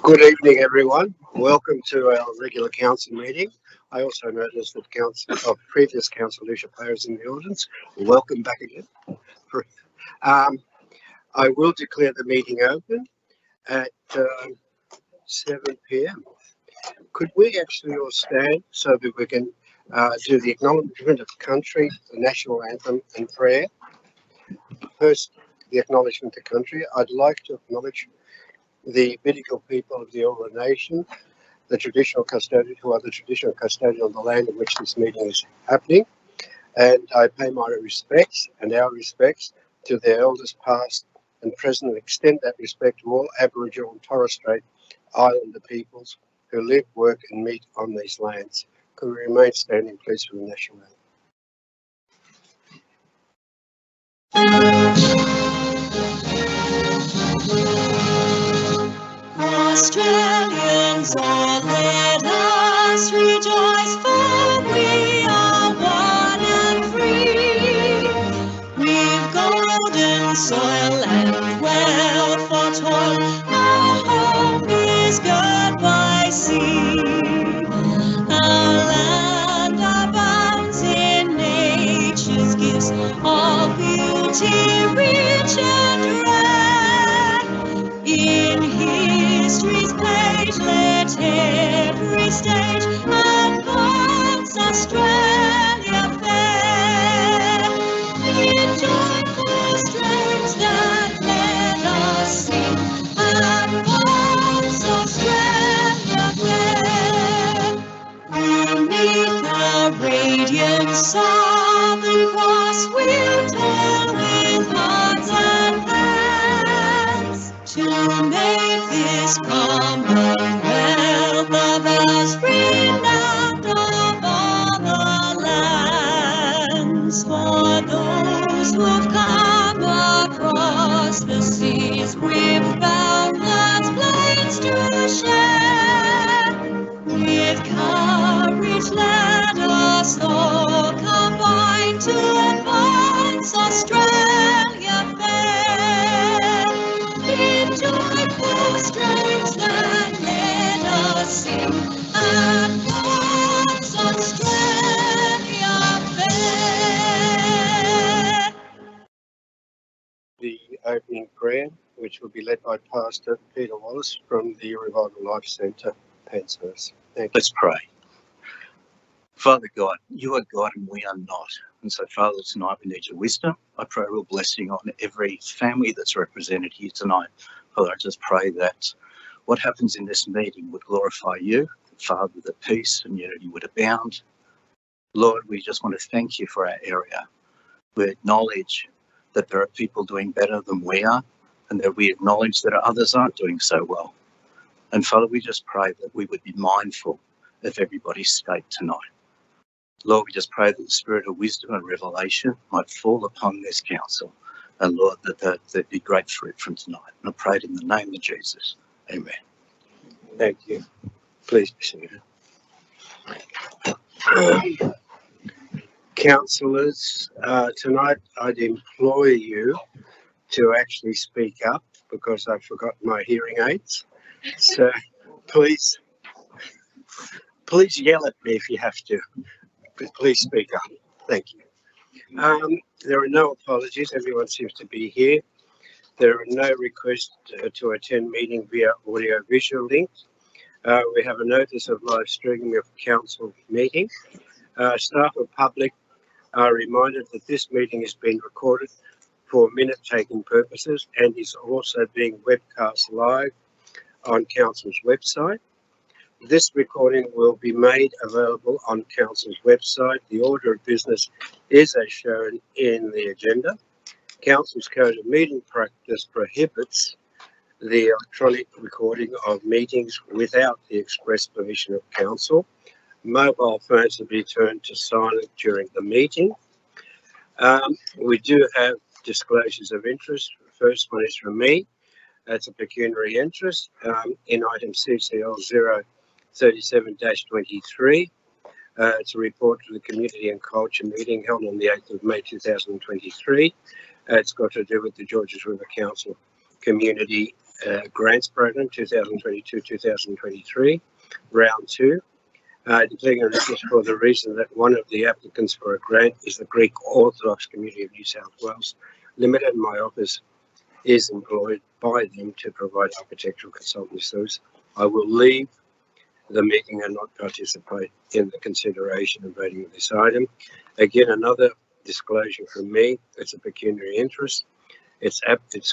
Good evening, everyone. Welcome to our regular council meeting. I also noticed that previous council Lucia Player is in the audience. Welcome back again. Um, I will declare the meeting open at 7 p.m. Could we actually all stand so that we can do the acknowledgement of country, the national anthem, and prayer? First, the acknowledgement of country. I'd like to acknowledge the Bidjigal people of the Eora Nation, the traditional custodian, who are the traditional custodian of the land in which this meeting is happening. And I pay my respects and our respects to their elders past and present, and extend that respect to all Aboriginal and Torres Strait Islander peoples who live, work and meet on these lands. Could we remain standing, please, for the national anthem? Australians, all let us rejoice, for we are one and free. We've golden soil and wealth for toil, our home is girt by sea. Our land abounds in nature's gifts, all beauty rich and rare. In history's page, let every stage advance Australia fair. In joyful strains that let us sing, advance Australia fair. Beneath the radiance of the cross, we'll toil with hearts and hands to make this commonwealth of ours renowned of all the lands. For those who've come across the seas, we've boundless plains to share. With courage let us all combine to advance Australia fair. In joyful strains that let us sing, advance Australia fair. The opening prayer, which will be led by Pastor Peter Wallace from the Revival Life Centre, Penshurst. Thank you. Let's pray. Father God, you are God and we are not. And so, Father, tonight we need your wisdom. I pray a real blessing on every family that's represented here tonight. Father, I just pray that what happens in this meeting would glorify you. Father, that peace and unity would abound. Lord, we just want to thank you for our area. We acknowledge that there are people doing better than we are, and that we acknowledge that others aren't doing so well. And Father, we just pray that we would be mindful of everybody's state tonight. Lord, we just pray that the spirit of wisdom and revelation might fall upon this council. And Lord, that there'd be great fruit from tonight. And I pray it in the name of Jesus. Amen. Thank you. Please be seated. Councillors, tonight I'd implore you to actually speak up because I forgot my hearing aids. So please yell at me if you have to. But please speak up. Thank you. There are no apologies. Everyone seems to be here. There are no requests to attend meeting via audio visual link. We have a notice of live streaming of council meeting. Staff and public are reminded that this meeting is being recorded for minute-taking purposes and is also being webcast live on council's website. This recording will be made available on council's website. The order of business is as shown in the agenda. Council's Code of Meeting Practice prohibits the electronic recording of meetings without the express permission of council. Mobile phones will be turned to silent during the meeting. We do have disclosures of interest. The first one is from me. That's a pecuniary interest in item CCL 037-23. It's a report to the Community and Culture meeting held on the 8th of May 2023. It's got to do with the Georges River Council Community Grants Program 2022-2023, round 2. Declaring an interest for the reason that one of the applicants for a grant is the Greek Orthodox Community of New South Wales Limited. My office is employed by them to provide architectural consultancy service. I will leave the meeting and not participate in the consideration and voting of this item. Again, another disclosure from me. It's a pecuniary interest. It's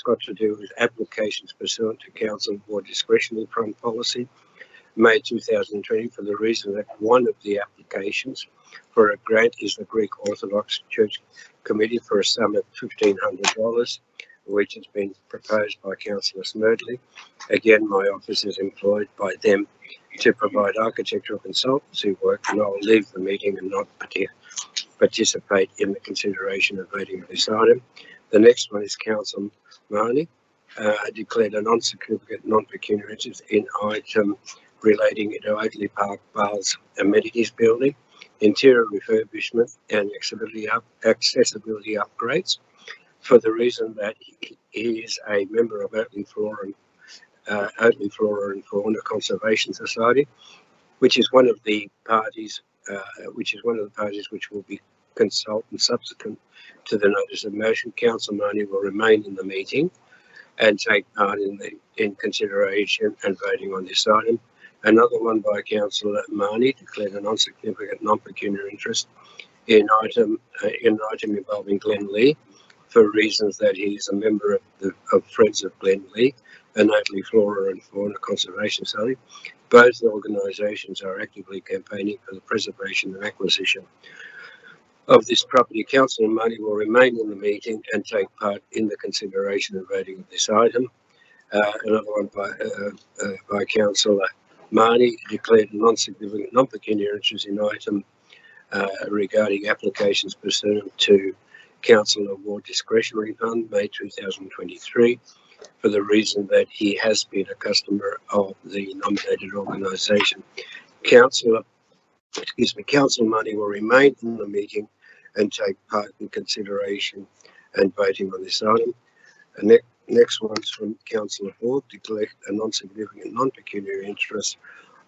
got to do with applications pursuant to Council Board Discretionary Fund Policy, May 2020, for the reason that one of the applications for a grant is the Greek Orthodox Church Committee for a sum of $1,500, which has been proposed by Councillor Smerdley. Again, my office is employed by them to provide architectural consultancy work, and I will leave the meeting and not participate in the consideration of voting of this item. The next one is Councillor Mahoney declared a non-significant non-pecuniary interest in item relating to Oakley Park Bars Amenities Building, interior refurbishment and accessibility upgrades, for the reason that he is a member of Oakley Flora and Fauna Conservation Society, which is one of the parties which will be consulted subsequent to the notice of motion. Councillor Mahoney will remain in the meeting and take part in consideration and voting on this item. Another one by Councillor Mahoney declared a non-significant non-pecuniary interest in an item involving Glen Lee, for reasons that he is a member of Friends of Glen Lee, an Oakley Flora and Fauna Conservation Society. Both organisations are actively campaigning for the preservation and acquisition of this property. Councillor Mahoney will remain in the meeting and take part in the consideration and voting of this item. Another one by Councillor Mahoney declared a non-significant non-pecuniary interest in item regarding applications pursuant to Council Award Discretionary Fund, May 2023, for the reason that he has been a customer of the nominated organisation. Councillor Mahoney will remain in the meeting and take part in consideration and voting on this item. And next one's from Councillor Borg, declared a non-significant non-pecuniary interest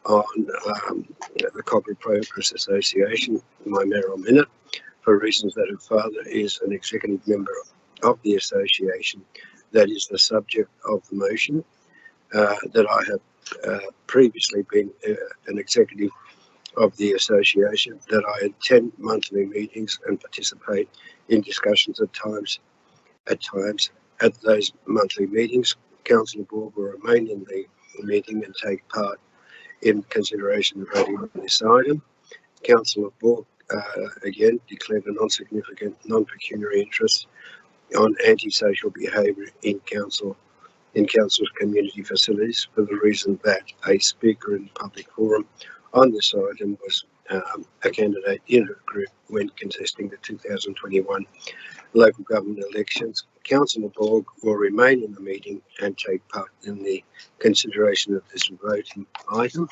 on the Cogra Progress Association, my mayoral minute, for reasons that her father is an executive member of the association. That is the subject of the motion, that I have previously been an executive of the association, that I attend monthly meetings and participate in discussions at times. At those monthly meetings, Councillor Borg will remain in the meeting and take part in consideration of voting on this item. Councillor Borg again declared a non-significant non-pecuniary interest on antisocial behaviour in council's community facilities, for the reason that a speaker in the public forum on this item was a candidate in her group when contesting the 2021 local government elections. Councillor Borg will remain in the meeting and take part in the consideration of this voting item.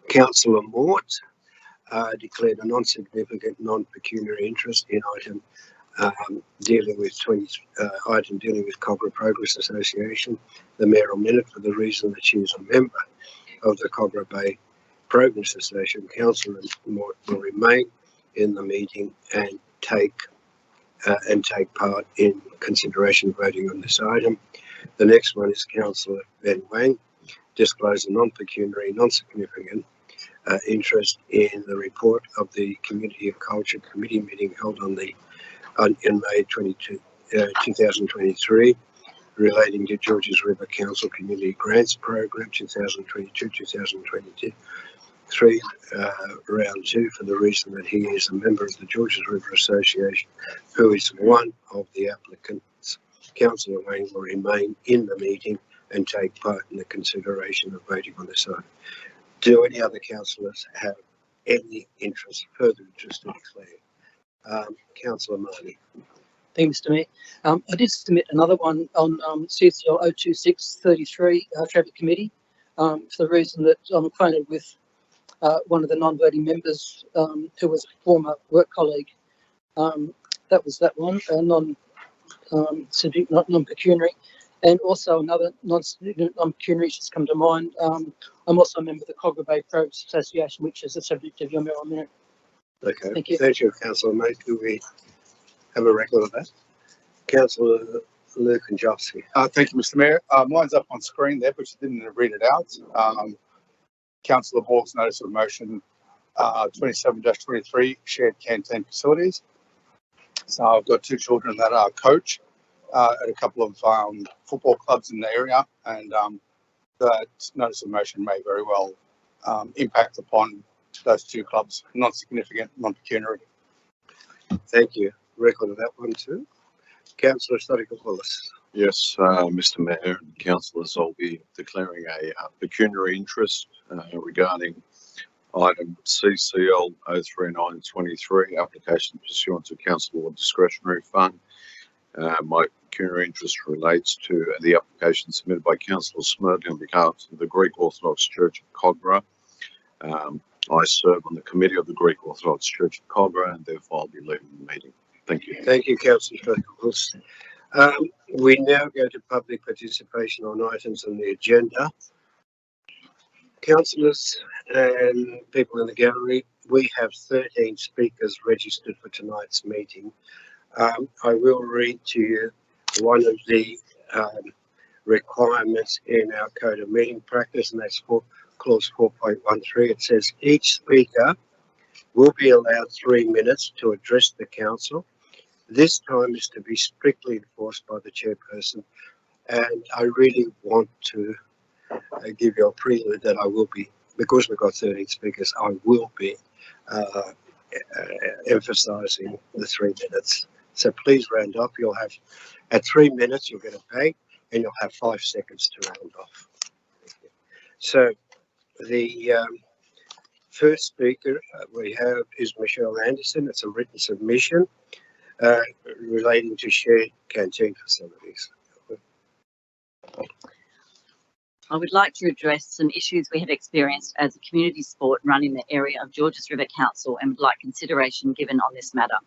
Councillor Mort declared a non-significant non-pecuniary interest in item dealing with Cogra Progress Association, the mayoral minute, for the reason that she is a member of the Cogra Bay Progress Association. Councillor Mort will remain in the meeting and take part in consideration voting on this item. The next one is Councillor Ben Wang, disclosed a non-pecuniary, non-significant interest in the report of the Community and Culture Committee meeting held in May 2023, relating to Georges River Council Community Grants Program 2022-2023, round 2, for the reason that he is a member of the Georges River Association, who is one of the applicants. Councillor Wang will remain in the meeting and take part in the consideration of voting on this item. Do any other councillors have any further interest to declare? Councillor Mahoney. Thank you, Mr. Mayor. I did submit another one on CCL 02633 Traffic Committee, for the reason that I'm acquainted with one of the non-voting members who was a former work colleague. That was that one, non-civic, not non-pecuniary. And also another non-pecuniary just come to mind. I'm also a member of the Cogra Bay Probes Association, which is the subject of your mirror minute. Okay, Thank you. thank you, Councillor Mate. Do we have a record of that? Councillor Luke and Jofsy. Thank you, Mr. Mayor. Mine's up on screen there, but you didn't read it out. Councillor Bork's notice of motion 27-23 shared canteen facilities. So I've got two children that are coach at a couple of football clubs in the area, and that notice of motion may very well impact upon those two clubs, non-significant, non-pecuniary. Thank you. Record of that one too. Councillor Stodicopoulos. Yes, Mr. Mayor and councillors, I'll be declaring a pecuniary interest regarding item CCL 03923, application pursuant to Council Law Discretionary Fund. My pecuniary interest relates to the application submitted by Councillor Smurley on behalf of the Greek Orthodox Church of Cogra. I serve on the committee of the Greek Orthodox Church of Cogra, and therefore I'll be leaving the meeting. Thank you. Thank you, Councillor Stodicopoulos. We now go to public participation on items on the agenda. Councillors and people in the gallery, we have 13 speakers registered for tonight's meeting. I will read to you one of the requirements in our Code of Meeting Practice, and that's for clause 4.13. It says each speaker will be allowed 3 minutes to address the council. This time is to be strictly enforced by the chairperson, and I really want to give you a prelude that I will be, because we've got 13 speakers, I will be emphasising the 3 minutes. So please round up. You'll have, at 3 minutes, you'll get a pay, and you'll have 5 seconds to round off. So the first speaker we have is Michelle Anderson. It's a written submission relating to shared canteen facilities. I would like to address some issues we have experienced as a community sport run in the area of Georges River Council and would like consideration given on this matter.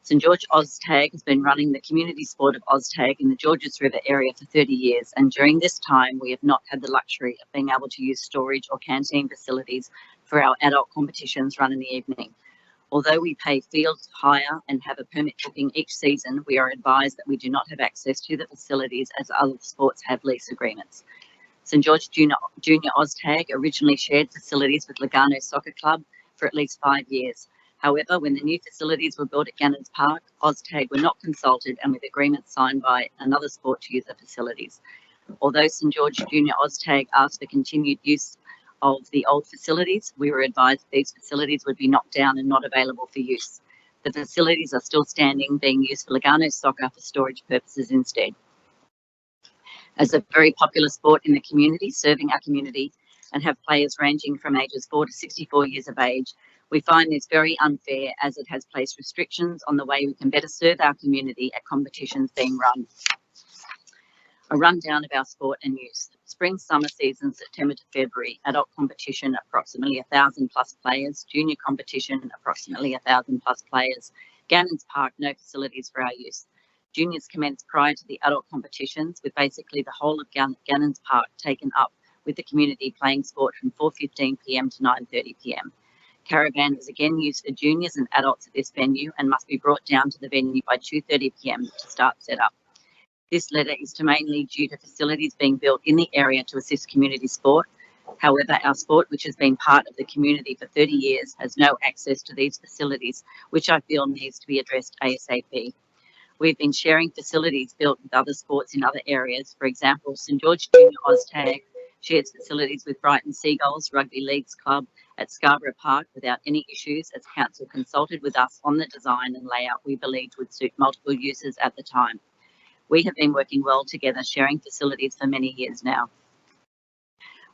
St George Oztag has been running the community sport of Oztag in the Georges River area for 30 years, and during this time we have not had the luxury of being able to use storage or canteen facilities for our adult competitions run in the evening. Although we pay field hire and have a permit booking each season, we are advised that we do not have access to the facilities as other sports have lease agreements. St George Junior Oztag originally shared facilities with Lugano Soccer Club for at least 5 years. However, when the new facilities were built at Gannons Park, Oztag were not consulted and with agreements signed by another sport to use the facilities. Although St George Junior Oztag asked for continued use of the old facilities, we were advised these facilities would be knocked down and not available for use. The facilities are still standing, being used for Lugano Soccer for storage purposes instead. As a very popular sport in the community, serving our community, and have players ranging from ages 4 to 64 years of age, we find this very unfair as it has placed restrictions on the way we can better serve our community at competitions being run. A rundown of our sport and youth. Spring summer season, September to February, adult competition, approximately 1,000 plus players. Junior competition, approximately 1,000 plus players. Gannons Park, no facilities for our youth. Juniors commence prior to the adult competitions, with basically the whole of Gannons Park taken up with the community playing sport from 4:15 p.m. to 9:30 p.m. Caravan is again used for juniors and adults at this venue and must be brought down to the venue by 2:30 p.m. to start setup. This letter is to mainly due to facilities being built in the area to assist community sport. However, our sport, which has been part of the community for 30 years, has no access to these facilities, which I feel needs to be addressed ASAP. We've been sharing facilities built with other sports in other areas. For example, St George Junior Oztag shares facilities with Brighton Seagulls Rugby Leagues Club at Scarborough Park without any issues, as council consulted with us on the design and layout we believed would suit multiple uses at the time. We have been working well together, sharing facilities for many years now.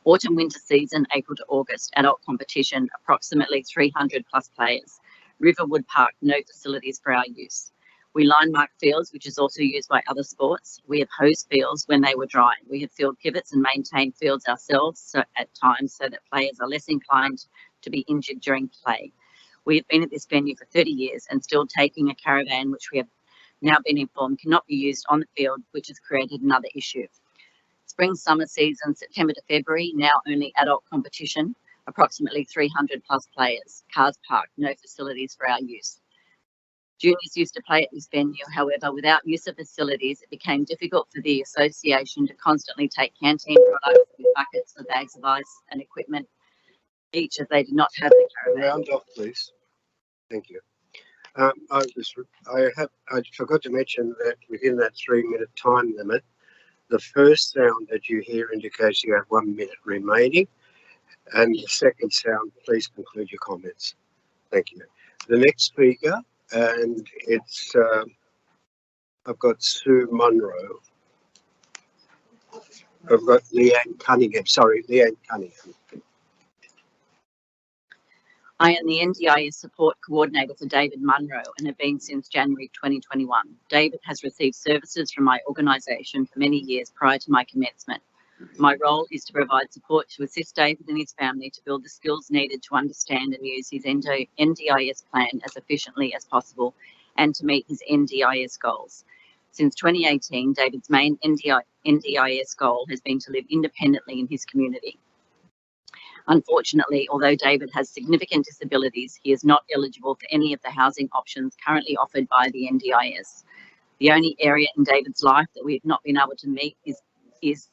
Autumn-winter season, April to August, adult competition, approximately 300 plus players. Riverwood Park, no facilities for our use. We line mark fields, which is also used by other sports. We have hosed fields when they were dry. We have field pivots and maintained fields ourselves at times so that players are less inclined to be injured during play. We have been at this venue for 30 years and still taking a caravan, which we have now been informed cannot be used on the field, which has created another issue. Spring summer season, September to February, now only adult competition, approximately 300 plus players, cars parked, no facilities for our use. Juniors used to play at this venue, however, without use of facilities, it became difficult for the association to constantly take canteen products with buckets or bags of ice and equipment, each as they did not have the caravan. Round off, please. Thank you. I forgot to mention that within that 3-minute time limit, the first sound that you hear indicates you have 1 minute remaining, and the second sound, please conclude your comments. Thank you. The next speaker, and it's I've got Sue Munro. I've got Leanne Cunningham. Sorry, Leanne Cunningham. I am the NDIS support coordinator for David Munro and have been since January 2021. David has received services from my organisation for many years prior to my commencement. My role is to provide support to assist David and his family to build the skills needed to understand and use his NDIS plan as efficiently as possible and to meet his NDIS goals. Since 2018, David's main NDIS goal has been to live independently in his community. Unfortunately, although David has significant disabilities, he is not eligible for any of the housing options currently offered by the NDIS. The only area in David's life that we have not been able to meet is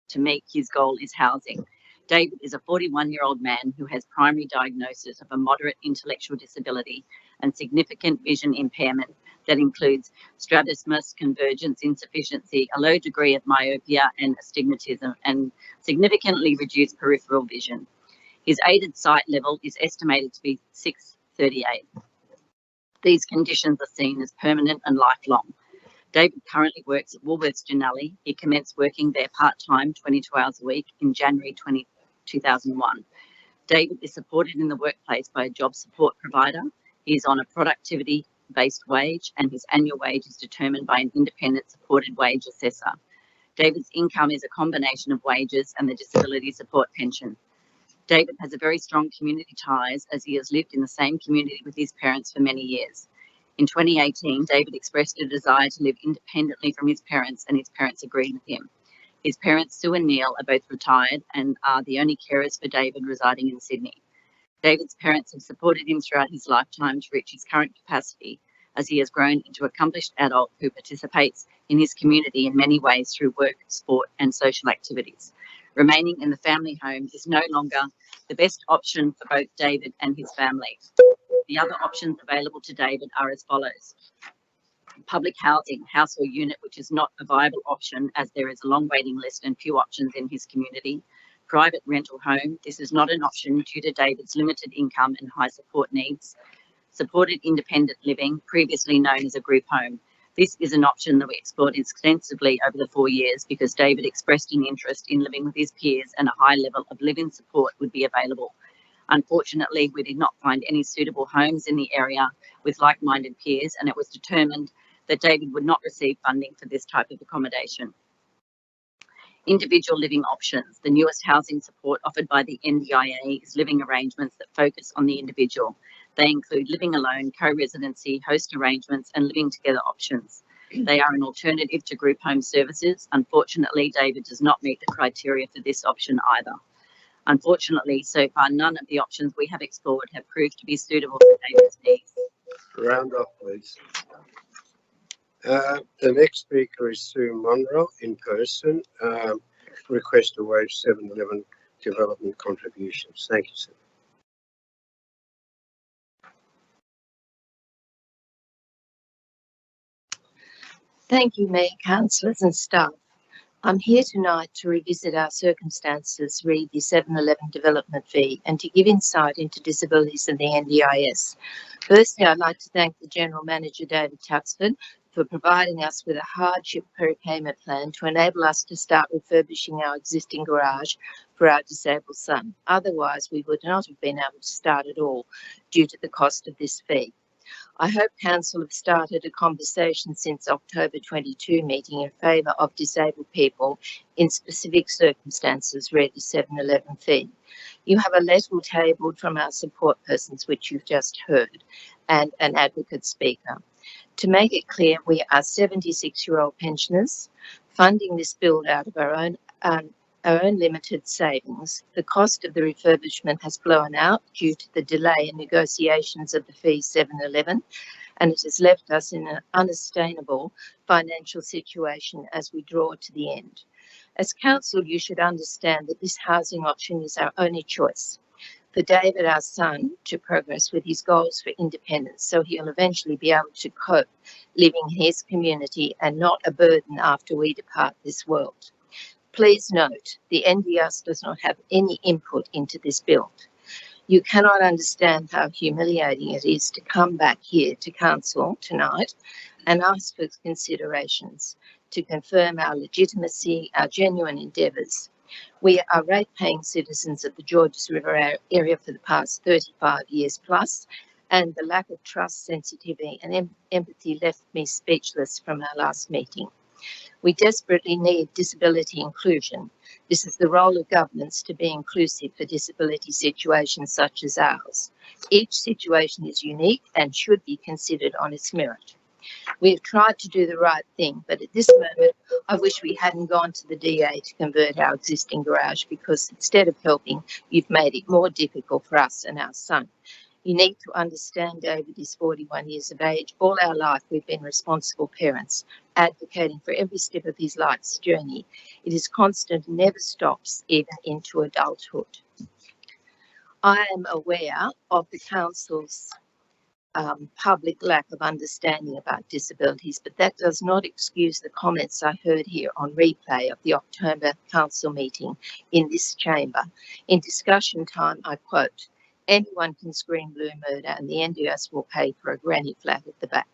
to meet his goal is housing. David is a 41-year-old man who has primary diagnosis of a moderate intellectual disability and significant vision impairment that includes strabismus, convergence insufficiency, a low degree of myopia and astigmatism, and significantly reduced peripheral vision. His aided sight level is estimated to be 638. These conditions are seen as permanent and lifelong. David currently works at Woolworths Denali. He commenced working there part-time, 22 hours a week, in January 2001. David is supported in the workplace by a job support provider. He is on a productivity-based wage, and his annual wage is determined by an independent supported wage assessor. David's income is a combination of wages and the disability support pension. David has a very strong community ties as he has lived in the same community with his parents for many years. In 2018, David expressed a desire to live independently from his parents, and his parents agreed with him. His parents, Sue and Neil, are both retired and are the only carers for David residing in Sydney. David's parents have supported him throughout his lifetime to reach his current capacity, as he has grown into an accomplished adult who participates in his community in many ways through work, sport, and social activities. Remaining in the family home is no longer the best option for both David and his family. The other options available to David are as follows. Public housing, house or unit, which is not a viable option as there is a long waiting list and few options in his community. Private rental home, this is not an option due to David's limited income and high support needs. Supported independent living, previously known as a group home. This is an option that we explored extensively over the 4 years because David expressed an interest in living with his peers and a high level of living support would be available. Unfortunately, we did not find any suitable homes in the area with like-minded peers, and it was determined that David would not receive funding for this type of accommodation. Individual living options. The newest housing support offered by the NDIA is living arrangements that focus on the individual. They include living alone, co-residency, host arrangements, and living together options. They are an alternative to group home services. Unfortunately, David does not meet the criteria for this option either. Unfortunately, so far, none of the options we have explored have proved to be suitable for David's needs. Round off, please. The next speaker is Sue Munro in person. Request to waive 7-Eleven development contributions. Thank you, Sue. Thank you, Mayor, councillors and staff. I'm here tonight to revisit our circumstances re the 7-Eleven development fee and to give insight into disabilities in the NDIS. Firstly, I'd like to thank the General Manager, David Tuxford, for providing us with a hardship prepayment plan to enable us to start refurbishing our existing garage for our disabled son. Otherwise, we would not have been able to start at all due to the cost of this fee. I hope Council have started a conversation since October 22 meeting in favour of disabled people in specific circumstances, read the 711 fee. You have a letter tabled from our support persons, which you've just heard, and an advocate speaker. To make it clear, we are 76-year-old pensioners funding this build out of our own limited savings. The cost of the refurbishment has blown out due to the delay in negotiations of the fee 711, and it has left us in an unsustainable financial situation as we draw to the end. As council, you should understand that this housing option is our only choice for David, our son, to progress with his goals for independence, so he'll eventually be able to cope living in his community and not a burden after we depart this world. Please note, the NDS does not have any input into this build. You cannot understand how humiliating it is to come back here to council tonight and ask for considerations to confirm our legitimacy, our genuine endeavours. We are rate-paying citizens of the Georges River area for the past 35 years plus, and the lack of trust, sensitivity and empathy left me speechless from our last meeting. We desperately need disability inclusion. This is the role of governments to be inclusive for disability situations such as ours. Each situation is unique and should be considered on its merit. We have tried to do the right thing, but at this moment, I wish we hadn't gone to the DA to convert our existing garage, because instead of helping, you've made it more difficult for us and our son. You need to understand David is 41 years of age. All our life, we've been responsible parents, advocating for every step of his life's journey. It is constant, never stops, even into adulthood. I am aware of the council's public lack of understanding about disabilities, but that does not excuse the comments I heard here on replay of the October council meeting in this chamber. In discussion time, I quote, "Anyone can scream blue murder and the NDS will pay for a granny flat at the back."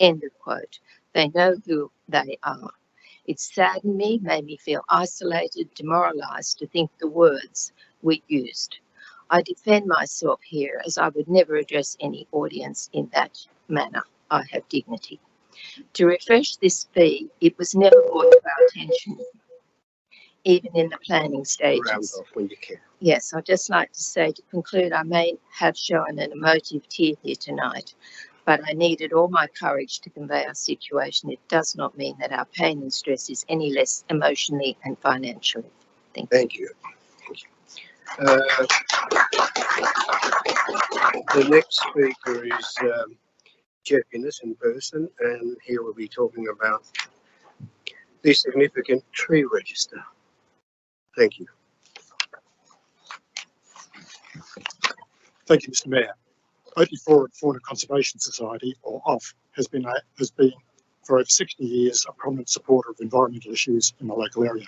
End of quote. They know who they are. It saddened me, made me feel isolated, demoralised to think the words we used. I defend myself here as I would never address any audience in that manner. I have dignity. To refresh this fee, it was never brought to our attention, even in the planning Round stages. off when you can. Yes, I'd just like to say, to conclude, I may have shown an emotive tear here tonight, but I needed all my courage to convey our situation. It does not mean that our pain and stress is any less emotionally and financially. Thank you. Thank you. Thank you. The next speaker is Jeff Innes in person, and he will be talking about the significant tree register. Thank you. Thank you, Mr. Mayor. Oatley Forward Fauna Conservation Society, or OFF, has been for over 60 years a prominent supporter of environmental issues in the local area.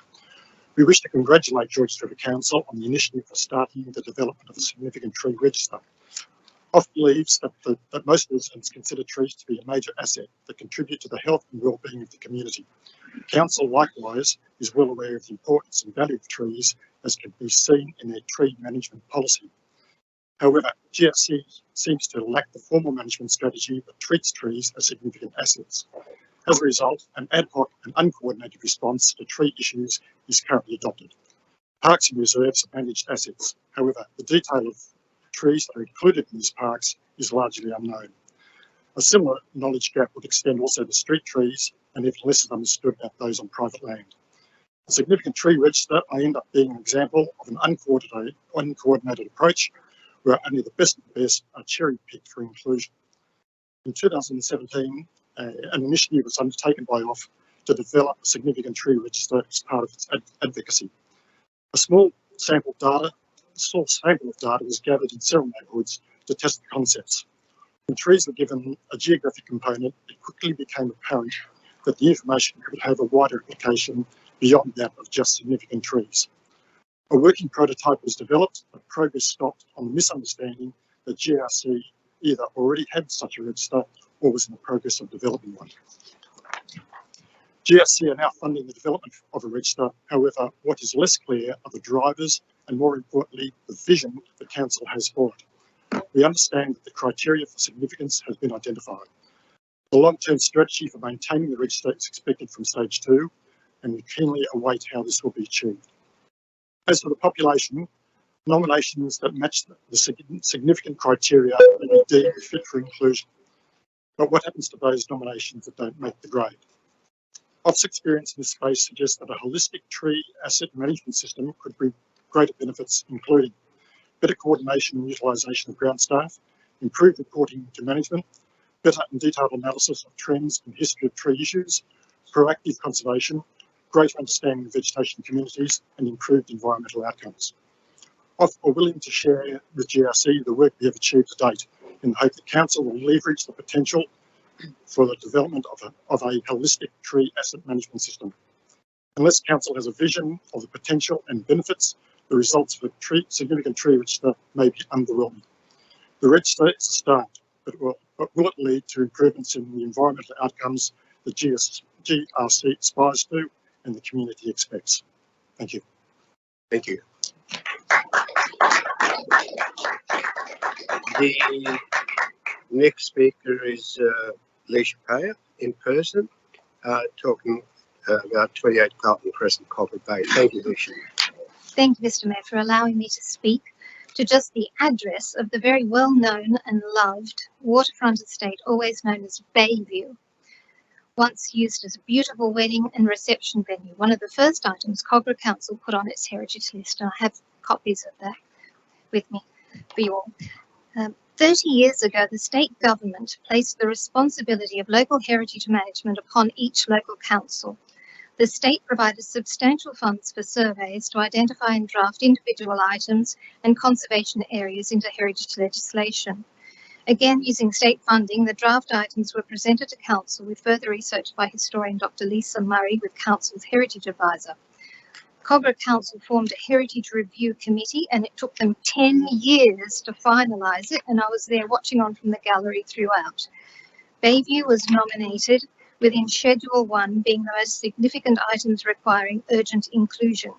We wish to congratulate Georges River Council on the initiative for starting the development of a significant tree register. OFF believes that most residents consider trees to be a major asset that contribute to the health and well-being of the community. Council likewise is well aware of the importance and value of trees, as can be seen in their tree management policy. However, GRC seems to lack the formal management strategy that treats trees as significant assets. As a result, an ad hoc and uncoordinated response to tree issues is currently adopted. Parks and reserves are managed assets. However, the detail of trees that are included in these parks is largely unknown. A similar knowledge gap would extend also to street trees, and if less is understood about those on private land. A significant tree register may end up being an example of an uncoordinated approach, where only the best of the best are cherry-picked for inclusion. In 2017, an initiative was undertaken by OFF to develop a significant tree register as part of its advocacy. A small sample of data was gathered in several neighbourhoods to test the concepts. When trees were given a geographic component, it quickly became apparent that the information could have a wider application beyond that of just significant trees. A working prototype was developed, but progress stopped on the misunderstanding that GRC either already had such a register or was in the progress of developing one. GRC are now funding the development of a register. However, what is less clear are the drivers and, more importantly, the vision the council has for it. We understand that the criteria for significance has been identified. The long-term strategy for maintaining the red state is expected from stage 2, and we keenly await how this will be achieved. As for the population, nominations that match the significant criteria may be deemed fit for inclusion. But what happens to those nominations that don't make the grade? Of's experience in this space suggests that a holistic tree asset management system could bring greater benefits, including better coordination and utilisation of ground staff, improved reporting to management, better and detailed analysis of trends and history of tree issues, proactive conservation, greater understanding of vegetation communities, and improved environmental outcomes. Of are willing to share with GRC the work we have achieved to date in the hope that Council will leverage the potential for the development of a holistic tree asset management system. Unless Council has a vision of the potential and benefits, the results of a significant tree register may be underwhelming. The register is a start, but will it lead to improvements in the environmental outcomes that GRC aspires to and the community expects? Thank you. Thank you. The next speaker is Leisha Payer in person, talking about 28 Carlton Crescent, Cobra Bay. Thank you, Leisha. Thank you, Mr. Mayor, for allowing me to speak to just the address of the very well-known and loved waterfront estate, always known as Bayview, once used as a beautiful wedding and reception venue. One of the first items Cogra Council put on its heritage list, and I have copies of that with me for you all. 30 years ago, the state government placed the responsibility of local heritage management upon each local council. The state provided substantial funds for surveys to identify and draft individual items and conservation areas into heritage legislation. Again, using state funding, the draft items were presented to Council with further research by historian Dr. Lisa Murray with Council's Heritage Advisor. Cogra Council formed a Heritage Review Committee, and it took them 10 years to finalise it, and I was there watching on from the gallery throughout. Bayview was nominated, within Schedule 1 being the most significant items requiring urgent inclusion.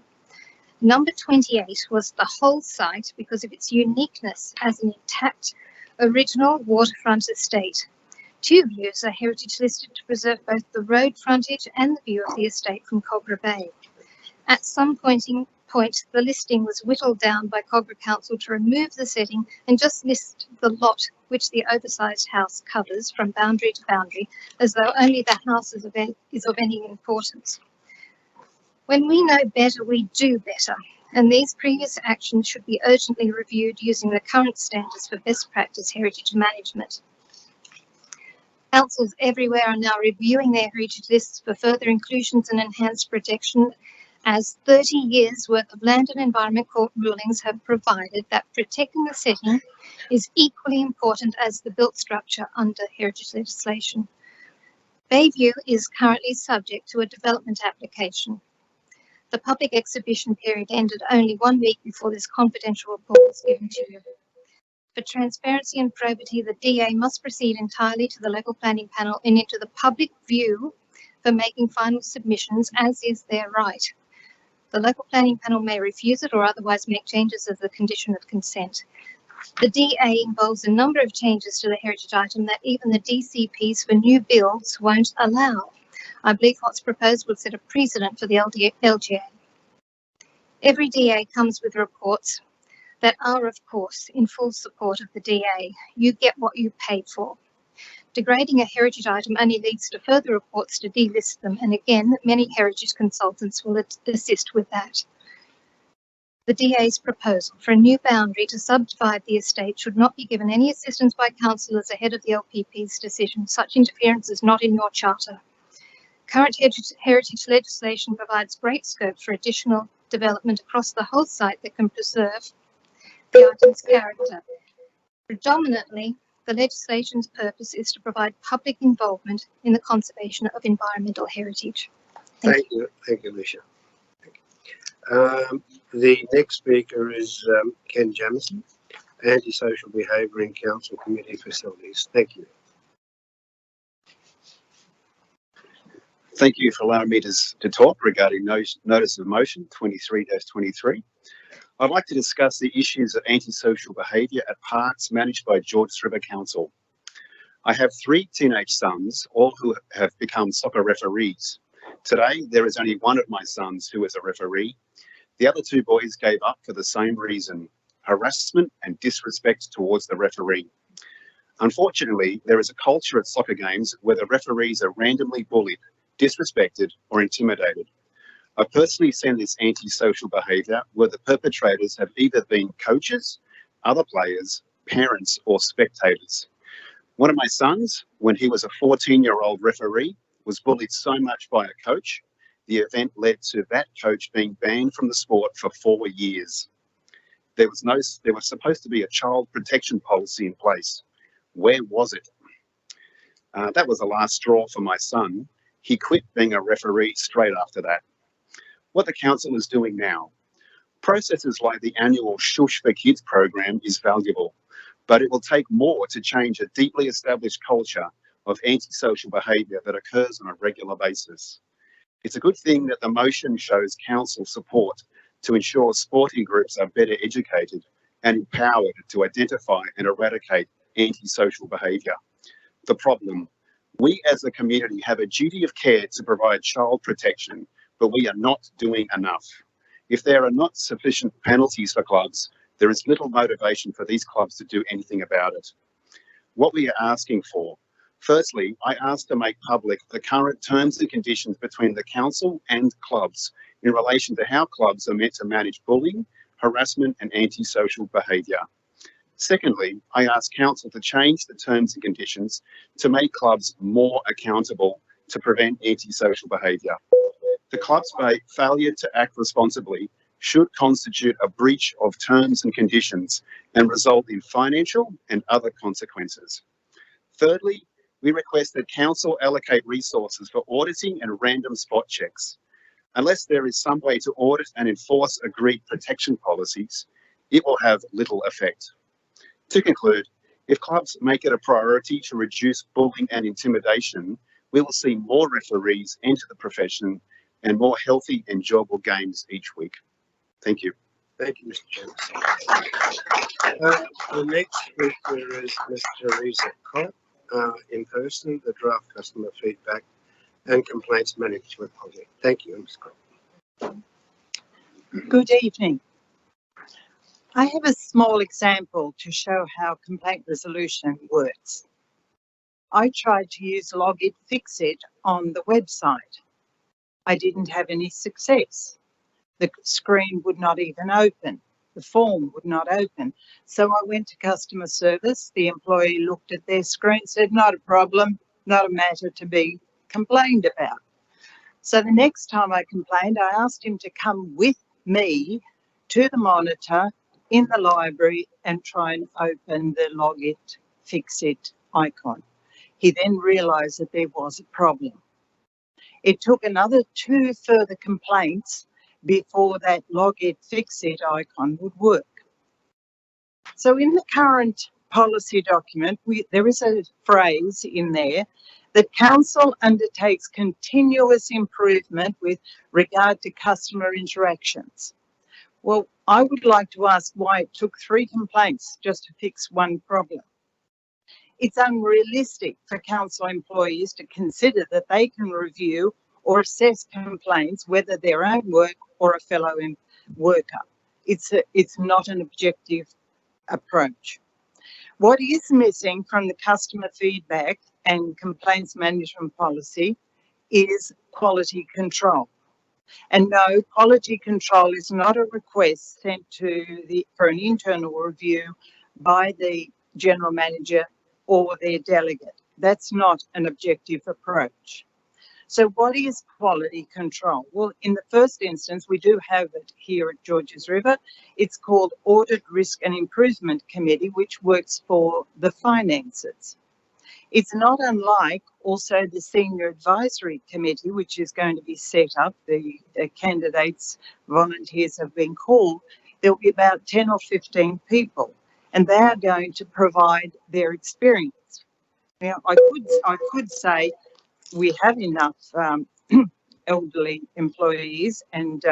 Number 28 was the whole site because of its uniqueness as an intact original waterfront estate. 2 views are heritage listed to preserve both the road frontage and the view of the estate from Cobra Bay. At some point, the listing was whittled down by Cogra Council to remove the setting and just list the lot which the oversized house covers from boundary to boundary, as though only the house is of any importance. When we know better, we do better, and these previous actions should be urgently reviewed using the current standards for best practice heritage management. Councils everywhere are now reviewing their heritage lists for further inclusions and enhanced protection, as 30 years worth of Land and Environment Court rulings have provided that protecting the setting is equally important as the built structure under heritage legislation. Bayview is currently subject to a development application. The public exhibition period ended only 1 week before this confidential report was given to you. For transparency and probity, the DA must proceed entirely to the local planning panel and into the public view for making final submissions, as is their right. The local planning panel may refuse it or otherwise make changes as a condition of consent. The DA involves a number of changes to the heritage item that even the DCPs for new builds won't allow. I believe what's proposed will set a precedent for the LGA. Every DA comes with reports that are, of course, in full support of the DA. You get what you pay for. Degrading a heritage item only leads to further reports to delist them, and again, many heritage consultants will assist with that. The DA's proposal for a new boundary to subdivide the estate should not be given any assistance by councillors ahead of the LPP's decision. Such interference is not in your charter. Current heritage legislation provides great scope for additional development across the whole site that can preserve the item's character. Predominantly, the legislation's purpose is to provide public involvement in the conservation of environmental heritage. Thank you, Leisha. The next speaker is Ken Jamieson, Antisocial Behaviour in Council Community Facilities. Thank you. Thank you for allowing me to talk regarding notice of motion 23-23. I'd like to discuss the issues of antisocial behaviour at parks managed by Georges River Council. I have 3 teenage sons, all who have become soccer referees. Today, there is only one of my sons who is a referee. The other 2 boys gave up for the same reason: harassment and disrespect towards the referee. Unfortunately, there is a culture at soccer games where the referees are randomly bullied, disrespected, or intimidated. I've personally seen this antisocial behaviour where the perpetrators have either been coaches, other players, parents, or spectators. One of my sons, when he was a 14-year-old referee, was bullied so much by a coach, the event led to that coach being banned from the sport for 4 years. There was supposed to be a child protection policy in place. Where was it? That was the last straw for my son. He quit being a referee straight after that. What the council is doing now: processes like the annual Shush for Kids program is valuable, but it will take more to change a deeply established culture of antisocial behaviour that occurs on a regular basis. It's a good thing that the motion shows council support to ensure sporting groups are better educated and empowered to identify and eradicate antisocial behaviour. The problem: we as a community have a duty of care to provide child protection, but we are not doing enough. If there are not sufficient penalties for clubs, there is little motivation for these clubs to do anything about it. What we are asking for: firstly, I ask to make public the current terms and conditions between the council and clubs in relation to how clubs are meant to manage bullying, harassment, and antisocial behaviour. Secondly, I ask council to change the terms and conditions to make clubs more accountable to prevent antisocial behaviour. The club's failure to act responsibly should constitute a breach of terms and conditions and result in financial and other consequences. Thirdly, we request that council allocate resources for auditing and random spot checks. Unless there is some way to audit and enforce agreed protection policies, it will have little effect. To conclude, if clubs make it a priority to reduce bullying and intimidation, we will see more referees enter the profession and more healthy, enjoyable games each week. Thank you. Thank you, Mr. Chairman. The next speaker is Ms. Teresa Cott, in person, the draft customer feedback and complaints management project. Thank you, Ms. Cott. Good evening. I have a small example to show how complaint resolution works. I tried to use Logit Fixit on the website. I didn't have any success. The screen would not even open. The form would not open. So I went to customer service. The employee looked at their screen, said, "Not a problem, not a matter to be complained about." So the next time I complained, I asked him to come with me to the monitor in the library and try and open the Logit Fixit icon. He then realised that there was a problem. It took another 2 further complaints before that Logit Fixit icon would work. So in the current policy document, there is a phrase in there that council undertakes continuous improvement with regard to customer interactions. Well, I would like to ask why it took 3 complaints just to fix one problem. It's unrealistic for council employees to consider that they can review or assess complaints, whether their own work or a fellow worker. It's not an objective approach. What is missing from the customer feedback and complaints management policy is quality control. And no, quality control is not a request sent for an internal review by the general manager or their delegate. That's not an objective approach. So what is quality control? Well, in the first instance, we do have it here at Georges River. It's called Audit, Risk and Improvement Committee, which works for the finances. It's not unlike also the Senior Advisory Committee, which is going to be set up. The candidates, volunteers have been called. There'll be about 10 or 15 people, and they are going to provide their experience. Now, I could say we have enough elderly employees and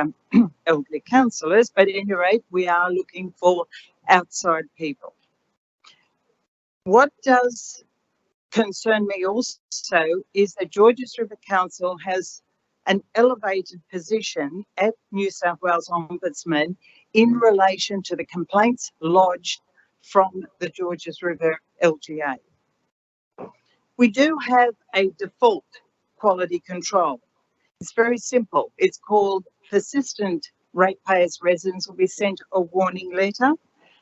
elderly councillors, but at any rate, we are looking for outside people. What does concern me also is that Georges River Council has an elevated position at New South Wales Ombudsman in relation to the complaints lodged from the Georges River LGA. We do have a default quality control. It's very simple. It's called persistent ratepayers residents will be sent a warning letter,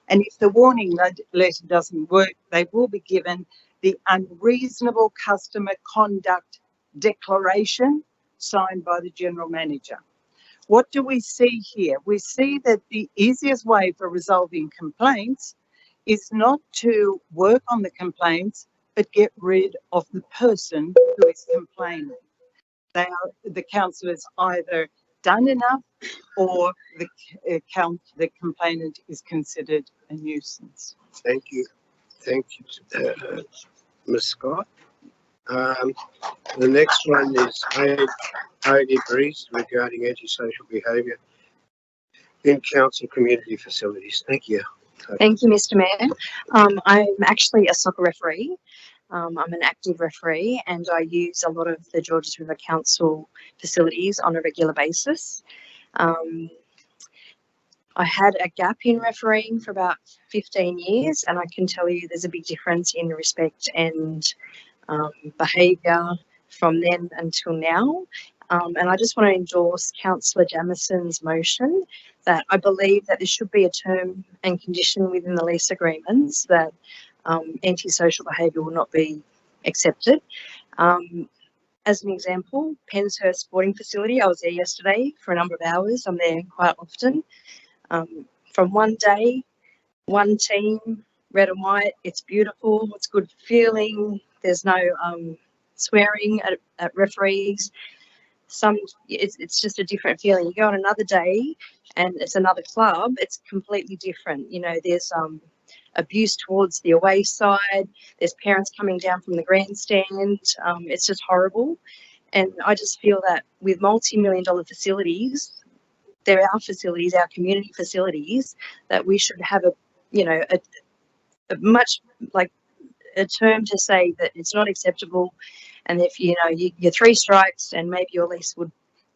and if the warning letter doesn't work, they will be given the unreasonable customer conduct declaration signed by the General Manager. What do we see here? We see that the easiest way for resolving complaints is not to work on the complaints, but get rid of the person who is complaining. The council has either done enough or the complainant is considered a nuisance. Thank you. Thank you, Ms. Scott. The next one is Heidi Breeze regarding antisocial behaviour in council community facilities. Thank you. Thank you, Mr. Mayor. I'm actually a soccer referee. I'm an active referee and I use a lot of the Georges River Council facilities on a regular basis. I had a gap in refereeing for about 15 years and I can tell you there's a big difference in respect and behaviour from then until now. And I just want to endorse Councillor Jamison's motion that I believe that there should be a term and condition within the lease agreements that antisocial behaviour will not be accepted. As an example, Penshurst Sporting Facility, I was there yesterday for a number of hours. I'm there quite often. From one day, one team, red and white, it's beautiful, it's good feeling, there's no swearing at referees. It's just a different feeling. You go on another day and it's another club, it's completely different. You know, there's abuse towards the away side, there's parents coming down from the grandstand, it's just horrible. And I just feel that with multi-million-dollar facilities, there are facilities, our community facilities, that we should have a much like a term to say that it's not acceptable. And if you're 3 strikes and maybe your lease would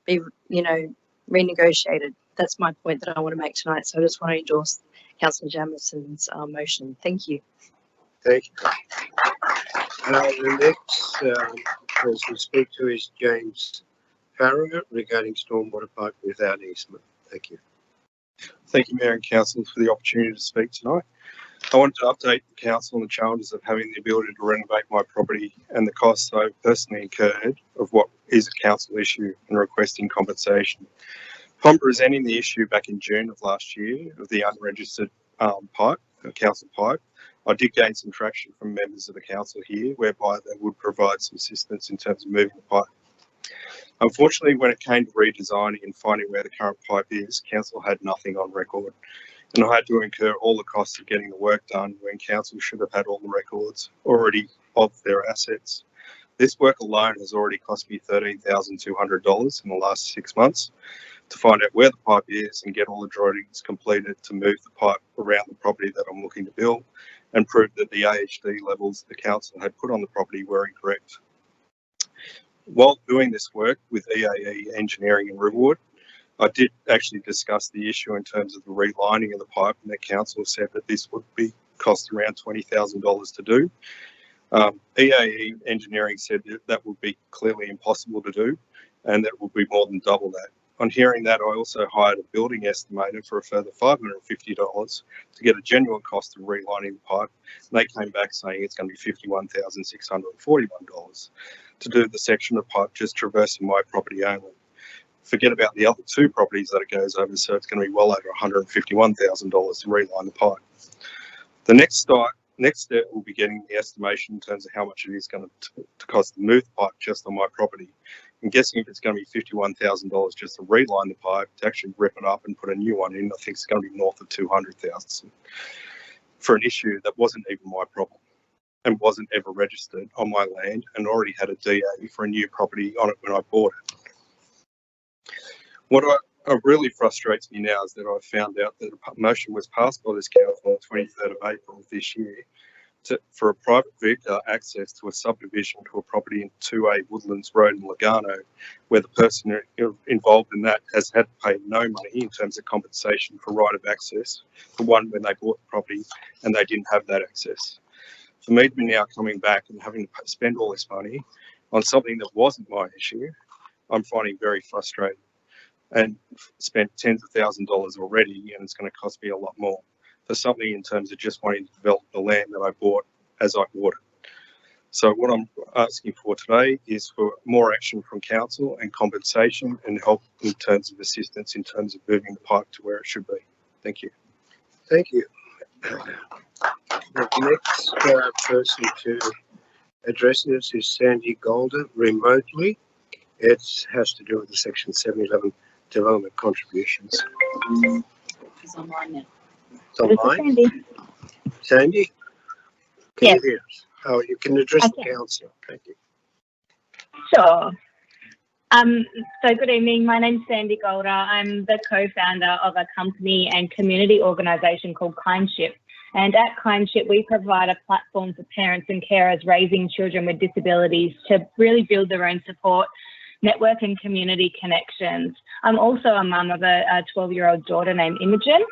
be renegotiated. That's my point that I want to make tonight. So I just want to endorse Councillor Jamison's motion. Thank you. Thank you. The next person to speak to is James Farrow regarding stormwater pipe without easement. Thank you. Thank you, Mayor and Council, for the opportunity to speak tonight. I wanted to update the Council on the challenges of having the ability to renovate my property and the costs I've personally incurred of what is a council issue and requesting compensation. Upon presenting the issue back in June of last year of the unregistered council pipe, I did gain some traction from members of the council here, whereby they would provide some assistance in terms of moving the pipe. Unfortunately, when it came to redesigning and finding where the current pipe is, council had nothing on record, and I had to incur all the costs of getting the work done when council should have had all the records already of their assets. This work alone has already cost me $13,200 in the last 6 months to find out where the pipe is and get all the drawings completed to move the pipe around the property that I'm looking to build and prove that the AHD levels the council had put on the property were incorrect. While doing this work with EAE Engineering in Riverwood, I did actually discuss the issue in terms of the relining of the pipe, and the council said that this would be cost around $20,000 to do. EAE Engineering said that would be clearly impossible to do and that would be more than double that. On hearing that, I also hired a building estimator for a further $550 to get a genuine cost of relining the pipe. And they came back saying it's going to be $51,641 to do the section of pipe just traversing my property only. Forget about the other 2 properties that it goes over, so it's going to be well over $151,000 to reline the pipe. The next step will be getting the estimation in terms of how much it is going to cost to move the pipe just on my property. I'm guessing if it's going to be $51,000 just to reline the pipe, to actually rip it up and put a new one in, I think it's going to be north of $200,000 for an issue that wasn't even my problem and wasn't ever registered on my land and already had a DA for a new property on it when I bought it. What really frustrates me now is that I found out that a motion was passed by this council on the 23rd of April of this year for a private vehicular access to a subdivision to a property in 2A Woodlands Road in Lugano, where the person involved in that has had to pay no money in terms of compensation for right of access for one when they bought the property and they didn't have that access. For me to be now coming back and having to spend all this money on something that wasn't my issue, I'm finding very frustrating, and spent tens of thousands of dollars already, and it's going to cost me a lot more for something in terms of just wanting to develop the land that I bought as I bought it. So what I'm asking for today is for more action from council and compensation and help in terms of assistance in terms of moving the park to where it should be. Thank you. Thank you. The next person to address this is Sandy Golder remotely. It has to do with the Section 711 development contributions. She's online now. It's online. Sandy, can you hear us? Oh, you can address the council. Thank you. Sure. So good evening. My name's Sandy Golder. I'm the co-founder of a company and community organisation called Kindship. And at Kindship, we provide a platform for parents and carers raising children with disabilities to really build their own support network and community connections. I'm also a mum of a 12-year-old daughter named Imogen,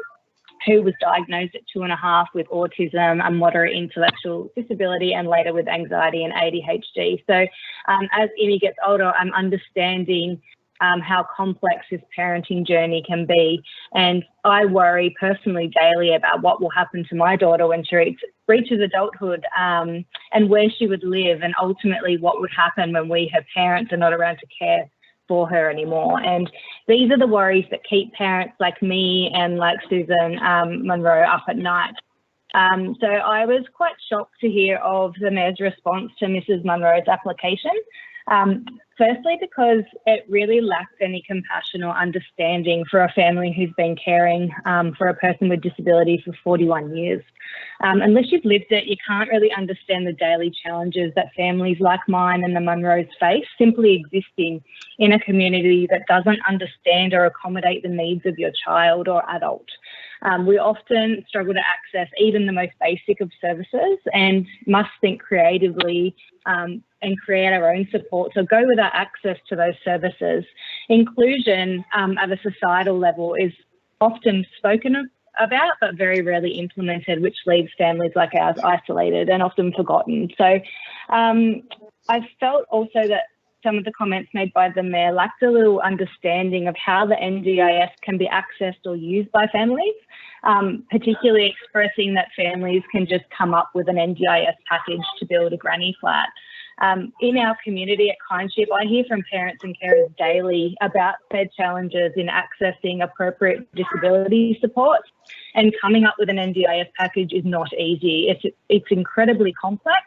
who was diagnosed at 2.5 with autism, a moderate intellectual disability, and later with anxiety and ADHD. So as Imi gets older, I'm understanding how complex this parenting journey can be. And I worry personally daily about what will happen to my daughter when she reaches adulthood, and where she would live, and ultimately what would happen when we, her parents, are not around to care for her anymore. And these are the worries that keep parents like me and like Susan Munro up at night. So I was quite shocked to hear of the Mayor's response to Mrs. Munro's application. Firstly, because it really lacked any compassion or understanding for a family who's been caring for a person with disability for 41 years. Unless you've lived it, you can't really understand the daily challenges that families like mine and the Munros face simply existing in a community that doesn't understand or accommodate the needs of your child or adult. We often struggle to access even the most basic of services and must think creatively and create our own support. So go without access to those services. Inclusion at a societal level is often spoken about, but very rarely implemented, which leaves families like ours isolated and often forgotten. So I felt also that some of the comments made by the Mayor lacked a little understanding of how the NDIS can be accessed or used by families, particularly expressing that families can just come up with an NDIS package to build a granny flat. In our community at Kindship, I hear from parents and carers daily about their challenges in accessing appropriate disability support, and coming up with an NDIS package is not easy. It's incredibly complex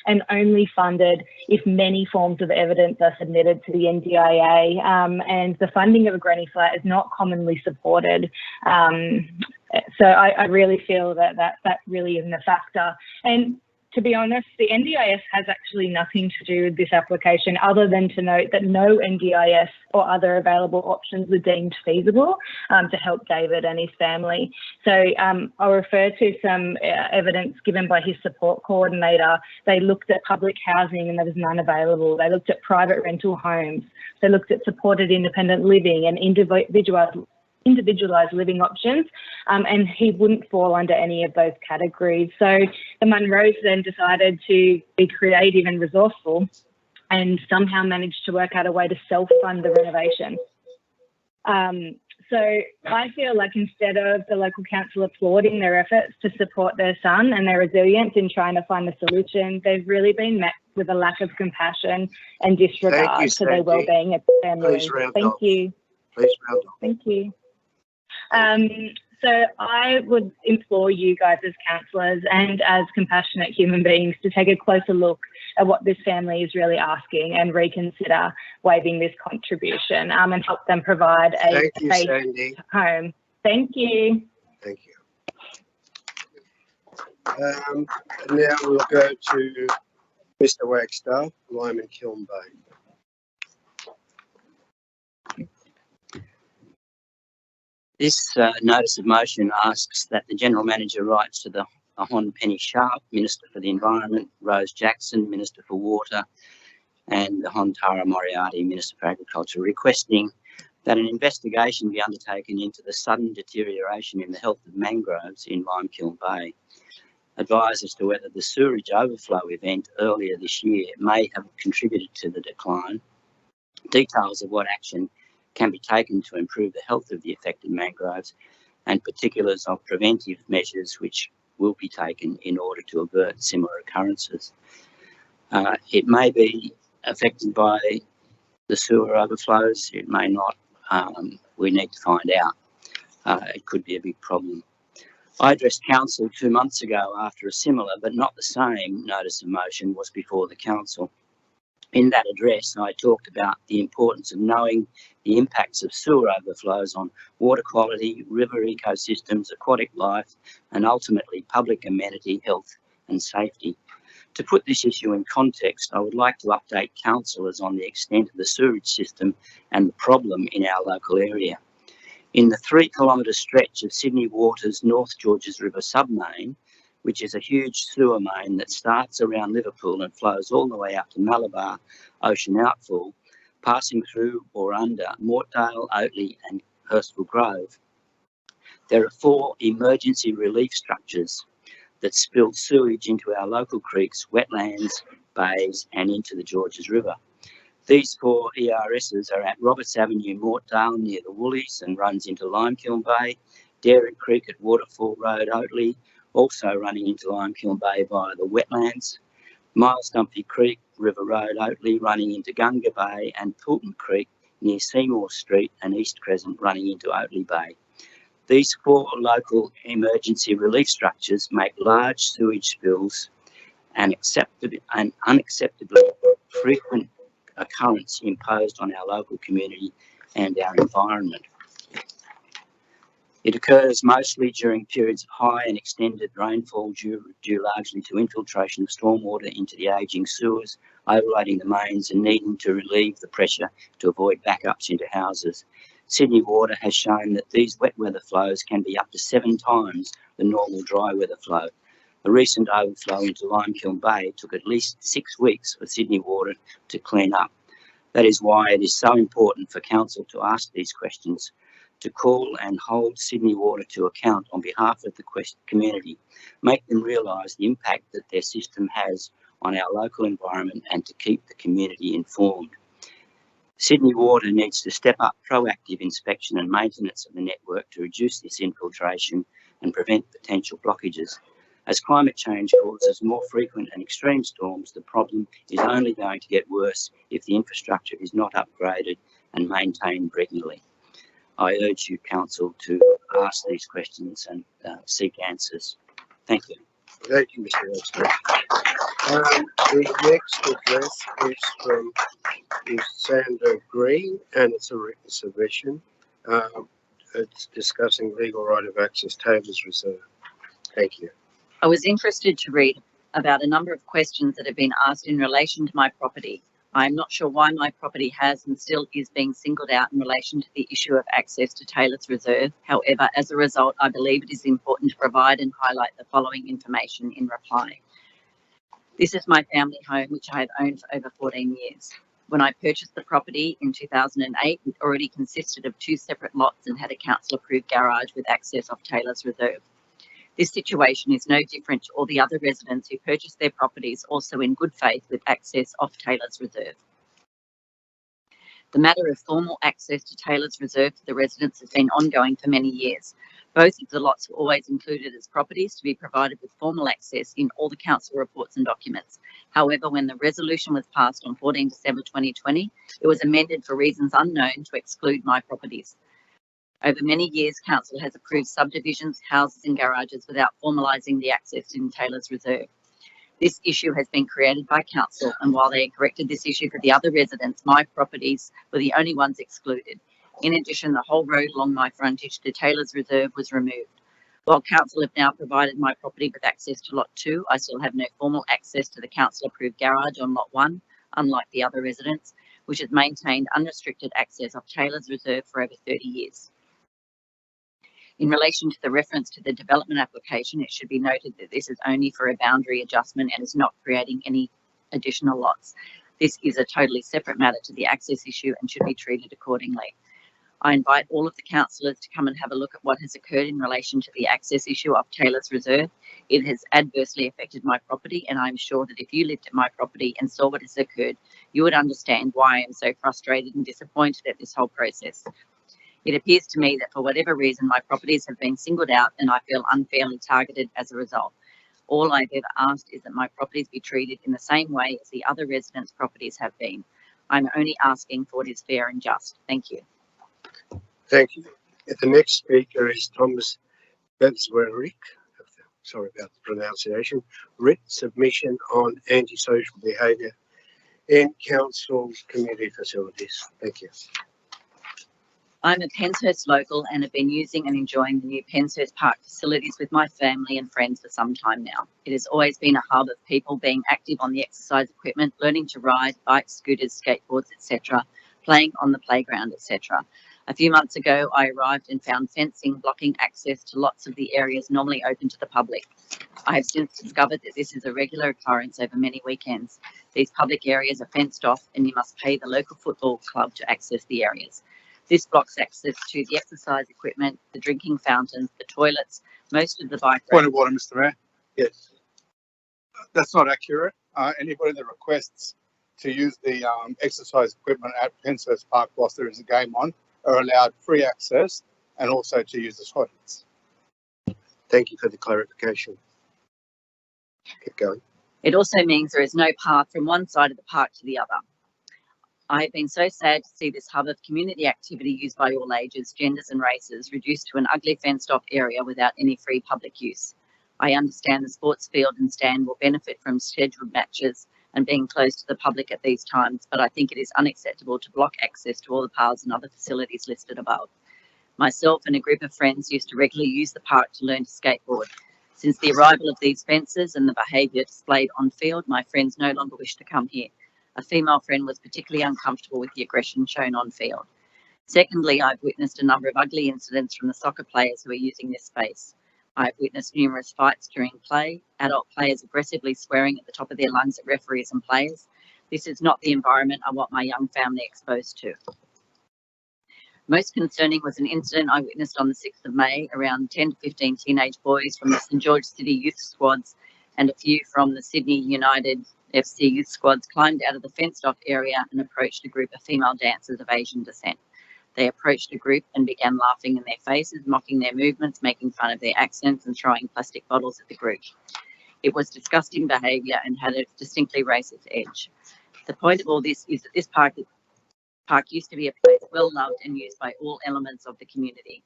and only funded if many forms of evidence are submitted to the NDIA, and the funding of a granny flat is not commonly supported. So I really feel that really isn't a factor. And to be honest, the NDIS has actually nothing to do with this application, other than to note that no NDIS or other available options were deemed feasible to help David and his family. So I'll refer to some evidence given by his support coordinator. They looked at public housing and there was none available. They looked at private rental homes. They looked at supported independent living and individualised living options, and he wouldn't fall under any of those categories. So the Munros then decided to be creative and resourceful and somehow managed to work out a way to self-fund the renovation. So I feel like instead of the local council applauding their efforts to support their son and their resilience in trying to find a solution, they've really been met with a lack of compassion and disregard for their well-being of families. Thank you. Please round off. Thank you. So I would implore you guys as councillors and as compassionate human beings to take a closer look at what this family is really asking and reconsider waiving this contribution and help them provide a safe home. Thank you. Thank you. Now we'll go to Mr. Wagstaff, Lyman Kiln Bay. This notice of motion asks that the General Manager writes to the Hon Penny Sharp, Minister for the Environment, Rose Jackson, Minister for Water, and the Hon Tara Moriarty, Minister for Agriculture, requesting that an investigation be undertaken into the sudden deterioration in the health of mangroves in Limekiln Bay. Advise as to whether the sewerage overflow event earlier this year may have contributed to the decline. Details of what action can be taken to improve the health of the affected mangroves, and particulars of preventive measures which will be taken in order to avert similar occurrences. It may be affected by the sewer overflows, it may not. We need to find out. It could be a big problem. I addressed Council 2 months ago after a similar but not the same notice of motion was before the Council. In that address, I talked about the importance of knowing the impacts of sewer overflows on water quality, river ecosystems, aquatic life, and ultimately public amenity, health and safety. To put this issue in context, I would like to update councillors on the extent of the sewerage system and the problem in our local area. In the 3-kilometre stretch of Sydney Water's North Georges River submain, which is a huge sewer main that starts around Liverpool and flows all the way up to Malabar Ocean Outfall, passing through or under Mortdale, Oatley and Hurstville Grove, there are 4 emergency relief structures that spill sewage into our local creeks, wetlands, bays and into the Georges River. These 4 ERSs are at Roberts Avenue, Mortdale near the Woolies and runs into Limekiln Bay, Dairy Creek at Waterfall Road, Oatley, also running into Limekiln Bay via the wetlands, Miles Dumpy Creek, River Road, Oatley running into Gunga Bay, and Poulton Creek near Seymour Street and East Crescent running into Oatley Bay. These 4 local emergency relief structures make large sewage spills an unacceptably frequent occurrence imposed on our local community and our environment. It occurs mostly during periods of high and extended rainfall due largely to infiltration of stormwater into the ageing sewers, overloading the mains and needing to relieve the pressure to avoid backups into houses. Sydney Water has shown that these wet weather flows can be up to 7 times the normal dry weather flow. The recent overflow into Limekiln Bay took at least 6 weeks for Sydney Water to clean up. That is why it is so important for Council to ask these questions, to call and hold Sydney Water to account on behalf of the community, make them realise the impact that their system has on our local environment and to keep the community informed. Sydney Water needs to step up proactive inspection and maintenance of the network to reduce this infiltration and prevent potential blockages. As climate change causes more frequent and extreme storms, the problem is only going to get worse if the infrastructure is not upgraded and maintained regularly. I urge you, Council, to ask these questions and seek answers. Thank you. Thank you, Mr. Exner. The next address is from Ms. Sandra Green, and it's a written submission. It's discussing legal right of access Taylor's Reserve. Thank you. I was interested to read about a number of questions that have been asked in relation to my property. I am not sure why my property has and still is being singled out in relation to the issue of access to Taylor's Reserve. However, as a result, I believe it is important to provide and highlight the following information in reply. This is my family home, which I have owned for over 14 years. When I purchased the property in 2008, it already consisted of 2 separate lots and had a council-approved garage with access off Taylor's Reserve. This situation is no different to all the other residents who purchased their properties also in good faith with access off Taylor's Reserve. The matter of formal access to Taylor's Reserve for the residents has been ongoing for many years. Both of the lots were always included as properties to be provided with formal access in all the council reports and documents. However, when the resolution was passed on 14 December 2020, it was amended for reasons unknown to exclude my properties. Over many years, Council has approved subdivisions, houses and garages without formalising the access in Taylor's Reserve. This issue has been created by Council, and while they corrected this issue for the other residents, my properties were the only ones excluded. In addition, the whole road along my frontage to Taylor's Reserve was removed. While Council have now provided my property with access to Lot 2, I still have no formal access to the Council-approved garage on Lot 1, unlike the other residents, which has maintained unrestricted access off Taylor's Reserve for over 30 years. In relation to the reference to the development application, it should be noted that this is only for a boundary adjustment and is not creating any additional lots. This is a totally separate matter to the access issue and should be treated accordingly. I invite all of the councillors to come and have a look at what has occurred in relation to the access issue of Taylor's Reserve. It has adversely affected my property, and I'm sure that if you lived at my property and saw what has occurred, you would understand why I am so frustrated and disappointed at this whole process. It appears to me that for whatever reason, my properties have been singled out and I feel unfairly targeted as a result. All I've ever asked is that my properties be treated in the same way as the other residents' properties have been. I'm only asking for what is fair and just. Thank you. Thank you. The next speaker is Thomas Bedswerick. Sorry about the pronunciation. Writ submission on antisocial behaviour in council community facilities. Thank you. I'm a Penshurst local and have been using and enjoying the new Penshurst Park facilities with my family and friends for some time now. It has always been a hub of people being active on the exercise equipment, learning to ride, bikes, scooters, skateboards, etc., playing on the playground, etc. A few months ago, I arrived and found fencing blocking access to lots of the areas normally open to the public. I have since discovered that this is a regular occurrence over many weekends. These public areas are fenced off and you must pay the local football club to access the areas. This blocks access to the exercise equipment, the drinking fountains, the toilets, most of the bike Point racks. of order, Mr. Mayor. Yes. That's not accurate. Anybody that requests to use the exercise equipment at Penshurst Park whilst there is a game on are allowed free access and also to use the toilets. Thank you for the clarification. Keep going. It also means there is no path from one side of the park to the other. I have been so sad to see this hub of community activity used by all ages, genders and races reduced to an ugly fenced off area without any free public use. I understand the sports field and stand will benefit from scheduled matches and being close to the public at these times, but I think it is unacceptable to block access to all the paths and other facilities listed above. Myself and a group of friends used to regularly use the park to learn to skateboard. Since the arrival of these fences and the behaviour displayed on field, my friends no longer wish to come here. A female friend was particularly uncomfortable with the aggression shown on field. Secondly, I've witnessed a number of ugly incidents from the soccer players who are using this space. I've witnessed numerous fights during play, adult players aggressively swearing at the top of their lungs at referees and players. This is not the environment I want my young family exposed to. Most concerning was an incident I witnessed on the 6th of May. Around 10 to 15 teenage boys from the St George City youth squads and a few from the Sydney United FC youth squads climbed out of the fenced-off area and approached a group of female dancers of Asian descent. They approached the group and began laughing in their faces, mocking their movements, making fun of their accents and throwing plastic bottles at the group. It was disgusting behaviour and had a distinctly racist edge. The point of all this is that this park used to be a place well loved and used by all elements of the community.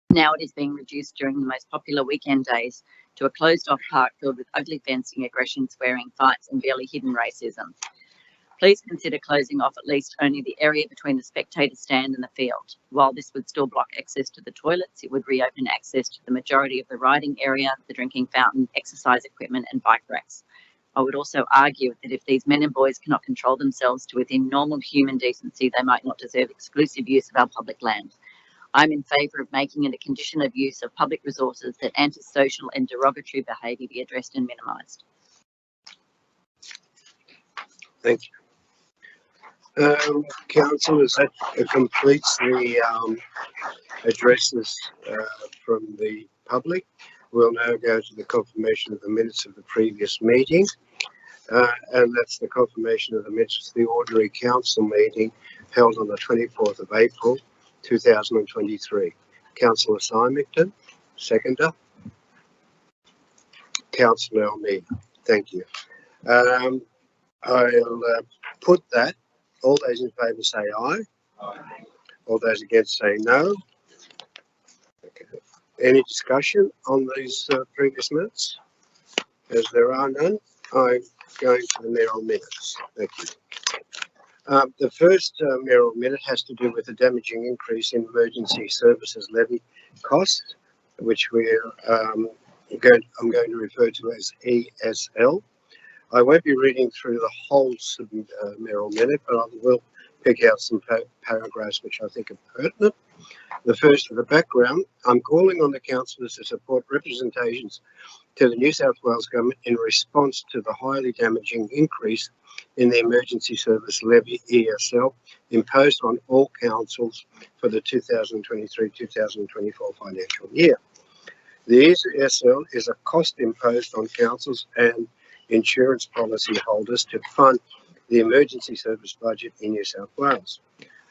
Now it is being reduced during the most popular weekend days to a closed-off park filled with ugly fencing, aggression, swearing, fights and barely hidden racism. Please consider closing off at least only the area between the spectator stand and the field. While this would still block access to the toilets, it would reopen access to the majority of the riding area, the drinking fountain, exercise equipment and bike racks. I would also argue that if these men and boys cannot control themselves to within normal human decency, they might not deserve exclusive use of our public land. I'm in favour of making it a condition of use of public resources that antisocial and derogatory behaviour be addressed and minimised. Thank you. Councillors, that completes the addresses from the public. We'll now go to the confirmation of the minutes of the previous meeting. And that's the confirmation of the minutes of the ordinary council meeting held on the 24th of April 2023. Councillor Symington, seconder. Councillor Almeida, thank you. I'll put that. All those in favour say aye. Aye. All those against say no. Okay. Any discussion on these previous minutes? As there are none, I'm going to the mayoral minutes. Thank you. The first mayoral minute has to do with the damaging increase in emergency services levy costs, which I'm going to refer to as ESL. I won't be reading through the whole mayoral minute, but I will pick out some paragraphs which I think are pertinent. The first of the background, I'm calling on the councillors to support representations to the New South Wales Government in response to the highly damaging increase in the Emergency Service Levy ESL imposed on all councils for the 2023-2024 financial year. The ESL is a cost imposed on councils and insurance policy holders to fund the emergency service budget in New South Wales.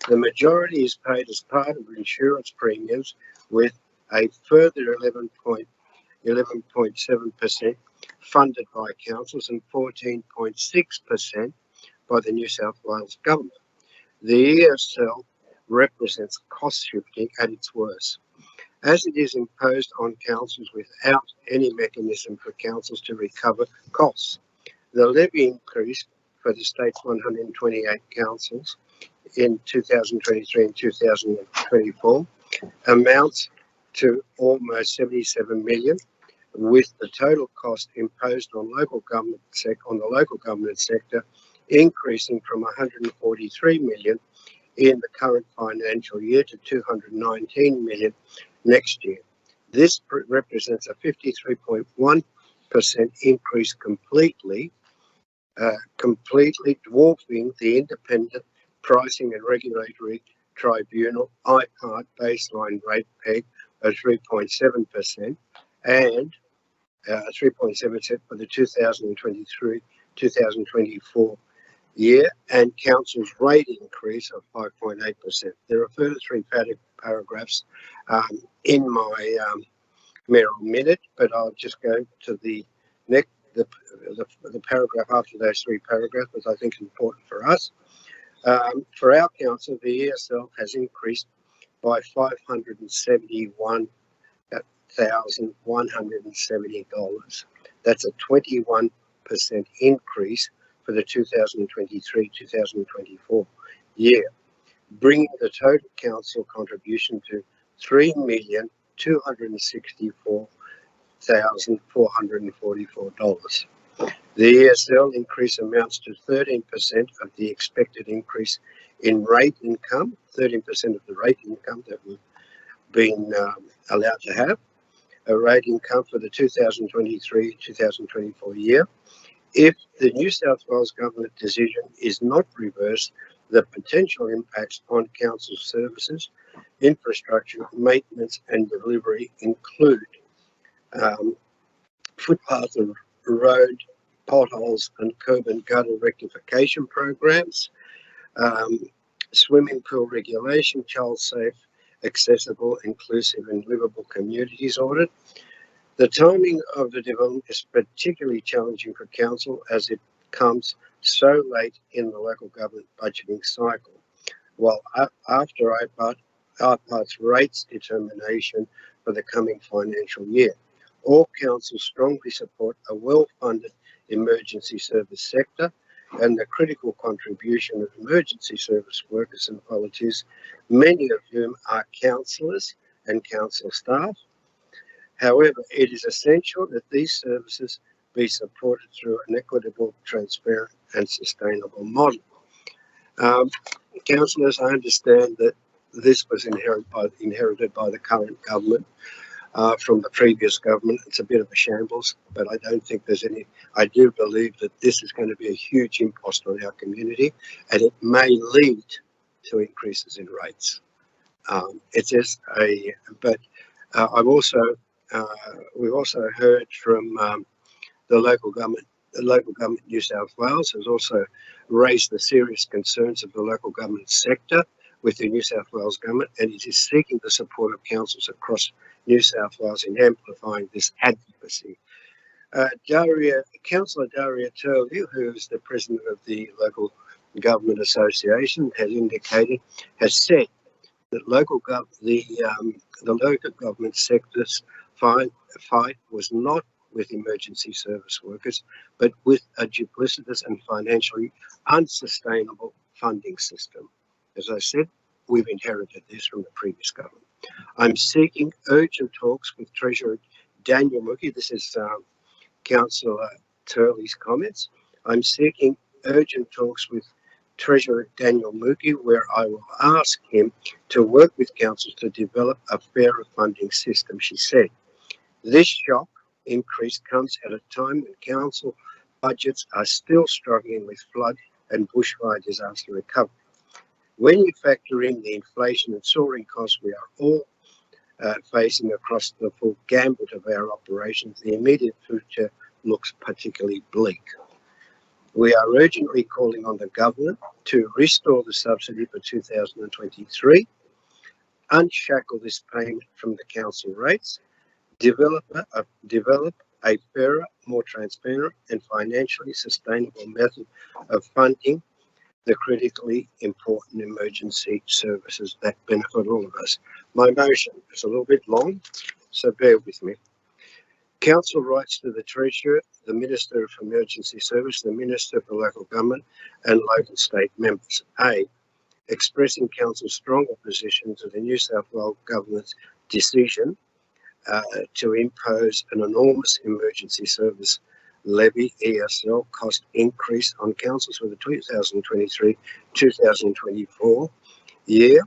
The majority is paid as part of insurance premiums, with a further 11.7% funded by councils and 14.6% by the New South Wales Government. The ESL represents cost shifting at its worst, as it is imposed on councils without any mechanism for councils to recover costs. The levy increase for the state's 128 councils in 2023 and 2024 amounts to almost 77 million, with the total cost imposed on the local government sector increasing from 143 million in the current financial year to 219 million next year. This represents a 53.1% increase, completely dwarfing the independent pricing and regulatory tribunal IPART baseline rate peg of 3.7% and 3.7% for the 2023-2024 year, and council's rate increase of 5.8%. There are further three paragraphs in my mayoral minute, but I'll just go to the next, the paragraph after those three paragraphs, because I think is important for us. For our council, the ESL has increased by $571,170. That's a 21% increase for the 2023-2024 year, bringing the total council contribution to $3,264,444. The ESL increase amounts to 13% of the expected increase in rate income, 13% of the rate income that we've been allowed to have, a rate income for the 2023-2024 year. If the New South Wales Government decision is not reversed, the potential impacts on council services, infrastructure, maintenance and delivery include footpath and road, potholes and curb and gutter rectification programs, swimming pool regulation, child safe, accessible, inclusive and livable communities audit. The timing of the development is particularly challenging for council as it comes so late in the local government budgeting cycle, while after IPART's rates determination for the coming financial year. All councils strongly support a well-funded emergency service sector and the critical contribution of emergency service workers and volunteers, many of whom are councillors and council staff. However, it is essential that these services be supported through an equitable, transparent and sustainable model. Councillors, I understand that this was inherited by the current government from the previous government. It's a bit of a shambles, but I don't think there's any. I do believe that this is going to be a huge impost on our community, and it may lead to increases in rates. It's just a, but I've also, we've also heard from the local government. The local government New South Wales has also raised the serious concerns of the local government sector with the New South Wales Government, and it is seeking the support of councils across New South Wales in amplifying this advocacy. Councillor Daria Turley, who is the president of the Local Government Association, has said that the local government sector's fight was not with emergency service workers, but with a duplicitous and financially unsustainable funding system. As I said, we've inherited this from the previous government. I'm seeking urgent talks with Treasurer Daniel Mookie. This is Councillor Turley's comments. I'm seeking urgent talks with Treasurer Daniel Mookie, where I will ask him to work with council to develop a fairer funding system, she said. This shock increase comes at a time when council budgets are still struggling with flood and bushfire disaster recovery. When you factor in the inflation and soaring costs we are all facing across the full gambit of our operations, the immediate future looks particularly bleak. We are urgently calling on the government to restore the subsidy for 2023, unshackle this payment from the council rates, develop a fairer, more transparent and financially sustainable method of funding the critically important emergency services that benefit all of us. My motion is a little bit long, so bear with me. Council writes to the Treasurer, the Minister for Emergency Service, the Minister for Local Government and local state members. A, expressing Council's strong opposition to the New South Wales Government's decision to impose an enormous emergency service levy ESL cost increase on councils for the 2023-2024 year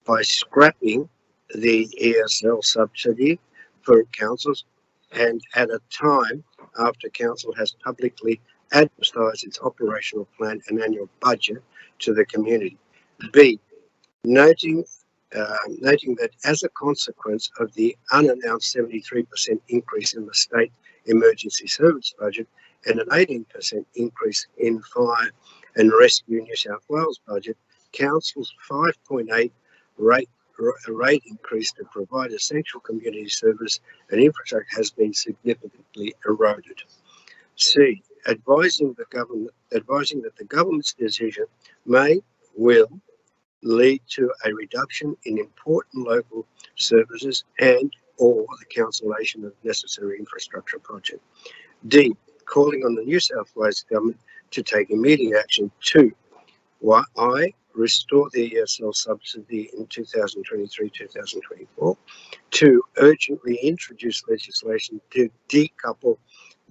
by scrapping the ESL subsidy for councils, and at a time after council has publicly advertised its operational plan and annual budget to the community. B, noting that as a consequence of the unannounced 73% increase in the state emergency service budget and an 18% increase in fire and rescue New South Wales budget, council's 5.8 rate increase to provide essential community service and infrastructure has been significantly eroded. C, advising that the government's decision will lead to a reduction in important local services and or the cancellation of necessary infrastructure project. D, calling on the New South Wales Government to take immediate action to I, restore the ESL subsidy in 2023-2024, to urgently introduce legislation to decouple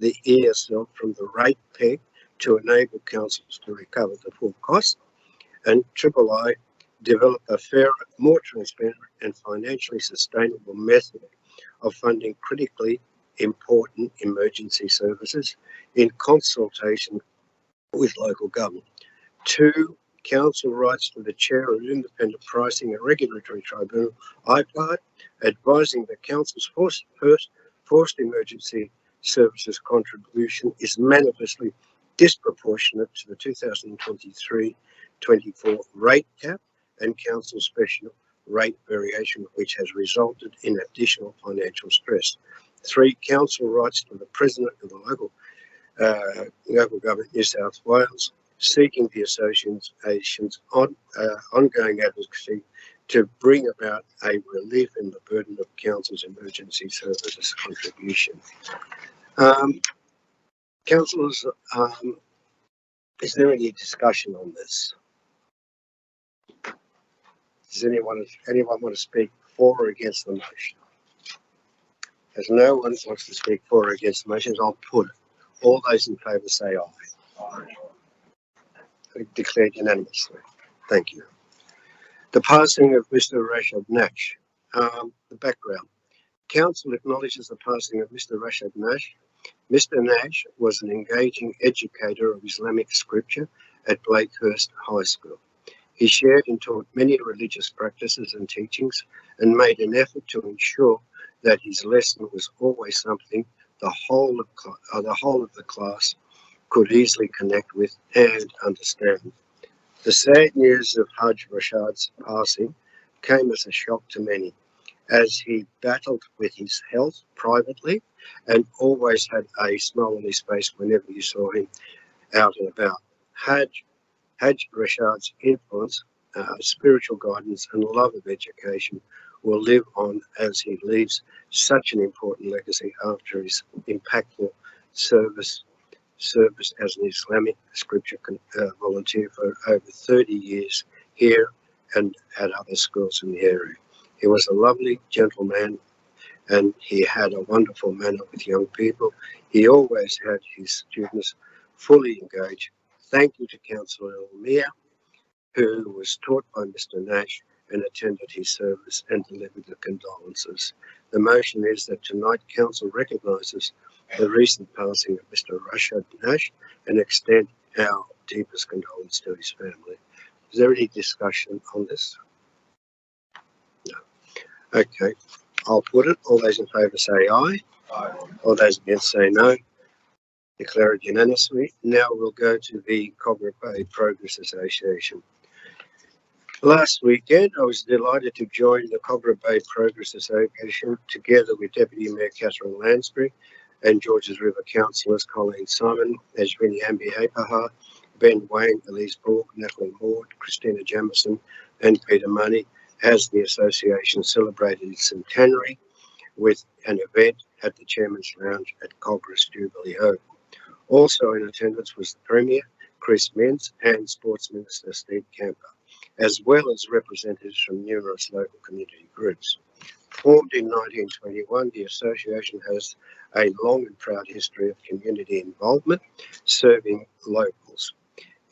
the ESL from the rate peg to enable councils to recover the full cost, and I, develop a fairer, more transparent and financially sustainable method of funding critically important emergency services in consultation with local government. 2, council writes to the chair of Independent Pricing and Regulatory Tribunal, IPART, advising that council's forced emergency services contribution is manifestly disproportionate to the 2023-24 rate cap and council special rate variation, which has resulted in additional financial stress. 3, council writes to the President of the local government New South Wales, seeking the association's ongoing advocacy to bring about a relief in the burden of council's emergency services contribution. Councillors, is there any discussion on this? Does anyone want to speak for or against the motion? As no one wants to speak for or against the motion, I'll put it. All those in favour say aye. Aye. Declared unanimously. Thank you. The passing of Mr. Rashad Nash. The background. Council acknowledges the passing of Mr. Rashad Nash. Mr. Nash was an engaging educator of Islamic scripture at Blakehurst High School. He shared and taught many religious practices and teachings and made an effort to ensure that his lesson was always something the whole of the class could easily connect with and understand. The sad news of Haj Rashad's passing came as a shock to many, as he battled with his health privately and always had a smile on his face whenever you saw him out and about. Haj Rashad's influence, spiritual guidance and love of education will live on as he leaves such an important legacy after his impactful service as an Islamic scripture volunteer for over 30 years here and at other schools in the area. He was a lovely gentleman and he had a wonderful manner with young people. He always had his students fully engaged. Thank you to Councillor Elmia who was taught by Mr. Nash and attended his service and delivered the condolences. The motion is that tonight Council recognises the recent passing of Mr. Rashad Nash and extend our deepest condolence to his family. Is there any discussion on this? No. Okay, I'll put it. All those in favour say aye. Aye. All those against say no. Declare it unanimously. Now we'll go to the Cogra Bay Progress Association. Last weekend, I was delighted to join the Cogra Bay Progress Association together with Deputy Mayor Catherine Lansbury and Georges River councillors Colleen Simon, Ashwini Ambi-Apaha, Ben Wang, Elise Borg, Natalie Maud, Christina Jamison and Peter Money as the association celebrated its centenary with an event at the Chairman's Lounge at Cogra's Jubilee Oak. Also in attendance was the Premier, Chris Minns, and Sports Minister Steve Camper, as well as representatives from numerous local community groups. Formed in 1921, the association has a long and proud history of community involvement, serving locals.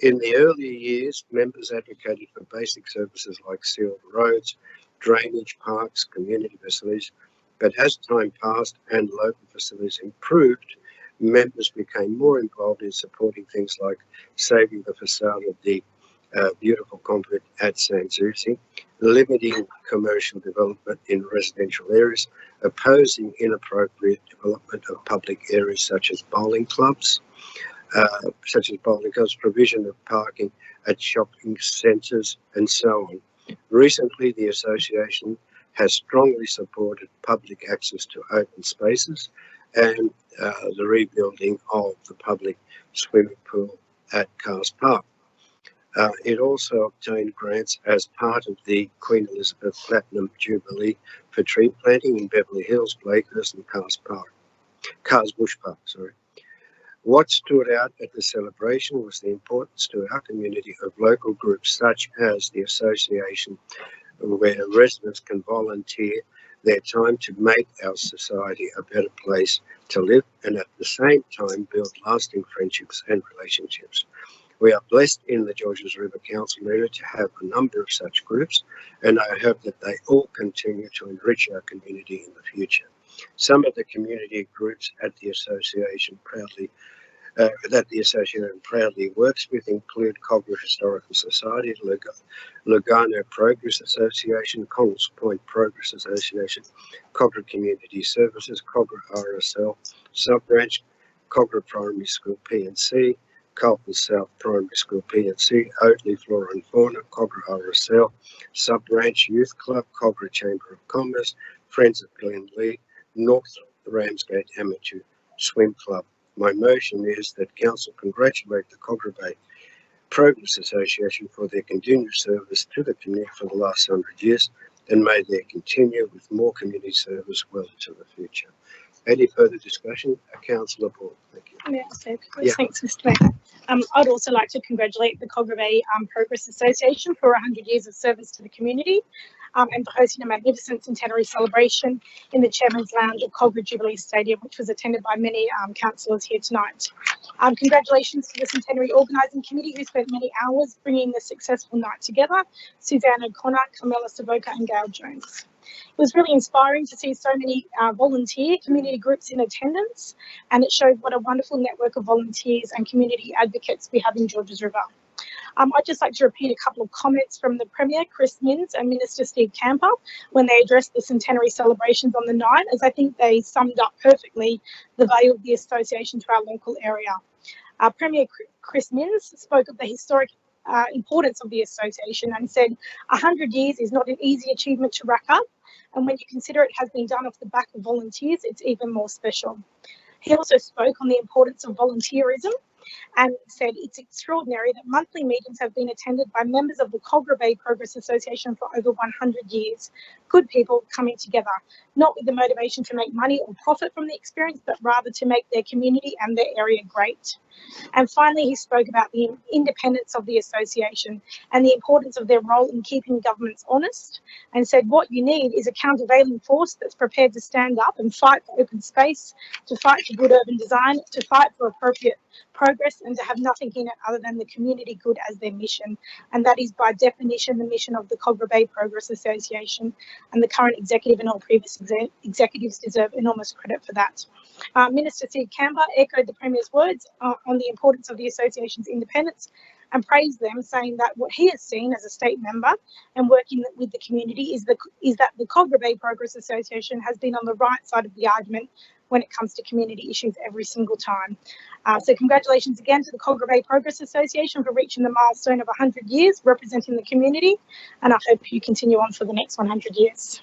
In the earlier years, members advocated for basic services like sealed roads, drainage, parks, community facilities, but as time passed and local facilities improved, members became more involved in supporting things like saving the facade of the beautiful complex at St. Susie, limiting commercial development in residential areas, opposing inappropriate development of public areas such as bowling clubs, provision of parking at shopping centres, and so on. Recently, the association has strongly supported public access to open spaces and the rebuilding of the public swimming pool at Cars Park. It also obtained grants as part of the Queen Elizabeth Platinum Jubilee for tree planting in Beverly Hills, Blakehurst and Cars Bush Park. What stood out at the celebration was the importance to our community of local groups such as the association, where residents can volunteer their time to make our society a better place to live and at the same time build lasting friendships and relationships. We are blessed in the Georges River Council area to have a number of such groups, and I hope that they all continue to enrich our community in the future. Some of the community groups at the association proudly works with include Cogra Historical Society, Lugano Progress Association, Connells Point Progress Association, Cogra Community Services, Cogra RSL, Sub-Branch, Cogra Primary School P&C, Carlton South Primary School P&C, Oatley Flora and Fauna, Cogra RSL, Sub-Branch Youth Club, Cogra Chamber of Commerce, Friends of Glenlee, North Ramsgate Amateur Swim Club. My motion is that Council congratulate the Cogra Bay Progress Association for their continued service to the community for the last 100 years, and may they continue with more community service well into the future. Any further discussion? Councillor Ball, thank you. May I say, thanks, Mr. Mayor. I'd also like to congratulate the Cogra Bay Progress Association for 100 years of service to the community and for hosting a magnificent centenary celebration in the Chairman's Lounge at Cogra Jubilee Stadium, which was attended by many councillors here tonight. Congratulations to the Centenary Organising Committee, who spent many hours bringing the successful night together, Suzanne O'Connor, Carmela Savoca and Gail Jones. It was really inspiring to see so many volunteer community groups in attendance, and it showed what a wonderful network of volunteers and community advocates we have in Georges River. I'd just like to repeat a couple of comments from the Premier, Chris Minns, and Minister Steve Camper when they addressed the centenary celebrations on the night, as I think they summed up perfectly the value of the association to our local area. Premier Chris Minns spoke of the historic importance of the association and said 100 years is not an easy achievement to rack up, and when you consider it has been done off the back of volunteers, it's even more special. He also spoke on the importance of volunteerism and said it's extraordinary that monthly meetings have been attended by members of the Cogra Bay Progress Association for over 100 years. Good people coming together. not with the motivation to make money or profit from the experience, but rather to make their community and their area great. And finally, he spoke about the independence of the association and the importance of their role in keeping governments honest, and said what you need is a countervailing force that's prepared to stand up and fight for open space, to fight for good urban design, to fight for appropriate progress, and to have nothing in it other than the community good as their mission. And that is by definition the mission of the Cogra Bay Progress Association, and the current executive and all previous executives deserve enormous credit for that. Minister Sid Camber echoed the Premier's words on the importance of the association's independence and praised them, saying that what he has seen as a state member and working with the community is that the Cogra Bay Progress Association has been on the right side of the argument when it comes to community issues every single time. So congratulations again to the Cogra Bay Progress Association for reaching the milestone of 100 years representing the community, and I hope you continue on for the next 100 years.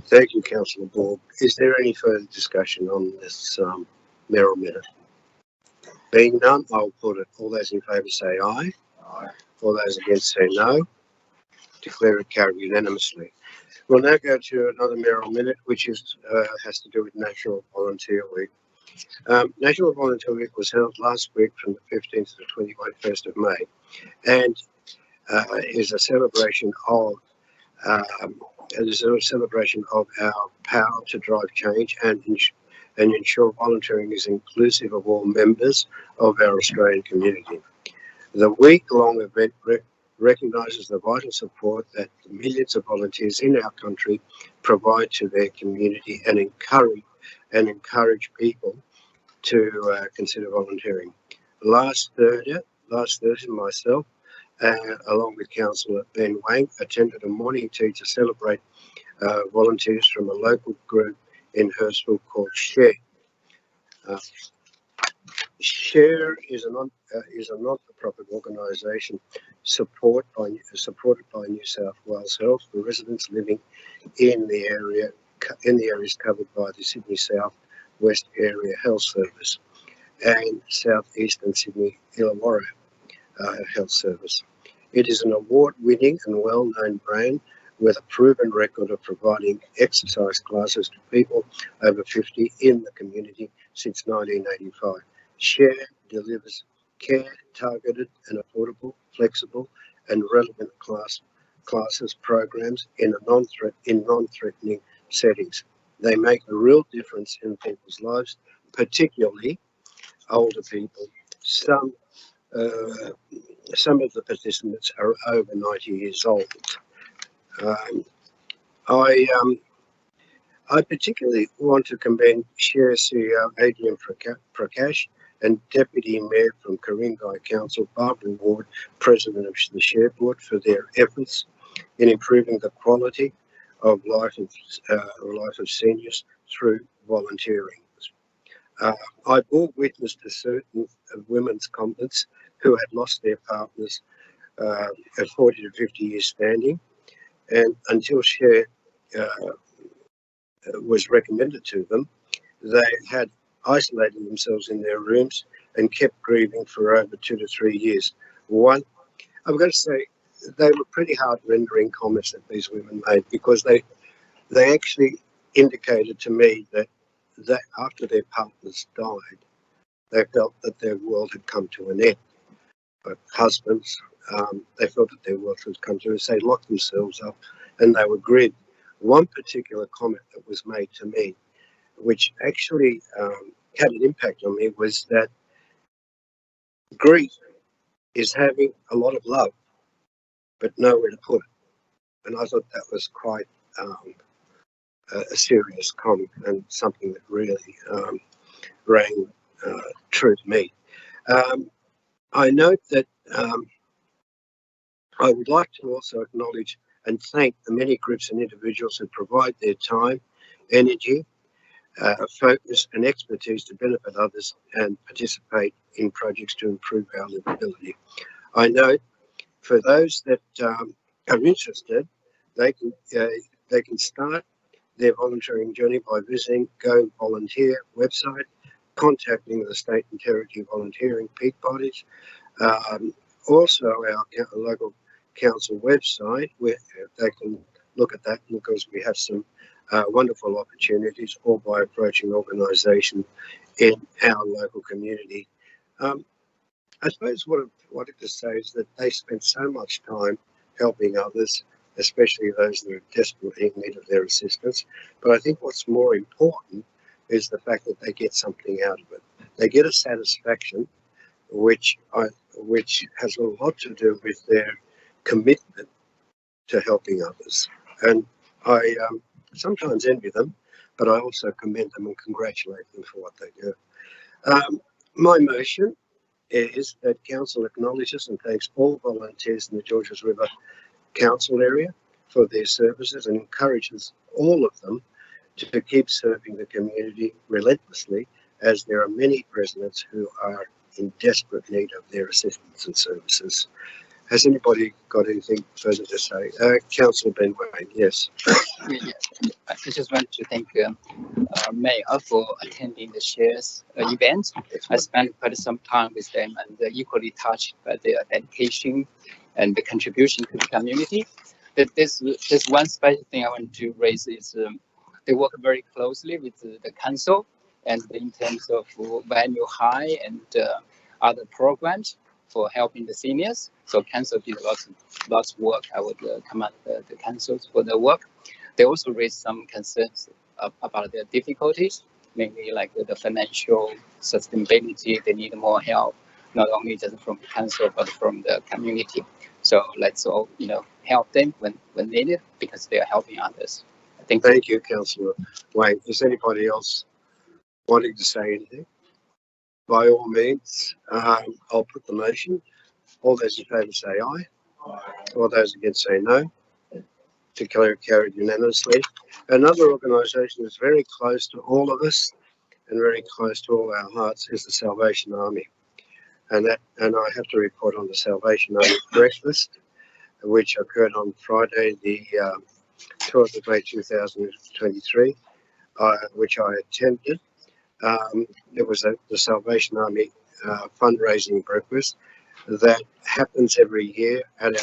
Thank you, Councillor Borg. Is there any further discussion on this mayoral minute? Being none, I'll put it. All those in favour say aye. Aye. All those against say no. Declare it carried unanimously. We'll now go to another mayoral minute, which is has to do with National Volunteer Week. National Volunteer Week was held last week from the 15th to the 21st of May, and is a celebration of our power to drive change and ensure volunteering is inclusive of all members of our Australian community. The week-long event recognises the vital support that the millions of volunteers in our country provide to their community and encourage people to consider volunteering. Last Thursday, myself, along with Councillor Ben Wang, attended a morning tea to celebrate volunteers from a local group in Hurstville called Share. Share is a not-for-profit organisation supported by New South Wales Health for residents living in the areas covered by the Sydney South West Area Health Service and South Eastern Sydney Illawarra Health Service. It is an award-winning and well-known brand with a proven record of providing exercise classes to people over 50 in the community since 1985. Share delivers care, targeted and affordable, flexible and relevant classes programs in non-threatening settings. They make a real difference in people's lives, particularly older people. Some of the participants are over 90 years old. I particularly want to commend Share CEO Adrian Prakash and Deputy Mayor from Ku-ring-gai Council, Barbara Ward, President of the Share Board, for their efforts in improving the quality of life of seniors through volunteering. I bore witness to certain women's confidence who had lost their partners at 40 to 50 years standing, and until Share was recommended to them, they had isolated themselves in their rooms and kept grieving for over 2 to 3 years. I've got to say, they were pretty heart-rendering comments that these women made, because they actually indicated to me that after their partners died, they felt that their world had come to an end. But husbands, they felt that their world had come to an end, so they locked themselves up and they were grieved. One particular comment that was made to me, which actually had an impact on me, was that grief is having a lot of love, but nowhere to put it. And I thought that was quite a serious comment and something that really rang true to me. I note that I would like to also acknowledge and thank the many groups and individuals who provide their time, energy, focus and expertise to benefit others and participate in projects to improve our livability. I note for those that are interested, they can start their volunteering journey by visiting Go Volunteer website, contacting the state and territory volunteering peak bodies, also our local council website, where they can look at that, because we have some wonderful opportunities, or by approaching organisations in our local community. I suppose what I wanted to say is that they spend so much time helping others, especially those that are desperately in need of their assistance. But I think what's more important is the fact that they get something out of it. They get a satisfaction, which has a lot to do with their commitment to helping others. And I sometimes envy them, but I also commend them and congratulate them for what they do. My motion is that Council acknowledges and thanks all volunteers in the Georges River Council area for their services and encourages all of them to keep serving the community relentlessly, as there are many residents who are in desperate need of their assistance and services. Has anybody got anything further to say? Councillor Ben Wayne, yes. I just want to thank Mayor for attending the shares event. I spent quite some time with them and equally touched by their dedication and the contribution to the community. There's one special thing I want to raise is they work very closely with the council and in terms of value high and other programs for helping the seniors. So council did lots of work. I would commend the councils for their work. They also raised some concerns about their difficulties, mainly like the financial sustainability. They need more help, not only just from the council, but from the community. So let's all, help them when needed, because they are helping others. Thank you, Councillor Wayne. Is anybody else wanting to say anything? By all means, I'll put the motion. All those in favour say aye. All those against say no. Declare carried unanimously. Another organisation that's very close to all of us and very close to all our hearts is the Salvation Army. And I have to report on the Salvation Army breakfast, which occurred on Friday, the 12th of May 2023, which I attended. It was the Salvation Army fundraising breakfast that happens every year at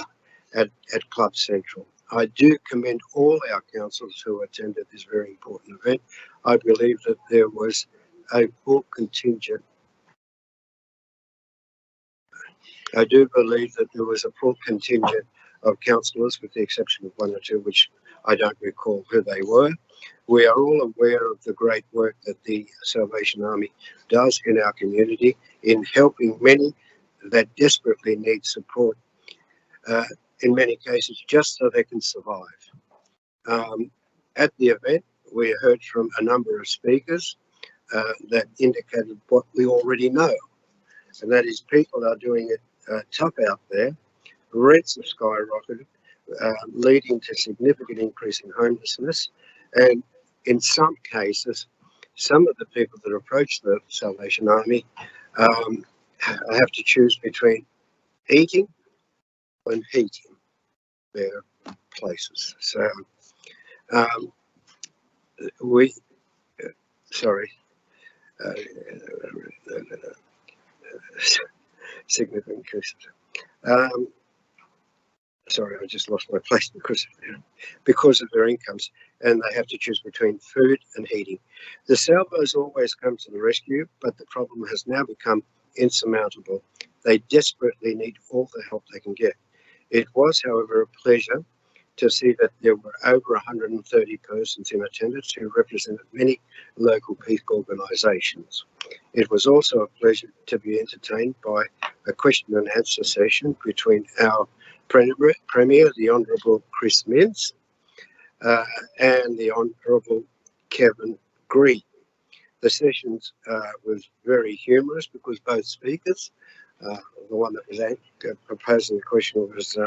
Club Central. I do commend all our councillors who attended this very important event. I believe that there was a full contingent. I do believe that there was a full contingent of councillors, with the exception of one or two, which I don't recall who they were. We are all aware of the great work that the Salvation Army does in our community in helping many that desperately need support, in many cases, just so they can survive. At the event, we heard from a number of speakers that indicated what we already know, and that is people are doing it tough out there. Rents have skyrocketed, leading to significant increase in homelessness, and in some cases, some of the people that approach the Salvation Army have to choose between eating and heating their places. So significant increases. Sorry, I just lost my place because of their incomes, and they have to choose between food and heating. The Salvos always come to the rescue, but the problem has now become insurmountable. They desperately need all the help they can get. It was, however, a pleasure to see that there were over 130 persons in attendance who represented many local peace organisations. It was also a pleasure to be entertained by a question and answer session between our Premier, the Honourable Chris Minns, and the Honourable Kevin Green. The sessions was very humorous because both speakers, the one that was proposing the question was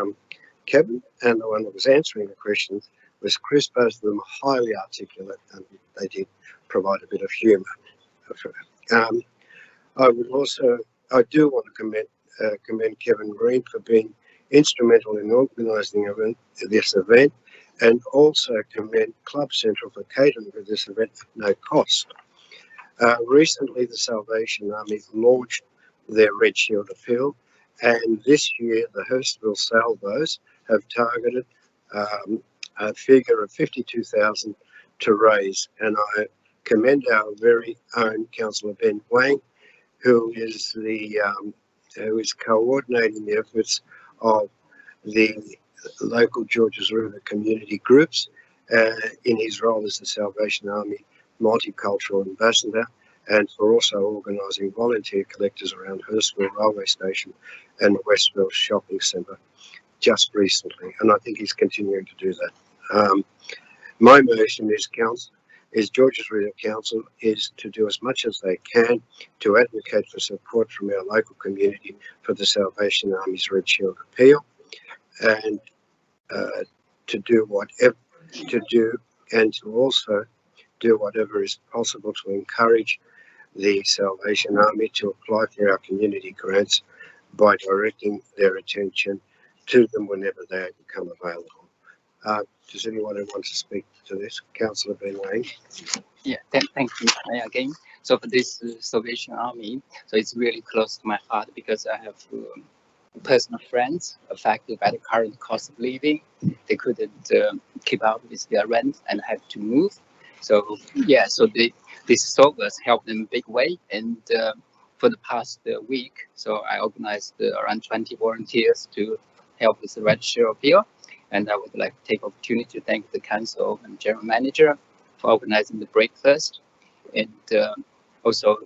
Kevin, and the one that was answering the questions was Chris. Both of them highly articulate, and they did provide a bit of humour. I do want to commend Kevin Green for being instrumental in organising this event, and also commend Club Central for catering for this event at no cost. Recently, the Salvation Army launched their Red Shield appeal, and this year the Hurstville Salvos have targeted a figure of $52,000 to raise. And I commend our very own Councillor Ben Wang, who is coordinating the efforts of the local Georges River community groups in his role as the Salvation Army multicultural ambassador, and for also organising volunteer collectors around Hurstville Railway Station and the Westville Shopping Centre just recently, and I think he's continuing to do that. My motion is Georges River Council is to do as much as they can to advocate for support from our local community for the Salvation Army's Red Shield appeal, and to do whatever to do, and to also do whatever is possible to encourage the Salvation Army to apply for our community grants by directing their attention to them whenever they become available. Does anyone want to speak to this? Councillor Ben Wang. Yeah, thank you Mayor, again. So for this Salvation Army, so it's really close to my heart because I have personal friends affected by the current cost of living. They couldn't keep up with their rent and had to move. So yeah, so this service helped them big way. And for the past week, so I organized around 20 volunteers to help with the Red Shield appeal. And I would like to take opportunity to thank the council and general manager for organizing the breakfast, and also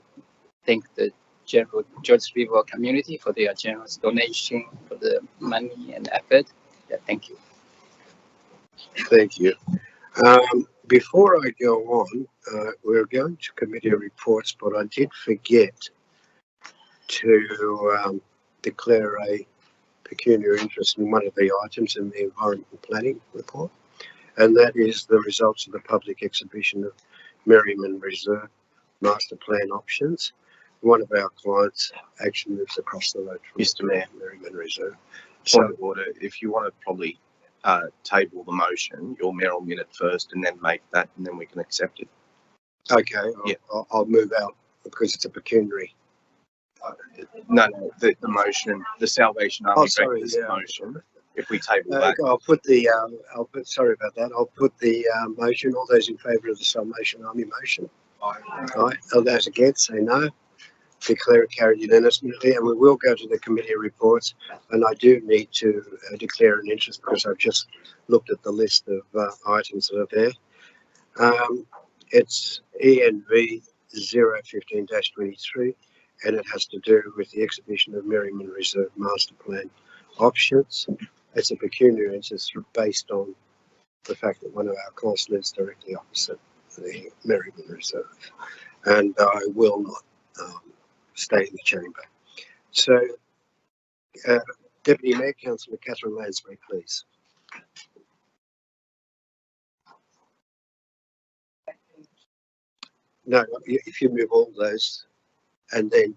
thank the general Georges River community for their generous donation, for the money and effort. Yeah, thank you. Thank you. Before I go on, we're going to committee reports, but I did forget to declare a pecuniary interest in one of the items in the environmental planning report, and that is the results of the public exhibition of Merriman Reserve Master Plan options. One of our clients actually lives across the road from Mr. Mayor, Merriman Reserve. Point of order, if you want to probably table the motion, your mayor will minute first and then make that, and then we can accept it. Okay, I'll move out because it's a pecuniary. No, the motion, the Salvation Army breakfast motion. If we table that, I'll put the sorry about that. I'll put the motion. All those in favour of the Salvation Army motion? Aye. All those against, say no. Declare it carried unanimously, and we will go to the committee reports. And I do need to declare an interest because I've just looked at the list of items that are there. It's ENV 015-23, and it has to do with the exhibition of Merriman Reserve Master Plan options. It's a pecuniary interest based on the fact that one of our clients lives directly opposite the Merriman Reserve, and I will not stay in the chamber. So, Deputy Mayor, Councillor Catherine Lansbury, please. No, if you move all those, and then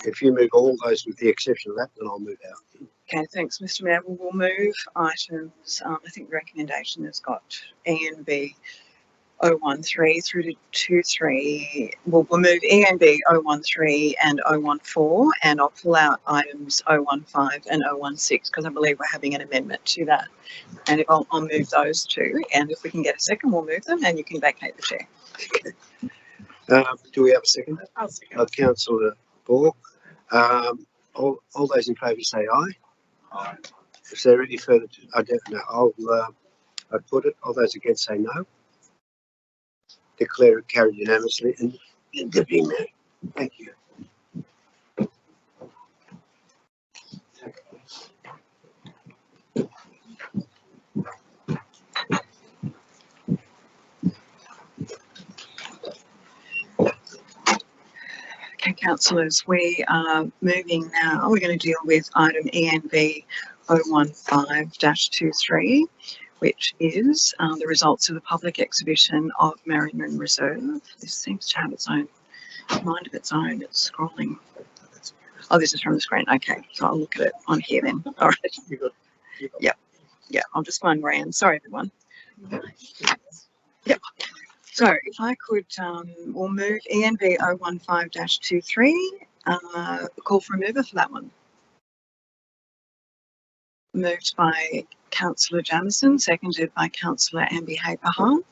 if you move all those with the exception of that, then I'll move out. Okay, thanks, Mr. Mayor. We'll move items. I think the recommendation has got ENB 013 through to 23. We'll move ENB 013 and 014, and I'll pull out items 015 and 016 because I believe we're having an amendment to that. And if I'll move those two, and if we can get a second, we'll move them, and you can vacate the chair. Okay. Do we have a second? I'll second. Councillor Ball. All those in favour say aye. Aye. Is there any further? I don't know. I'll put it. All those against say no. Declare it carried unanimously. And Deputy Mayor, thank you. Okay, councillors, we are moving now. We're going to deal with item ENV 015-23, which is the results of the public exhibition of Merriman Reserve. This seems to have its own mind of its own. It's scrolling. Oh, this is from the screen. Okay, so I'll look at it on here then. All right. Yep. Yeah, I'll just find Rand. Sorry, everyone. Yep. So if I could, we'll move ENV 015-23, call for a mover for that one. Moved by Councillor Jamieson, seconded by Councillor Ambi Haberhan.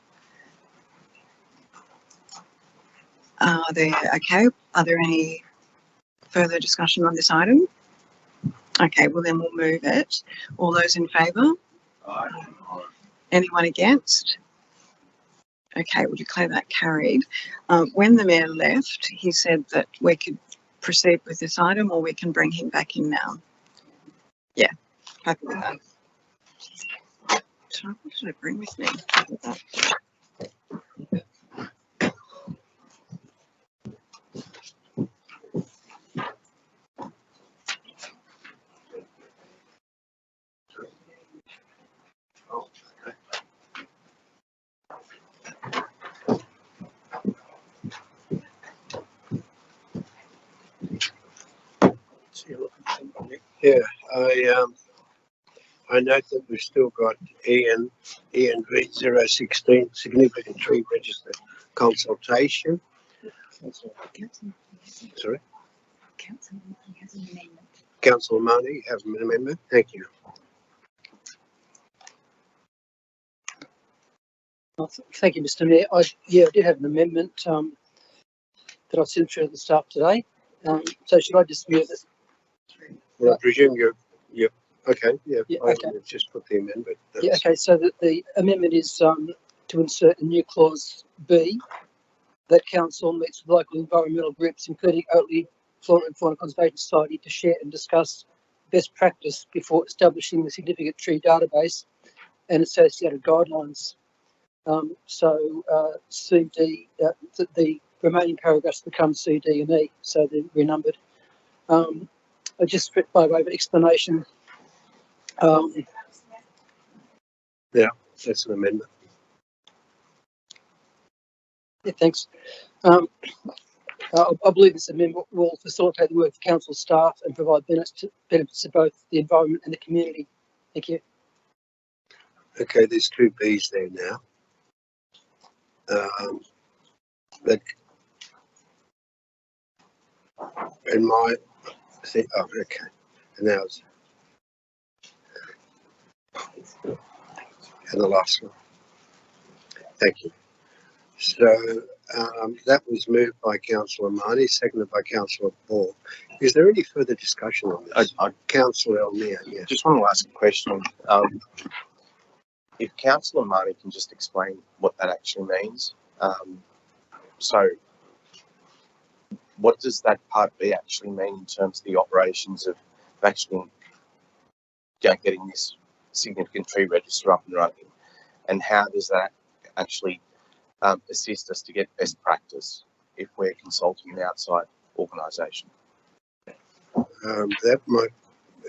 Okay, are there any further discussion on this item? Okay, well then we'll move it. All those in favour? Anyone against? Okay, we'll declare that carried. When the mayor left, he said that we could proceed with this item or we can bring him back in now. Yeah, happy with that. What did I bring with me? With that? Yeah, I note that we've still got Ian V 016 significant tree register consultation. Sorry, Councillor Marnie, you have an amendment. Thank you. Thank you, Mr. Mayor. I did have an amendment that I sent through to the staff today. So should I just move it? Well, I presume you're okay. Yeah, okay. I've just put the amendment. Yeah, okay. So the amendment is to insert a new clause B, that council meets with local environmental groups, including Oatley Flora and Fauna Conservation Society, to share and discuss best practice before establishing the significant tree database and associated guidelines. CD, the remaining paragraphs become C, D and E, so they're renumbered. Just by way of explanation. Yeah, that's an amendment. Yeah, thanks. I believe this amendment will facilitate the work of council staff and provide benefits to both the environment and the community. Thank you. Okay, there's two B's there now. But in my thing, oh, okay, and now it's and the last one. Thank you. So that was moved by Councillor Marnie, seconded by Councillor Ball. Is there any further discussion on this? Councillor Elmere, yes. Just want to ask a question. If Councillor Marnie can just explain what that actually means. So what does that part B actually mean in terms of the operations of actually getting this significant tree register up and running? And how does that actually assist us to get best practice if we're consulting an outside organisation? That might,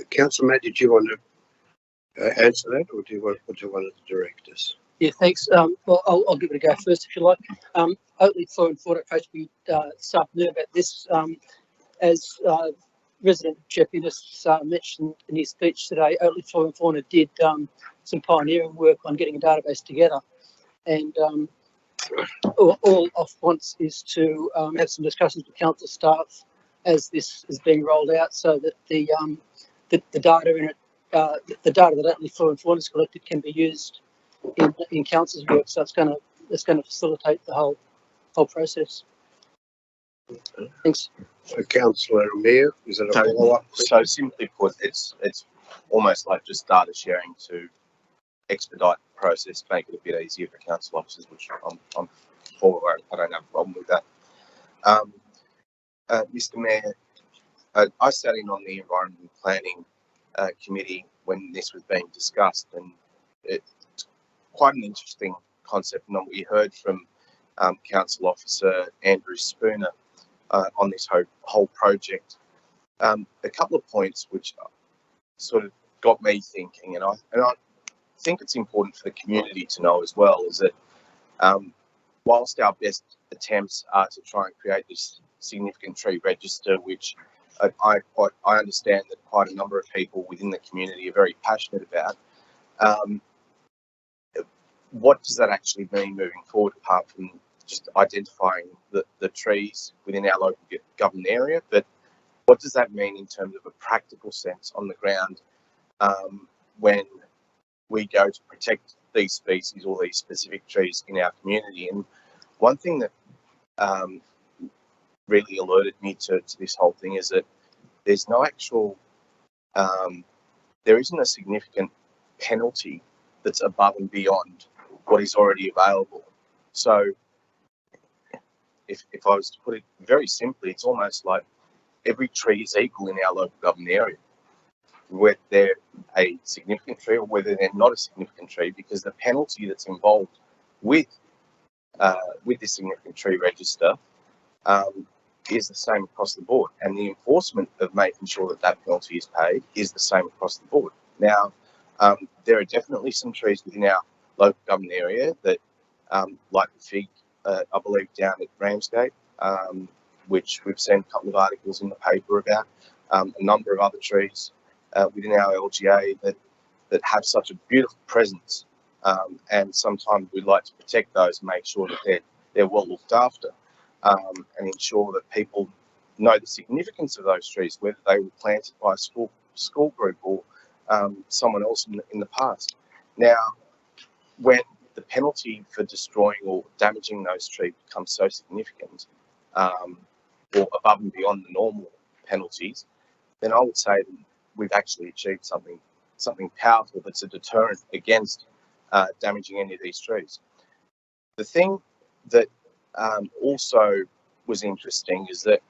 Councillor Matt, did you want to answer that, or do you want to direct us? Yeah, thanks. Well, I'll give it a go first, if you like. Oatley Flora and Fauna Approachable staff knew about this as resident Jeff Innes mentioned in his speech today. Oatley Flora and Fauna did some pioneering work on getting a database together, and all off wants is to have some discussions with council staff as this is being rolled out, so that the data in it, the data that Oatley Flora and Fauna has collected can be used in council's work. So it's going to facilitate the whole process. Thanks. So Councillor Amir, is it a follow-up? So simply put, it's almost like just data sharing to expedite the process, make it a bit easier for council officers, which I'm for. I don't have a problem with that. Mr. Mayor, I sat in on the Environment and Planning Committee when this was being discussed, and it's quite an interesting concept. And we heard from Council Officer Andrew Spooner on this whole project. A couple of points which sort of got me thinking, and I think it's important for the community to know as well, is that whilst our best attempts are to try and create this significant tree register, which I understand that quite a number of people within the community are very passionate about, what does that actually mean moving forward, apart from just identifying the trees within our local government area? But what does that mean in terms of a practical sense on the ground when we go to protect these species or these specific trees in our community? And one thing that really alerted me to this whole thing is that there's no actual, there isn't a significant penalty that's above and beyond what is already available. So if I was to put it very simply, it's almost like every tree is equal in our local government area, whether they're a significant tree or whether they're not a significant tree, because the penalty that's involved with this significant tree register is the same across the board, and the enforcement of making sure that that penalty is paid is the same across the board. Now, there are definitely some trees within our local government area that, like the fig, I believe down at Ramsgate, which we've seen a couple of articles in the paper about, a number of other trees within our LGA that have such a beautiful presence, and sometimes we'd like to protect those and make sure that they're well looked after, and ensure that people know the significance of those trees, whether they were planted by a school group or someone else in the past. Now, when the penalty for destroying or damaging those trees becomes so significant, or above and beyond the normal penalties, then I would say that we've actually achieved something powerful that's a deterrent against damaging any of these trees. The thing that also was interesting is that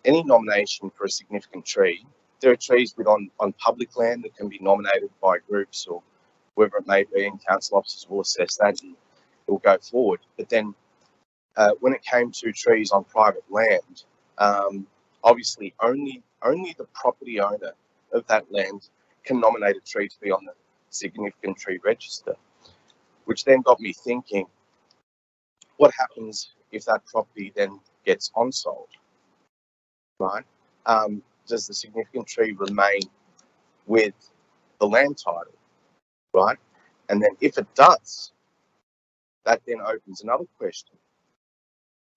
any nomination for a significant tree, there are trees on public land that can be nominated by groups or whoever it may be, and council officers will assess that and it will go forward. But then when it came to trees on private land, obviously only the property owner of that land can nominate a tree to be on the significant tree register, which then got me thinking, what happens if that property then gets on-sold, right? Does the significant tree remain with the land title, right? And then if it does, that then opens another question.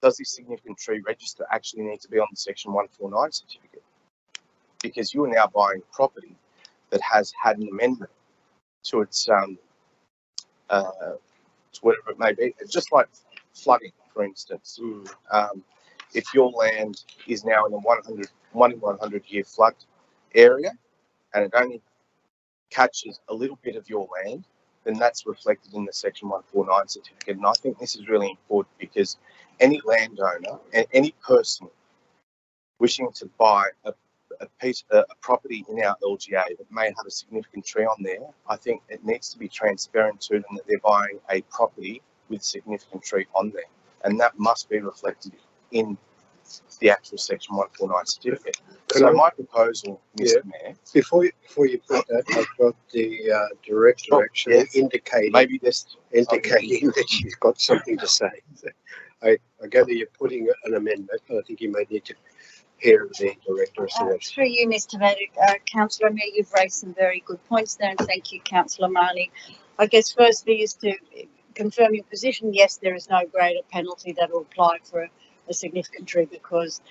Does this significant tree register actually need to be on the Section 149 certificate? Because you are now buying property that has had an amendment to its, to whatever it may be. It's just like flooding, for instance. If your land is now in a 1 in 100 year flood area and it only catches a little bit of your land, then that's reflected in the Section 149 certificate. And I think this is really important because any landowner and any person wishing to buy a property in our LGA that may have a significant tree on there, I think it needs to be transparent to them that they're buying a property with a significant tree on there, and that must be reflected in the actual Section 149 certificate. So my proposal, Mr. Mayor, before you put that, I've got the director actually indicating that she's got something to say. So I gather you're putting an amendment. I think you may need to hear the director. Through you, Mr. Mayor, Councillor Mayor, you've raised some very good points there, and thank you, Councillor Marnie. I guess firstly is to confirm your position. Yes, there is no greater penalty that will apply for a significant tree because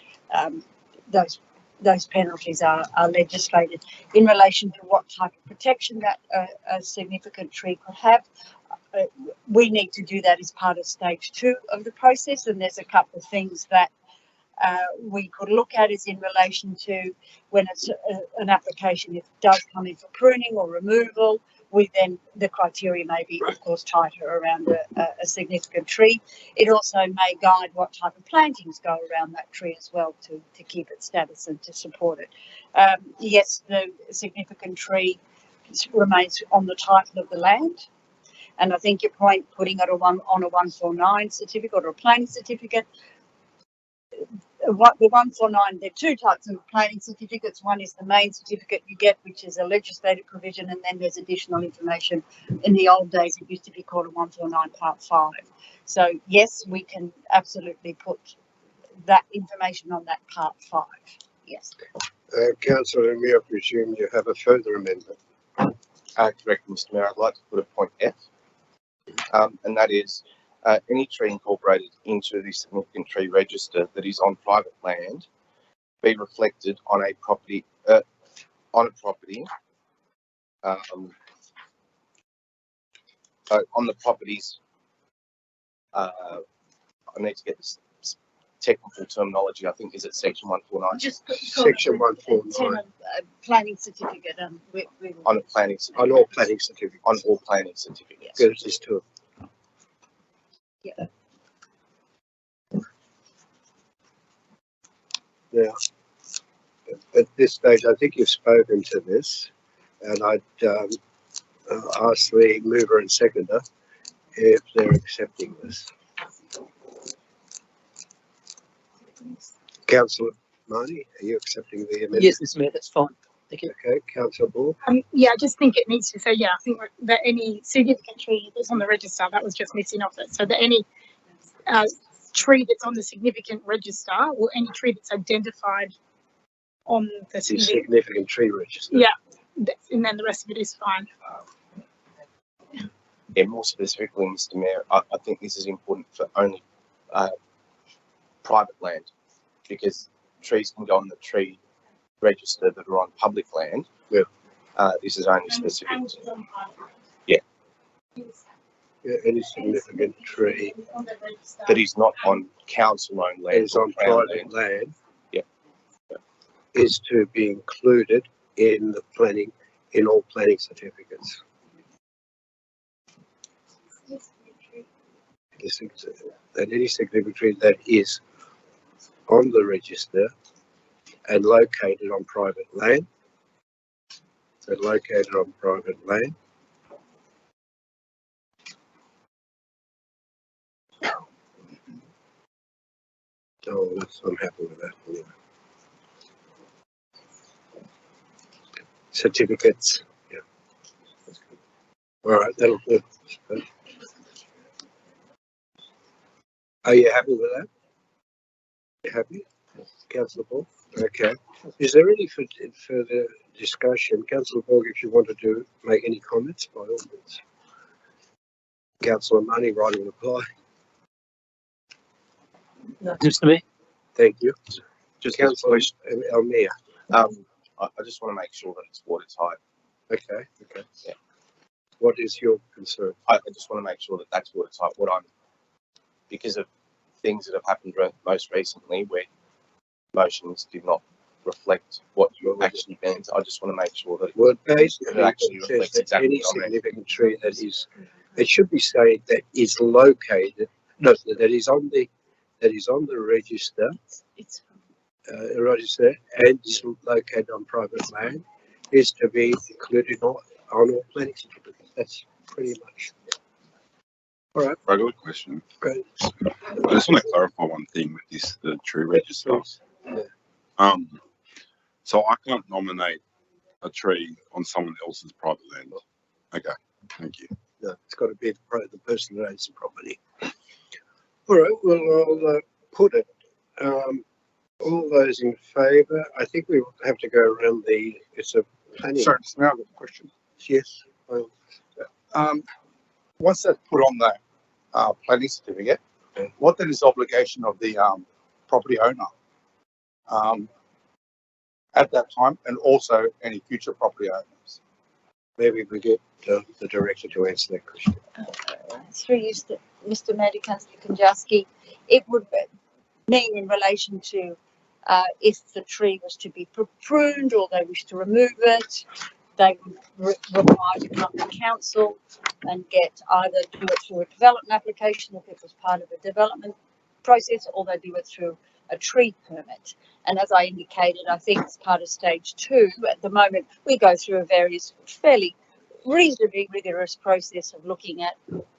those penalties are legislated. In relation to what type of protection that a significant tree could have, we need to do that as part of stage 2 of the process, and there's a couple of things that we could look at is in relation to when it's an application, if it does come in for pruning or removal, then the criteria may be, of course, tighter around a significant tree. It also may guide what type of plantings go around that tree as well to keep its status and to support it. Yes, the significant tree remains on the title of the land. And I think your point, putting it on a 149 certificate or a planning certificate, the 149, there are two types of planning certificates. One is the main certificate you get, which is a legislative provision, and then there's additional information. In the old days, it used to be called a 149 Part 5. So yes, we can absolutely put that information on that Part 5. Yes. Councillor Mayor, I presume you have a further amendment. Correct, Mr. Mayor. I'd like to put a point F, and that is any tree incorporated into the significant tree register that is on private land be reflected on a property on the property's I need to get this technical terminology. I think is it section 149 Just Section 149 planning certificate, on a planning certificate. on all planning certificates. On all planning certificates. Good, there's two. Yeah. Now, at this stage, I think you've spoken to this, and I'd ask the mover and seconder if they're accepting this. Councillor Marnie, are you accepting the amendment? Yes, Mr Mayor, that's fine. Thank you. Okay, Councillor Ball. Yeah, I just think it needs to say, yeah, I think that any significant tree that's on the register, that was just missing off it. So that any tree that's on the significant register or any tree that's identified on the significant tree register. Yeah, and then the rest of it is fine. Yeah, more specifically, Mr. Mayor, I think this is important for only private land, because trees can go on the tree register that are on public land. Yeah. This is only specific. Yeah. Yeah, any significant tree that is not on council-owned land. is on private land. Yeah. Is to be included in the planning, in all planning certificates. That any significant tree that is on the register and located on private land. So located on private land. Oh, I'm happy with that. Anyway. Certificates. Yeah. All right, that'll do. Are you happy with that? You happy? Councillor Ball? Okay. Is there any further discussion? Councillor Ball, if you want to make any comments, by all means. Councillor Money, right in reply. Mr Mayor. Thank you. Just Councillor Elmia. I just want to make sure that it's watertight. Okay. Yeah. What is your concern? I just want to make sure that that's watertight. Because of things that have happened most recently where motions did not reflect what you actually meant. I just want to make sure that basically it actually it says reflects that exactly any what I meant. significant tree that is, it should be saying that is located, no, that is on the register, and is located on private land, is to be included on all planning certificates. That's pretty much. All right. I got a question. Great. I just want to clarify one thing with this, the tree register. Yeah. So I can't nominate a tree on someone else's private land. Okay, thank you. No, it's got to be the person that owns the property. All right, well, I'll put it. All those in favour, I think we will have to go around it's a planning. Sorry, now I've got a question. Yes. Once that's put on that planning certificate, what then is the obligation of the property owner at that time, and also any future property owners? Maybe we get the director to answer that question. Through you, Mr. Mayor, Councillor Kanjowski, it would mean in relation to if the tree was to be pruned or they wish to remove it, they would require to come to council and either do it through a development application if it was part of a development process, or they do it through a tree permit. And as I indicated, I think it's part of stage 2. At the moment, we go through a fairly reasonably rigorous process of looking at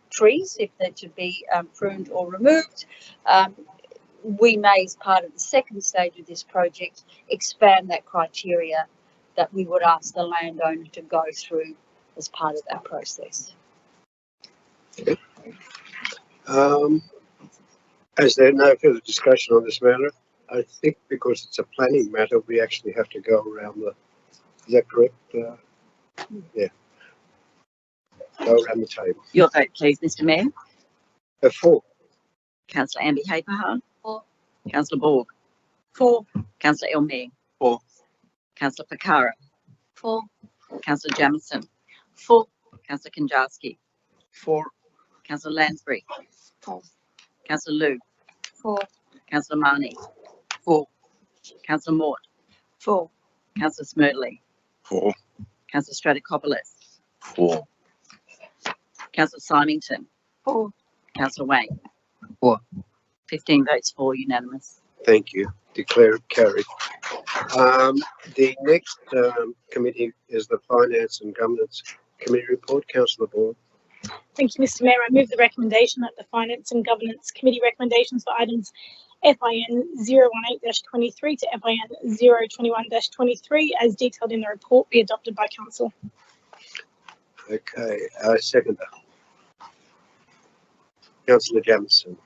trees, if they're to be pruned or removed. We may, as part of the second stage of this project, expand that criteria that we would ask the landowner to go through as part of that process. Okay. As there's no further discussion on this matter, I think because it's a planning matter, we actually have to go around is that correct? Yeah. Go around the table. Your vote, please, Mr Mayor. For. Councillor Amby Haperhard. For. Councillor Borg. For. Councillor Elmere. For. Councillor Pakara. For. Councillor Jamison. For. Councillor Kanjowski. For. Councillor Lansbury. For. Councillor Liu. For. Councillor Marnie. 4. Councillor Mort. 4. Councillor Smerdley. 4. Councillor Stratokopoulos. 4. Councillor Symington. 4. Councillor Wang. 4. 15 votes for, unanimous. Thank you. Declare it carried. The next committee is the Finance and Governance Committee report. Councillor Bourne. Thank you, Mr. Mayor. I move the recommendation that the Finance and Governance Committee recommendations for items FIN 018-23 to FIN 021-23 as detailed in the report be adopted by Council. Okay, seconder. Councillor Jamieson.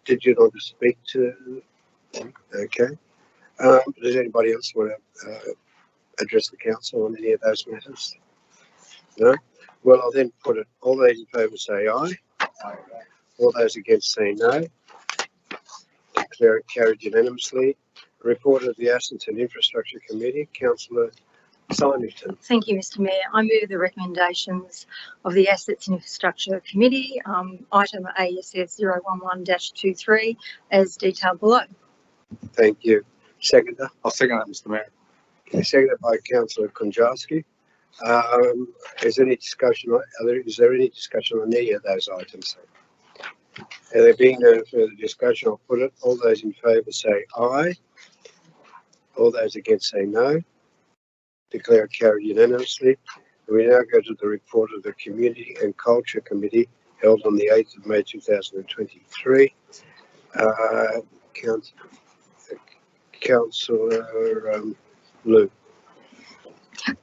Did you want to speak to? Okay. Does anybody else want to address the council on any of those matters? No? Well, I'll then put it. All those in favour say aye. Aye. All those against say no. Declare it carried unanimously. Report of the Assets and Infrastructure Committee, Councillor Symington. Thank you, Mr. Mayor. I move the recommendations of the Assets and Infrastructure Committee, item ASS 011-23, as detailed below. Thank you. Seconder. I'll second that, Mr. Mayor. Okay, seconded by Councillor Konjarski. Is there any discussion? Is there any discussion on any of those items? There being no further discussion, I'll put it. All those in favour say aye. All those against say no. Declare carried unanimously. We now go to the report of the Community and Culture Committee held on the 8th of May 2023. Councillor Lou.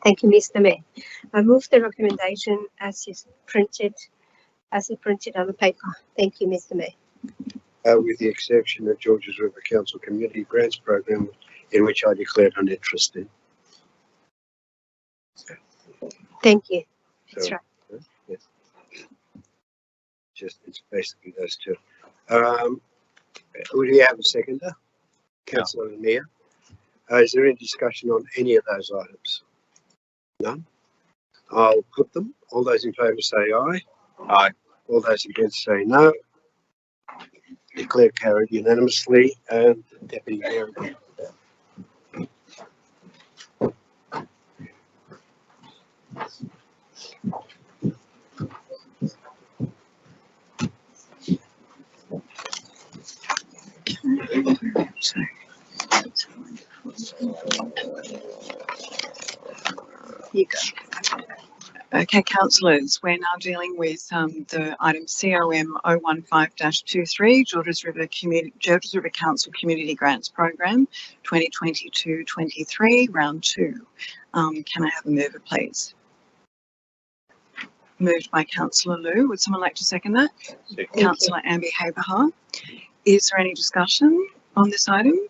Thank you, Mr. Mayor. I move the recommendation as printed on the paper. Thank you, Mr. Mayor. With the exception of Georges River Council Community Grants Program, in which I declared an interest in. Thank you. That's So, right. yes. It's basically those two. Would we have a seconder? Councillor Mayor. Is there any discussion on any of those items? None. I'll put them. All those in favour say aye. Aye. All those against say no. Declare carried unanimously. And Deputy Mayor. You go. Okay, councillors, we're now dealing with the item COM 015-23, Georges River Council Community Grants Program 2022-23, round 2. Can I have a mover, please? Moved by Councillor Lou. Would someone like to second that? Councillor Amby Haberha. Is there any discussion on this item?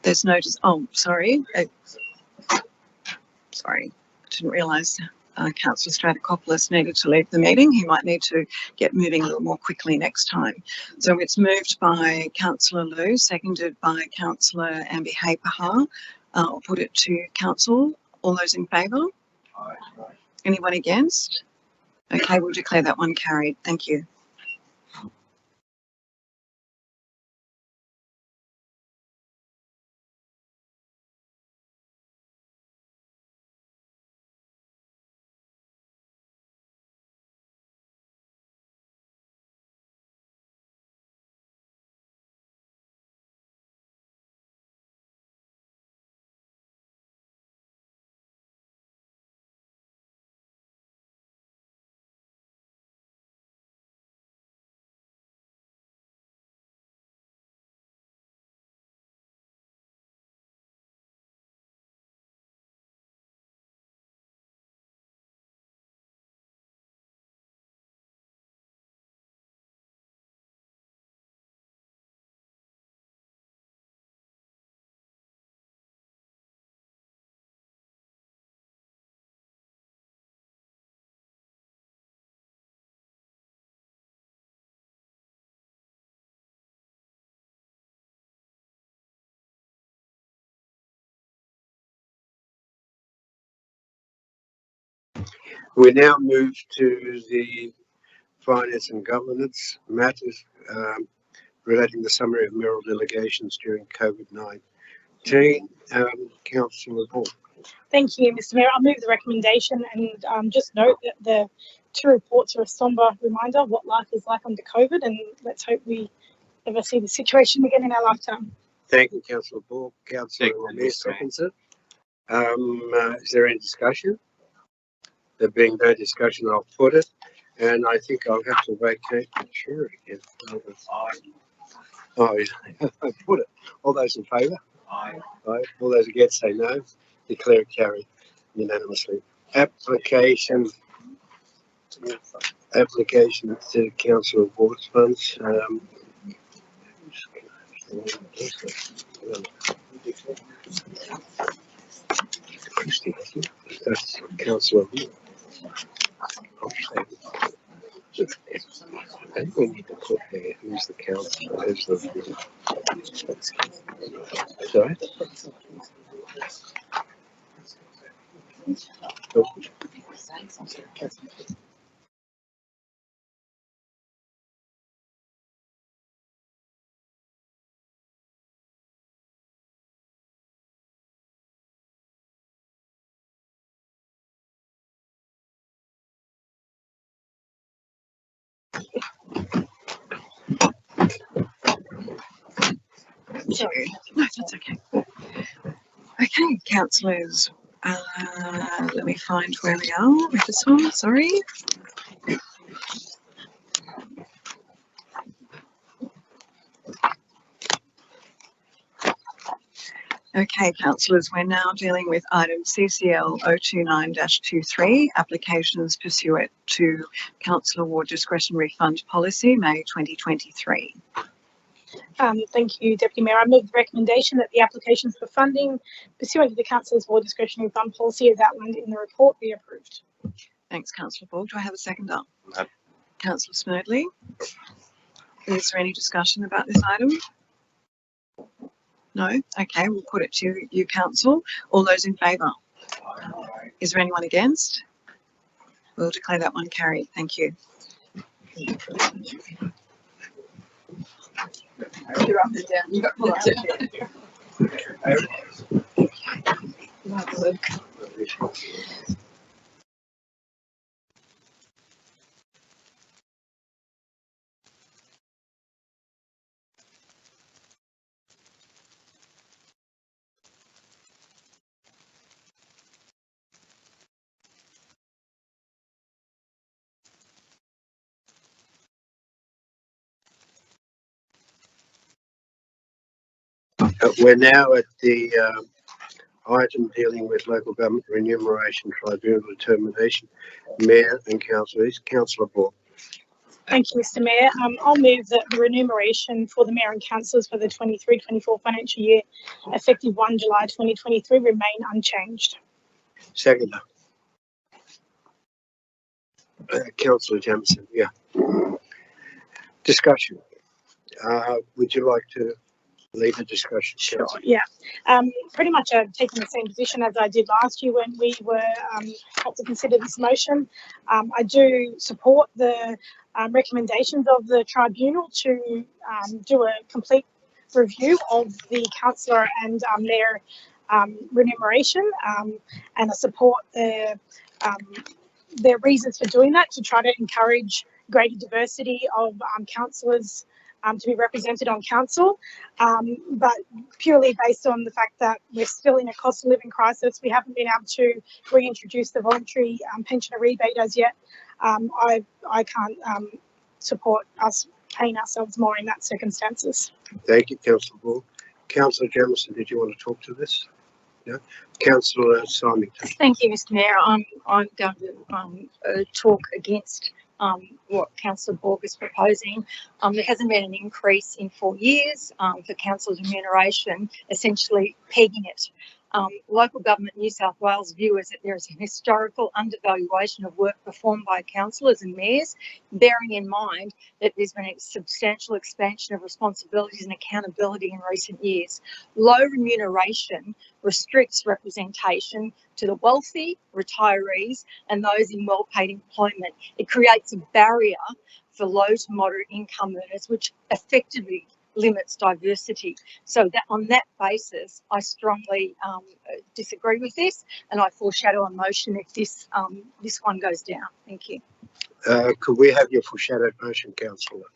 There's no, sorry. Sorry, I didn't realise Councillor Stratokopoulos needed to leave the meeting. He might need to get moving a little more quickly next time. So it's moved by Councillor Lou, seconded by Councillor Amby Haberha. I'll put it to council. All those in favour? Aye. Anyone against? Okay, we'll declare that one carried. Thank you. We now move to the Finance and Governance matters relating the summary of mayoral delegations during COVID-19. Councillor Paul. Thank you, Mr. Mayor. I'll move the recommendation and just note that the two reports are a sombre reminder of what life is like under COVID, and let's hope we never see the situation again in our lifetime. Thank you, Councillor Paul. Councillor Mayor seconds it. Is there any discussion? There being no discussion, I'll put it, and I think I'll have to vacate the chair again. Oh, yeah, I put it. All those in favour? Aye. Aye. All those against say no. Declare it carried unanimously. Application to Council of Wards Funds. That's Councillor. I think we need to put there who's the council, who's the. Sorry? Sorry, no, that's okay. Okay, councillors, let me find where we are with this one, sorry. Okay, councillors, we're now dealing with item CCL 029-23, applications pursuant to Council Ward Discretionary Fund Policy, May 2023. Thank you, Deputy Mayor. I move the recommendation that the applications for funding pursuant to the Council's Ward Discretionary Fund Policy as outlined in the report be approved. Thanks, Councillor Ball. Do I have a seconder? No. Councillor Smerdley. Is there any discussion about this item? No? Okay, we'll put it to you, Council. All those in favour? Is there anyone against? We'll declare that one carried. Thank you. You're up and down. You got pull up. We're now at the item dealing with local government remuneration tribunal determination. Mayor and councillors. Councillor Ball. Thank you, Mr. Mayor. I'll move that the remuneration for the Mayor and councillors for the 23-24 financial year, effective 1 July 2023, remain unchanged. Seconder. Councillor Jamieson. Yeah. Discussion. Would you like to lead the discussion? Sure. Yeah. Pretty much taking the same position as I did last year when we were helped to consider this motion. I do support the recommendations of the tribunal to do a complete review of the councillor and their remuneration, and I support their reasons for doing that, to try to encourage greater diversity of councillors to be represented on council, but purely based on the fact that we're still in a cost of living crisis. We haven't been able to reintroduce the voluntary pensioner rebate as yet. I can't support us paying ourselves more in that circumstances. Thank you, Councillor Ball. Councillor Jamieson, did you want to talk to this? Yeah. Councillor Symington. Thank you, Mr. Mayor. I'm going to talk against what Councillor Borg is proposing. There hasn't been an increase in 4 years for councillors' remuneration, essentially pegging it Local Government New South Wales view is that there is an historical undervaluation of work performed by councillors and mayors, bearing in mind that there's been a substantial expansion of responsibilities and accountability in recent years. Low remuneration restricts representation to the wealthy, retirees, and those in well-paid employment. It creates a barrier for low to moderate income earners, which effectively limits diversity. So that on that basis, I strongly disagree with this, and I foreshadow a motion if this this one goes down. Thank you. Could we have your foreshadowed motion, councillor?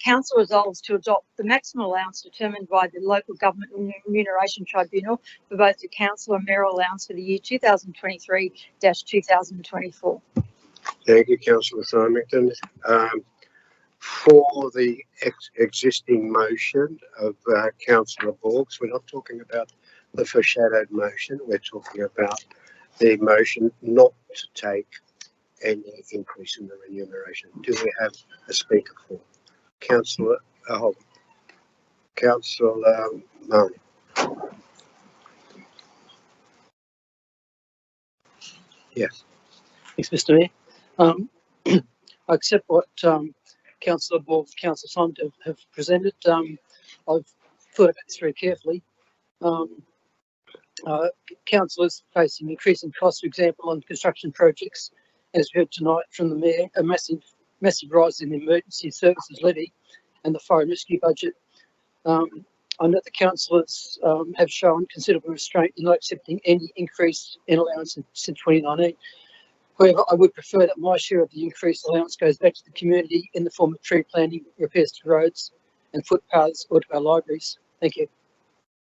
Council resolves to adopt the maximum allowance determined by the Local Government Remuneration Tribunal for both the council and mayoral allowance for the year 2023-2024. Thank you, councillor Symington. For the existing motion of councillor Borges, we're not talking about the foreshadowed motion. We're talking about the motion not to take any increase in the remuneration. Do we have a speaker for councillor councillor Mahoney? Yes. Thanks, Mr. Mayor. I accept what Councillor Borg, Councillor Simon have presented. I've thought about this very carefully. Councillors facing increasing costs, for example, on construction projects, as we heard tonight from the Mayor, a massive rise in the emergency services levy and the fire and rescue budget. I know the councillors have shown considerable restraint in not accepting any increase in allowance since 2019. However, I would prefer that my share of the increased allowance goes back to the community in the form of tree planting, repairs to roads and footpaths or to our libraries. Thank you.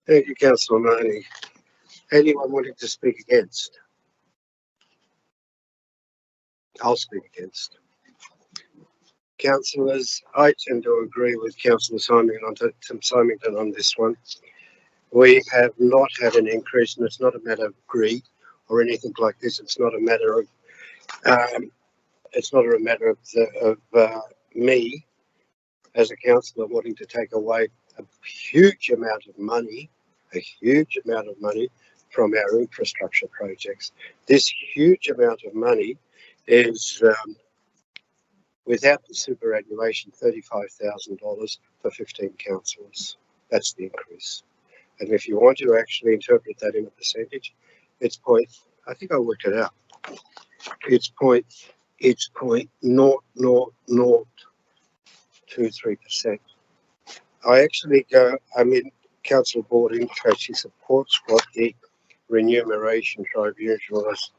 Thank you, councillor Mahoney. Anyone wanting to speak against? I'll speak against. Councillors, I tend to agree with councillor Symington on this one. We have not had an increase, and it's not a matter of greed or anything like this. It's not a matter of me as a councillor wanting to take away a huge amount of money from our infrastructure projects. This huge amount of money is, without the superannuation, $35,000 for 15 councillors. That's the increase. And if you want to actually interpret that in a percentage, it's I think I worked it out. It's 0.0023%. Council Board indicates she supports what the Remuneration Tribunal has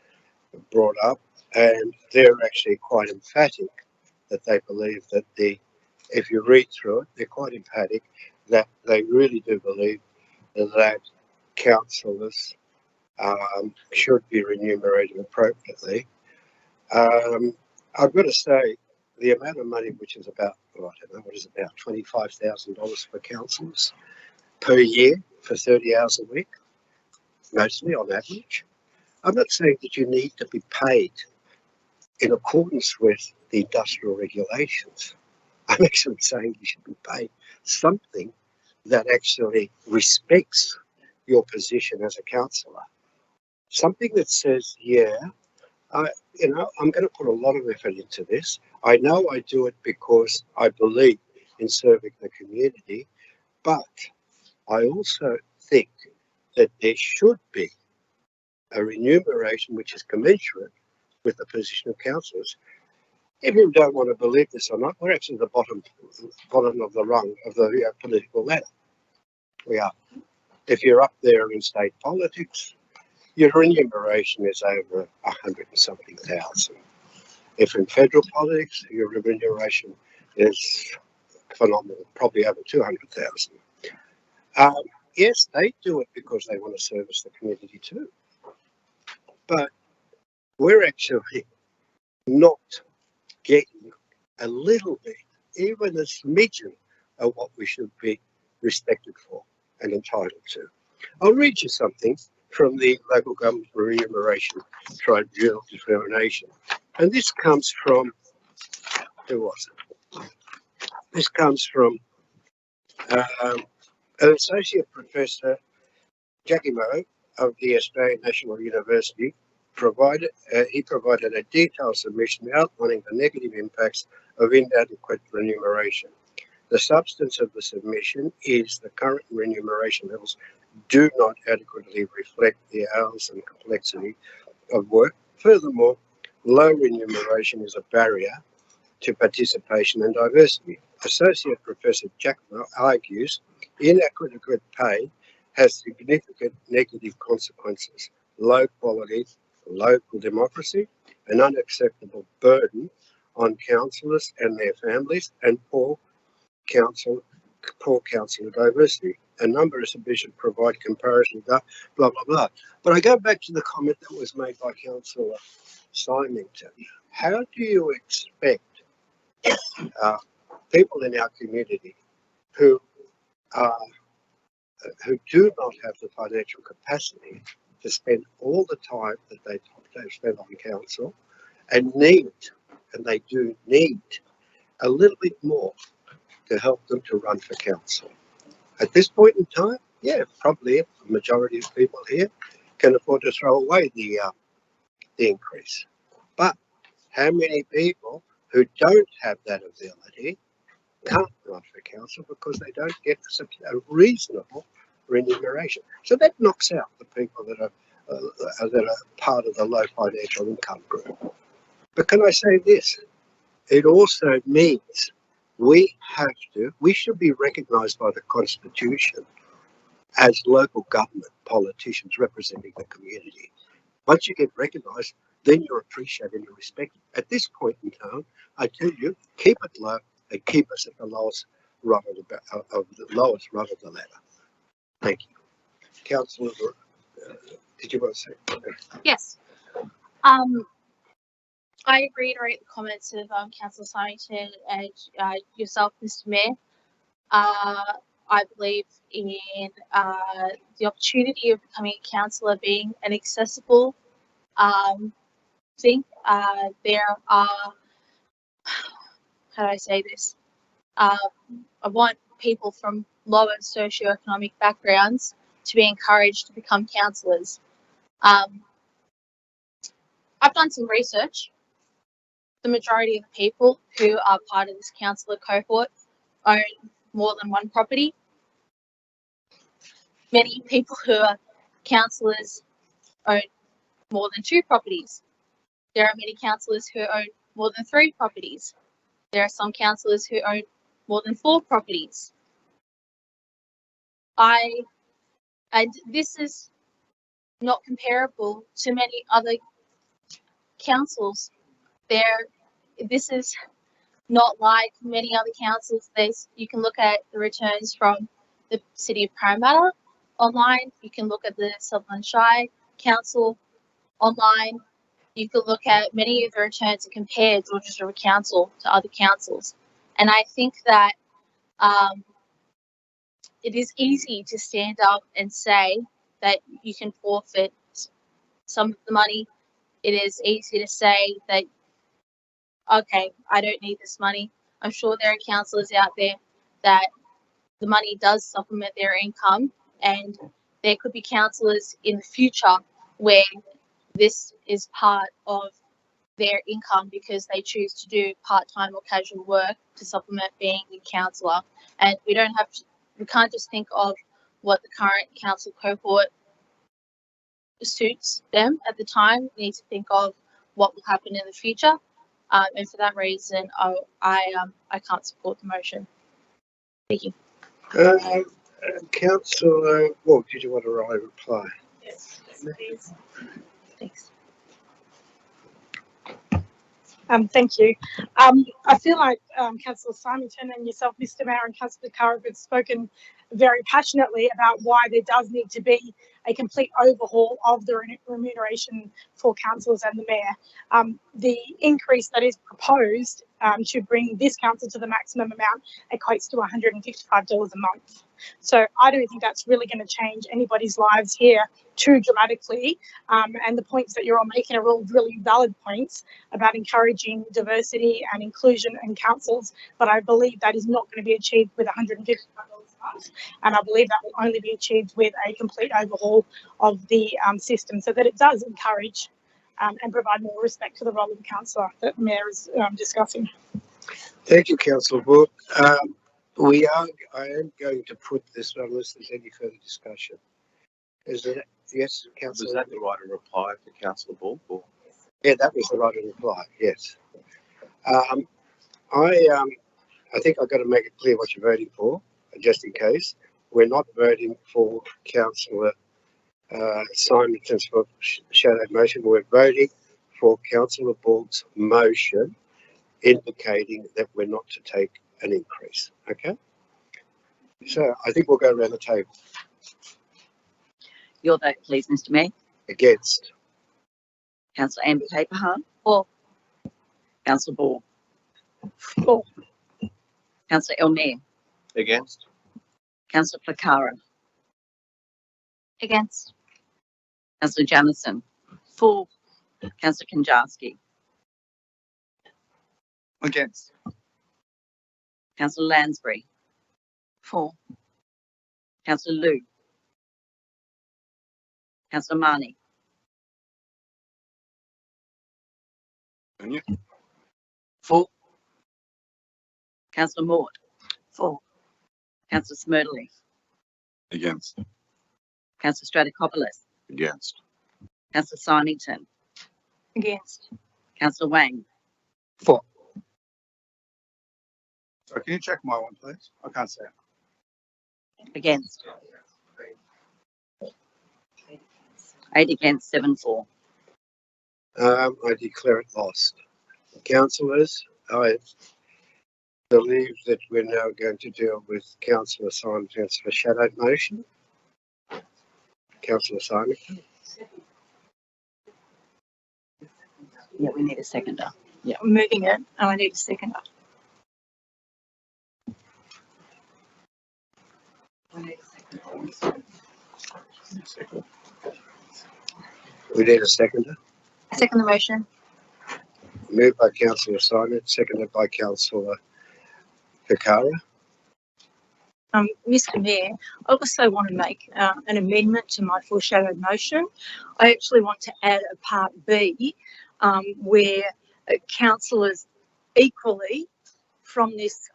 brought up, and they're actually quite emphatic that they believe that if you read through it, they're quite emphatic that they really do believe that councillors should be remunerated appropriately. I've got to say, the amount of money, which is about, about $25,000 for councillors per year for 30 hours a week, mostly on average. I'm not saying that you need to be paid in accordance with the industrial regulations. I'm actually saying you should be paid something that actually respects your position as a councillor. Something that says, yeah, I'm going to put a lot of effort into this. I know I do it because I believe in serving the community, but I also think that there should be a remuneration which is commensurate with the position of councillors. If you don't want to believe this or not, we're actually at the bottom of the rung of the political ladder. We are. If you're up there in state politics, your remuneration is over 100 and something thousand. If in federal politics, your remuneration is phenomenal, probably over 200,000. Yes, they do it because they want to service the community too. But we're actually not getting a little bit, even a smidgen of what we should be respected for and entitled to. I'll read you something from the Local Government Remuneration Tribunal determination. And this comes from, who was it? This comes from an associate professor Jackie Moe of the Australian National University provided a detailed submission outlining the negative impacts of inadequate remuneration. The substance of the submission is the current remuneration levels do not adequately reflect the hours and complexity of work. Furthermore, low remuneration is a barrier to participation and diversity. Associate Professor Giacomo argues inadequate pay has significant negative consequences: low quality, local democracy, an unacceptable burden on councillors and their families, and poor councillor diversity. A number of submissions provide comparison, blah, blah, blah. But I go back to the comment that was made by Councillor Symington. How do you expect people in our community who do not have the financial capacity to spend all the time that they spend on council and they do need a little bit more to help them to run for council? At this point in time, yeah, probably a majority of people here can afford to throw away the increase. But how many people who don't have that ability can't run for council because they don't get a reasonable remuneration? So that knocks out the people that are part of the low financial income group. But can I say this? It also means we should be recognised by the Constitution as local government politicians representing the community. Once you get recognised, then you're appreciated and respected. At this point in time, I tell you, keep it low and keep us at the lowest rung of the ladder. Thank you. Councillor, did you want to say something? Yes. I reiterate the comments of Councillor Symington and yourself, Mr. Mayor. I believe in the opportunity of becoming a councillor being an accessible thing. There are, how do I say this? I want people from lower socioeconomic backgrounds to be encouraged to become councillors. I've done some research. The majority of the people who are part of this councillor cohort own more than one property. Many people who are councillors own more than 2 properties. There are many councillors who own more than 3 properties. There are some councillors who own more than 4 properties. And this is not comparable to many other councils. This is not like many other councils. You can look at the returns from the City of Parramatta online. You can look at the Sutherland Shire Council online. You can look at many of the returns and compare Georges River Council to other councils. And I think that it is easy to stand up and say that you can forfeit some of the money. It is easy to say that, okay, I don't need this money. I'm sure there are councillors out there that the money does supplement their income, and there could be councillors in the future where this is part of their income because they choose to do part-time or casual work to supplement being a councillor. And we can't just think of what the current council cohort suits them at the time. We need to think of what will happen in the future. And for that reason, I can't support the motion. Thank you. Councillor Wong, did you want to reply? Yes, please. Thanks. Thank you. I feel like Councillor Symington and yourself, Mr. Mayor, and Councillor Curran have spoken very passionately about why there does need to be a complete overhaul of the remuneration for councillors and the mayor. The increase that is proposed to bring this council to the maximum amount equates to $155 a month. So I don't think that's really going to change anybody's lives here too dramatically. And the points that you're all making are all really valid points about encouraging diversity and inclusion in councils. But I believe that is not going to be achieved with $155 a month. And I believe that will only be achieved with a complete overhaul of the system so that it does encourage and provide more respect to the role of the councillor that the Mayor is discussing. Thank you, Councillor Book. I am going to put this on unless there's any further discussion. Is it? Yes, Councillor. Was that the right of reply for Councillor Ball? Or? Yeah, that was the right of reply. Yes. I think I've got to make it clear what you're voting for, just in case. We're not voting for Councillor Simonton's shadowed motion. We're voting for Councillor Ball's motion, indicating that we're not to take an increase. Okay. So I think we'll go around the table. Your vote, please, Mr. Mayor. Against. Councillor Amber Paperhard. For. Councillor Ball. For. Councillor Elmer. Against. Councillor Flacara. Against. Councillor Jamieson. For. Councillor Kanjarski. Against. Councillor Lansbury. For. Councillor Liu. Councillor Marnie. And you? For. Councillor Mort. For. Councillor Smerdley. Against. Councillor Stratokopoulos. Against. Councillor Symington. Against. Councillor Wang. For. So can you check my one, please? I can't see it. Against. 8 against, 7 for. I declare it lost. Councillors, I believe that we're now going to deal with Councillor Simonton's foreshadowed motion. Councillor Simonton. Yeah, we need a seconder. Yeah, I'm moving it. Oh, I need a seconder. We need a seconder. I second the motion. Moved by Councillor Simon, seconded by Councillor Ficara. Mr. Mayor, I also want to make an amendment to my foreshadowed motion. I actually want to add a part B where councillors equally from this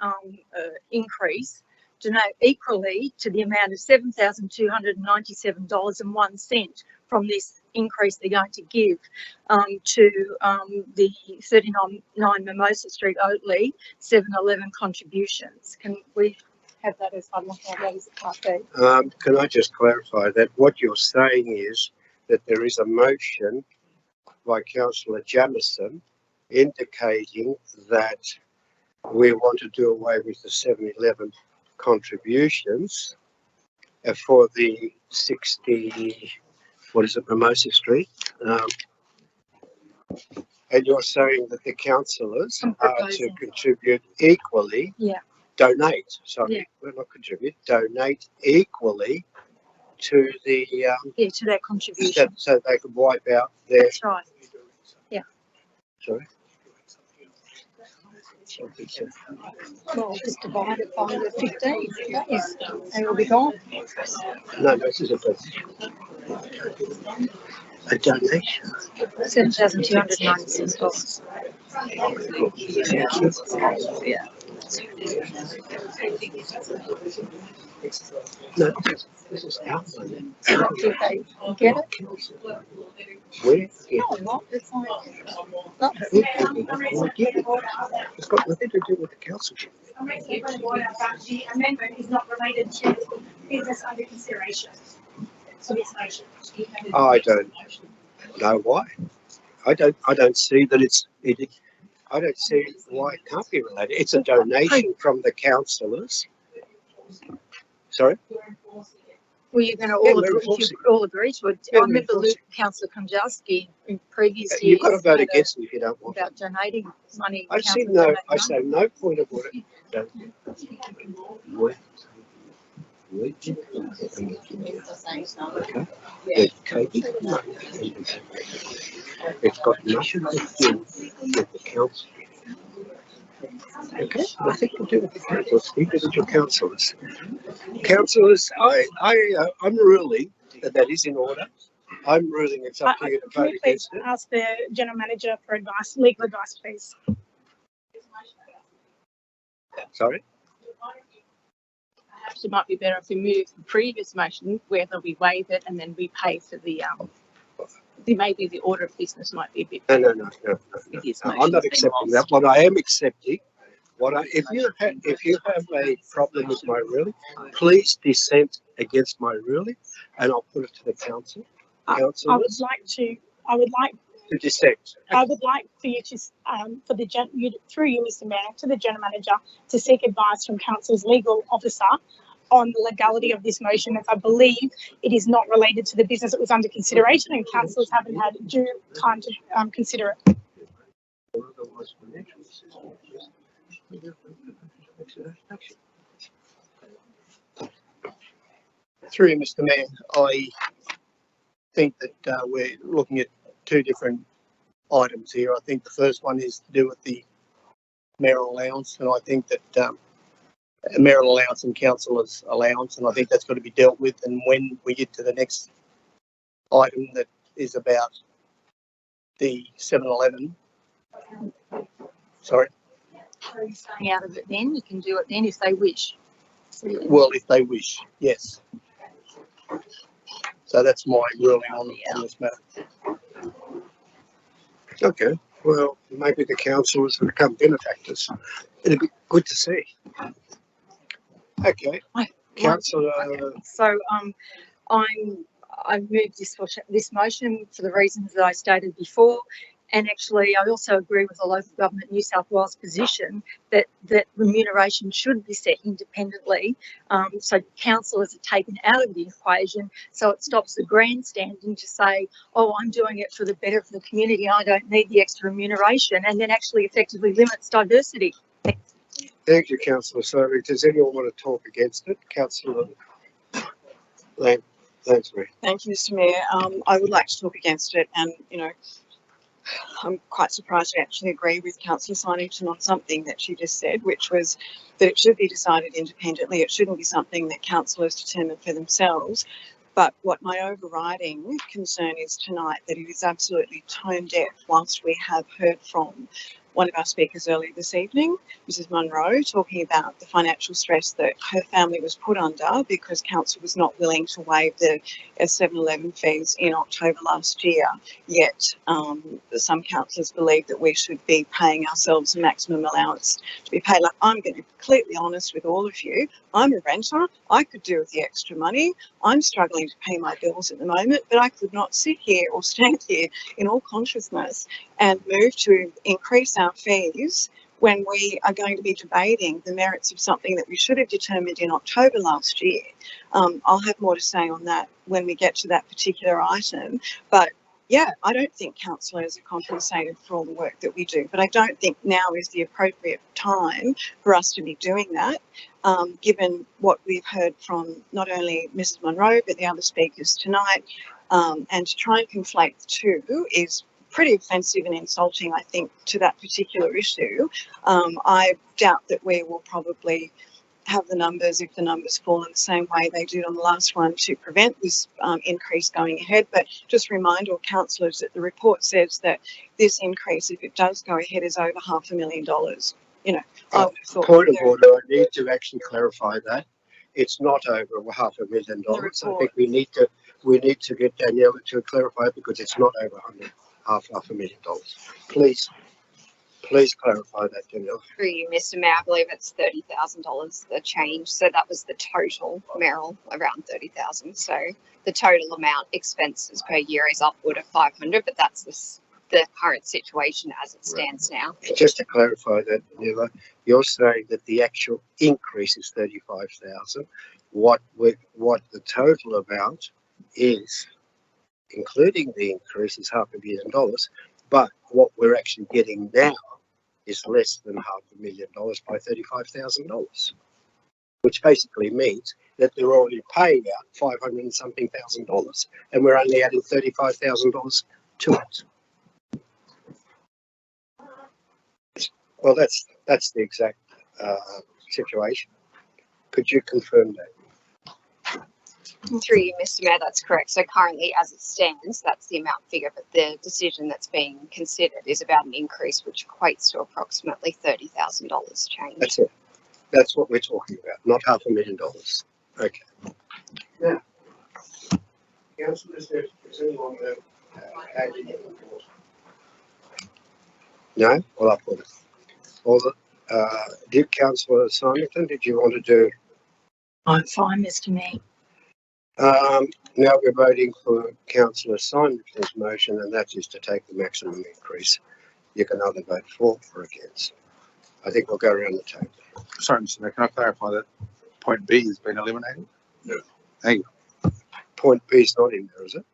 increase donate equally to the amount of $7,297.01 from this increase they're going to give to the 39 Mimosa Street, Oatley 7-Eleven contributions. Can we have that as part B? Can I just clarify that what you're saying is that there is a motion by Councillor Jamieson indicating that we want to do away with the 7-Eleven contributions for the 60, what is it, Mimosa Street? And you're saying that the councillors are to contribute equally. Yeah. Donate, sorry, Yeah. we're not contribute, donate equally to the to that contribution. so they can wipe out their. That's right. Yeah. Sorry. Well, just divide it by the 15 days. They will be gone. No, this is a donation. $7,296. Yeah. No, this is our money. Did they get it? Where? No, not. It's like, It's got nothing to do with the council. The amendment is not related to business under consideration. So this motion. I don't know why. I don't see that I don't see why it can't be related. It's a donation from the councillors. Sorry? Were you going to Yeah, all we're agree, enforcing. all agree to it? Yeah, I we're remember enforcing. Councillor Konjowski in previous years. You've got to vote had against it if you don't want about donating money. I see council no. donating I say money. no point of order. Don't. Okay. It's got nothing to do with the council. Okay, nothing to do with the council. It's individual councillors. Councillors, I'm ruling that is in order. I'm ruling it's up to you to Can vote we please against it. ask the general manager for advice, legal advice, please? Sorry? Perhaps it might be better if we move the previous motion, whether we waive it and then we pay for the, maybe the order of business might be a bit. No. I'm not accepting that. What I am accepting, if you have a problem with my ruling, please dissent against my ruling, and I'll put it to the council. I would like to dissent. I would like for you to, through you, Mr. Mayor, to the general manager, to seek advice from council's legal officer on the legality of this motion, as I believe it is not related to the business that was under consideration, and councillors haven't had due time to consider it. Through you, Mr. Mayor, I think that we're looking at two different items here. I think the first one is to do with the mayoral allowance, and I think that mayoral allowance and councillors' allowance, and I think that's got to be dealt with. And when we get to the next item that is about the 7-Eleven, sorry. Staying out of it then, you can do it then if they wish. Well, if they wish, yes. So that's my ruling on this matter. Okay, well, maybe the councillors will become benefactors. It'd be good to see. Okay, councillor. So I've moved this motion for the reasons that I stated before. And actually, I also agree with the local government New South Wales position that remuneration should be set independently. So councillors are taken out of the equation, so it stops the grandstanding to say, oh, I'm doing it for the better of the community, I don't need the extra remuneration, and then actually effectively limits diversity. Thank you, councillor. So does anyone want to talk against it? Councillor Lansbury. Thank you, Mr. Mayor. I would like to talk against it, and I'm quite surprised to actually agree with Councillor Sinington on something that she just said, which was that it should be decided independently. It shouldn't be something that councillors determine for themselves. But what my overriding concern is tonight, that it is absolutely tone deaf whilst we have heard from one of our speakers earlier this evening, Mrs. Munro, talking about the financial stress that her family was put under because council was not willing to waive the 7-Eleven fees in October last year. Yet some councillors believe that we should be paying ourselves a maximum allowance to be paid. Like, I'm going to be completely honest with all of you. I'm a renter. I could do with the extra money. I'm struggling to pay my bills at the moment, but I could not sit here or stand here in all consciousness and move to increase our fees when we are going to be debating the merits of something that we should have determined in October last year. I'll have more to say on that when we get to that particular item. But yeah, I don't think councillors are compensated for all the work that we do, but I don't think now is the appropriate time for us to be doing that, given what we've heard from not only Mrs. Munro, but the other speakers tonight. And to try and conflate the two is pretty offensive and insulting, I think, to that particular issue. I doubt that we will probably have the numbers, if the numbers fall in the same way they did on the last one, to prevent this increase going ahead. But just remind all councillors that the report says that this increase, if it does go ahead, is over $500,000. You know, I would have thought. Point of order, I need to actually clarify that. It's not over $500,000. I think we need to get Danielle to clarify it, because it's not over $500,000. Please clarify that, Danielle. Through you, Mr. Mayor, I believe it's $30,000 the change. So that was the total, Meryl, around 30,000. So the total amount expenses per year is upward of 500, but that's the current situation as it stands now. Just to clarify that, Danielle, you're saying that the actual increase is 35,000. What the total amount is, including the increase, is $500,000, but what we're actually getting now is less than $500,000 by $35,000, which basically means that they're already paying out $500 and something thousand, and we're only adding $35,000 to it. Well, that's the exact situation. Could you confirm that? Through you, Mr. Mayor, that's correct. So currently, as it stands, that's the amount figure, but the decision that's being considered is about an increase which equates to approximately $30,000 change. That's it. That's what we're talking about, not $500,000. Okay. Now, Councillor, is anyone add in the report? No? Well, I'll put it. All the, did Councillor Simonton, did you want to do? I'm fine, Mr. Mayor. Now we're voting for Councillor Simonton's motion, and that is to take the maximum increase. You can either vote for or against. I think we'll go around the table. Sorry, Mr. Mayor, can I clarify that point B has been eliminated? No. Thank you. Point B is not in there, is it?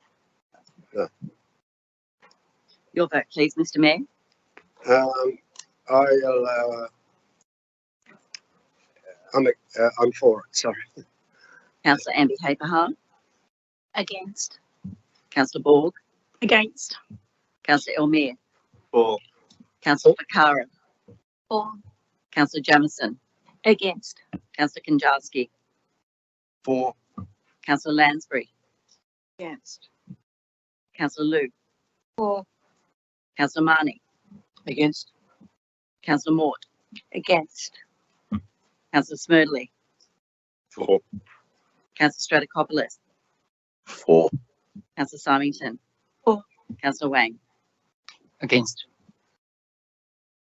No. Your vote, please, Mr. Mayor. I allow. I'm for it. Sorry. Councillor Amber Caperhart, Against. Councillor Borg, Against. Councillor Elmere, For. Councillor Fakara, For. Councillor Jamieson, Against. Councillor Kanjarski, For. Councillor Lansbury, Against. Councillor Luke, For. Councillor Marnie, Against. Councillor Mort, Against. Councillor Smerdley, For. Councillor Stratokopoulos, For. Councillor Symington, For. Councillor Wang. Against.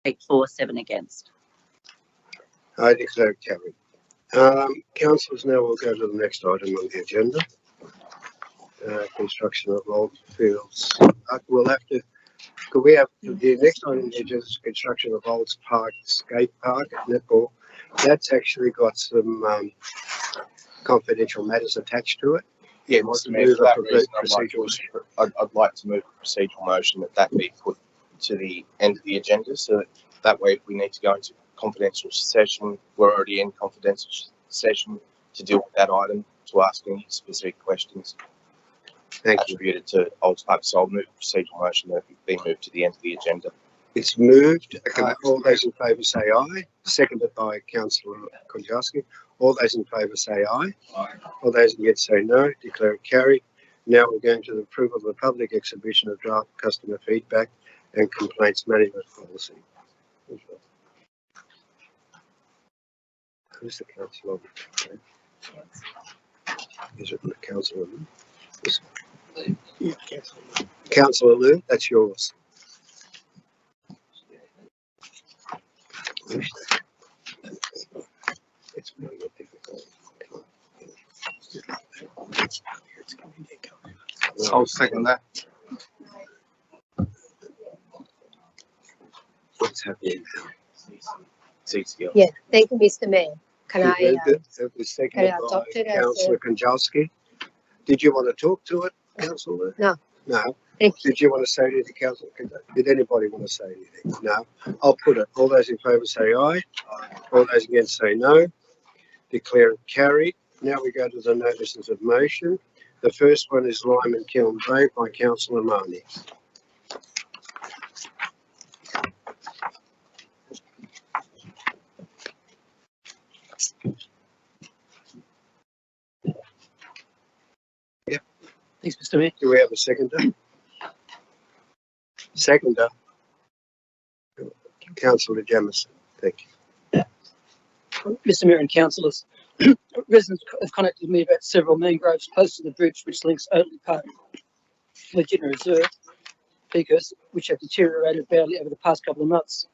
8 for, 7 against. I declare carried. Councillors, now we'll go to the next item on the agenda. Construction of old fields. We'll have to. Could we have the next item is construction of Olds Park skate park at netball. That's actually got some confidential matters attached to it. Yeah, Want Mr. to Mayor, move for that a reason, I'd like to move a procedural motion that be put to the end of the agenda, so that way if we need to go into confidential session, we're already in confidential session to deal with that item, to ask any specific questions attributed to Olds Park. So I'll move a procedural motion that be moved to the end of the agenda. It's moved. All those in favour say aye. Seconded by Councillor Konjarski. All those in favour say aye. Aye. All those against say no. Declare it carried. Now we're going to the approval of the public exhibition of draft customer feedback and complaints management policy. Who's the councillor? Is it the councillor? Yeah, Councillor Lou, that's yours. It's really difficult. I'll second that. What's happening now? Yeah, thank you, Mr. Mayor. Can I, It was seconded by adopt it as Councillor Konjalski. Did you want to talk to it, Councillor? No. No. Thank Did you want to say anything, Councillor? Did anybody want to say anything? No. I'll put it. All those in favour say aye. All those against say no. Declare it carried. Now we go to the notices of motion. The first one is Lyman Kiln Bay by Councillor Marnie. Yeah. Thanks, Mr. Mayor. Do we have a seconder? Seconder. Councillor Jamieson. Thank you. Mr. Mayor and councillors, residents have contacted me about several mangroves close to the bridge which links Oatley Park, Legenda Reserve, Peakhurst, which have deteriorated badly over the past couple of months.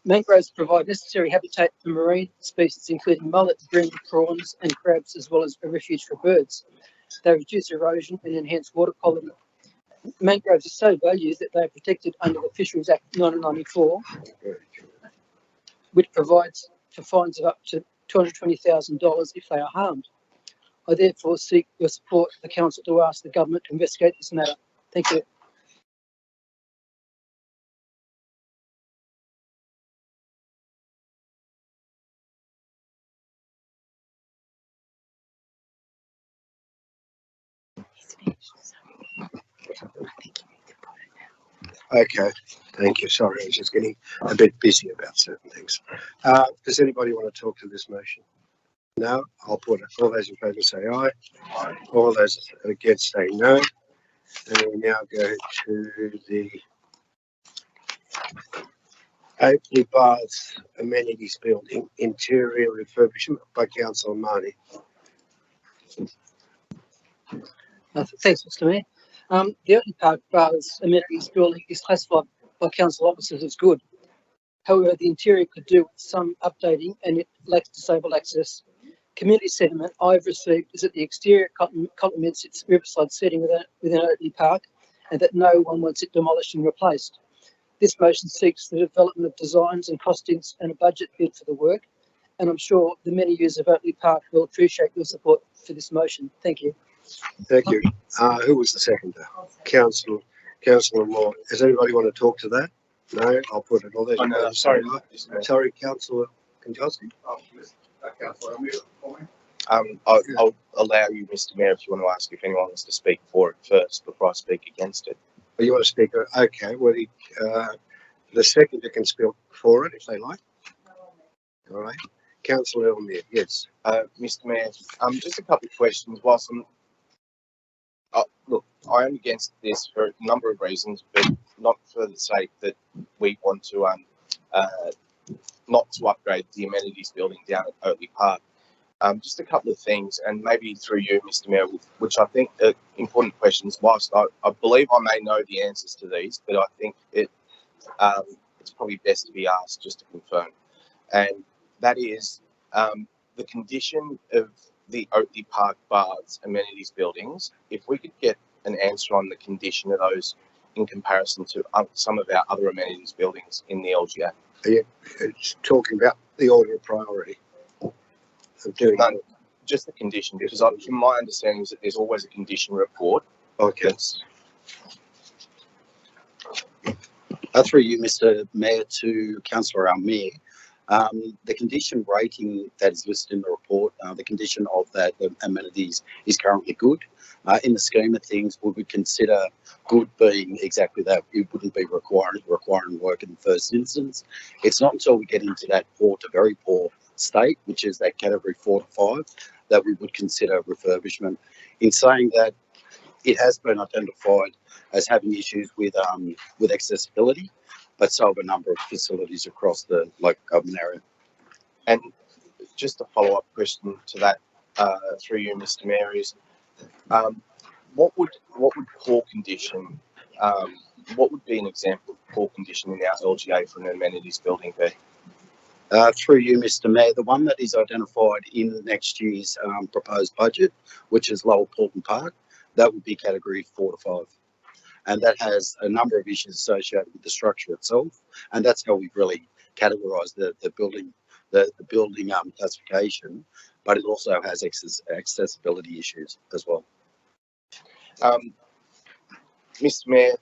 Mangroves provide necessary habitat for marine species, including mullet, bream, prawns, and crabs, as well as a refuge for birds. They reduce erosion and enhance water quality. Mangroves are so valued that they are protected under the Fisheries Act 1994, which provides for fines of up to $220,000 if they are harmed. I therefore seek your support for the council to ask the government to investigate this matter. Thank you. Okay, thank you. Sorry, I was just getting a bit busy about certain things. Does anybody want to talk to this motion? No, I'll put it. All those in favour say aye. All those against say no. And we now go to the Oakley Baths Amenities Building Interior Refurbishment by Councillor Marnie. Thanks, Mr. Mayor. The Oakley Park Baths Amenities Building is classified by council officers as good. However, the interior could do with some updating and it lacks disabled access. Community sentiment I've received is that the exterior complements its riverside setting within Oakley Park and that no one wants it demolished and replaced. This motion seeks the development of designs and costings and a budget bid for the work, and I'm sure the many users of Oakley Park will appreciate your support for this motion. Thank you. Thank you. Who was the seconder? Councillor Moore. Does anybody want to talk to that? No, I'll put it all there. Oh, no, sorry. Sorry, Councillor Konchowski. I'll allow you, Mr. Mayor, if you want to ask if anyone wants to speak for it first before I speak against it. Oh, you want to speak? Okay. Well, the seconder can speak for it if they like. All right. Councillor Elmere, yes. Mr. Mayor, just a couple of questions. Whilst look, I am against this for a number of reasons, but not for the sake that we want to not to upgrade the amenities building down at Oakley Park. Just a couple of things, and maybe through you, Mr. Mayor, which I think are important questions. Whilst I believe I may know the answers to these, but I think it's probably best to be asked just to confirm. And that is the condition of the Oakley Park Baths amenities buildings. If we could get an answer on the condition of those in comparison to some of our other amenities buildings in the LGA. Are you talking about the order of priority of doing no, just the condition, because from my understanding is that there's always a condition report. Okay. Through you, Mr. Mayor, to Councillor Almere. The condition rating that is listed in the report, the condition of that amenities is currently good. In the scheme of things, we would consider good being exactly that. It wouldn't be requiring work in the first instance. It's not until we get into that poor to very poor state, which is that category 4 to 5, that we would consider refurbishment. In saying that, it has been identified as having issues with accessibility, but so have a number of facilities across the local government area. And just a follow-up question to that, through you, Mr. Mayor, is what would poor condition, what would be an example of poor condition in our LGA for an amenities building be? Through you, Mr. Mayor, the one that is identified in next year's proposed budget, which is Lower Porton Park, that would be category 4 to 5. And that has a number of issues associated with the structure itself. And that's how we've really categorised the building classification, but it also has accessibility issues as well. Mr. Mayor,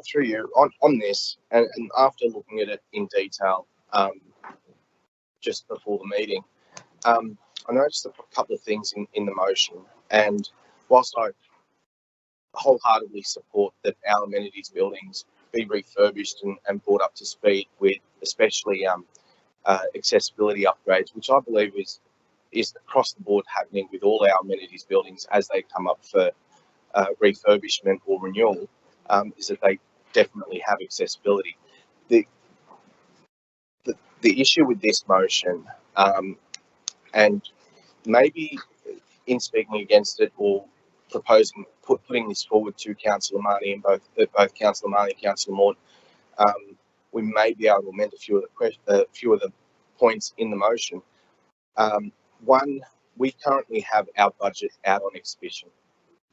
through you, on this, and after looking at it in detail just before the meeting, I noticed a couple of things in the motion, and whilst I wholeheartedly support that our amenities buildings be refurbished and brought up to speed with especially accessibility upgrades, which I believe is across the board happening with all our amenities buildings as they come up for refurbishment or renewal, is that they definitely have accessibility. The issue with this motion, and maybe in speaking against it or proposing putting this forward to Councillor Marnie and both Councillor Marnie and Councillor Maud, we may be able to amend a few of the points in the motion. One, we currently have our budget out on exhibition,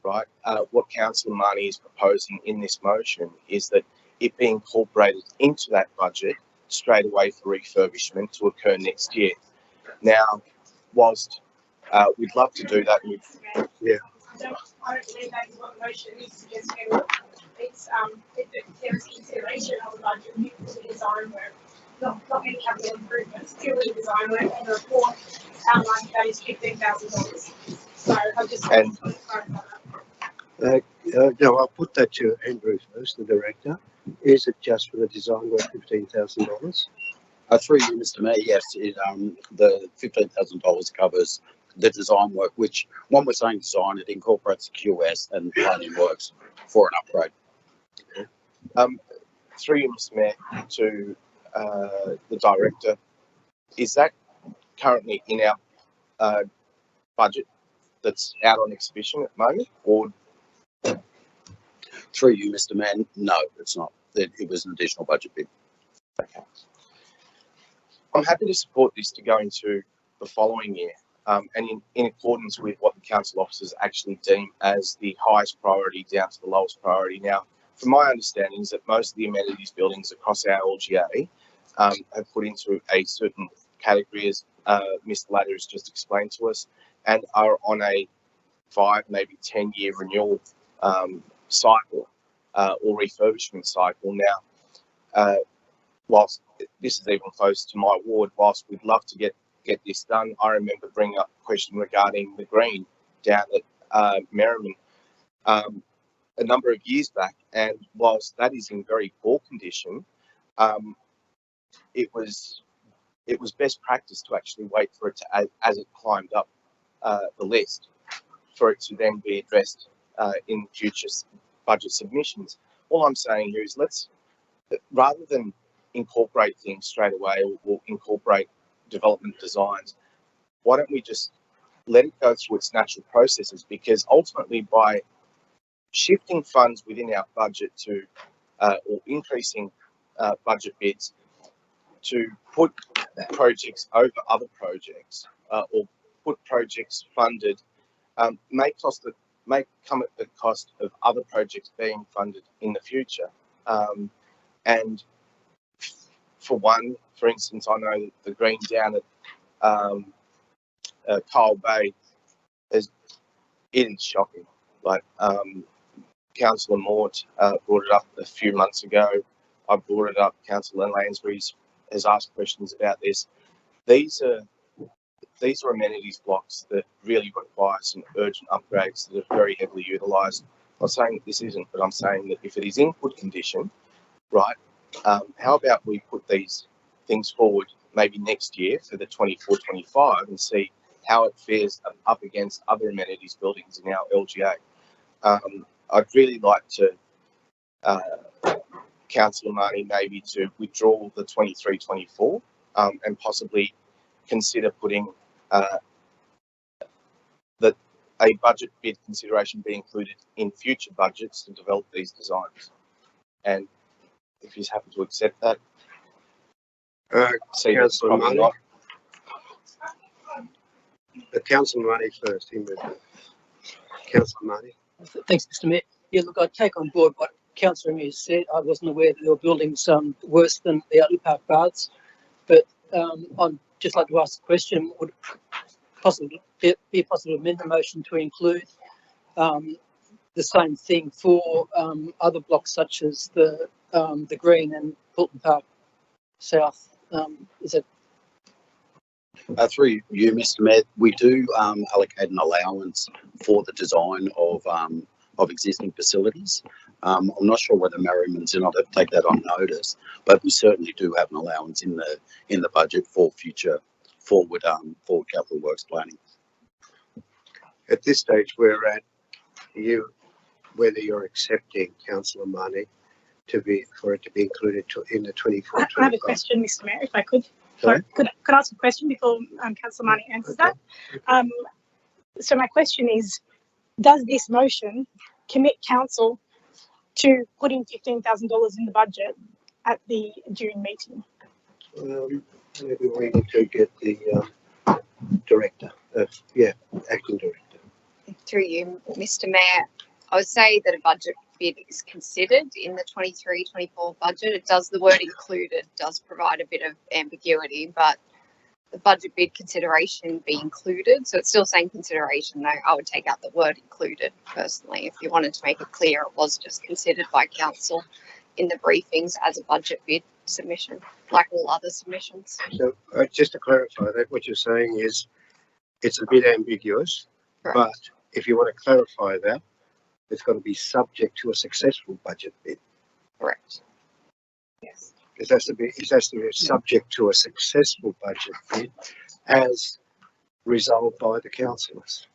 right? What Councillor Marnie is proposing in this motion is that it be incorporated into that budget straight away for refurbishment to occur next year. Now, whilst we'd love to do that, yeah. I don't believe that is what the motion is suggesting. It's there is consideration of the budget for the design work, not any capital improvements, purely design work, and the report outlined that is $15,000. So I just want to clarify that. No, I'll put that to Andrew first, the director. Is it just for the design work $15,000? Through you, Mr. Mayor, yes, the $15,000 covers the design work, which when we're saying design, it incorporates QS and planning works for an upgrade. Through you, Mr. Mayor, to the director, is that currently in our budget that's out on exhibition at the moment, or? Through you, Mr. Mayor, no, it's not. It was an additional budget bid. Okay. I'm happy to support this to go into the following year, and in accordance with what the council officers actually deem as the highest priority down to the lowest priority. Now, from my understanding is that most of the amenities buildings across our LGA have put into a certain category, as Mr. Latter has just explained to us, and are on a 5, maybe 10-year renewal cycle or refurbishment cycle. Now, whilst this is even close to my ward, whilst we'd love to get this done, I remember bringing up a question regarding the green down at Merriman a number of years back, and whilst that is in very poor condition, it was best practice to actually wait for it to, as it climbed up the list, for it to then be addressed in future budget submissions. All I'm saying here is rather than incorporate things straight away or incorporate development designs, why don't we just let it go through its natural processes? Because ultimately, by shifting funds within our budget to or increasing budget bids to put projects over other projects or put projects funded may come at the cost of other projects being funded in the future. And for instance, I know that the green down at Kyle Bay it is shocking. Like Councillor Mort brought it up a few months ago. I brought it up. Councillor Lansbury has asked questions about this. These are amenities blocks that really require some urgent upgrades that are very heavily utilised. I'm not saying that this isn't, but I'm saying that if it is in good condition, right, how about we put these things forward maybe next year for the 24-25 and see how it fares up against other amenities buildings in our LGA. I'd really like to, Councillor Marnie, maybe to withdraw the 23-24 and possibly consider putting a budget bid consideration be included in future budgets to develop these designs. And if he's happy to accept that, Councillor Marnie. Councillor Marnie first. Councillor Marnie. Thanks, Mr. Mayor. Yeah, look, I take on board what Councillor Amir said. I wasn't aware that there were buildings worse than the Otley Park Baths, but I'd just like to ask the question: would it possibly be possible to amend the motion to include the same thing for other blocks such as the Green and Fulton Park South? Is it? Through you, Mr. Mayor, we do allocate an allowance for the design of existing facilities. I'm not sure whether Merriman's did not take that on notice, but we certainly do have an allowance in the budget for future forward capital works planning. At this stage, we're at whether you're accepting, Councillor Marnie, for it to be included in the 24. I have a question, Mr. Mayor, if I could. Sorry? Could I ask a question before Councillor Marnie answers that? So my question is, does this motion commit council to putting $15,000 in the budget at the June meeting? Maybe we need to get the director, acting director. Through you, Mr. Mayor, I would say that a budget bid is considered in the 23-24 budget. It does, the word included does provide a bit of ambiguity, but the budget bid consideration be included. So it's still saying consideration, though. I would take out the word included personally. If you wanted to make it clear, it was just considered by council in the briefings as a budget bid submission, like all other submissions. So just to clarify that, what you're saying is it's a bit ambiguous, Correct. But if you want to clarify that, it's got to be subject to a successful budget bid. Correct. Yes. It has to be subject to a successful budget bid as resolved by the councillors.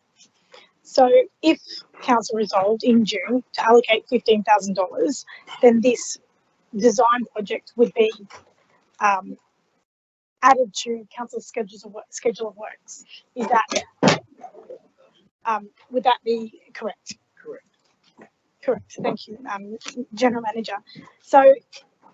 So if council resolved in June to allocate $15,000, then this design project would be added to council's schedule of works. Is that would that be correct? Correct. Correct. Thank you, General Manager. So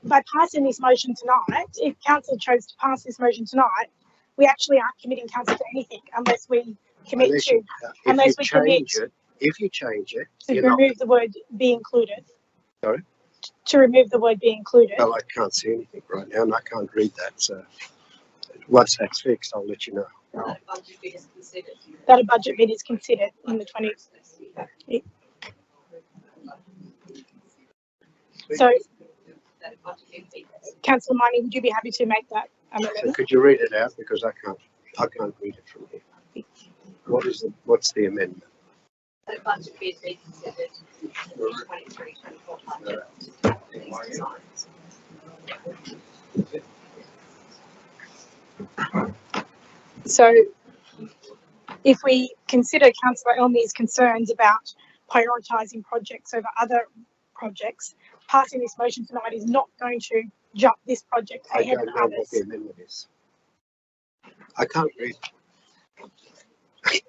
by passing this motion tonight, if council chose to pass this motion tonight, we actually aren't committing council to anything unless we commit Unless to you, if you change it, to you're not. remove the word be included. Sorry? To remove the word be included. Well, I can't see anything right now and I can't read that. So once that's fixed, I'll let you know. That a budget bid is considered in the 20. So, Councillor Miney, would you be happy to make that So amendment? could you read it out because I can't read it from here. What's the amendment? That a budget bid be considered in the 23-24 budget. So, if we consider Councillor Elmy's concerns about prioritising projects over other projects, passing this motion tonight is not going to jump this project I ahead don't of know what others. the amendment is. I can't read.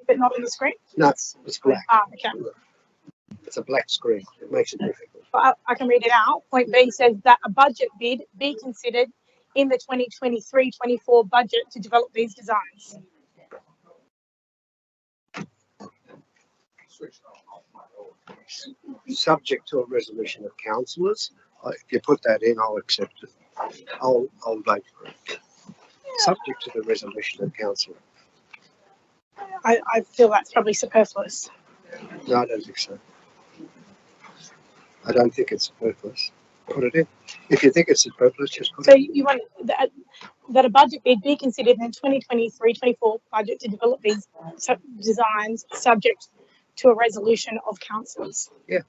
But not on the screen? No, it's black. Ah, okay. It's a black screen. It makes it difficult. But I can read it out. Point B says that a budget bid be considered in the 2023-24 budget to develop these designs. Subject to a resolution of councillors. If you put that in, I'll accept it. I'll vote for it. Subject to the resolution of council. I feel that's probably superfluous. No, I don't think so. I don't think it's superfluous. Put it in. If you think it's superfluous, just put So it in. you want that a budget bid be considered in the 2023-24 budget to develop these designs subject to a resolution of councillors. Yeah.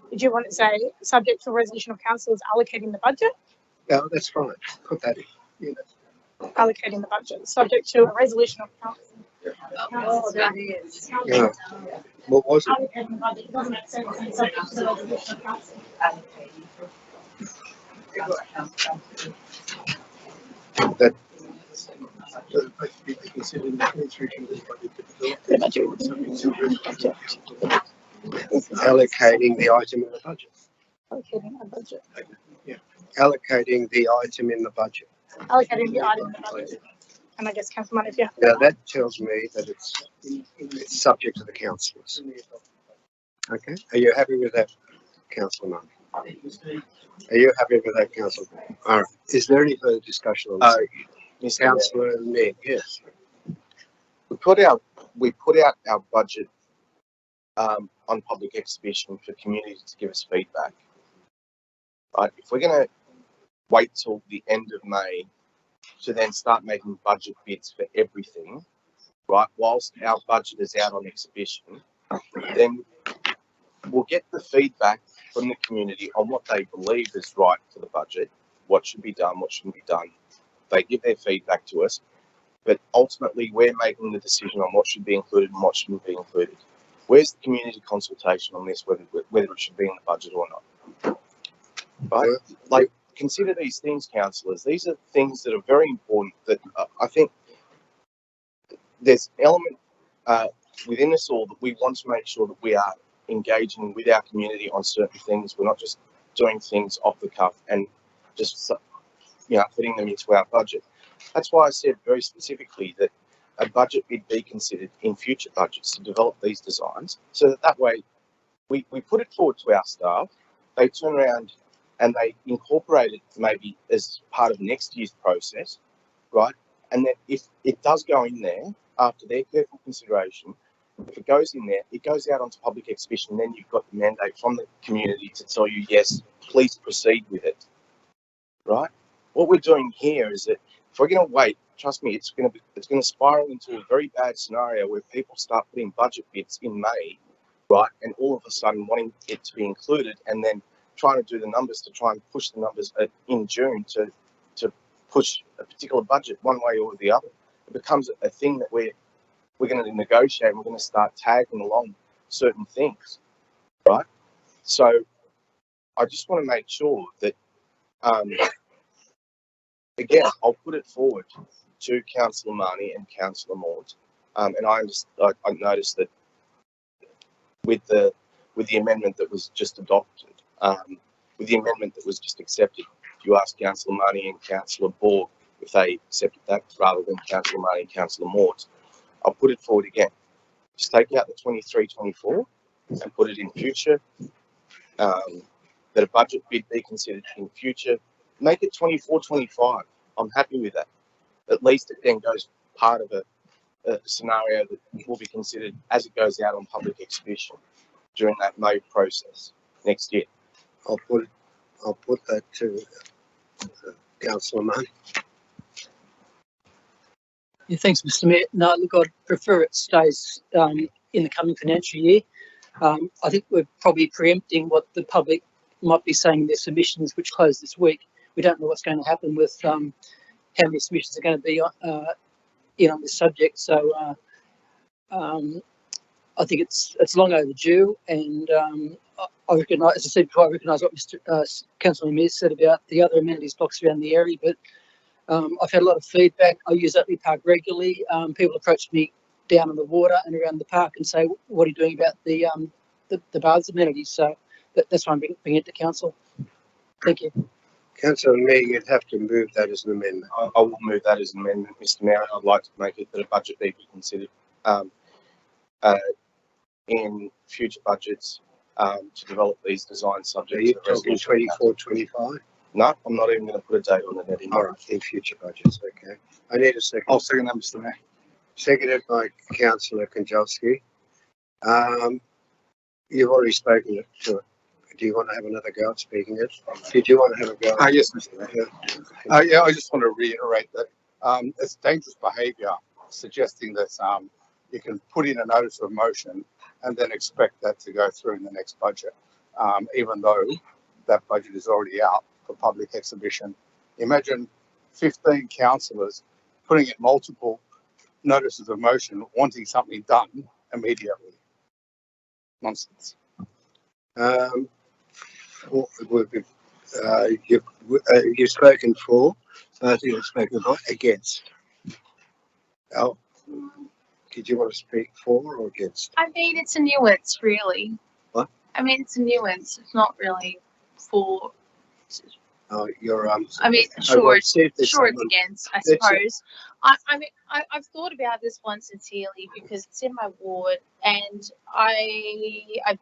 Did you want to say subject to a resolution of councillors allocating the budget? Yeah, that's fine. Put that in. Yeah. Allocating the budget, subject to a resolution of council. Oh, that is. Yeah. What was it? Allocating the budget doesn't make sense and subject to the resolution of council. That allocating the item in the budget. Allocating a budget. Yeah. Allocating the item in the budget. Allocating the item in the budget. And I guess Councillor Mann, if you have Now that tells me that it's subject to the councillors. Okay. Are you happy with that, Councillor Mann? Are you happy with that, Councillor? All right. Is there any further discussion on this? Councillor Nick, yes. We put out our budget on public exhibition for community to give us feedback. Right, if we're going to wait till the end of May to then start making budget bids for everything, right, whilst our budget is out on exhibition, then we'll get the feedback from the community on what they believe is right for the budget, what should be done, what shouldn't be done. They give their feedback to us, but ultimately we're making the decision on what should be included and what shouldn't be included. Where's the community consultation on this, whether it should be in the budget or not? Right? Like, consider these things, councillors. These are things that are very important that I think there's an element within us all that we want to make sure that we are engaging with our community on certain things. We're not just doing things off the cuff and just, putting them into our budget. That's why I said very specifically that a budget bid be considered in future budgets to develop these designs, so that way we put it forward to our staff, they turn around and they incorporate it maybe as part of next year's process, right? And then if it does go in there after their careful consideration, if it goes in there, it goes out onto public exhibition, then you've got the mandate from the community to tell you, yes, please proceed with it, right? What we're doing here is that if we're going to wait, trust me, it's going to spiral into a very bad scenario where people start putting budget bids in May, right, and all of a sudden wanting it to be included, and then trying to do the numbers to try and push the numbers in June to push a particular budget one way or the other. It becomes a thing that we're going to negotiate and we're going to start tagging along certain things, right? So I just want to make sure that, again, I'll put it forward to Councillor Marnie and Councillor Maud. And I noticed that with the amendment that was just adopted, with the amendment that was just accepted, you asked Councillor Marnie and Councillor Borg if they accepted that rather than Councillor Marnie and Councillor Maud. I'll put it forward again. Just take out the 23-24 and put it in future. That a budget bid be considered in future. Make it 24-25. I'm happy with that. At least it then goes part of a scenario that will be considered as it goes out on public exhibition during that May process next year. I'll put that to Councillor Mann. Yeah, thanks, Mr. Mayor. No, look, I'd prefer it stays in the coming financial year. I think we're probably preempting what the public might be saying in their submissions, which close this week. We don't know what's going to happen with how many submissions are going to be in on this subject. So I think it's long overdue, and I recognise, as I said before, I recognise what Mr. Councillor Mears said about the other amenities blocks around the area, but I've had a lot of feedback. I use Oakley Park regularly. People approach me down on the water and around the park and say, "What are you doing about the baths amenities?" So that's why I'm bringing it to council. Thank you. Councillor Mayor, you'd have to move that as an amendment. I will move that as an amendment, Mr. Mayor. I'd like to make it that a budget be considered in future budgets to develop these design subjects. Are you talking 24-25? No, I'm not even going to put a date on it anymore. All right, in future budgets, okay. I need a second. I'll second that, Mr. Mayor. Seconded by Councillor Konjowski. You've already spoken to it. Do you want to have another go at speaking it? Did you want to have a go? Yes, Mr. Mayor. Yeah, I just want to reiterate that it's dangerous behaviour suggesting that you can put in a notice of motion and then expect that to go through in the next budget, even though that budget is already out for public exhibition. Imagine 15 councillors putting in multiple notices of motion, wanting something done immediately. Nonsense. You've spoken for, both of you have spoken for, against. Oh, did you want to speak for or against? I mean, it's a nuance, really. What? I mean, it's a nuance. It's not really for. Oh, you're I mean, sure, it's against, I suppose. I mean, I've thought about this one sincerely because it's in my ward, and I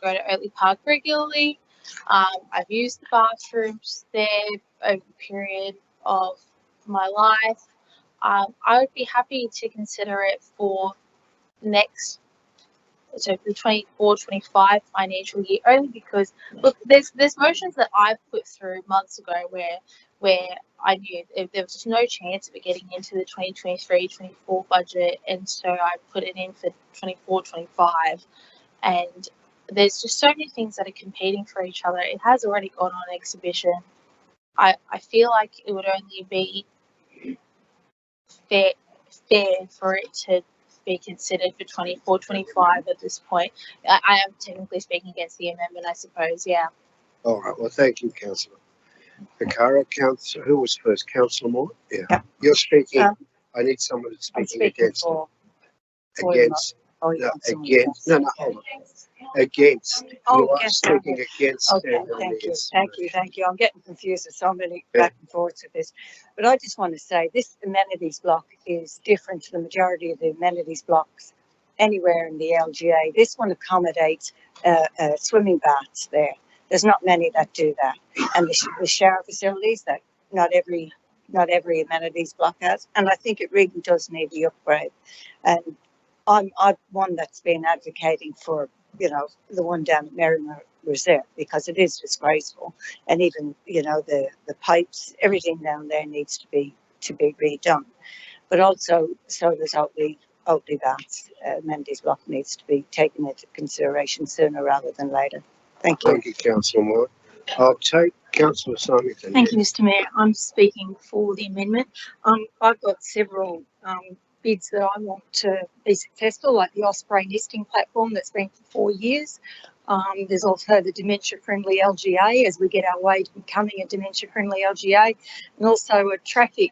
go to Oakley Park regularly. I've used the bathrooms there over a period of my life. I would be happy to consider it for next, so the 24-25 financial year, only because look, there's motions that I've put through months ago where I knew there was just no chance of it getting into the 2023-24 budget, and so I put it in for 24-25, and there's just so many things that are competing for each other. It has already gone on exhibition. I feel like it would only be fair for it to be considered for 24-25 at this point. I am technically speaking against the amendment, I suppose, yeah. All right, well, thank you, Councillor. Picaro, Councillor, who was first? Councillor Moore? Yeah. You're speaking. I need someone that's speaking against. Against. Oh, no, against. No, hold on. Against. You are speaking against. Okay, thank you. I'm getting confused with so many back and forths with this. But I just want to say this amenities block is different to the majority of the amenities blocks anywhere in the LGA. This one accommodates swimming baths there. There's not many that do that. And the shower facilities that not every amenities block has. And I think it really does need the upgrade. And I'm one that's been advocating for, the one down at Merrimer Reserve, because it is disgraceful. And even, the pipes, everything down there needs to be redone. But also, so does Oakley Baths. Amenities block needs to be taken into consideration sooner rather than later. Thank you. Thank you, Councillor Moore. I'll take Councillor Symington. Thank you, Mr Mayor. I'm speaking for the amendment. I've got several bids that I want to be successful, like the Osprey nesting platform that's been for 4 years. There's also the dementia-friendly LGA as we get our way to becoming a dementia-friendly LGA, and also a traffic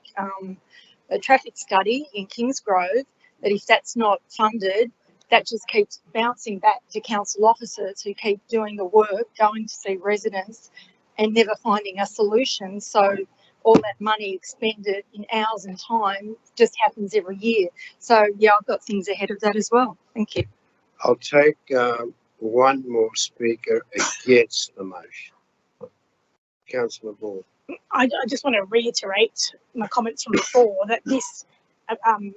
study in Kingsgrove. That if that's not funded, that just keeps bouncing back to council officers who keep doing the work, going to see residents and never finding a solution. So all that money expended in hours and time just happens every year. So yeah, I've got things ahead of that as well. Thank you. I'll take one more speaker against the motion. Councillor Moore. I just want to reiterate my comments from before that this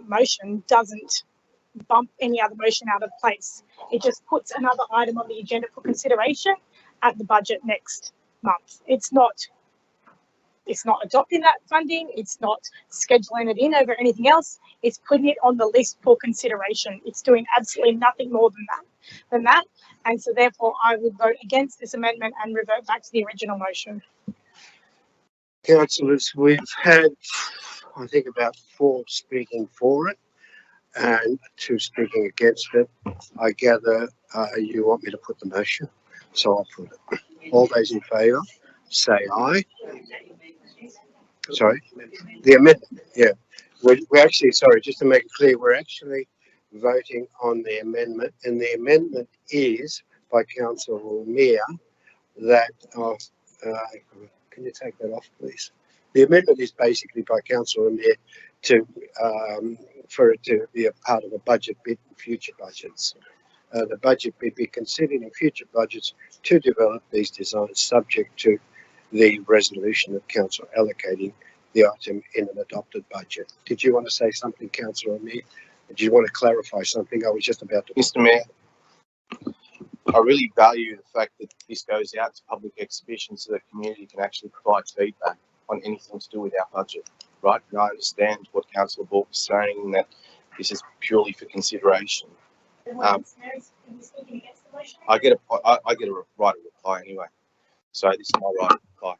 motion doesn't bump any other motion out of place. It just puts another item on the agenda for consideration at the budget next month. It's not adopting that funding. It's not scheduling it in over anything else. It's putting it on the list for consideration. It's doing absolutely nothing more than that. And so therefore I would vote against this amendment and revert back to the original motion. Councillors, we've had, I think, about 4 speaking for it and 2 speaking against it. I gather you want me to put the motion, so I'll put it. All those in favour, say aye. Sorry, the amendment, yeah. We're actually, sorry, just to make it clear, we're actually voting on the amendment, and the amendment is by Councillor Meir that, can you take that off, please? The amendment is basically by Councillor Meir to, for it to be a part of a budget bid in future budgets. The budget bid be considered in future budgets to develop these designs subject to the resolution of council allocating the item in an adopted budget. Did you want to say something, Councillor Meir? Did you want to clarify something? I was just about to. Mr Mayor, I really value the fact that this goes out to public exhibition so the community can actually provide feedback on anything to do with our budget, right? And I understand what Councillor Bork is saying, that this is purely for consideration. I get a right of reply anyway, so this is my right of reply.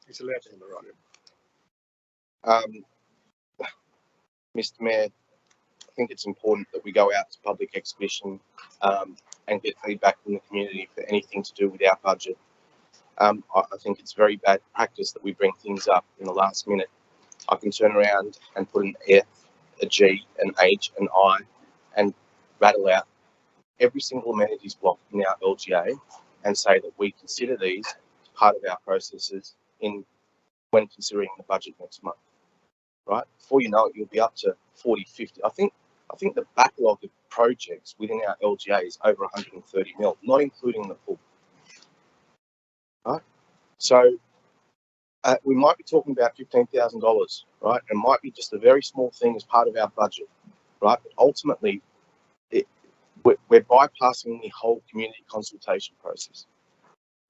He's allowed to have the right. Mr Mayor, I think it's important that we go out to public exhibition and get feedback from the community for anything to do with our budget. I think it's very bad practice that we bring things up in the last minute. I can turn around and put an F, a G, an H, an I, and rattle out every single amenities block in our LGA and say that we consider these part of our processes when considering the budget next month. Right? Before you know it, you'll be up to 40, 50. I think the backlog of projects within our LGA is over 130 mil, not including the pool. Right? So we might be talking about $15,000, right? It might be just a very small thing as part of our budget, right? But ultimately, we're bypassing the whole community consultation process,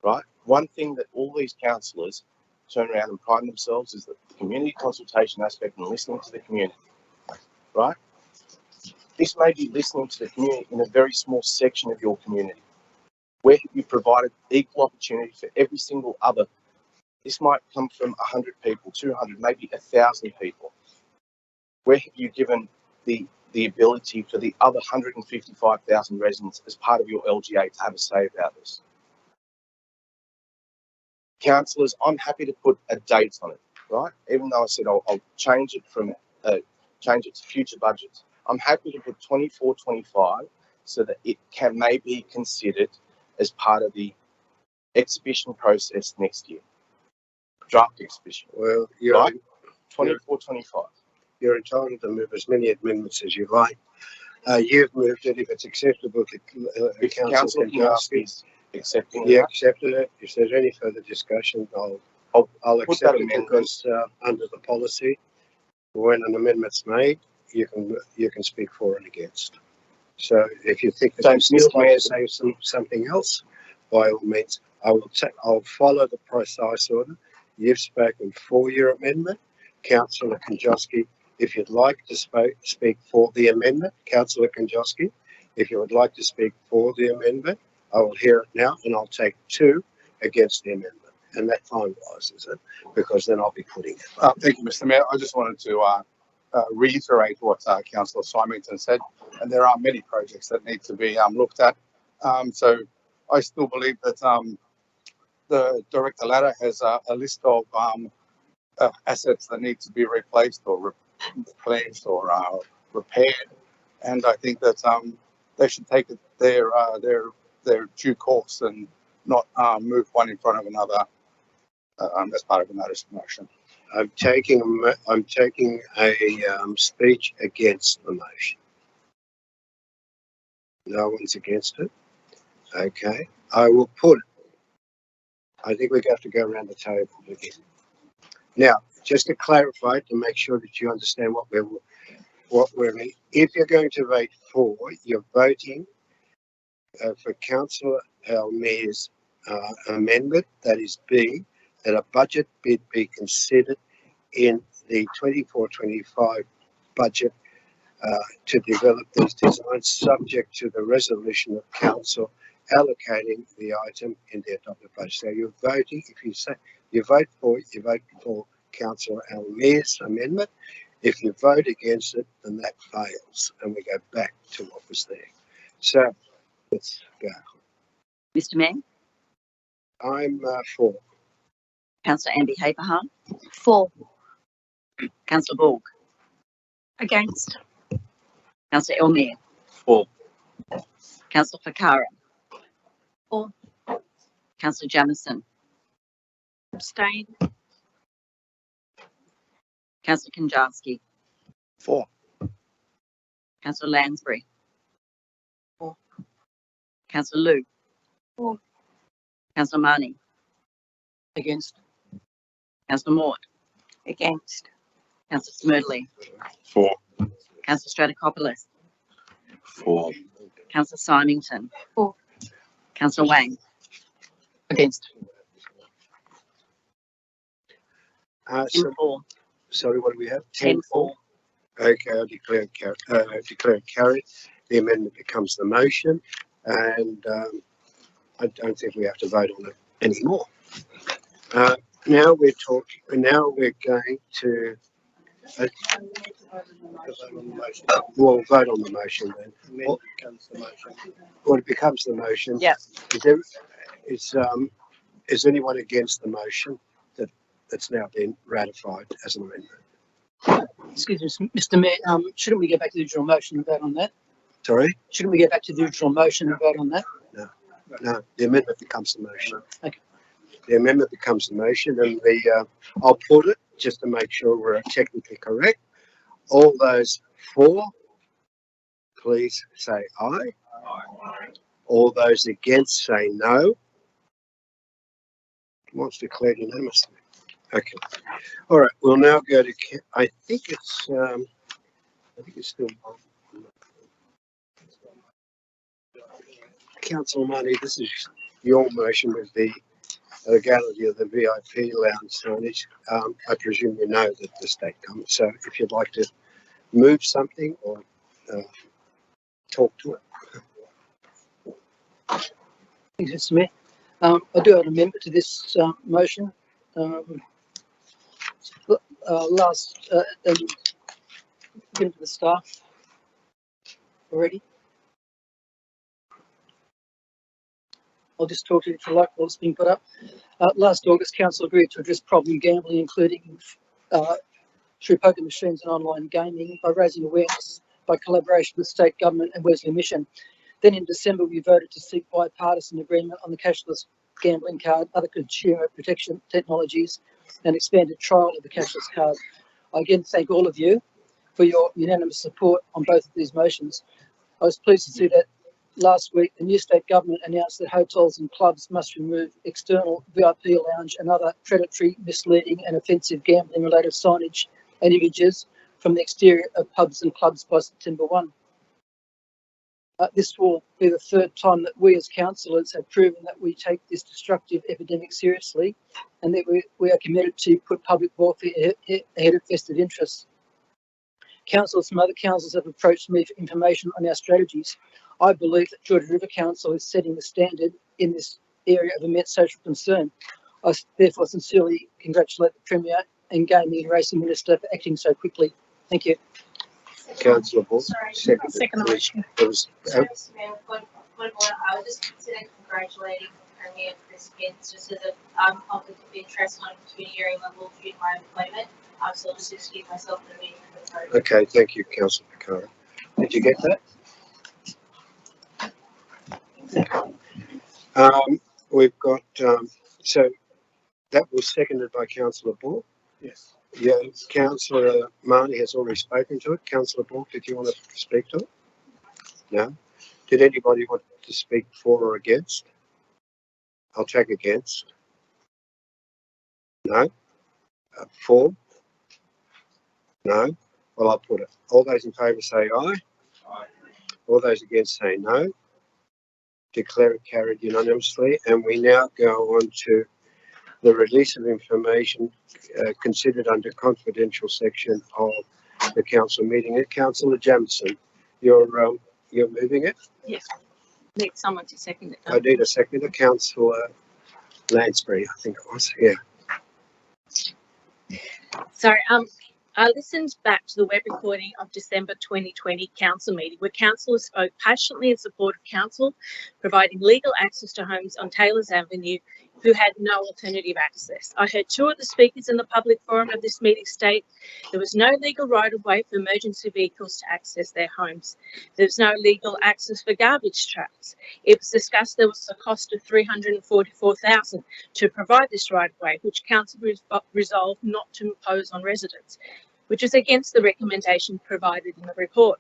right? One thing that all these councillors turn around and pride themselves is that the community consultation aspect and listening to the community, right? This may be listening to the community in a very small section of your community. Where have you provided equal opportunity for every single other? This might come from 100 people, 200, maybe 1,000 people. Where have you given the ability for the other 155,000 residents as part of your LGA to have a say about this? Councillors, I'm happy to put a date on it, right? Even though I said I'll change it to future budgets. I'm happy to put 24-25 so that it may be considered as part of the exhibition process next year. Draft exhibition. Well, you're right? 24-25. You're entitled to move as many amendments as you like. You've moved it. If it's acceptable to Council Kanjowski, accepting. You accepted it. If there's any further discussion, I'll accept it because under the policy, when an amendment's made, you can speak for and against. So if you think that you still like to say something else, by all means, I'll follow the precise order. You've spoken for your amendment, Councillor Kanjowski. If you'd like to speak for the amendment, Councillor Kanjowski, If you would like to speak for the amendment, I will hear it now, and I'll take 2 against the amendment. And that finalises it, because then I'll be putting it. Thank you, Mr. Mayor. I just wanted to reiterate what Councillor Symington said, and there are many projects that need to be looked at. So I still believe that the director ladder has a list of assets that need to be replaced or replenished or repaired, and I think that they should take their due course and not move one in front of another as part of a notice of motion. I'm taking a speech against the motion. No one's against it. Okay, I will put it. I think we have to go around the table again. Now, just to clarify, to make sure that you understand what we're in. If you're going to vote for, you're voting for Councillor Almere's amendment, that is B, that a budget bid be considered in the 24-25 budget to develop these designs, subject to the resolution of council allocating the item in the adopted budget. So you're voting, if you say you vote for Councillor Almere's amendment. If you vote against it, then that fails, and we go back to what was there. So let's go. Mr. Mayor, I'm for. Councillor Amby Haberham, For. Councillor Borg, Against. Councillor Elmere, For. Councillor Fakara, For. Councillor Jamieson, Abstain. Councillor Kanjarski, For. Councillor Lansbury, For. Councillor Liu, For. Councillor Marnie, Against. Councillor Mort, Against. Councillor Smerdley, For. Councillor Stratokopoulos, For. Councillor Symington, For. Councillor Wang, Against. So, 4. sorry, what do we have? 10-4. Okay, I declare it carried. The amendment becomes the motion, and I don't think we have to vote on it anymore. Now we're talking. Now we're going to. We'll vote on the motion then. Well, it becomes the motion. Yeah. Is anyone against the motion that's now been ratified as an amendment? Excuse me, Mr. Mayor, shouldn't we go back to the original motion and vote on that? Sorry? Shouldn't we go back to the original motion and vote on that? No, the amendment becomes the motion. Okay. The amendment becomes the motion, and I'll put it just to make sure we're technically correct. All those for, please say aye. Aye. All those against say no. What's declared unanimously? Okay. All right. We'll now go to. I think it's still. Councillor Money, this is your motion with the legality of the VIP lounge signage. I presume you know that the state comes. So if you'd like to move something or talk to it. Thanks, Mr. Mayor. I do have an amendment to this motion. Given to the staff already. I'll just talk to you if you like while it's being put up. Last August, Council agreed to address problem gambling, including through poker machines and online gaming, by raising awareness by collaboration with state government and Wesley Mission. Then in December, we voted to seek bipartisan agreement on the cashless gambling card, other consumer protection technologies, and expanded trial of the cashless card. I again thank all of you for your unanimous support on both of these motions. I was pleased to see that last week the new state government announced that hotels and clubs must remove external VIP lounge and other predatory, misleading and offensive gambling related signage and images from the exterior of pubs and clubs by September 1. This will be the third time that we as councillors have proven that we take this destructive epidemic seriously, and that we are committed to put public welfare ahead of vested interests. Councillors from other councils have approached me for information on our strategies. I believe that Georgia River Council is setting the standard in this area of immense social concern. I therefore sincerely congratulate the Premier and Gaming and Racing Minister for acting so quickly. Thank you. Councillor Bull, Second motion. Sorry, Mr. Mayor, point of order, I would just consider congratulating the Premier Chris Gibbs just as a conflict of interest on a community area level due to my employment. So I'll just excuse myself from the meeting. Okay, thank you, Councillor Picard. Did you get that? We've got, so that was seconded by Councillor Bull. Yes. Yeah, Councillor Marnie has already spoken to it. Councillor Bull, did you want to speak to it? No? Did anybody want to speak for or against? I'll take against. No? For? No? Well, I'll put it. All those in favour say aye. Aye. All those against say no. Declare it carried unanimously. And we now go on to the release of information considered under confidential section of the council meeting. Councillor Jamieson, you're moving it? Yes. Need someone to second it. I need a seconder. Councillor Lansbury, I think it was. Yeah. Sorry, I listened back to the web recording of December 2020 council meeting where councillors spoke passionately in support of council providing legal access to homes on Taylors Avenue who had no alternative access. I heard two of the speakers in the public forum of this meeting state there was no legal right of way for emergency vehicles to access their homes. There's no legal access for garbage trucks. It was discussed there was a cost of $344,000 to provide this right of way, which council resolved not to impose on residents, which is against the recommendation provided in the report.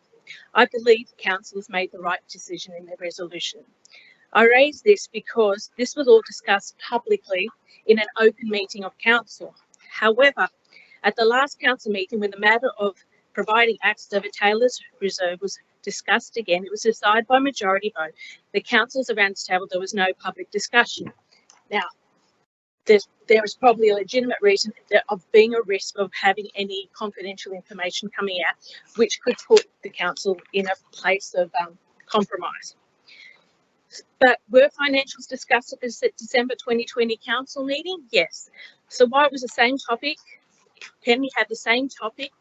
I believe council has made the right decision in their resolution. I raise this because this was all discussed publicly in an open meeting of council. However, at the last council meeting, when the matter of providing access over Taylor's Reserve was discussed again, it was decided by majority vote. The councils around the table, there was no public discussion. Now, there is probably a legitimate reason of being a risk of having any confidential information coming out, which could put the council in a place of compromise. But were financials discussed at the December 2020 council meeting? Yes. So why it was the same topic? Can we have the same topic?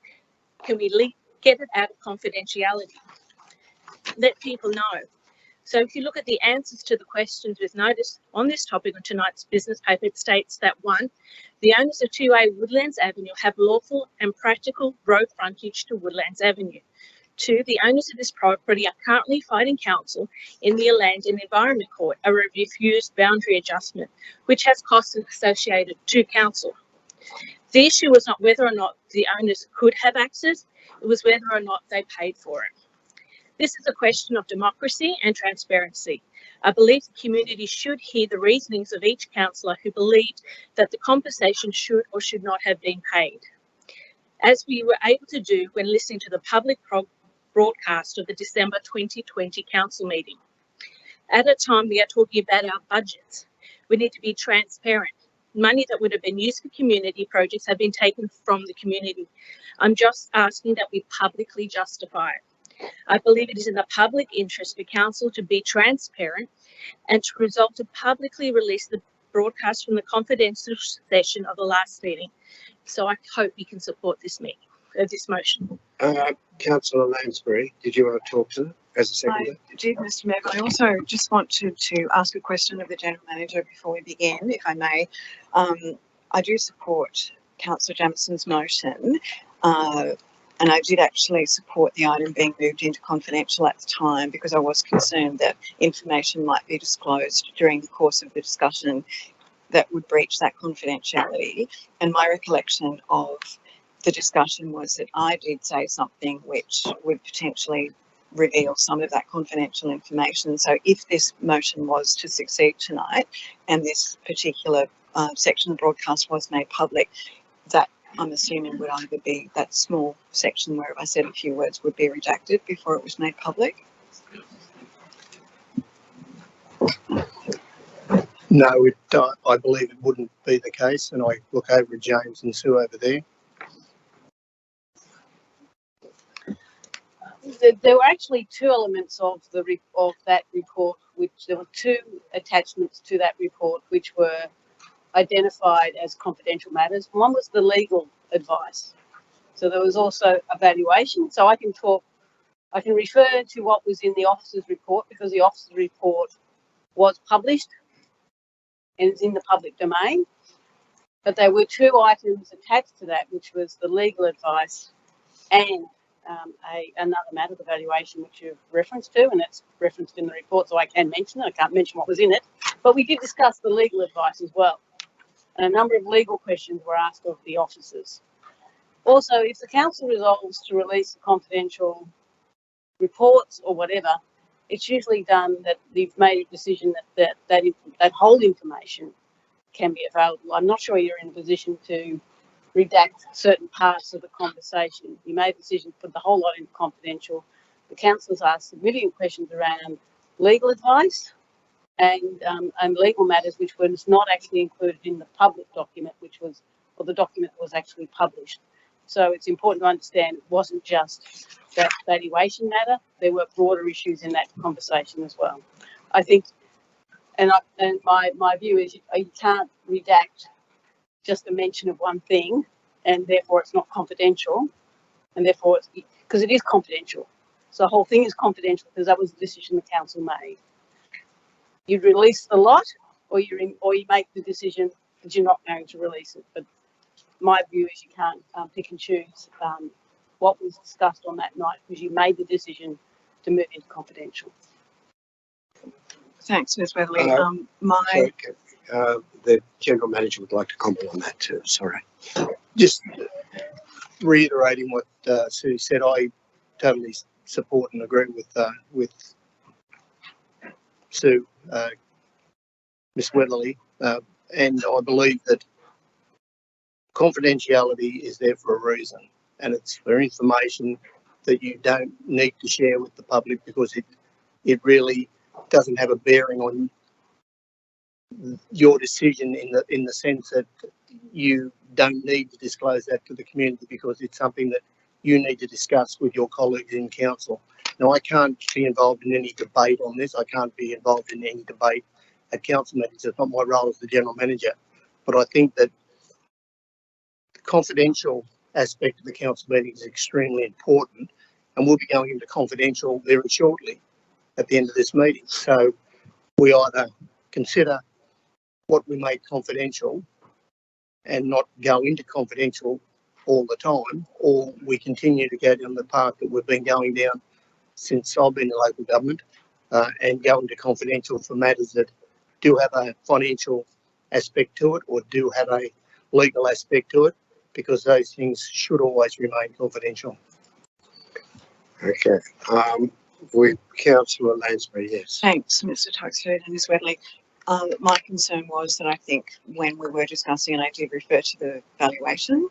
Can we get it out of confidentiality? Let people know. So if you look at the answers to the questions with notice on this topic on tonight's business paper, it states that 1, the owners of 2A Woodlands Avenue have lawful and practical road frontage to Woodlands Avenue. 2, the owners of this property are currently fighting council in the Land and Environment Court, a refused boundary adjustment, which has costs associated to council. The issue was not whether or not the owners could have access, it was whether or not they paid for it. This is a question of democracy and transparency. I believe the community should hear the reasonings of each councillor who believed that the compensation should or should not have been paid. As we were able to do when listening to the public broadcast of the December 2020 council meeting. At a time we are talking about our budgets, we need to be transparent. Money that would have been used for community projects have been taken from the community. I'm just asking that we publicly justify it. I believe it is in the public interest for council to be transparent and to resolve to publicly release the broadcast from the confidential session of the last meeting. So I hope you can support this meeting, this motion. Councillor Lansbury, did you want to talk to as a seconder? I did, Mr. Mayor. I also just wanted to ask a question of the General Manager before we begin, if I may. I do support Councillor Jamieson's motion, and I did actually support the item being moved into confidential at the time because I was concerned that information might be disclosed during the course of the discussion that would breach that confidentiality. And my recollection of the discussion was that I did say something which would potentially reveal some of that confidential information. So if this motion was to succeed tonight and this particular section of the broadcast was made public, that I'm assuming would either be that small section where if I said a few words would be redacted before it was made public. No, I believe it wouldn't be the case, and I look over at James and Sue over there. There were actually two elements of of that report, which there were two attachments to that report, which were identified as confidential matters. One was the legal advice. So there was also a valuation. So I can refer to what was in the officer's report, because the officer's report was published and it's in the public domain. But there were two items attached to that, which was the legal advice and another matter, the valuation, which you've referenced to, and it's referenced in the report, so I can mention it. I can't mention what was in it, but we did discuss the legal advice as well. And a number of legal questions were asked of the officers. Also, if the council resolves to release the confidential reports or whatever, it's usually done that they've made a decision that whole information can be available. I'm not sure you're in a position to redact certain parts of the conversation. You made a decision to put the whole lot in confidential. The council's asked significant questions around legal advice and legal matters, which was not actually included in the public document, or the document that was actually published. So it's important to understand it wasn't just that valuation matter. There were broader issues in that conversation as well. I think, and my view is you can't redact just a mention of one thing, and therefore it's not confidential, and therefore because it is confidential. So the whole thing is confidential because that was the decision the council made. You release the lot, or you make the decision that you're not going to release it. But my view is you can't pick and choose what was discussed on that night, because you made the decision to move into confidential. Thanks, Ms. Weatherly. The General Manager would like to comment on that too. Sorry. Just reiterating what Sue said, I totally support and agree with Sue, Ms. Weatherly, and I believe that confidentiality is there for a reason, and it's for information that you don't need to share with the public, because it really doesn't have a bearing on your decision in the sense that you don't need to disclose that to the community, because it's something that you need to discuss with your colleagues in council. Now, I can't be involved in any debate on this. I can't be involved in any debate at council meetings. It's not my role as the General Manager. But I think that the confidential aspect of the council meeting is extremely important, and we'll be going into confidential very shortly at the end of this meeting. So we either consider what we made confidential and not go into confidential all the time, or we continue to go down the path that we've been going down since I've been in local government, and go into confidential for matters that do have a financial aspect to it or do have a legal aspect to it, because those things should always remain confidential. Okay. With Councillor Lansbury, yes. Thanks, Mr. Tuxford and Ms. Weatherly. My concern was that I think when we were discussing, and I did refer to the valuation,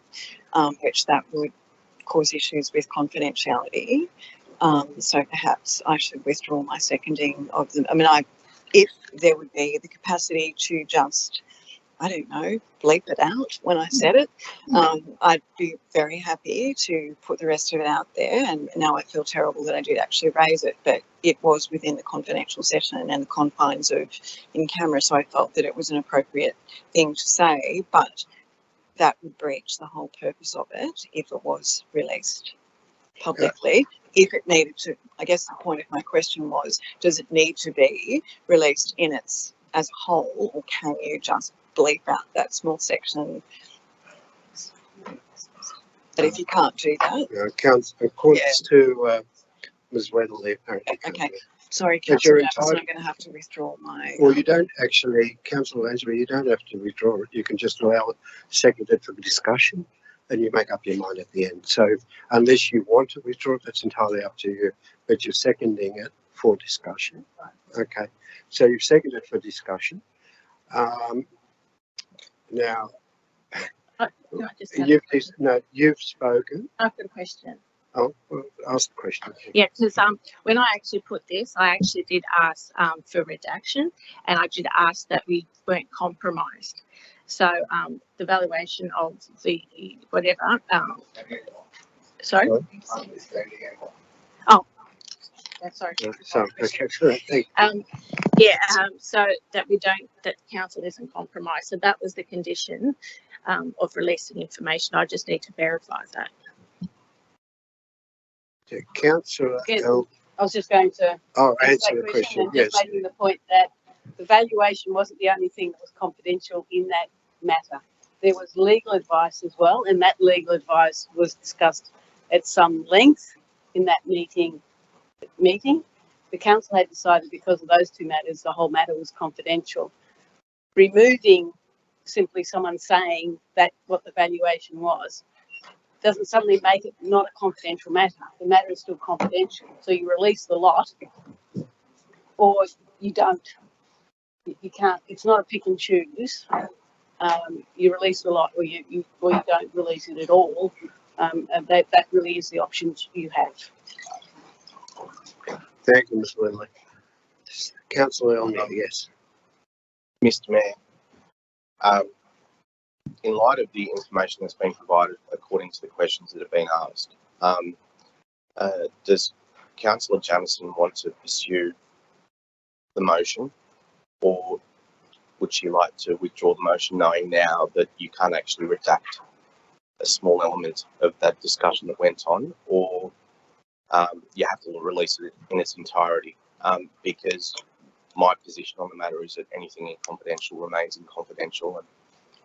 which that would cause issues with confidentiality. So perhaps I should withdraw my seconding of them. I mean, if there would be the capacity to just, I don't know, bleep it out when I said it, I'd be very happy to put the rest of it out there. And now I feel terrible that I did actually raise it, but it was within the confidential session and the confines of in camera, so I felt that it was an appropriate thing to say, but that would breach the whole purpose of it if it was released publicly. If it needed to, I guess the point of my question was, does it need to be released in its as a whole, or can you just bleep out that small section? But if you can't do that, according to Ms. Weatherly, apparently. Okay, sorry, Councillor Jefferson, I'm going to have to withdraw my. Well, you don't actually, Councillor Lansbury, you don't have to withdraw it. You can just allow it seconded for discussion, and you make up your mind at the end. So unless you want to withdraw it, that's entirely up to you. But you're seconding it for discussion. Okay, so you've seconded for discussion. Now, you've spoken. I've got a question. Oh, well, ask the question. Yeah, because when I actually put this, I actually did ask for redaction, and I did ask that we weren't compromised. So the valuation of the whatever. Sorry. Oh, Sorry. So, okay, correct. Thank So that that the council isn't compromised. So that was the condition of releasing information. I just need to verify that. you. Councillor Yes. L. I was just going to Answer the question. and Yes. just making the point that the valuation wasn't the only thing that was confidential in that matter. There was legal advice as well, and that legal advice was discussed at some length in that meeting. The council had decided because of those two matters, the whole matter was confidential. Removing simply someone saying that what the valuation was doesn't suddenly make it not a confidential matter. The matter is still confidential. So you release the lot or you don't. You can't, it's not a pick and choose. You release the lot or you don't release it at all. And that really is the options you have. Thank you, Ms. Lindley. Councillor Elmer, yes. Mr. Mayor, in light of the information that's been provided according to the questions that have been asked, does Councillor Jamieson want to pursue the motion, or would she like to withdraw the motion knowing now that you can't actually redact a small element of that discussion that went on, or you have to release it in its entirety? Because my position on the matter is that anything in confidential remains in confidential, and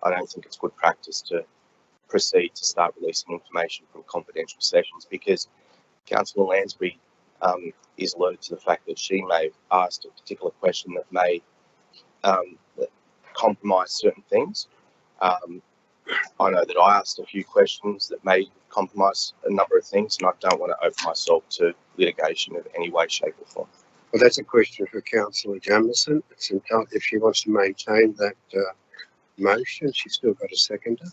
I don't think it's good practice to proceed to start releasing information from confidential sessions, because Councillor Lansbury is alerted to the fact that she may have asked a particular question that may compromise certain things. I know that I asked a few questions that may compromise a number of things, and I don't want to open myself to litigation of any way, shape or form. Well, that's a question for Councillor Jamieson. It's entitled, if she wants to maintain that motion, she's still got a seconder.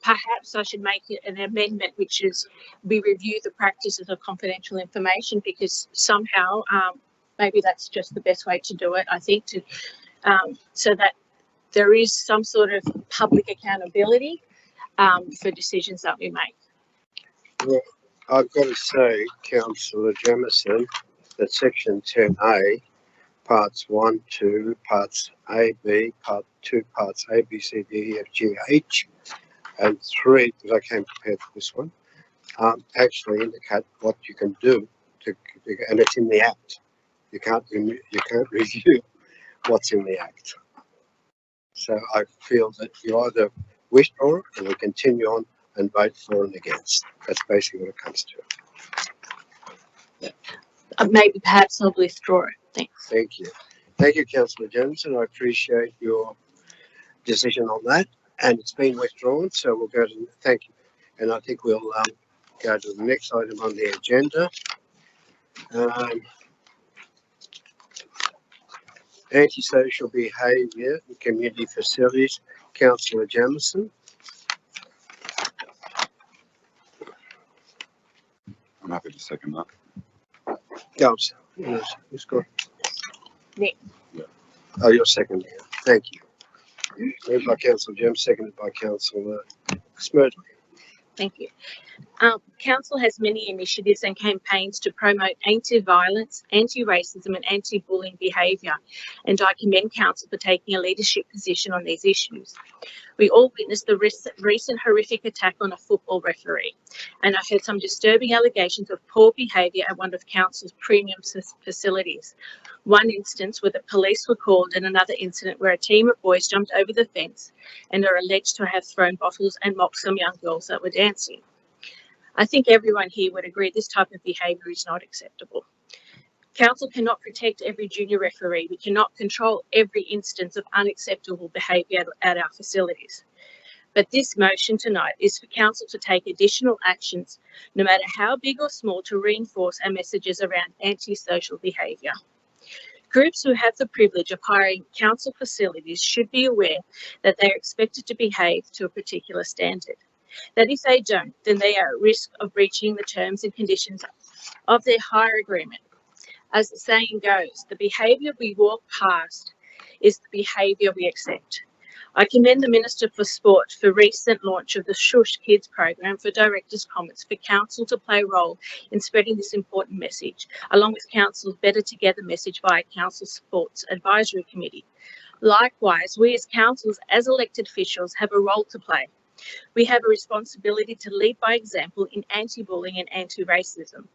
Perhaps I should make it an amendment, which is we review the practices of confidential information, because somehow maybe that's just the best way to do it. I think so that there is some sort of public accountability for decisions that we make. Well, I've got to say, Councillor Jamieson, that section 10A, parts 1, 2, parts A, B, part 2, parts A, B, C, D, E, F, G, H, and 3, because I came prepared for this one, actually indicate what you can do, and it's in the Act. You can't review what's in the Act. So I feel that you either withdraw it and we continue on and vote for and against. That's basically what it comes to. Maybe perhaps I'll withdraw it. Thanks. Thank you. Thank you, Councillor Jamieson. I appreciate your decision on that. And it's been withdrawn, so we'll go to, thank you. And I think we'll go to the next item on the agenda. Antisocial behaviour in community facilities, Councillor Jamieson. I'm happy to second that. Yes, who's got? Nick. Yeah. Oh, you're second. Thank you. Moved by Councillor Jem, seconded by Councillor Smerdley. Thank you. Council has many initiatives and campaigns to promote anti-violence, anti-racism and anti-bullying behaviour, and I commend Council for taking a leadership position on these issues. We all witnessed the recent horrific attack on a football referee, and I heard some disturbing allegations of poor behaviour at one of Council's premium facilities. One instance where the police were called, and another incident where a team of boys jumped over the fence and are alleged to have thrown bottles and mocked some young girls that were dancing. I think everyone here would agree this type of behaviour is not acceptable. Council cannot protect every junior referee. We cannot control every instance of unacceptable behaviour at our facilities. But this motion tonight is for Council to take additional actions, no matter how big or small, to reinforce our messages around antisocial behaviour. Groups who have the privilege of hiring council facilities should be aware that they are expected to behave to a particular standard. That if they don't, then they are at risk of breaching the terms and conditions of their hire agreement. As the saying goes, the behaviour we walk past is the behaviour we accept. I commend the Minister for Sport for recent launch of the Shush Kids program for directors' comments for council to play a role in spreading this important message, along with council's Better Together message via Council Sports Advisory Committee. Likewise, we as councils, as elected officials, have a role to play. We have a responsibility to lead by example in anti-bullying and anti-racism.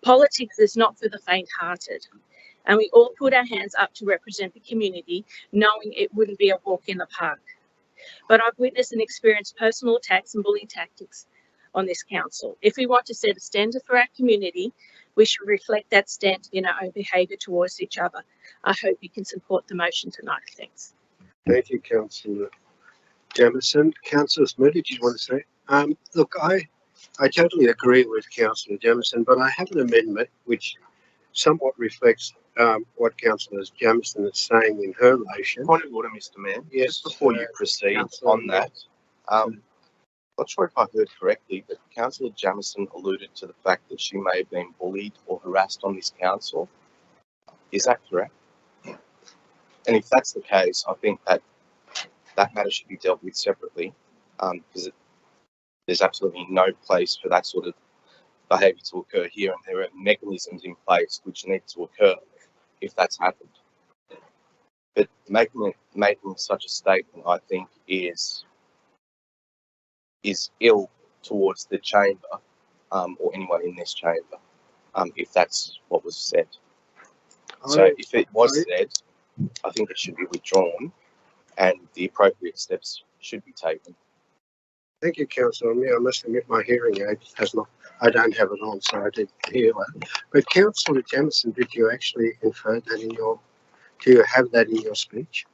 Politics is not for the faint-hearted, and we all put our hands up to represent the community, knowing it wouldn't be a walk in the park. But I've witnessed and experienced personal attacks and bullying tactics on this council. If we want to set a standard for our community, we should reflect that standard in our own behaviour towards each other. I hope you can support the motion tonight. Thanks. Thank you, Councillor Jamieson. Councillor Smithy, did you want to say? Look, I totally agree with Councillor Jamieson, but I have an amendment which somewhat reflects what Councillor Jamieson is saying in her motion. Point of order, Mr. Mayor. Yes, Just before you proceed Councillor on that, not sure if I heard correctly, but Councillor Jamieson alluded to the fact that she may have been bullied or harassed on this council. Is that correct? And if that's the case, I think that that matter should be dealt with separately, because there's absolutely no place for that sort of behaviour to occur here, and there are mechanisms in place which need to occur if that's happened. But making such a statement, I think, is ill towards the chamber, or anyone in this chamber, if that's what was said. So if it was said, I think it should be withdrawn, and the appropriate steps should be taken. Thank you, Councillor. I must admit my hearing aid has not, I don't have it on, so I didn't hear that. But Councillor Jamieson, did you actually infer that in your, do you have that in your speech?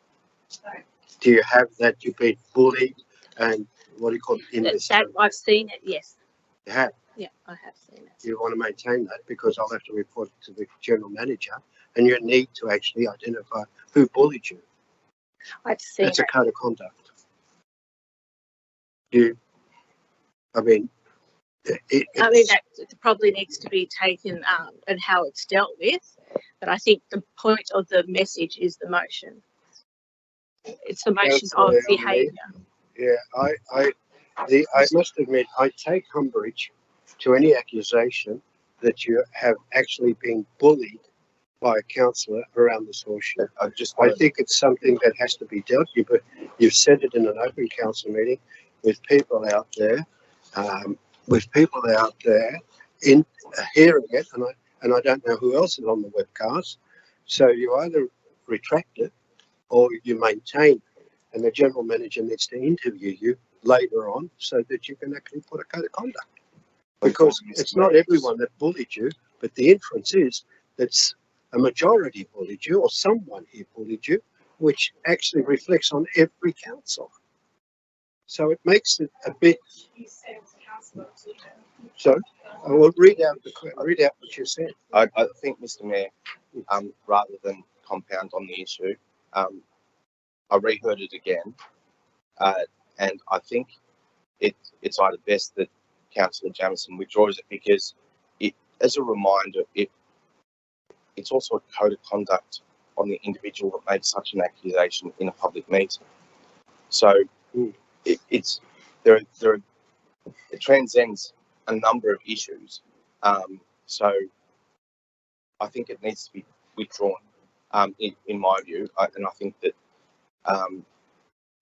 Sorry. Do you have that you've been bullied and what do you call it? In this, That I've seen it, yes. you have. Yeah, I have seen it. You want to maintain that because I'll have to report it to the General Manager and you need to actually identify who bullied you. I've seen It's a it. code of conduct. I mean, that probably needs to be taken and how it's dealt with. But I think the point of the message is the motion. It's the motion of behaviour. Yeah, I must admit, I take umbrage to any accusation that you have actually been bullied by a councillor around this horseshoe. I think it's something that has to be dealt with, but you've said it in an open council meeting with people out there, in hearing it, and I don't know who else is on the webcast. So you either retract it or you maintain, and the General Manager needs to interview you later on so that you can actually put a code of conduct. Because it's not everyone that bullied you, but the inference is that a majority bullied you or someone here bullied you, which actually reflects on every council. So it makes it a bit. So I will read out what you said. I think, Mr. Mayor, rather than compound on the issue, I reheard it again, and I think it's either best that Councillor Jamieson withdraws it, because as a reminder, it's also a code of conduct on the individual that made such an accusation in a public meeting. So it transcends a number of issues. So I think it needs to be withdrawn, in my view, and I think that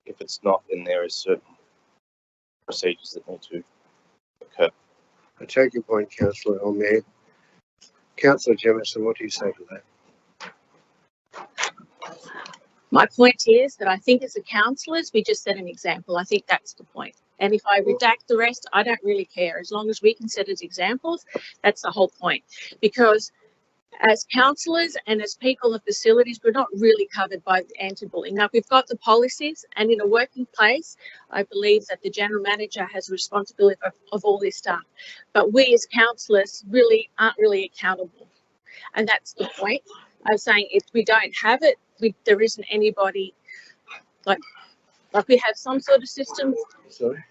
if it's not, then there are certain procedures that need to occur. I take your point, Councillor O'Meara. Councillor Jamieson, what do you say to that? My point is that I think as a councillors, we just set an example. I think that's the point. And if I redact the rest, I don't really care. As long as we can set as examples, that's the whole point. Because as councillors and as people of facilities, we're not really covered by anti-bullying. Now, we've got the policies, and in a working place, I believe that the General Manager has a responsibility of all this stuff. But we as councillors really aren't really accountable. And that's the point. I'm saying if we don't have it, there isn't anybody, like we have some sort of system. Sorry.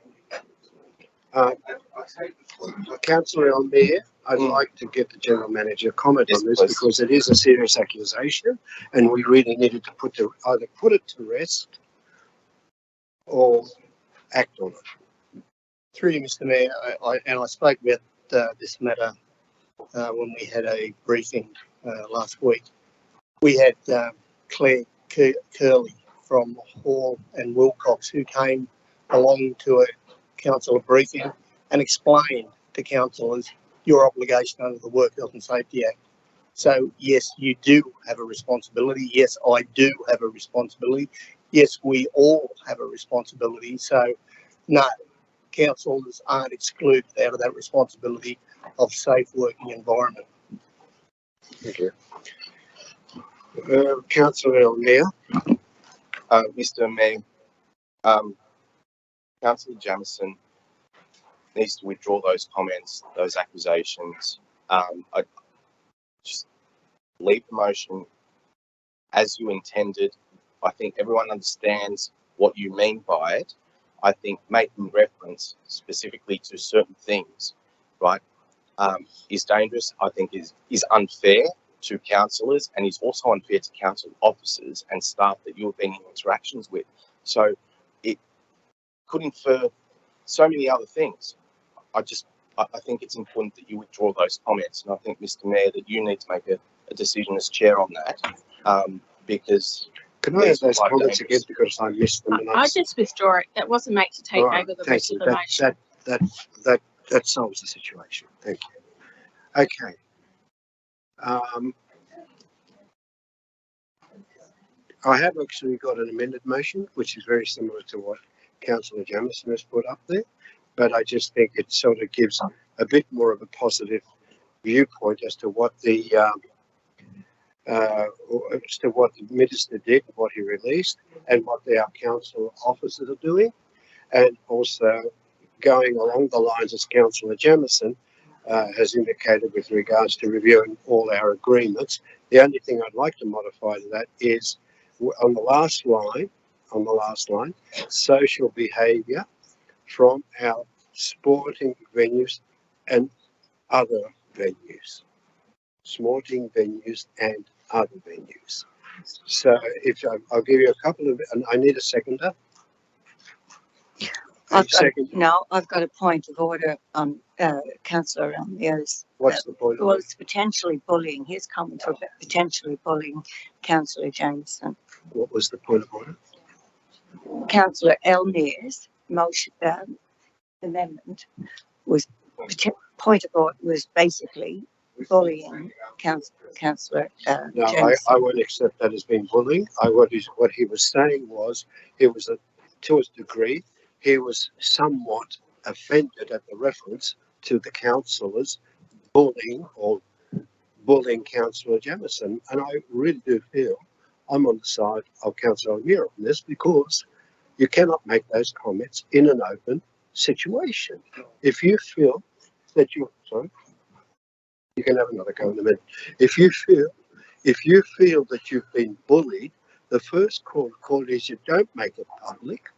Councillor O'Meara, I'd like to get the General Manager comment on this, because it is a serious accusation and we really needed to either put it to rest or act on it. Through you, Mr. Mayor, I spoke about this matter when we had a briefing last week. We had Claire Curley from Hall and Wilcox who came along to a councillor briefing and explained to councillors your obligation under the Work Health and Safety Act. So yes, you do have a responsibility. Yes, I do have a responsibility. Yes, we all have a responsibility. So no, councillors aren't excluded out of that responsibility of safe working environment. Thank you. Councillor Elmere. Mr. Mayor, Councillor Jamieson needs to withdraw those comments, those accusations. I just leave the motion as you intended. I think everyone understands what you mean by it. I think making reference specifically to certain things, right, is dangerous. I think is unfair to councillors, and is also unfair to council officers and staff that you've been in interactions with. So it could infer so many other things. I think it's important that you withdraw those comments, and I think, Mr. Mayor, that you need to make a decision as chair on that, because. Can I have those comments again, because I missed them? And I just withdraw it. That wasn't made to take Right, over the thank rest you. of the motion. That solves the situation. Thank you. Okay. I have actually got an amended motion, which is very similar to what Councillor Jamieson has put up there, but I just think it sort of gives a bit more of a positive viewpoint as to what the minister did, what he released, and what our council officers are doing, and also going along the lines as Councillor Jamieson has indicated with regards to reviewing all our agreements. The only thing I'd like to modify to that is on the last line, social behaviour from our sporting venues and other venues. Sporting venues and other venues. So if I'll give you a couple of, and I need a seconder. I've got a point of order on Councillor Elmere's. What's the point? Well, it's potentially bullying. His comments were potentially bullying Councillor Jamieson. What was the point of order? Councillor Elmere's motion amendment was point of order was basically bullying Councillor No, Jamieson. I won't accept that as being bullying. What he was saying was, to a degree, he was somewhat offended at the reference to the councillors bullying Councillor Jamieson, and I really do feel I'm on the side of Councillor O'Meara on this, because you cannot make those comments in an open situation. If you feel that you can have another go in a minute. If you feel that you've been bullied, the first call is you don't make it public,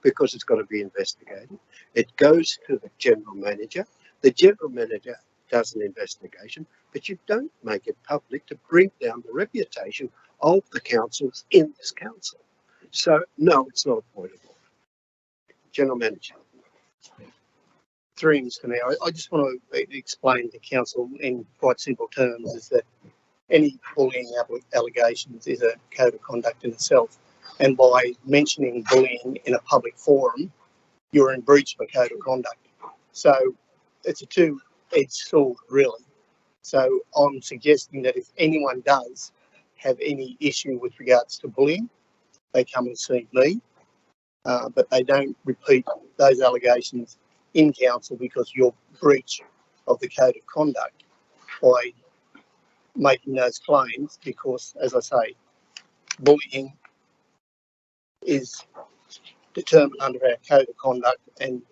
because it's got to be investigated. It goes to the general manager. The general manager does an investigation, but you don't make it public to bring down the reputation of the councils in this council. So no, it's not a point of order. General manager. Through Mr. Mayor, I just want to explain to council in quite simple terms is that any bullying allegations is a code of conduct in itself. And by mentioning bullying in a public forum, you're in breach of a code of conduct. So it's a two-edged sword, really. So I'm suggesting that if anyone does have any issue with regards to bullying, they come and see me, but they don't repeat those allegations in council, because you're breach of the code of conduct by making those claims, because, as I say, bullying is determined under our code of conduct, and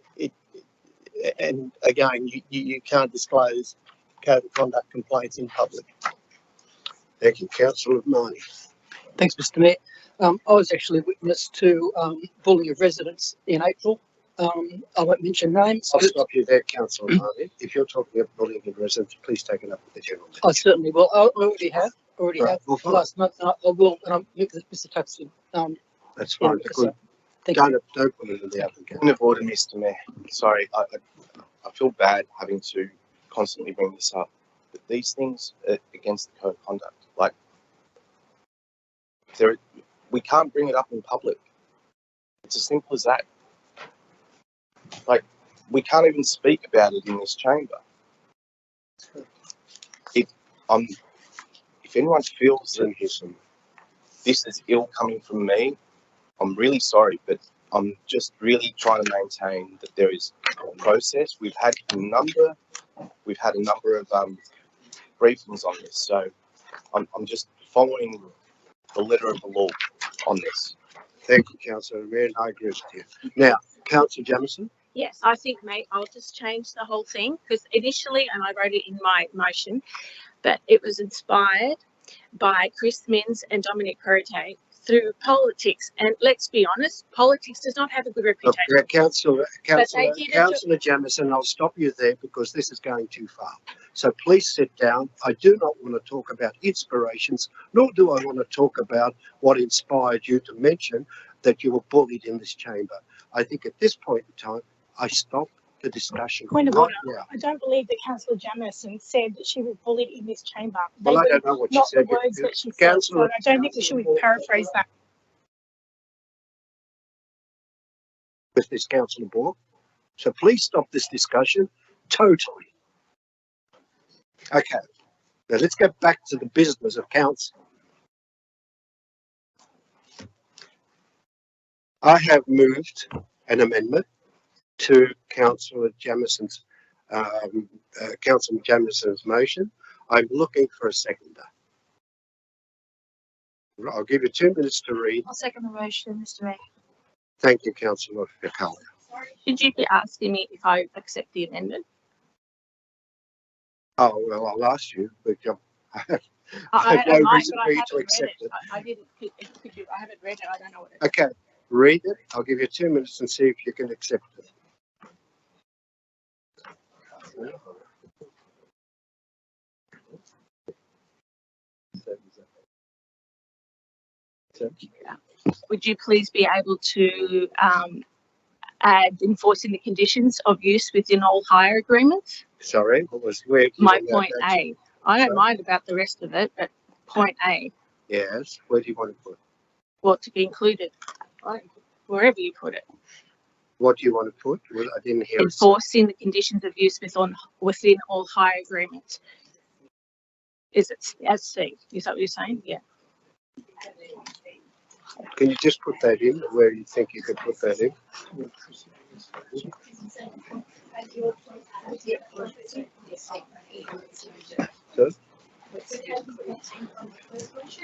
again, you can't disclose code of conduct complaints in public. Thank you, Councillor Marnie. Thanks, Mr. Mayor. I was actually witness to bullying of residents in April. I won't mention names. I'll stop you there, Councillor Marnie. If you're talking about bullying of residents, please take it up with the general manager. I certainly will. I already have. Right, well, fine. Last month, and I will. And I'm Mr. Tuxford. That's fine. Don't put it in the oven. Point of order, Mr. Mayor. Sorry, I feel bad having to constantly bring this up, but these things are against the code of conduct. Like, we can't bring it up in public. It's as simple as that. Like, we can't even speak about it in this chamber. If anyone feels that this is ill coming from me, I'm really sorry, but I'm just really trying to maintain that there is a process. We've had a number of briefings on this, so I'm just following the letter of the law on this. Thank you, Councillor Mayor, I agree with you. Now, Councillor Jamieson. Yes, I think, mate, I'll just change the whole thing because initially, and I wrote it in my motion, that it was inspired by Chris Minns and Dominic Perrottet through politics. And let's be honest, politics does not have a good reputation. Look, Councillor Jamieson, I'll stop you there because this is going too far. So please sit down. I do not want to talk about inspirations, nor do I want to talk about what inspired you to mention that you were bullied in this chamber. I think at this point in time, I stop the discussion. Point of right order. now. I don't believe that Councillor Jamieson said that she was bullied in this chamber. Well, I don't know what she not said. the words that she said, so I don't think we should paraphrase that. With this councillor board. So please stop this discussion totally. Okay. Now let's get back to the business of council. I have moved an amendment to Councillor Jamieson's motion. I'm looking for a seconder. I'll give you 2 minutes to read. I'll second the motion, Mr. Mayor. Thank you, Councillor Ficala. Should you be asking me if I accept the amendment? Oh, well, I'll ask you, but I have I no might, reason but for I you haven't to read accept it. it. I didn't. Could you? I haven't read it. I don't know what it is. Okay, read it. I'll give you 2 minutes and see if you can accept it. Would you please be able to add enforcing the conditions of use within all hire agreements? Sorry, what was where? My point A. I don't mind about the rest of it, but point A, Yes, where do you want to put? well, to be included, wherever you put it. What do you want to put? Well, I didn't hear it. Enforcing the conditions of use within all hire agreements. Is it as C? Is that what you're saying? Yeah. Can you just put that in where you think you could put that in? So?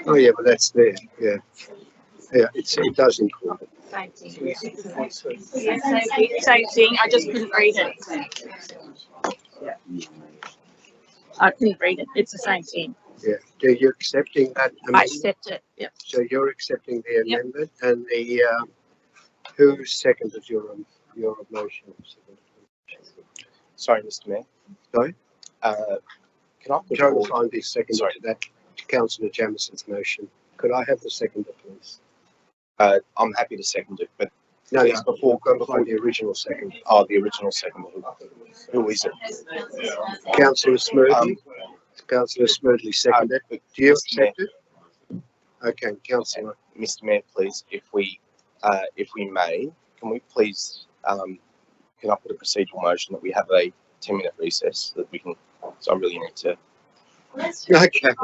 Oh yeah, but that's there. Yeah, yeah. It does include it. Same thing. I just couldn't read it. I couldn't read it. It's the same thing. Yeah. So you're accepting that amendment? I accept it. Yep. So you're accepting the amendment, and the who seconded your motion? Sorry, Mr. Mayor. Sorry. Can I put Joe forward- Fine is seconded to that to Councillor Jamieson's motion. Could I have the seconder, please? I'm happy to second it, but No, please, no, before go find the original second. Oh, the original second. Who is it? Councillor Smerdley. Councillor Smerdley seconded. Do you accept it? Okay, Councillor. Mr. Mayor, please, if we may, can we please, can I put a procedural motion that we have a 10-minute recess so that we can, so I really need to. Okay.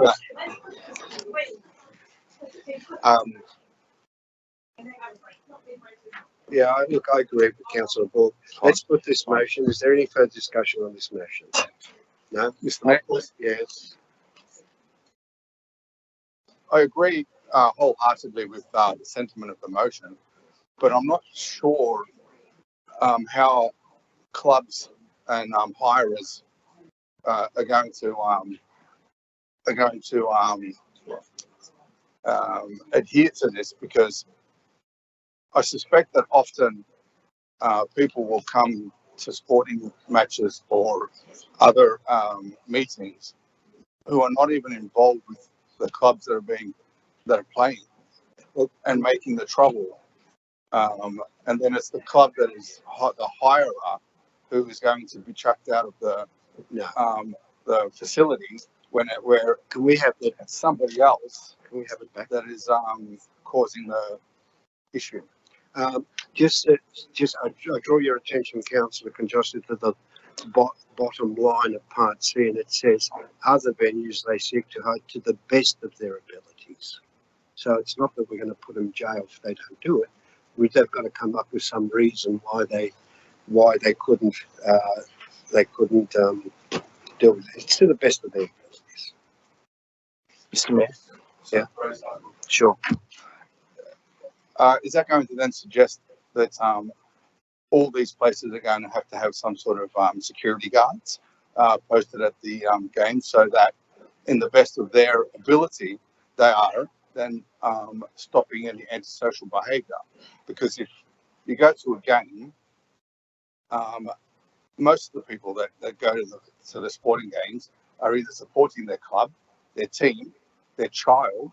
Yeah, look, I agree with Councillor Ball. Let's put this motion. Is there any further discussion on this motion? No? Mr. Mayor? Yes. I agree wholeheartedly with the sentiment of the motion, but I'm not sure how clubs and hirers are going to adhere to this, because I suspect that often people will come to sporting matches or other meetings who are not even involved with the clubs that are playing and making the trouble And then it's the club that is the hirer who is going to be chucked out of the facility where can we have that? Somebody else Can we have it back? that is causing the issue. Just I draw your attention, Councillor Conjosi, to the bottom line of Part C, and it says other venues they seek to hold to the best of their abilities. So it's not that we're going to put them in jail if they don't do it. They've got to come up with some reason why they couldn't do it. It's to the best of their abilities. Mr. Mayor? Yeah, sure. Is that going to then suggest that all these places are going to have some sort of security guards posted at the game, so that in the best of their ability they are then stopping any antisocial behaviour? Because if you go to a game, most of the people that go to the sporting games are either supporting their club, their team, their child,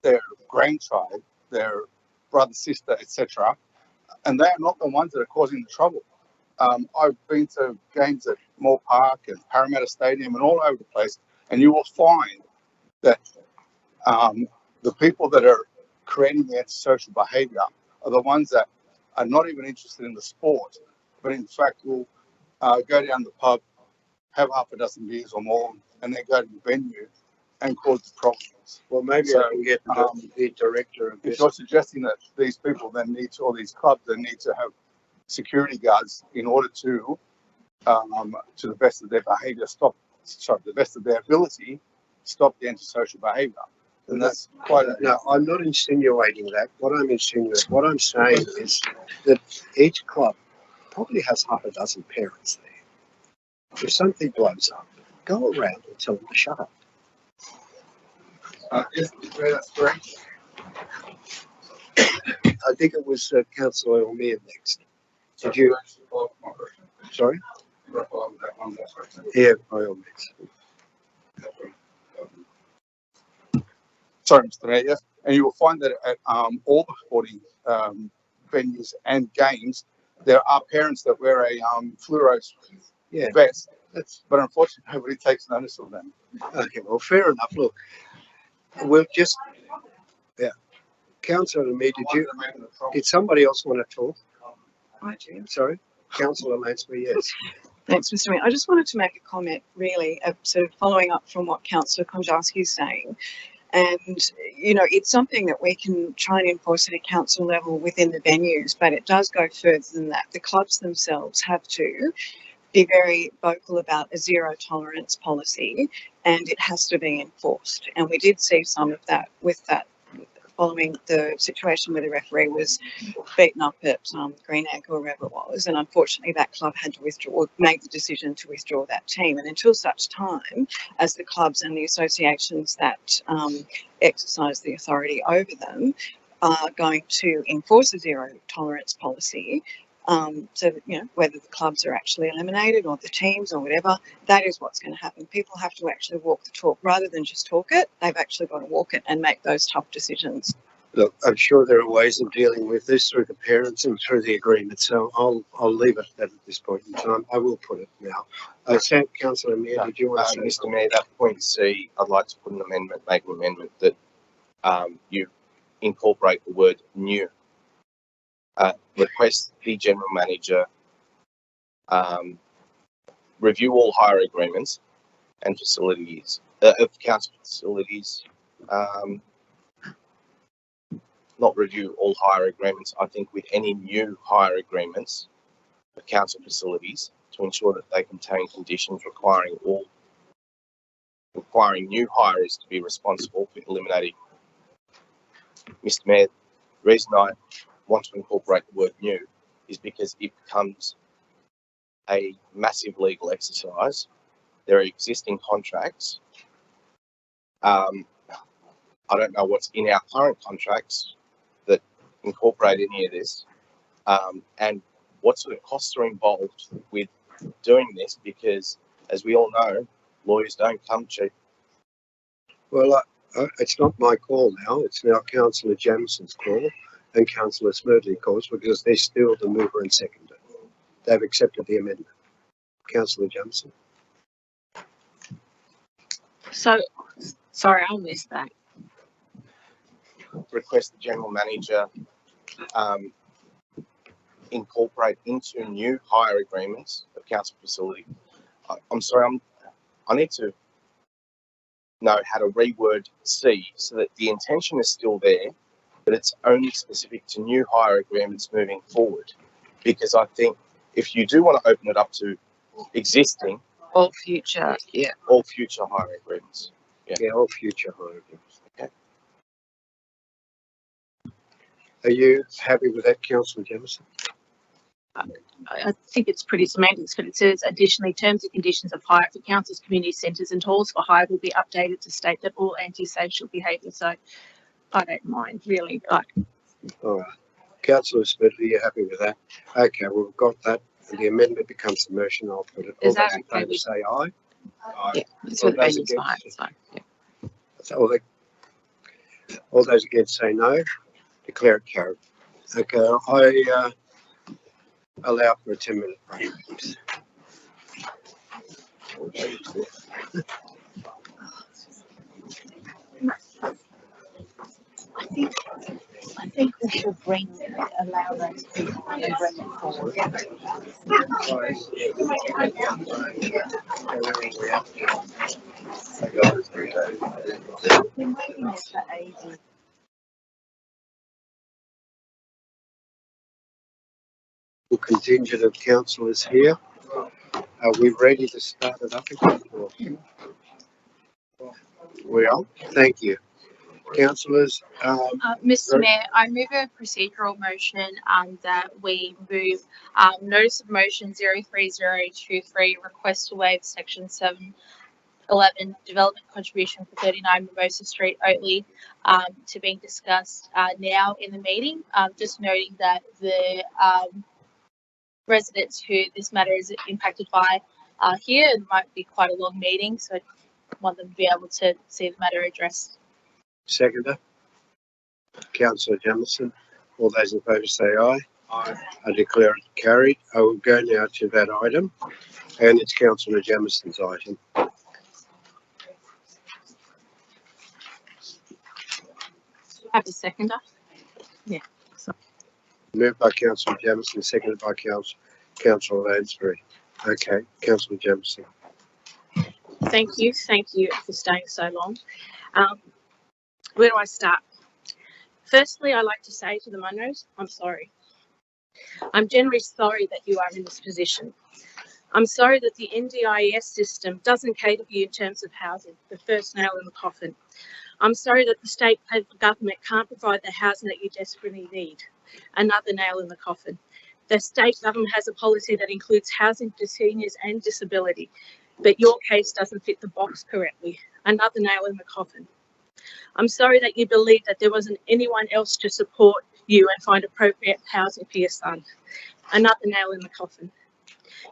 their grandchild, their brother, sister, etc. And they are not the ones that are causing the trouble. I've been to games at Moore Park and Parramatta Stadium and all over the place, and you will find that the people that are creating the antisocial behaviour are the ones that are not even interested in the sport, but in fact will go down the pub, have half a dozen beers or more, and then go to the venue and cause the problems. Well, maybe I can get the director of this. If you're suggesting that these people then or these clubs then need to have security guards in order to the best of their behaviour, the best of their ability, stop the antisocial behaviour. And that's quite no, I'm not insinuating that. What I'm saying is that each club probably has half a dozen parents there. If something blows up, go around and tell them to shut up. Yes, that's correct. I think it was Councillor O'Meara next. Did you? Sorry? Yeah, by all means. Sorry, Mr. Mayor. Yes, and you will find that at all the sporting venues and games, there are parents that wear a fluoro vest. But unfortunately, nobody takes notice of them. Okay, well, fair enough. Look, we'll just, Councillor O'Meara, did somebody else want to talk? I do. Sorry, Councillor Lansbury, yes. Thanks, Mr. Mayor. I just wanted to make a comment, really, sort of following up from what Councillor Konjarski is saying. And, you know, it's something that we can try and enforce at a council level within the venues, but it does go further than that. The clubs themselves have to be very vocal about a zero tolerance policy, and it has to be enforced. And we did see some of that with that following the situation where the referee was beaten up at Green Egg or wherever it was, and unfortunately that club had to withdraw, or made the decision to withdraw that team. And until such time as the clubs and the associations that exercise the authority over them are going to enforce a zero tolerance policy, so that, you know, whether the clubs are actually eliminated or the teams or whatever, that is what's going to happen. People have to actually walk the talk rather than just talk it. They've actually got to walk it and make those tough decisions. Look, I'm sure there are ways of dealing with this through the parents and through the agreement. So I'll leave it at this point in time. I will put it now. Councillor Mayor, did you want to say Mr. something? Mayor, that point C, I'd like to put an amendment, make an amendment that you incorporate the word new. Request the general manager review all hire agreements and facilities of council facilities. Not review all hire agreements. I think with any new hire agreements of council facilities, to ensure that they contain conditions requiring new hires to be responsible for eliminating. Mr. Mayor, the reason I want to incorporate the word new is because it becomes a massive legal exercise. There are existing contracts. I don't know what's in our current contracts that incorporate any of this, and what sort of costs are involved with doing this, because as we all know, lawyers don't come cheap. Well, it's not my call now. It's now Councillor Jamison's call. and Councillor Smerdley, of course, because they're still the mover and seconder. They've accepted the amendment. Councillor Jamieson. So, sorry, I missed that. Request the general manager incorporate into new hire agreements of council facility. I'm sorry, I need to know how to reword C so that the intention is still there, but it's only specific to new hire agreements moving forward. Because I think if you do want to open it up to existing, All future, yeah. all future hire agreements. Yeah, all future hire agreements. Okay. Are you happy with that, Councillor Jamieson? I think it's pretty semantics, but it says additionally, terms and conditions of hire for councils, community centres and halls for hire will be updated to state that all antisocial behaviour. So I don't mind really. All right. Councillor Smith, are you happy with that? Okay, well, we've got that. And the amendment becomes the motion. I'll put it. Is All that those in okay favour with- say aye. Yeah, it's All what those it's fine. It's fine. Yeah. All those against say no. Declare it carried. Okay, I allow for a 10-minute break. I think we should allow those people to bring it forward. I've been waiting this for ages. Contingent of councillors here. Are we ready to start it up again? We are. Thank you. Councillors, Mr. Mayor, I move a procedural motion that we move notice of motion 03023 request to waive section 711 development contribution for 39 Mimosa Street, Oatley, to being discussed now in the meeting. Just noting that the residents who this matter is impacted by are here. It might be quite a long meeting, so I want them to be able to see the matter addressed. seconder. Councillor Jamieson. All those in favour say aye. Aye. I declare it carried. I will go now to that item, and it's Councillor Jamieson's item. Have a seconder. Yeah. Moved by Councillor Jamieson, seconded by Councillor Lansbury. Okay, Councillor Jamieson. Thank you for staying so long. Where do I start? Firstly, I'd like to say to the Munros, I'm sorry. I'm genuinely sorry that you are in this position. I'm sorry that the NDIS system doesn't cater for you in terms of housing, the first nail in the coffin. I'm sorry that the state government can't provide the housing that you desperately need, another nail in the coffin. The state government has a policy that includes housing for seniors and disability, but your case doesn't fit the box correctly, another nail in the coffin. I'm sorry that you believe that there wasn't anyone else to support you and find appropriate housing for your son, another nail in the coffin.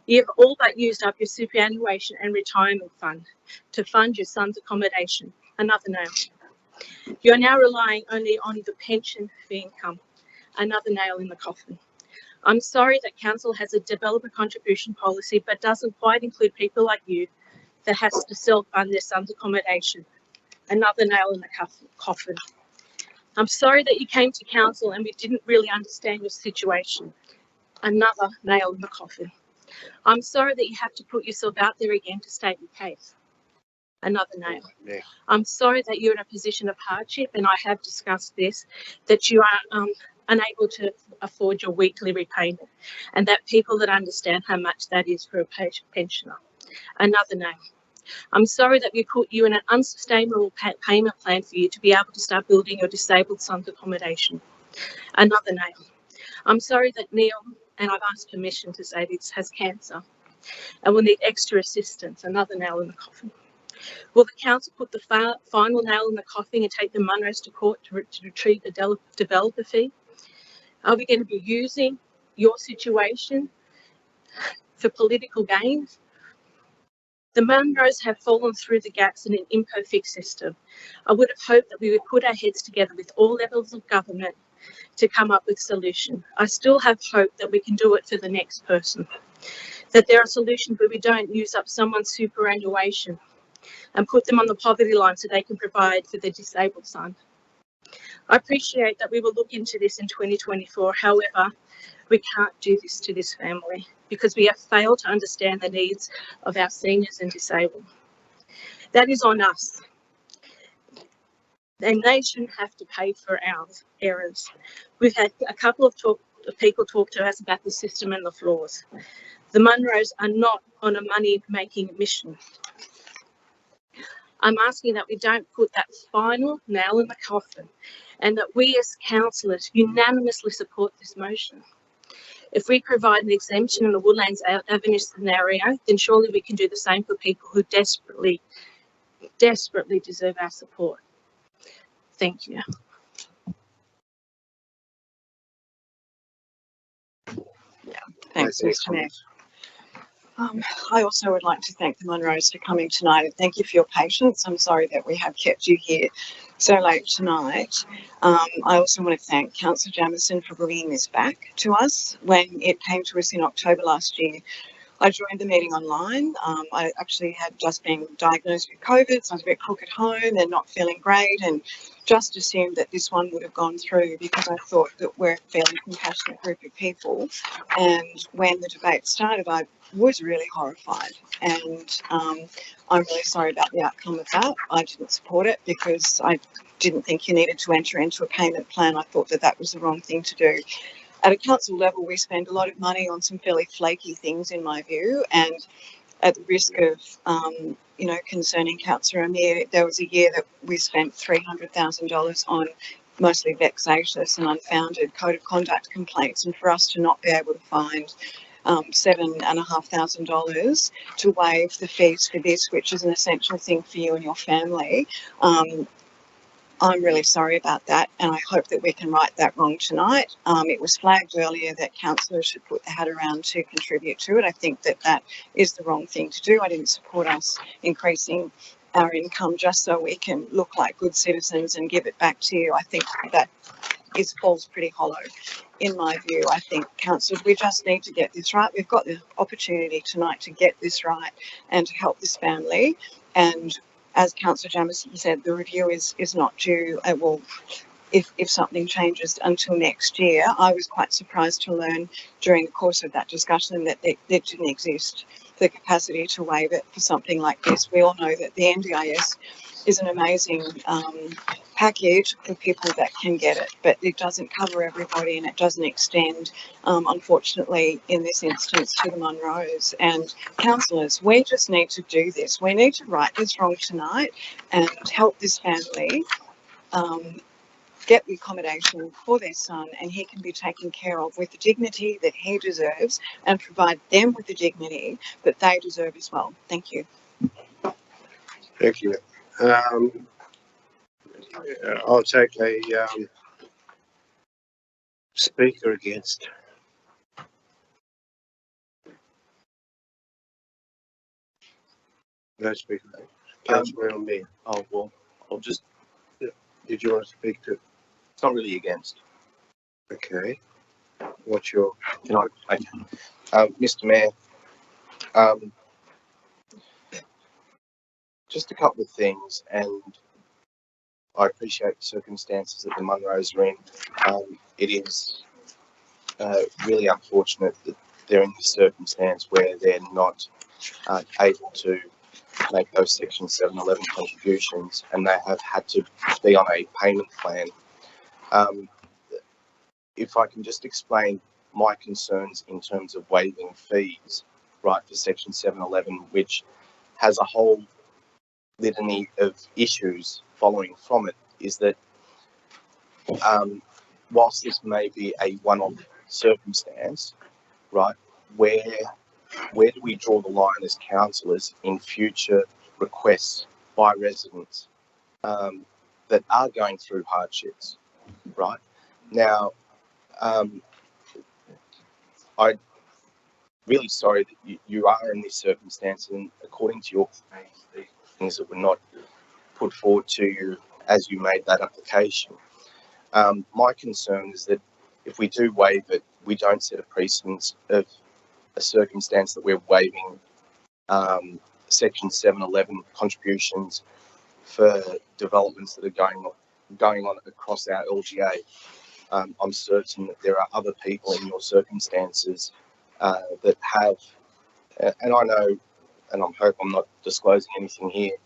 You've all but used up your superannuation and retirement fund to fund your son's accommodation, another nail. You're now relying only on the pension for income, another nail in the coffin. I'm sorry that council has a developer contribution policy but doesn't quite include people like you that has to self-fund their son's accommodation, another nail in the coffin. I'm sorry that you came to council and we didn't really understand your situation, another nail in the coffin. I'm sorry that you have to put yourself out there again to state your case, another nail. Yeah. I'm sorry that you're in a position of hardship, and I have discussed this, that you are unable to afford your weekly repayment, and that people that understand how much that is for a pensioner, another nail. I'm sorry that we put you in an unsustainable payment plan for you to be able to start building your disabled son's accommodation, another nail. I'm sorry that Neil, and I've asked permission to say this, has cancer and will need extra assistance, another nail in the coffin. Will the council put the final nail in the coffin and take the Munros to court to retrieve the developer fee? Are we going to be using your situation for political gain? The Munros have fallen through the gaps in an imperfect system. I would have hoped that we would put our heads together with all levels of government to come up with a solution. I still have hope that we can do it for the next person, that there are solutions where we don't use up someone's superannuation and put them on the poverty line so they can provide for their disabled son. I appreciate that we will look into this in 2024. However, we can't do this to this family because we have failed to understand the needs of our seniors and disabled. That is on us. And they shouldn't have to pay for our errors. We've had a couple of people talk to us about the system and the flaws. The Munros are not on a money-making mission. I'm asking that we don't put that final nail in the coffin and that we as councillors unanimously support this motion. If we provide an exemption in the Woodlands Avenue scenario, then surely we can do the same for people who desperately deserve our support. Thank you. Thanks, Mr. Mayor. I also would like to thank the Munros for coming tonight and thank you for your patience. I'm sorry that we have kept you here so late tonight. I also want to thank Councillor Jamieson for bringing this back to us. When it came to us in October last year, I joined the meeting online. I actually had just been diagnosed with COVID, so I was a bit crook at home and not feeling great, and just assumed that this one would have gone through because I thought that we're a fairly compassionate group of people. And when the debate started, I was really horrified, and I'm really sorry about the outcome of that. I didn't support it because I didn't think you needed to enter into a payment plan. I thought that that was the wrong thing to do. At a council level, we spend a lot of money on some fairly flaky things, in my view, and at the risk of, concerning Councillor Amir, there was a year that we spent $300,000 on mostly vexatious and unfounded code of conduct complaints, and for us to not be able to find $7,500 to waive the fees for this, which is an essential thing for you and your family, I'm really sorry about that, and I hope that we can right that wrong tonight. It was flagged earlier that councillors should put the hat around to contribute to it. I think that that is the wrong thing to do. I didn't support us increasing our income just so we can look like good citizens and give it back to you. I think that falls pretty hollow. In my view, I think councillors, we just need to get this right. We've got the opportunity tonight to get this right and to help this family. And as Councillor Jamieson said, the review is not due, if something changes until next year. I was quite surprised to learn during the course of that discussion that there didn't exist the capacity to waive it for something like this. We all know that the NDIS is an amazing package for people that can get it, but it doesn't cover everybody and it doesn't extend, unfortunately, in this instance, to the Munros. And councillors, we just need to do this. We need to right this wrong tonight and help this family get the accommodation for their son, and he can be taken care of with the dignity that he deserves and provide them with the dignity that they deserve as well. Thank you. Thank you. I'll take a speaker against. No speaker. Councillor Amir. Oh, well, I'll just. Did you want to speak to? It's not really against. Okay. What's your? Can I? Okay. Mr. Mayor, just a couple of things, and I appreciate the circumstances that the Munros are in. It is really unfortunate that they're in this circumstance where they're not able to make those Section 711 contributions, and they have had to be on a payment plan. If I can just explain my concerns in terms of waiving fees, right, for Section 711, which has a whole litany of issues following from it, is that whilst this may be a one-off circumstance, right, where do we draw the line as councillors in future requests by residents that are going through hardships, right? Now, I'm really sorry that you are in this circumstance, and according to your things that were not put forward to you as you made that application. My concern is that if we do waive it, we don't set a precedence of a circumstance that we're waiving Section 711 contributions for developments that are going on across our LGA. I'm certain that there are other people in your circumstances that have, and I know, and I hope I'm not disclosing anything here,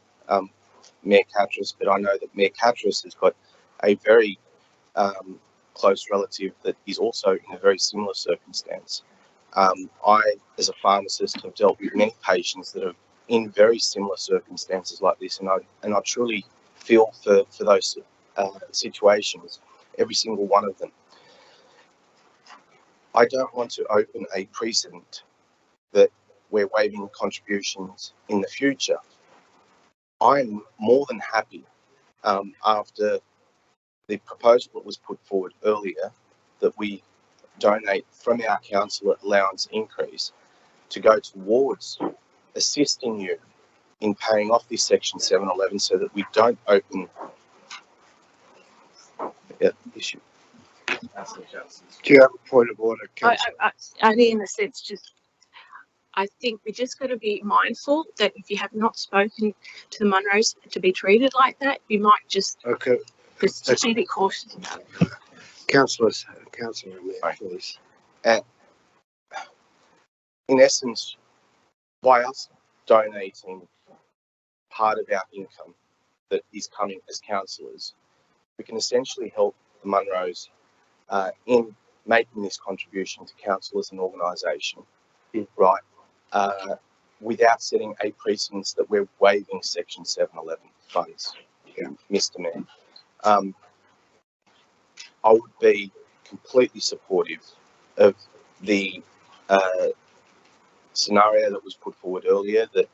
Mayor Catras, but I know that Mayor Catras has got a very close relative that is also in a very similar circumstance. I, as a pharmacist, have dealt with many patients that are in very similar circumstances like this, and I truly feel for those situations, every single one of them. I don't want to open a precedent that we're waiving contributions in the future. I'm more than happy, after the proposal that was put forward earlier, that we donate from our council allowance increase to go towards assisting you in paying off this Section 711 so that we don't open the issue. Do you have a point of order, Councillor? Only in the sense, just I think we just got to be mindful that if you have not spoken to the Munros to be treated like that, you might just just be cautious about it. Councillor, please. In essence, by us donating part of our income that is coming as councillors, we can essentially help the Munros in making this contribution to council as an organisation, right? Without setting a precedence that we're waiving Section 711 funds, Mr. Mayor. I would be completely supportive of the scenario that was put forward earlier, that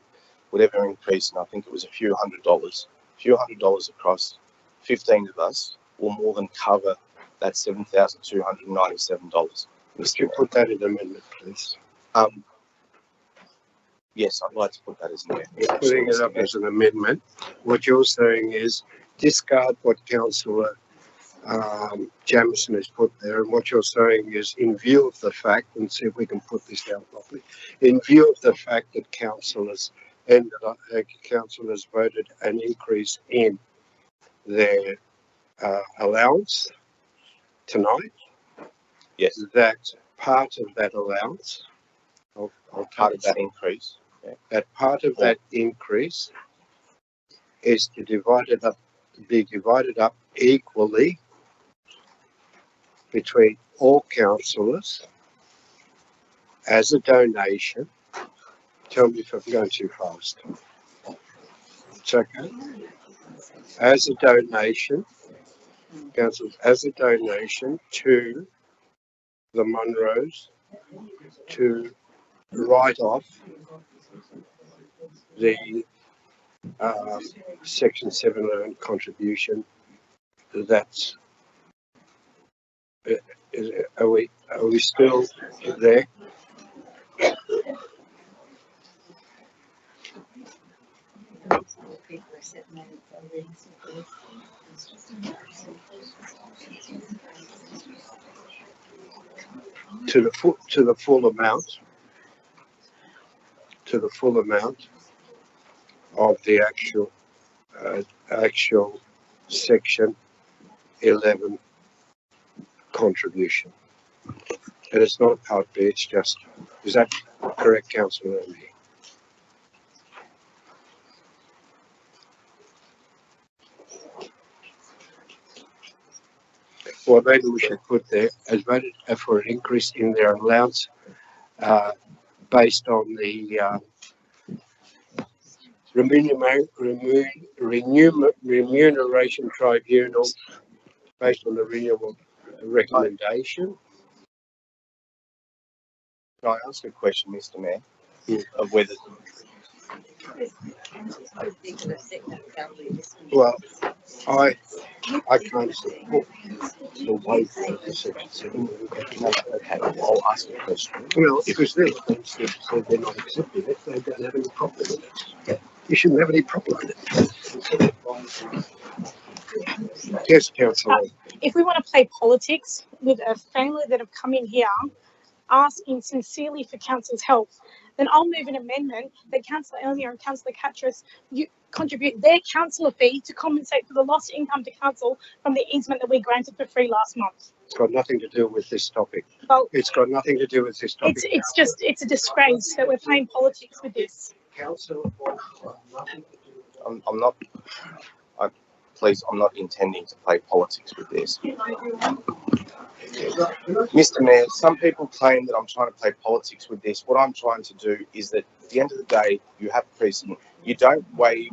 whatever increase, and I think it was a few hundred dollars across 15 of us will more than cover that $7,297. Could you put that in the amendment, please? Yes, I'd like to put that as an amendment. You're putting it up as an amendment. What you're saying is discard what Councillor Jamieson has put there, and what you're saying is, in view of the fact, and see if we can put this down properly, in view of the fact that councillors voted an increase in their allowance tonight, yes, that part of that allowance, part of that increase, that part of that increase is to be divided up equally between all councillors as a donation. Tell me if I'm going too fast. It's okay. As a donation, councillors, as a donation to the Munros to write off the Section 711 contribution. That's are we still there? To the full amount of the actual Section 11 contribution. And it's not Part B, it's just, is that correct, Councillor Ramey? Well, maybe we should put there, as voted for an increase in their allowance based on the remuneration tribunal, based on the renewal recommendation. Can I ask a question, Mr. Mayor, of whether... Well, I can't support the way for the Section 7. Okay, I'll ask a question. Well, because they're the ones that said they're not accepting it, they don't have any problem with it. Yeah. You shouldn't have any problem with it. Yes, Councillor. if we want to play politics with a family that have come in here asking sincerely for council's help, then I'll move an amendment that Councillor Elmere and Councillor Catras you contribute their councillor fee to compensate for the lost income to council from the easement that we granted for free last month. It's got nothing to do with this topic. Well, It's got nothing to do with this topic. it's a disgrace that we're playing politics with this. Councillor, I'm not. Please, I'm not intending to play politics with this. Mr. Mayor, some people claim that I'm trying to play politics with this. What I'm trying to do is that at the end of the day, you have precedent. You don't waive.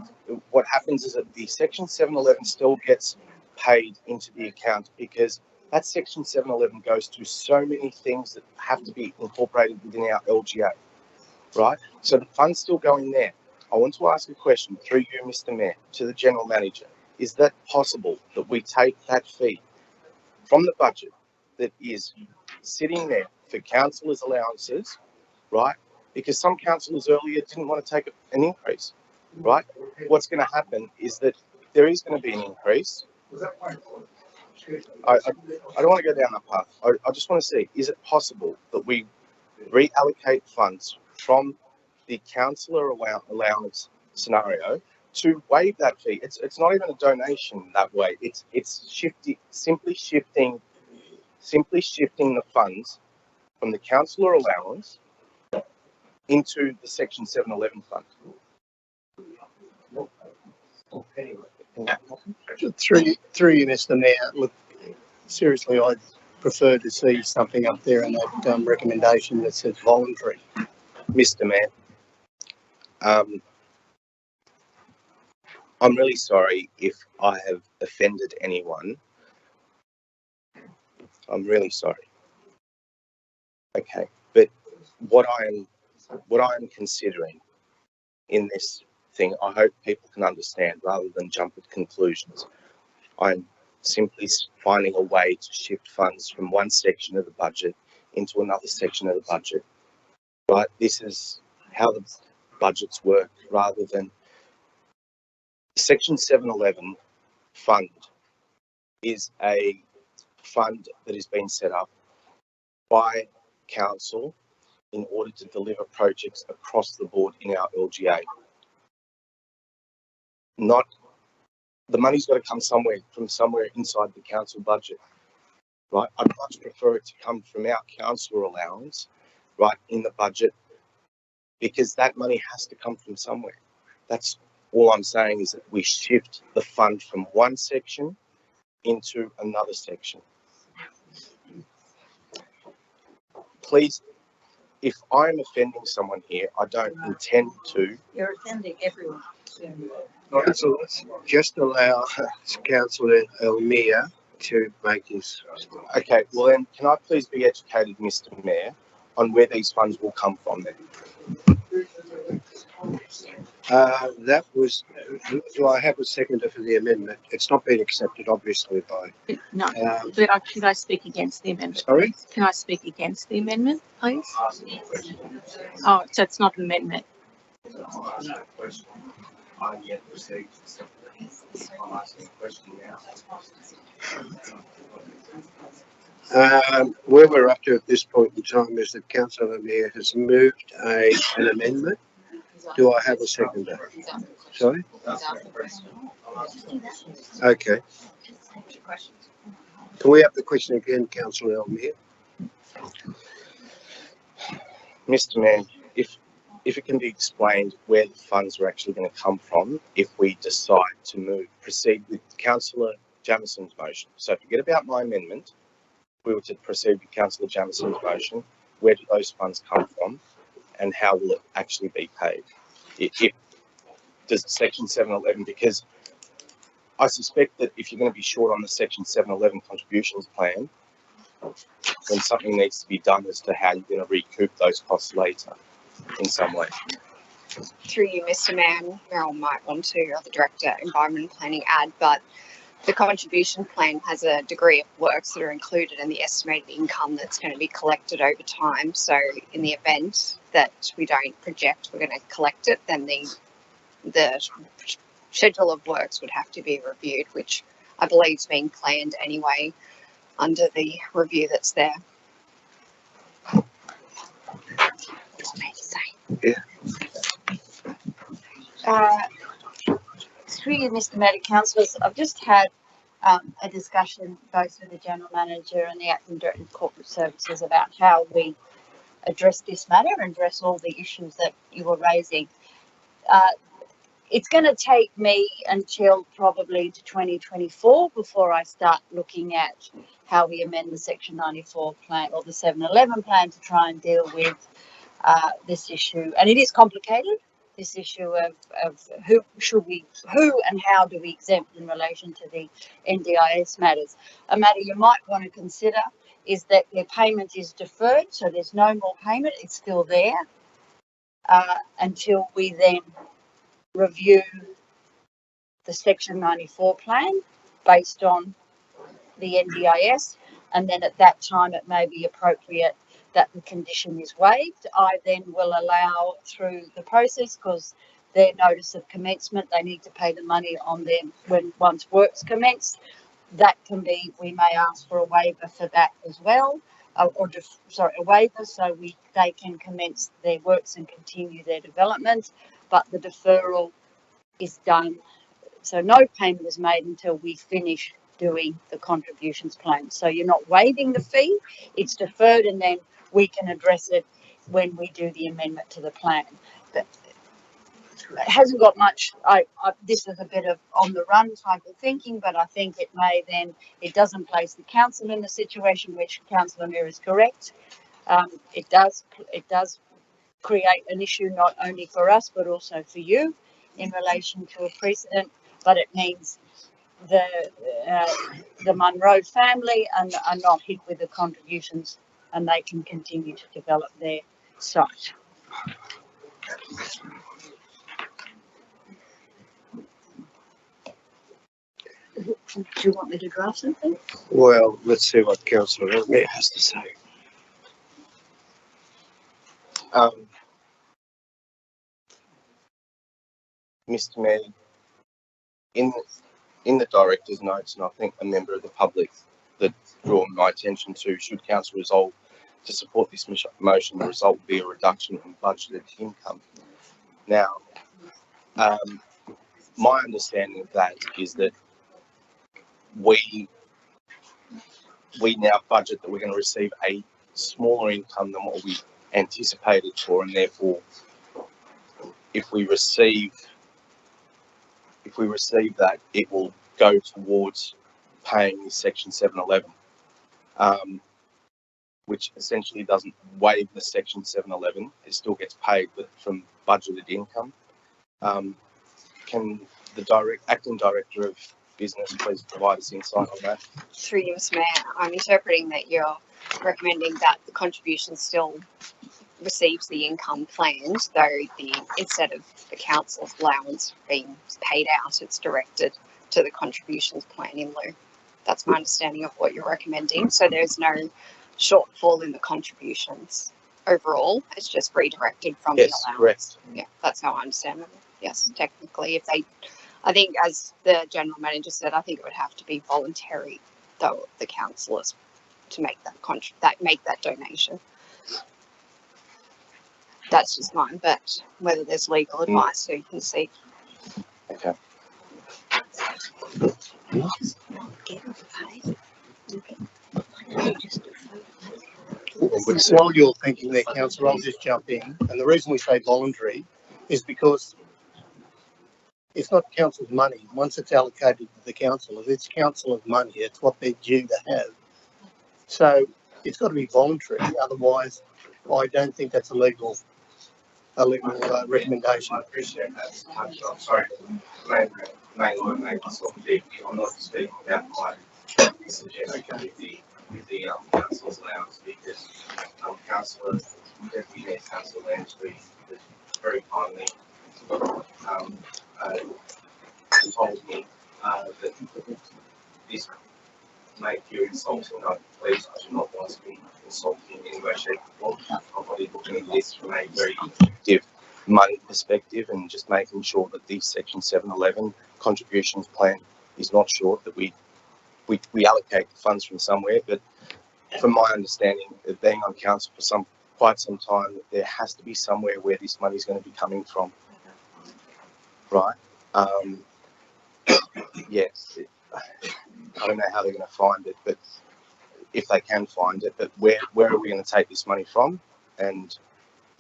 What happens is that the Section 711 still gets paid into the account because that Section 711 goes to so many things that have to be incorporated within our LGA, right? So the funds still go in there. I want to ask a question through you, Mr. Mayor, to the General Manager. Is that possible that we take that fee from the budget that is sitting there for councillors' allowances, right? Because some councillors earlier didn't want to take an increase, right? What's going to happen is that there is going to be an increase. I don't want to go down that path. I just want to see, is it possible that we reallocate funds from the councillor allowance scenario to waive that fee? It's not even a donation that way. It's simply shifting the funds from the councillor allowance into the Section 711 fund. Through you, Mr. Mayor, look, seriously, I'd prefer to see something up there in that recommendation that says voluntary. Mr. Mayor, I'm really sorry if I have offended anyone. I'm really sorry. Okay, but what I am considering in this thing, I hope people can understand rather than jump at conclusions. I'm simply finding a way to shift funds from one section of the budget into another section of the budget. Right? This is how the budgets work rather than Section 711 fund is a fund that is being set up by council in order to deliver projects across the board in our LGA. Not the money's got to come from somewhere inside the council budget, right? I'd much prefer it to come from our council allowance, right, in the budget, because that money has to come from somewhere. That's all I'm saying, is that we shift the fund from one section into another section. Please, if I'm offending someone here, I don't intend to. You're offending everyone. Councillor, just allow Councillor Elmere to make his. Okay, well then, can I please be educated, Mr. Mayor, on where these funds will come from then? That was. Do I have a seconder for the amendment? It's not been accepted, obviously, by. No, but could I speak against the amendment? Sorry? Can I speak against the amendment, please? Oh, so it's not an amendment. I'm yet received. I'm asking a question now. Where we're up to at this point in time is that Councillor Mayor has moved an amendment. Do I have a seconder? Sorry? Okay. Can we have the question again, Councillor Elmere? Mr. Mayor, if it can be explained where the funds are actually going to come from if we decide to proceed with Councillor Jamison's motion. So forget about my amendment. If we were to proceed with Councillor Jamison's motion, where do those funds come from and how will it actually be paid? Does the Section 711, because I suspect that if you're going to be short on the Section 711 contributions plan, then something needs to be done as to how you're going to recoup those costs later in some way. Through you, Mr. Mayor, Meryl might want to, or the Director, Environment and Planning, add, but the contribution plan has a degree of works that are included in the estimated income that's going to be collected over time. So in the event that we don't project we're going to collect it, then the schedule of works would have to be reviewed, which I believe it's being planned anyway under the review that's there. Through you, Mr. Mayor, councillors, I've just had a discussion both with the General Manager and the Acting Director of Corporate Services about how we address this matter and address all the issues that you were raising. It's going to take me until probably to 2024 before I start looking at how we amend the Section 94 plan or the 711 plan to try and deal with this issue. And it is complicated, this issue of who and how do we exempt in relation to the NDIS matters. A matter you might want to consider is that their payment is deferred, so there's no more payment, it's still there until we then review the Section 94 plan based on the NDIS, and then at that time it may be appropriate that the condition is waived. I then will allow through the process, because their notice of commencement, they need to pay the money on them when once works commence. That can be, we may ask for a waiver for that as well, a waiver so they can commence their works and continue their development, but the deferral is done. So no payment is made until we finish doing the contributions plan. So you're not waiving the fee, it's deferred, and then we can address it when we do the amendment to the plan. But it hasn't got much, this is a bit of on the run type of thinking, but I think it may then, it doesn't place the council in the situation, which Councillor Mayor is correct. It does create an issue not only for us, but also for you in relation to a precedent, but it means the Munro family are not hit with the contributions, and they can continue to develop their site. Do you want me to draft something? Well, let's see what Councillor Mayor has to say. Mr. Mayor, in the director's notes, and I think a member of the public that drew my attention to, should council resolve to support this motion, the result will be a reduction in budgeted income. Now, my understanding of that is that we now budget that we're going to receive a smaller income than what we anticipated for, and therefore, if we receive that, it will go towards paying this Section 711, which essentially doesn't waive the Section 711. It still gets paid from budgeted income. Can the acting director of business please provide us insight on that? Through you, Mr. Mayor, I'm interpreting that you're recommending that the contribution still receives the income planned, though instead of the council's allowance being paid out, it's directed to the contributions plan in lieu. That's my understanding of what you're recommending. So there's no shortfall in the contributions overall. It's just redirected from the allowance. Correct. Yeah, that's how I understand it. Yes, technically, I think as the general manager said, I think it would have to be voluntary, though, the councillors to make that donation. That's just mine, but whether there's legal advice, so you can see. Okay. While you're thinking there, councillor, I'll just jump in. And the reason we say voluntary is because it's not council's money. Once it's allocated to the council, if it's councillor's money, it's what they're due to have. So it's got to be voluntary. Otherwise, I don't think that's a legal recommendation. I appreciate that. I'm sorry, may myself deep. I'm not speaking about my suggestion with the council's allowance, because councillor Deputy Mayor Councillor Lansbury very kindly told me that this may appear insulting. Please, I do not want to be insulting in any way, shape, or form. I'm probably looking at this from a very Money perspective, and just making sure that the Section 711 contributions plan is not short, that we we allocate the funds from somewhere, but from my understanding of being on council for quite some time, there has to be somewhere where this money is going to be coming from, right? Yes, I don't know how they're going to find it, but if they can find it, but where are we going to take this money from? And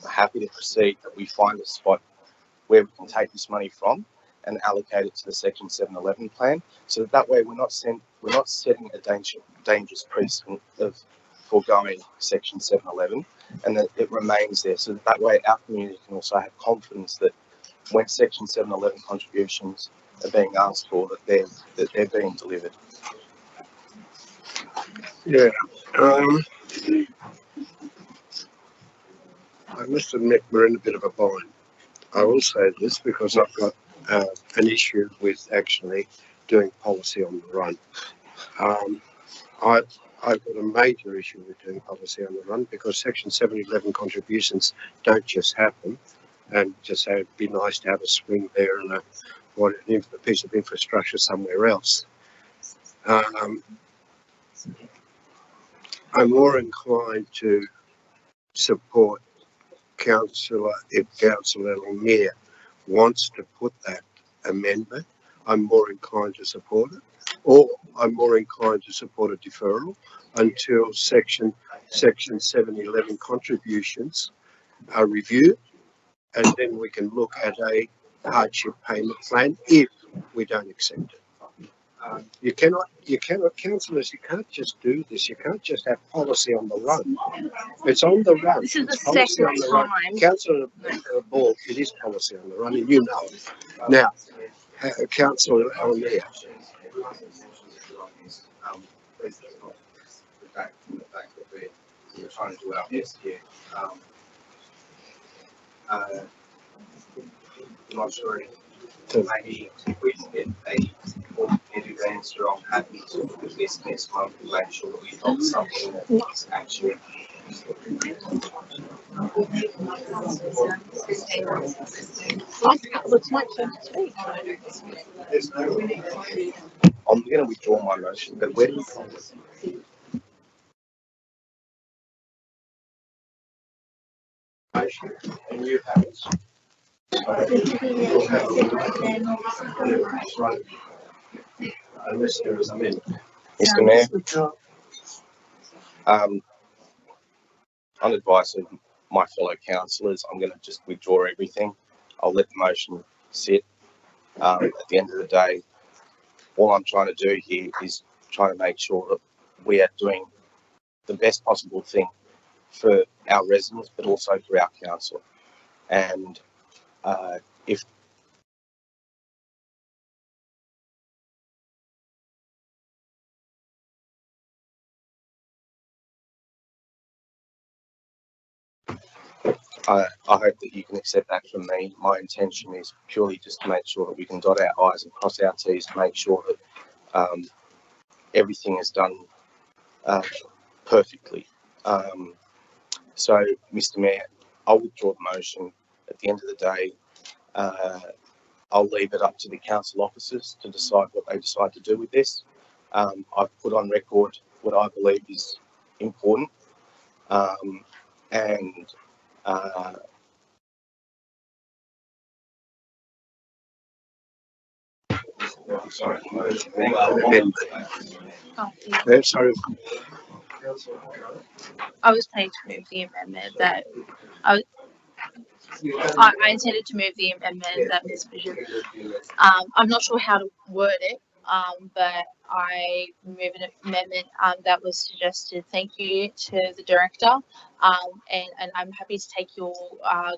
I'm happy to proceed that we find a spot where we can take this money from and allocate it to the Section 711 plan, so that way we're not setting a dangerous precedent of foregoing Section 711, and that it remains there, so that way our community can also have confidence that when Section 711 contributions are being asked for, that they're being delivered. Yeah. I must admit we're in a bit of a bind. I will say this because I've got an issue with actually doing policy on the run. I've got a major issue with doing policy on the run because Section 711 contributions don't just happen and just say it'd be nice to have a swing there and a piece of infrastructure somewhere else. I'm more inclined to support Councillor, if Councillor Lanier wants to put that amendment, I'm more inclined to support it, or I'm more inclined to support a deferral until Section 711 contributions are reviewed, and then we can look at a hardship payment plan if we don't accept it. You cannot, councillors, you can't just do this. You can't just have policy on the run. It's on the run. This is the It's policy second on the run. time. Councillor Ball, it is policy on the run, and you know it. Now, Councillor Almeida. We're trying to do our best here. I'm not sure maybe if we can get a more definitive answer, I'm happy to look at this next month and make sure that we've got something that's actually. I'm going to withdraw my motion, but where do you find it? And you have it. Unless there is a amendment. Mr. Mayor, on advice of my fellow councillors, I'm going to just withdraw everything. I'll let the motion sit. At the end of the day, all I'm trying to do here is trying to make sure that we are doing the best possible thing for our residents, but also for our council. And if I hope that you can accept that from me. My intention is purely just to make sure that we can dot our I's and cross our T's to make sure that everything is done perfectly. So, Mr. Mayor, I'll withdraw the motion. At the end of the day, I'll leave it up to the council officers to decide what they decide to do with this. I've put on record what I believe is important, and sorry. Sorry. I was planning to move the amendment that I intended to move the amendment that Ms. Bishop. I'm not sure how to word it, but I move an amendment that was suggested. Thank you to the director, and I'm happy to take your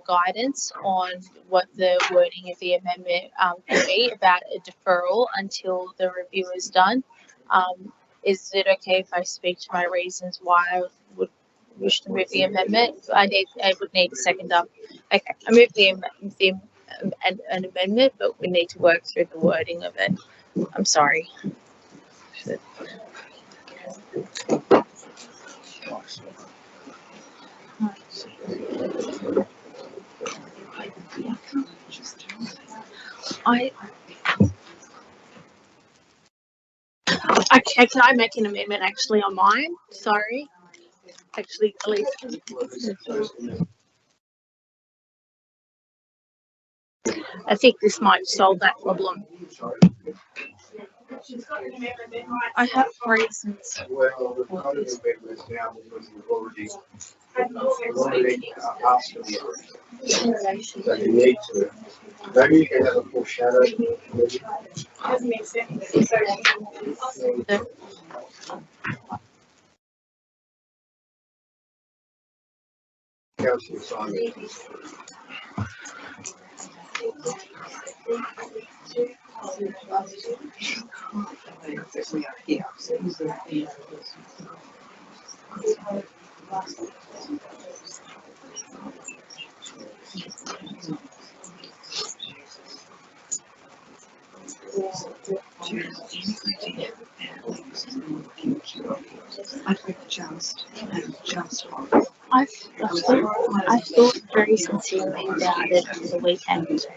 guidance on what the wording of the amendment could be about a deferral until the review is done. Is it okay if I speak to my reasons why I would wish to move the amendment? I would need a second up. Okay, I move an amendment, but we need to work through the wording of it. I'm sorry. Okay, can I make an amendment actually on mine? Sorry. Actually, Elise. I think this might solve that problem. I have reasons. Well, we've got an amendment now because we've already asked for the so you need to. Maybe you can have a foreshadow. Councillor Simon. I've thought very sincerely about it over the weekend.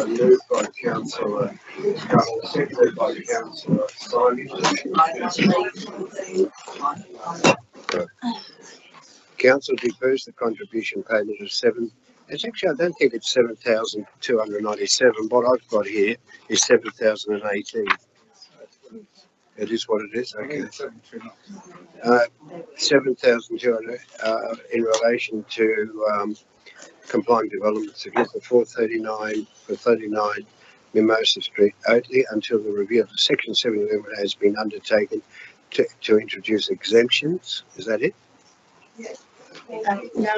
Moved by Councillor Carroll, seconded by Councillor Simon. Council defers the contribution payment of it's actually, I don't think it's 7,297. What I've got here is 7,018. It is what it is, okay. 7,200 in relation to complying developments against the 439 for 39 Mimosa Street only until the review of the Section 7 amendment has been undertaken to introduce exemptions. Is that it? No.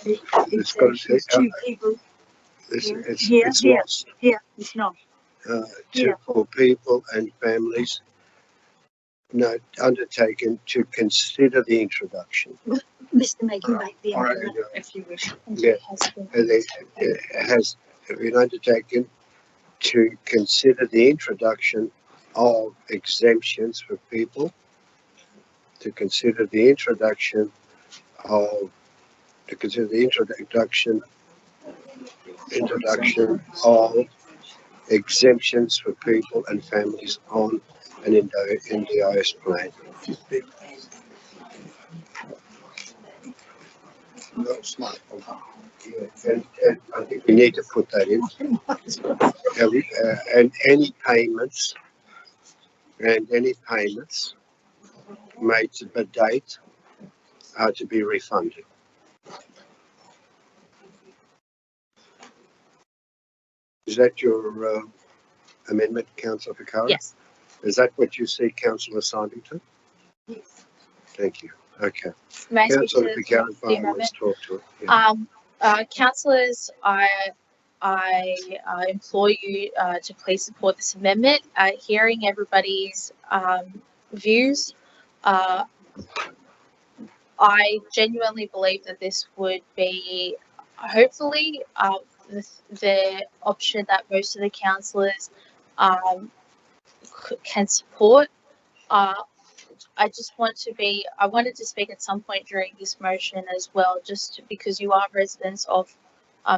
It's got to There's two people. it's lost. Here, it's not. For people and families. No, undertaken to consider the introduction. Mr. May can make the amendment if you wish. Yeah, and it has been undertaken to consider the introduction of exemptions for people, to consider the introduction of exemptions for people and families on an NDIS plan. And I think we need to put that in. And any payments made to the date are to be refunded. Is that your amendment, Councillor Ficarra? Yes. Is that what you see, Councillor Symington? Yes. Thank you. Okay. May I speak Councillor to Ficarra, the let's amendment? talk to it. Yeah. Councillors, I implore you to please support this amendment. Hearing everybody's views, I genuinely believe that this would be hopefully the option that most of the councillors can support. I wanted to speak at some point during this motion as well, just because you are residents of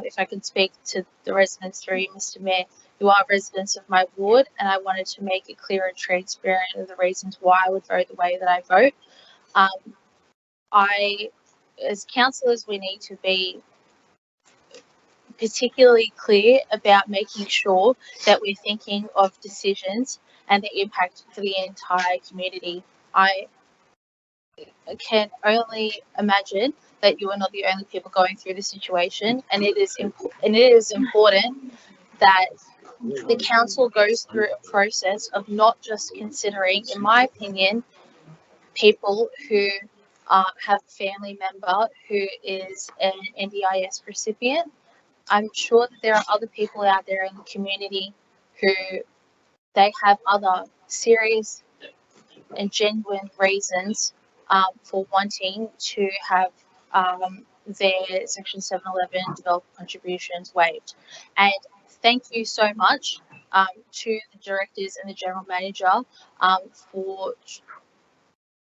if I can speak to the residents through you, Mr. Mayor, who are residents of my ward, and I wanted to make it clear and transparent of the reasons why I would vote the way that I vote. As councillors, we need to be particularly clear about making sure that we're thinking of decisions and the impact for the entire community. I can only imagine that you are not the only people going through this situation, and it is important that the council goes through a process of not just considering, in my opinion, people who have a family member who is an NDIS recipient. I'm sure that there are other people out there in the community who they have other serious and genuine reasons for wanting to have their Section 711 developer contributions waived. And thank you so much to the directors and the general manager for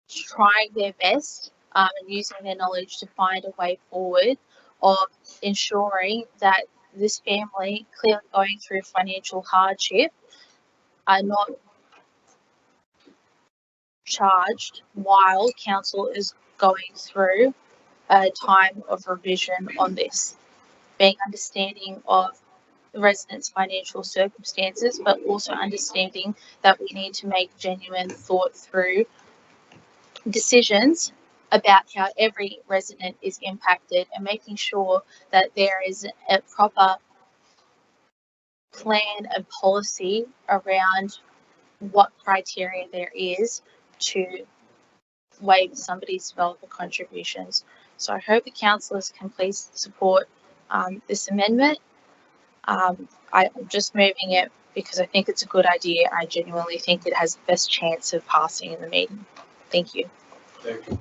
trying their best and using their knowledge to find a way forward of ensuring that this family clearly going through financial hardship are not charged while council is going through a time of revision on this, being understanding of the residents' financial circumstances, but also understanding that we need to make genuine thought through decisions about how every resident is impacted and making sure that there is a proper plan and policy around what criteria there is to waive somebody's developer contributions. So I hope the councillors can please support this amendment. I'm just moving it because I think it's a good idea. I genuinely think it has the best chance of passing in the meeting. Thank you. Thank you,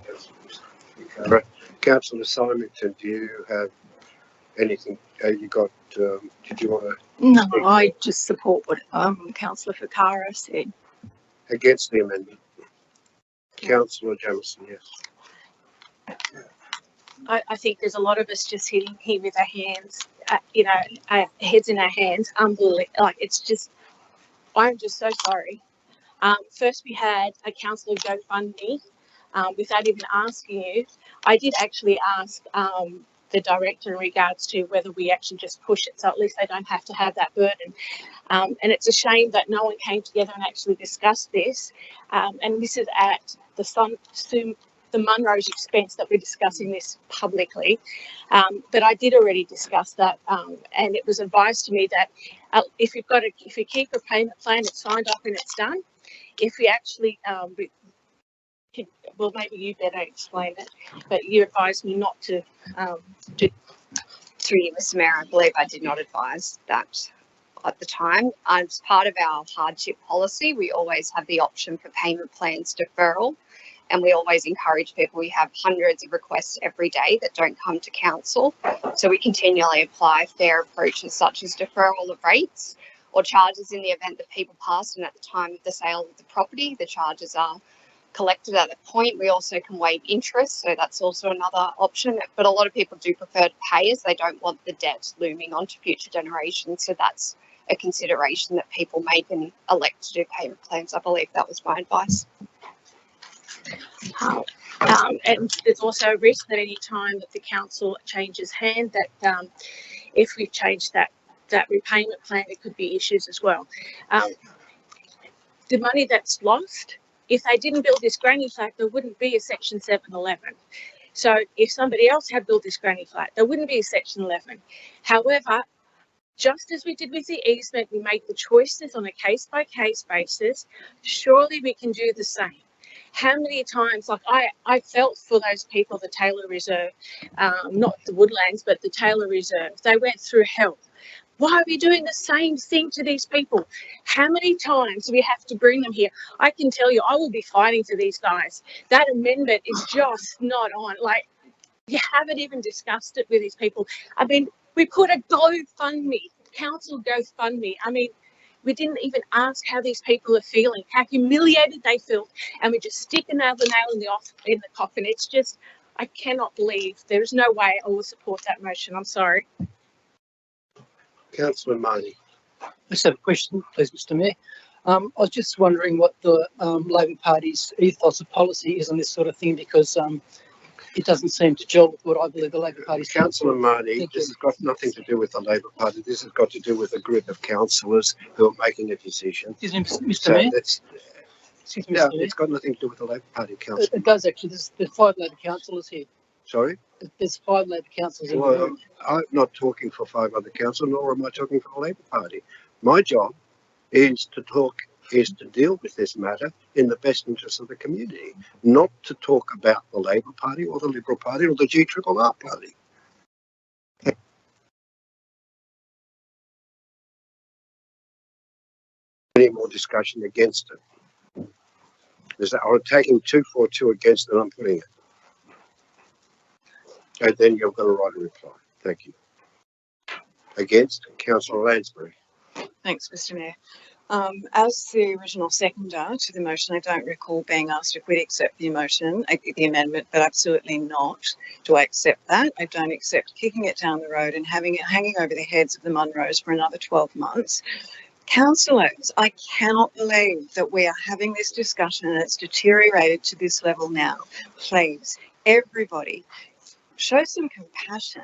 Councillor. Councillor Symington, do you have anything you got? Did you want to? No, I just support what Councillor Fakara said. Against the amendment? Councillor Jamieson, yes. I think there's a lot of us just sitting here with our hands, heads in our hands, unbelievable. Like, it's just, I'm just so sorry. First we had a councillor GoFundMe without even asking you. I did actually ask the director in regards to whether we actually just push it, so at least they don't have to have that burden. And it's a shame that no one came together and actually discussed this. And this is at the Munro's expense that we're discussing this publicly. But I did already discuss that, and it was advised to me that if you keep a payment plan, it's signed off and it's done. If we actually well, maybe you better explain it, but you advised me not to do. Through you, Mr. Mayor, I believe I did not advise that at the time. As part of our hardship policy, we always have the option for payment plans deferral, and we always encourage people. We have hundreds of requests every day that don't come to council, so we continually apply fair approaches such as deferral of rates or charges in the event that people pass, and at the time of the sale of the property, the charges are collected at that point. We also can waive interest, so that's also another option, but a lot of people do prefer to pay as they don't want the debt looming onto future generations, so that's a consideration that people make and elect to do payment plans. I believe that was my advice. And there's also a risk that any time that the council changes hand, that if we've changed that repayment plan, there could be issues as well. The money that's lost, if they didn't build this granny flat, there wouldn't be a Section 711. So if somebody else had built this granny flat, there wouldn't be a Section 11. However, just as we did with the easement, we make the choices on a case-by-case basis. Surely we can do the same. How many times, like I felt for those people, the Taylor Reserve, not the Woodlands, but the Taylor Reserve, they went through hell. Why are we doing the same thing to these people? How many times do we have to bring them here? I can tell you, I will be fighting for these guys. That amendment is just not on. Like, you haven't even discussed it with these people. I mean, we put a GoFundMe, council GoFundMe. I mean, we didn't even ask how these people are feeling, how humiliated they feel, and we just stick another nail in the coffin. It's just, I cannot believe, there is no way I will support that motion. I'm sorry. Councillor Marnie. I just have a question, please, Mr Mayor. I was just wondering what the Labor Party's ethos of policy is on this sort of thing, because it doesn't seem to gel with what I believe the Labor Party's. Councillor Marnie, this has got nothing to do with the Labor Party. This has got to do with a group of councillors who are making a decision. Excuse me, Mr So Mayor. Excuse me, no, it's got nothing to do with the Labor Party council. It does actually. There's 5 Labor councillors here. Sorry? There's 5 Labor councillors in the Well, room. I'm not talking for 5 other councillors, nor am I talking for the Labor Party. My job is to deal with this matter in the best interest of the community, not to talk about the Labor Party or the Liberal Party or the GRRR Party. Any more discussion against it? I'm taking 242 against it, I'm putting it. And then you're going to write a reply. Thank you. Against, Councillor Lansbury. Thanks, Mr Mayor. As the original seconder to the motion, I don't recall being asked if we'd accept the the amendment, but absolutely not. Do I accept that? I don't accept kicking it down the road and having it hanging over the heads of the Munros for another 12 months. Councillors, I cannot believe that we are having this discussion and it's deteriorated to this level now. Please, everybody, show some compassion.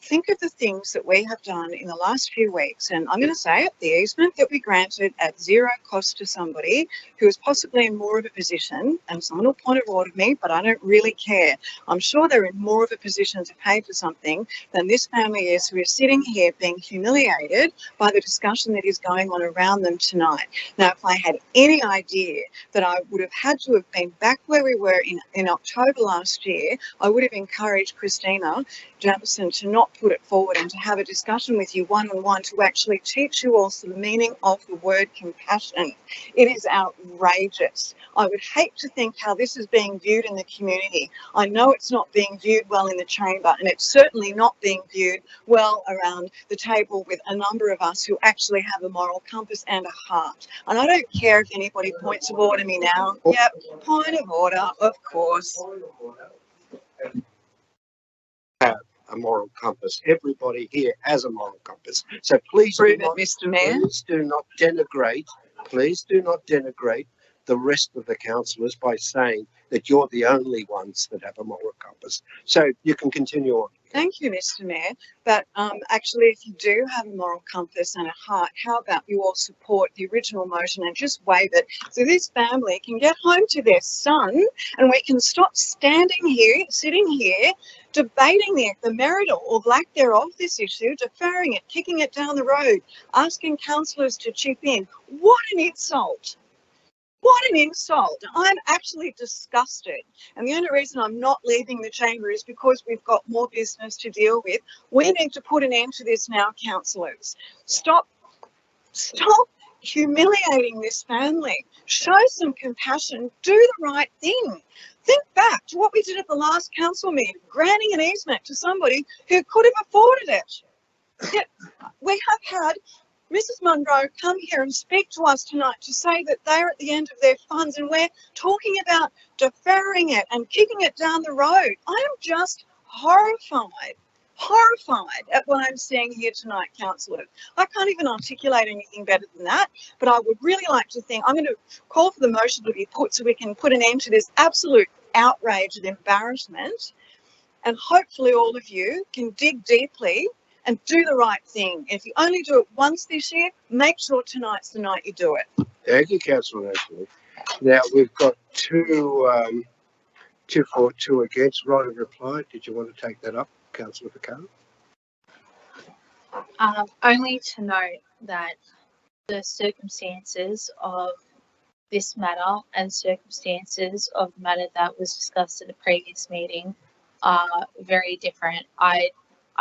Think of the things that we have done in the last few weeks. And I'm going to say it, the easement that we granted at zero cost to somebody who is possibly in more of a position, and someone will point of order me, but I don't really care. I'm sure they're in more of a position to pay for something than this family is, who is sitting here being humiliated by the discussion that is going on around them tonight. Now, if I had any idea that I would have had to have been back where we were in October last year, I would have encouraged Christina Jamieson to not put it forward and to have a discussion with you one-on-one to actually teach you also the meaning of the word compassion. It is outrageous. I would hate to think how this is being viewed in the community. I know it's not being viewed well in the chamber, and it's certainly not being viewed well around the table with a number of us who actually have a moral compass and a heart. And I don't care if anybody points of order me now. Yep, point of order, of course. Have a moral compass. Everybody here has a moral compass. So please Prove it, Mr. Mayor. Please do not denigrate. Please do not denigrate the rest of the councillors by saying that you're the only ones that have a moral compass. So you can continue on. Thank you, Mr. Mayor. But actually, if you do have a moral compass and a heart, how about you all support the original motion and just waive it so this family can get home to their son and we can stop sitting here, debating the merit or lack thereof this issue, deferring it, kicking it down the road, asking councillors to chip in. What an insult. What an insult. I'm actually disgusted. And the only reason I'm not leaving the chamber is because we've got more business to deal with. We need to put an end to this now, councillors. Stop humiliating this family. Show some compassion. Do the right thing. Think back to what we did at the last council meeting, granting an easement to somebody who could have afforded it. Yet we have had Mrs. Munro come here and speak to us tonight to say that they're at the end of their funds, and we're talking about deferring it and kicking it down the road. I am just horrified at what I'm seeing here tonight, councillors. I can't even articulate anything better than that, but I would really like to think, I'm going to call for the motion to be put so we can put an end to this absolute outrage and embarrassment, and hopefully all of you can dig deeply and do the right thing. If you only do it once this year, make sure tonight's the night you do it. Thank you, Councillor Ashley. Now we've got 242 against. Right of reply. Did you want to take that up, Councillor Picard? Only to note that the circumstances of this matter and circumstances of the matter that was discussed at the previous meeting are very different.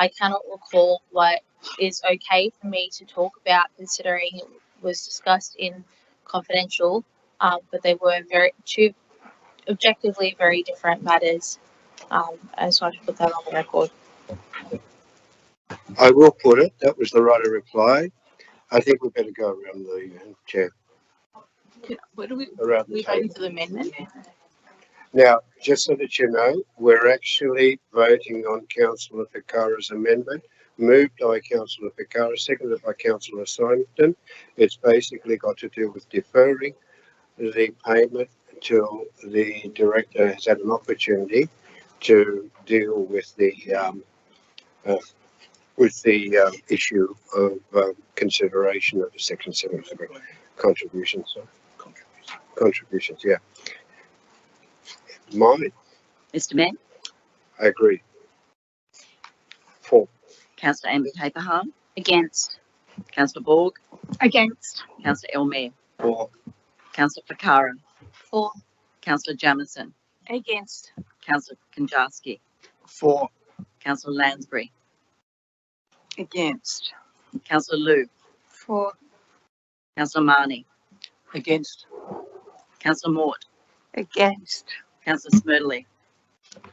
I cannot recall what is okay for me to talk about, considering it was discussed in confidential, but they were two objectively very different matters. I just wanted to put that on the record. I will put it. That was the right of reply. I think we better go around the chair. What do we Around the voting table. for the amendment? Now, just so that you know, we're actually voting on Councillor Ficarra's amendment. Moved by Councillor Ficarra, seconded by Councillor Symington. It's basically got to do with deferring the payment until the director has had an opportunity to deal with the issue of consideration of the Section 700 contributions. Contributions, yeah. Mine, Mr Mayor, I agree. 4. Councillor Amber Haperham, Against. Councillor Borg, Against. Councillor Elmer, 4. Councillor Ficarra, For. Councillor Jamison, Against. Councillor Konjarski, 4. Councillor Lansbury, Against. Councillor Lou, For. Councillor Marnie, Against. Councillor Mort, Against. Councillor Smerdley,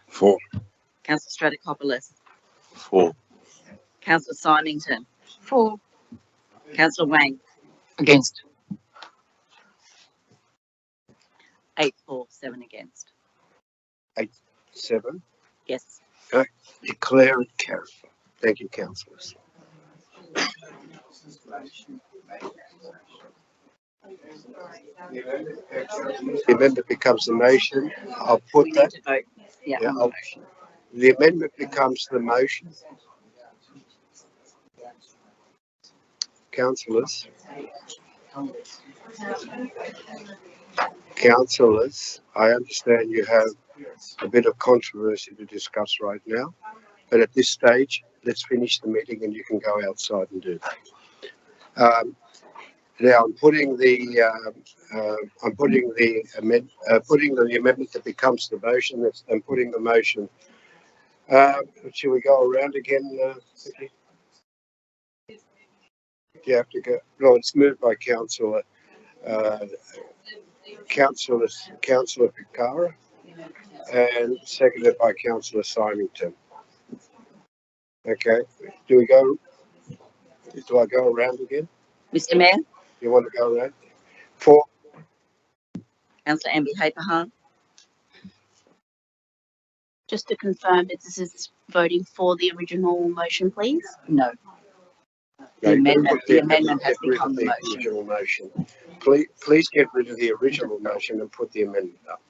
4. Councillor Stratokopoulos, 4. Councillor Symington, For. Councillor Wang, Against. 8 for, 7 against. 7. Yes. Declare it carried. Thank you, councillors. The amendment becomes the motion. I'll put We need that. to vote. Yeah, Yeah, on the I'll- motion. The amendment becomes the motion. Councillors. Councillors, I understand you have a bit of controversy to discuss right now, but at this stage, let's finish the meeting and you can go outside and do that. Now I'm putting the amendment that becomes the motion. I'm putting the motion. Shall we go around again, Vicky? You have to go. No, it's moved by Councillor Ficarra and seconded by Councillor Symington. Okay. Do I go around again? Mr Mayor, You want to go around? 4. Councillor Amber Haperham, Just to confirm that this is voting for the original motion, please. no. The amendment has become the motion. Original motion. Please get rid of the original motion and put the amendment up.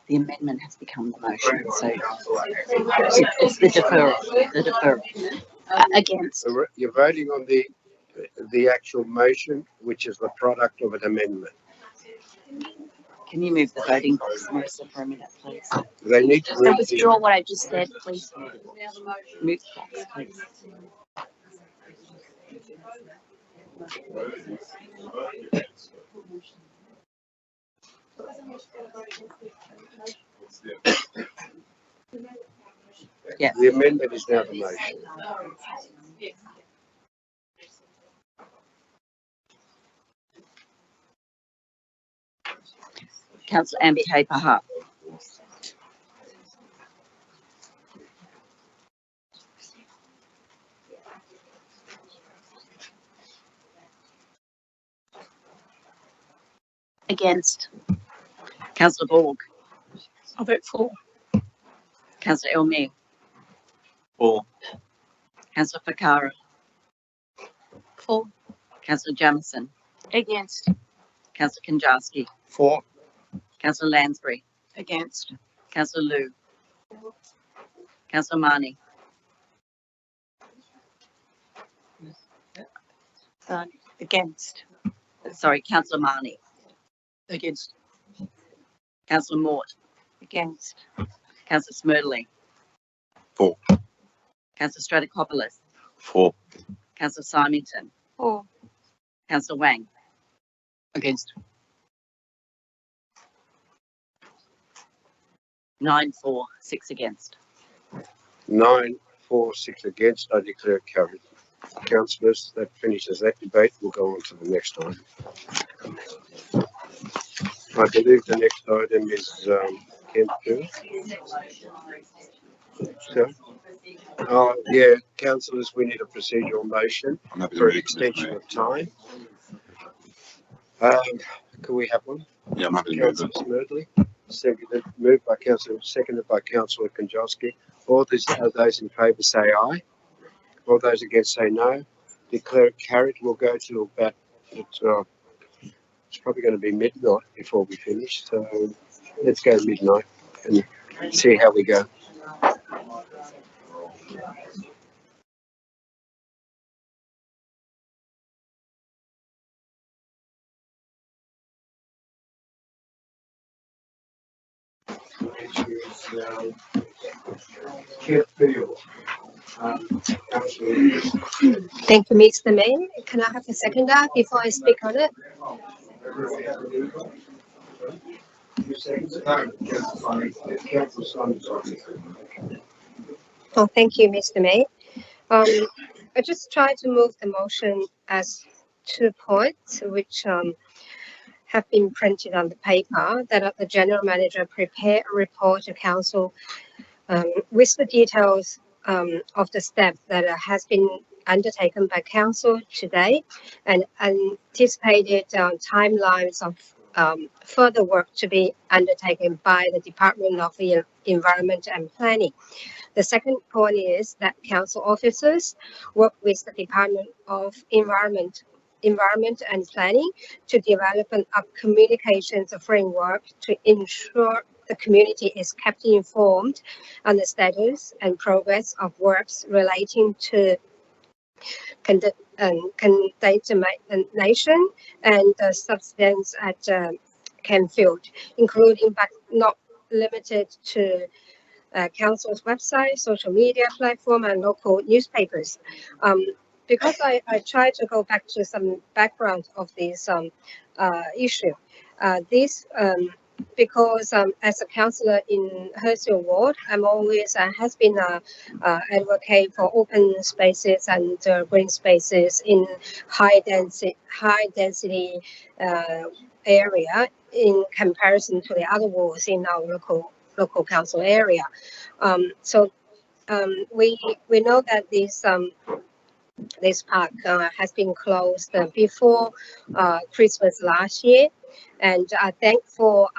The amendment has become the motion, so it's the deferral. Against. You're voting on the actual motion, which is the product of an amendment. Can you move the voting box, Marissa, for a minute, please? They need to So move withdraw what I just said, please. Move the box, please. Yeah. The amendment is now the motion. Councillor Amber Haperham, Against. Councillor Borg, I'll vote for. Councillor Elmer, 4. Councillor Ficarra, For. Councillor Jamison, Against. Councillor Konjarski, 4. Councillor Lansbury, Against. Councillor Lou, Councillor Marnie, Against. sorry, Councillor Marnie, Against. Councillor Mort, Against. Councillor Smerdley, 4. Councillor Stratokopoulos, 4. Councillor Symington, For. Councillor Wang, Against. 9 for, 6 against. 9, 4, 6 against. I declare it carried. Councillors, that finishes that debate. We'll go on to the next item. I believe the next item is Kent 2. So, yeah, councillors, we need a procedural motion I'm happy to for an move this, extension Mayor. of time. Can we have one? Yeah, I'm happy to move Councillor it. Smerdley, seconded, moved by Councillor, seconded by Councillor Konjowski. All those in favour say aye. All those against say no. Declare it carried. We'll go to about, it's probably going to be midnight before we finish. So let's go midnight and see how we go. Thank you, Mr. Mayor. Can I have a seconder before I speak on it? Oh, thank you, Mr. Mayor. I just tried to move the motion as 2 points, which have been printed on the paper, that the general manager prepare a report to council with the details of the steps that has been undertaken by council today and anticipated timelines of further work to be undertaken by the Department of Environment and Planning. The second point is that council officers work with the Department of Environment and Planning to develop an communications framework to ensure the community is kept informed on the status and progress of works relating to contamination and the substance at Canfield, including but not limited to council's website, social media platform, and local newspapers. Because I tried to go back to some background of this issue. Because as a councillor in Hurstville Ward, I'm always has been a advocate for open spaces and green spaces in high density area in comparison to the other wards in our local council area. We know that this park has been closed before Christmas last year, and I thank for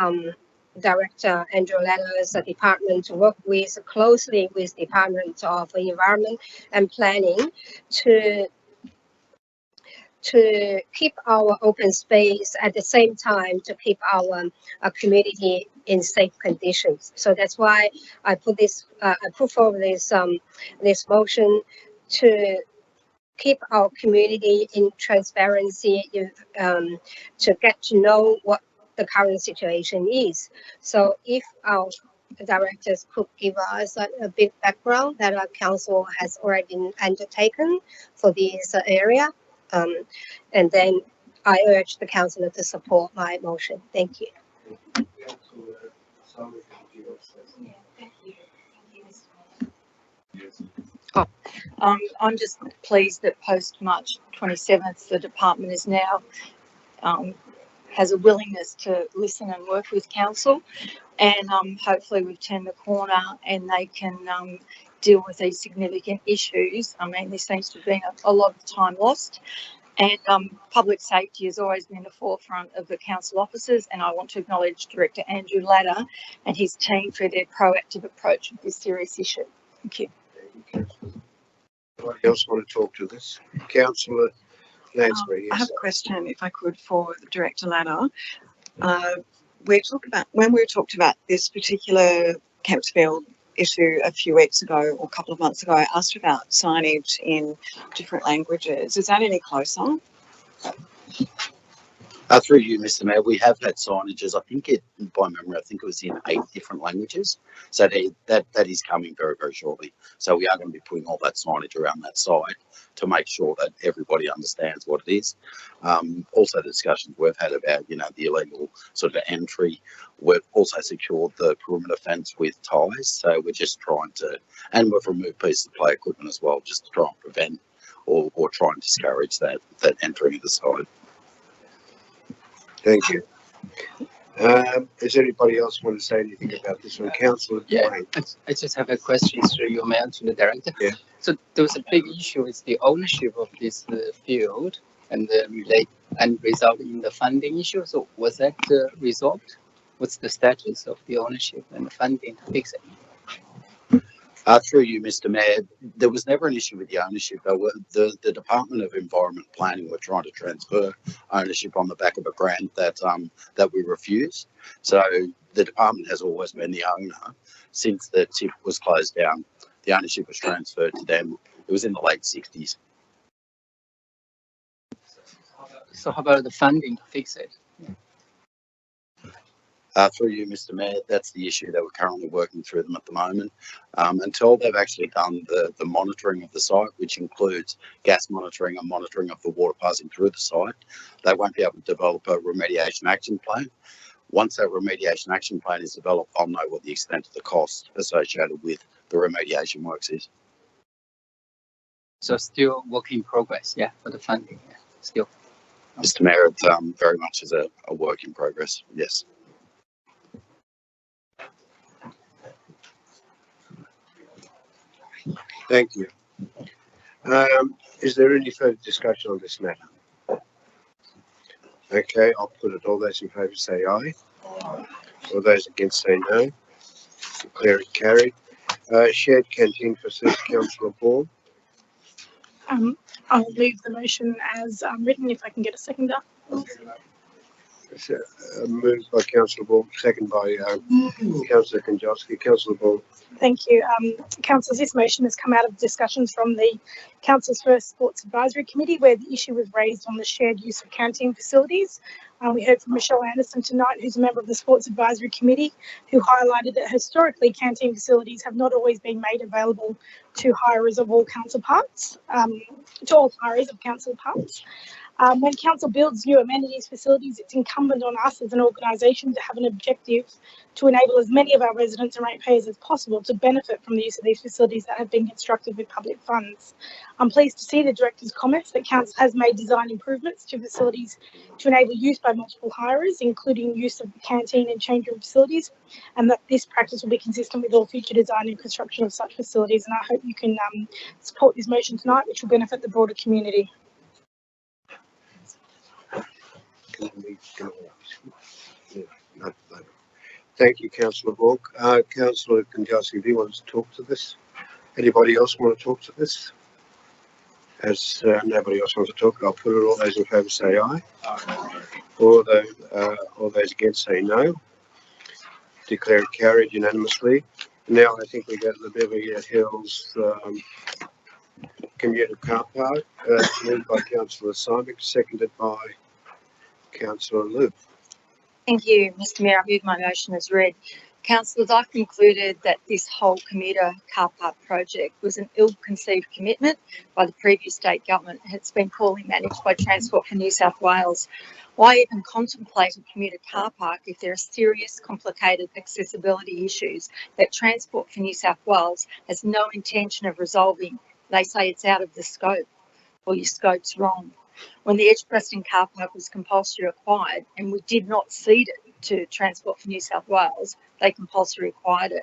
Director Andrew Ladler's department to work closely with Department of Environment and Planning to keep our open space at the same time to keep our community in safe conditions. So that's why I put forward this motion to keep our community in transparency, to get to know what the current situation is. So if our directors could give us a big background that our council has already been undertaken for this area, and then I urge the councillor to support my motion. Thank you. I'm just pleased that post March 27th, the department is now has a willingness to listen and work with council, and hopefully we've turned the corner and they can deal with these significant issues. I mean, there seems to have been a lot of time lost, and public safety has always been the forefront of the council officers, and I want to acknowledge Director Andrew Ladler and his team for their proactive approach with this serious issue. Thank you. Anybody else want to talk to this? Councillor Lansbury, I yes. have a question, if I could, for Director Ladler. When we talked about this particular Kempsfield issue a few weeks ago or a couple of months ago, I asked about signage in different languages. Is that any closer? Through you, Mr. Mayor, we have had signages. I think by memory, I think it was in 8 different languages. So that is coming very, very shortly. So we are going to be putting all that signage around that side to make sure that everybody understands what it is. Also, the discussions we've had about, the illegal sort of entry. We've also secured the perimeter fence with ties. So we're just trying to, and we've removed pieces of play equipment as well, just to try and prevent or try and discourage that entering the side. Thank you. Does anybody else want to say anything about this one? Councillor Dwayne. I just have a question through your mail to the director. Yeah. So there was a big issue with the ownership of this field and the and result in the funding issue. So was that resolved? What's the status of the ownership and the funding to fix it? Through you, Mr. Mayor, there was never an issue with the ownership. The Department of Environment Planning were trying to transfer ownership on the back of a grant that we refused. So the department has always been the owner since the tip was closed down. The ownership was transferred to them. It was in the late 60s. So how about the funding to fix it? Through you, Mr. Mayor, that's the issue that we're currently working through them at the moment. Until they've actually done the monitoring of the site, which includes gas monitoring and monitoring of the water passing through the site, they won't be able to develop a remediation action plan. Once that remediation action plan is developed, I'll know what the extent of the cost associated with the remediation works is. So still work in progress, yeah, for the funding, yeah, still. Mr. Mayor, it very much is a work in progress, yes. Thank you. Is there any further discussion on this matter? Okay, I'll put it. All those in favour say aye. All those against say no. Declare it carried. Shared canteen facility, Councillor Ball. I'll leave the motion as written if I can get a seconder. Moved by Councillor Ball, second by Councillor Konjowski. Councillor Ball. Thank you. Councillors, this motion has come out of discussions from the Council's first Sports Advisory Committee where the issue was raised on the shared use of canteen facilities. We heard from Michelle Anderson tonight, who's a member of the Sports Advisory Committee, who highlighted that historically canteen facilities have not always been made available to hirers of all council parks, when council builds new amenities facilities, it's incumbent on us as an organisation to have an objective to enable as many of our residents and ratepayers as possible to benefit from the use of these facilities that have been constructed with public funds. I'm pleased to see the director's comments that council has made design improvements to facilities to enable use by multiple hirers, including use of the canteen and change room facilities, and that this practice will be consistent with all future design and construction of such facilities. And I hope you can support this motion tonight, which will benefit the broader community. Thank you, Councillor Borg. Councillor Konjowski, do you want to talk to this? Anybody else want to talk to this? As nobody else wants to talk, I'll put it. All those in favour say aye. All those against say no. Declare it carried unanimously. Now I think we go to the Beverly Hills commuter car park, moved by Councillor Symek, seconded by Councillor Liu. Thank you, Mr. Mayor. I move my motion as read. Councillors, I've concluded that this whole commuter car park project was an ill-conceived commitment by the previous state government. It's been poorly managed by Transport for New South Wales. Why even contemplate a commuter car park if there are serious, complicated accessibility issues that Transport for New South Wales has no intention of resolving? They say it's out of the scope. Well, your scope's wrong. When the Edgbaston car park was compulsory acquired and we did not cede it to Transport for New South Wales, they compulsory acquired it.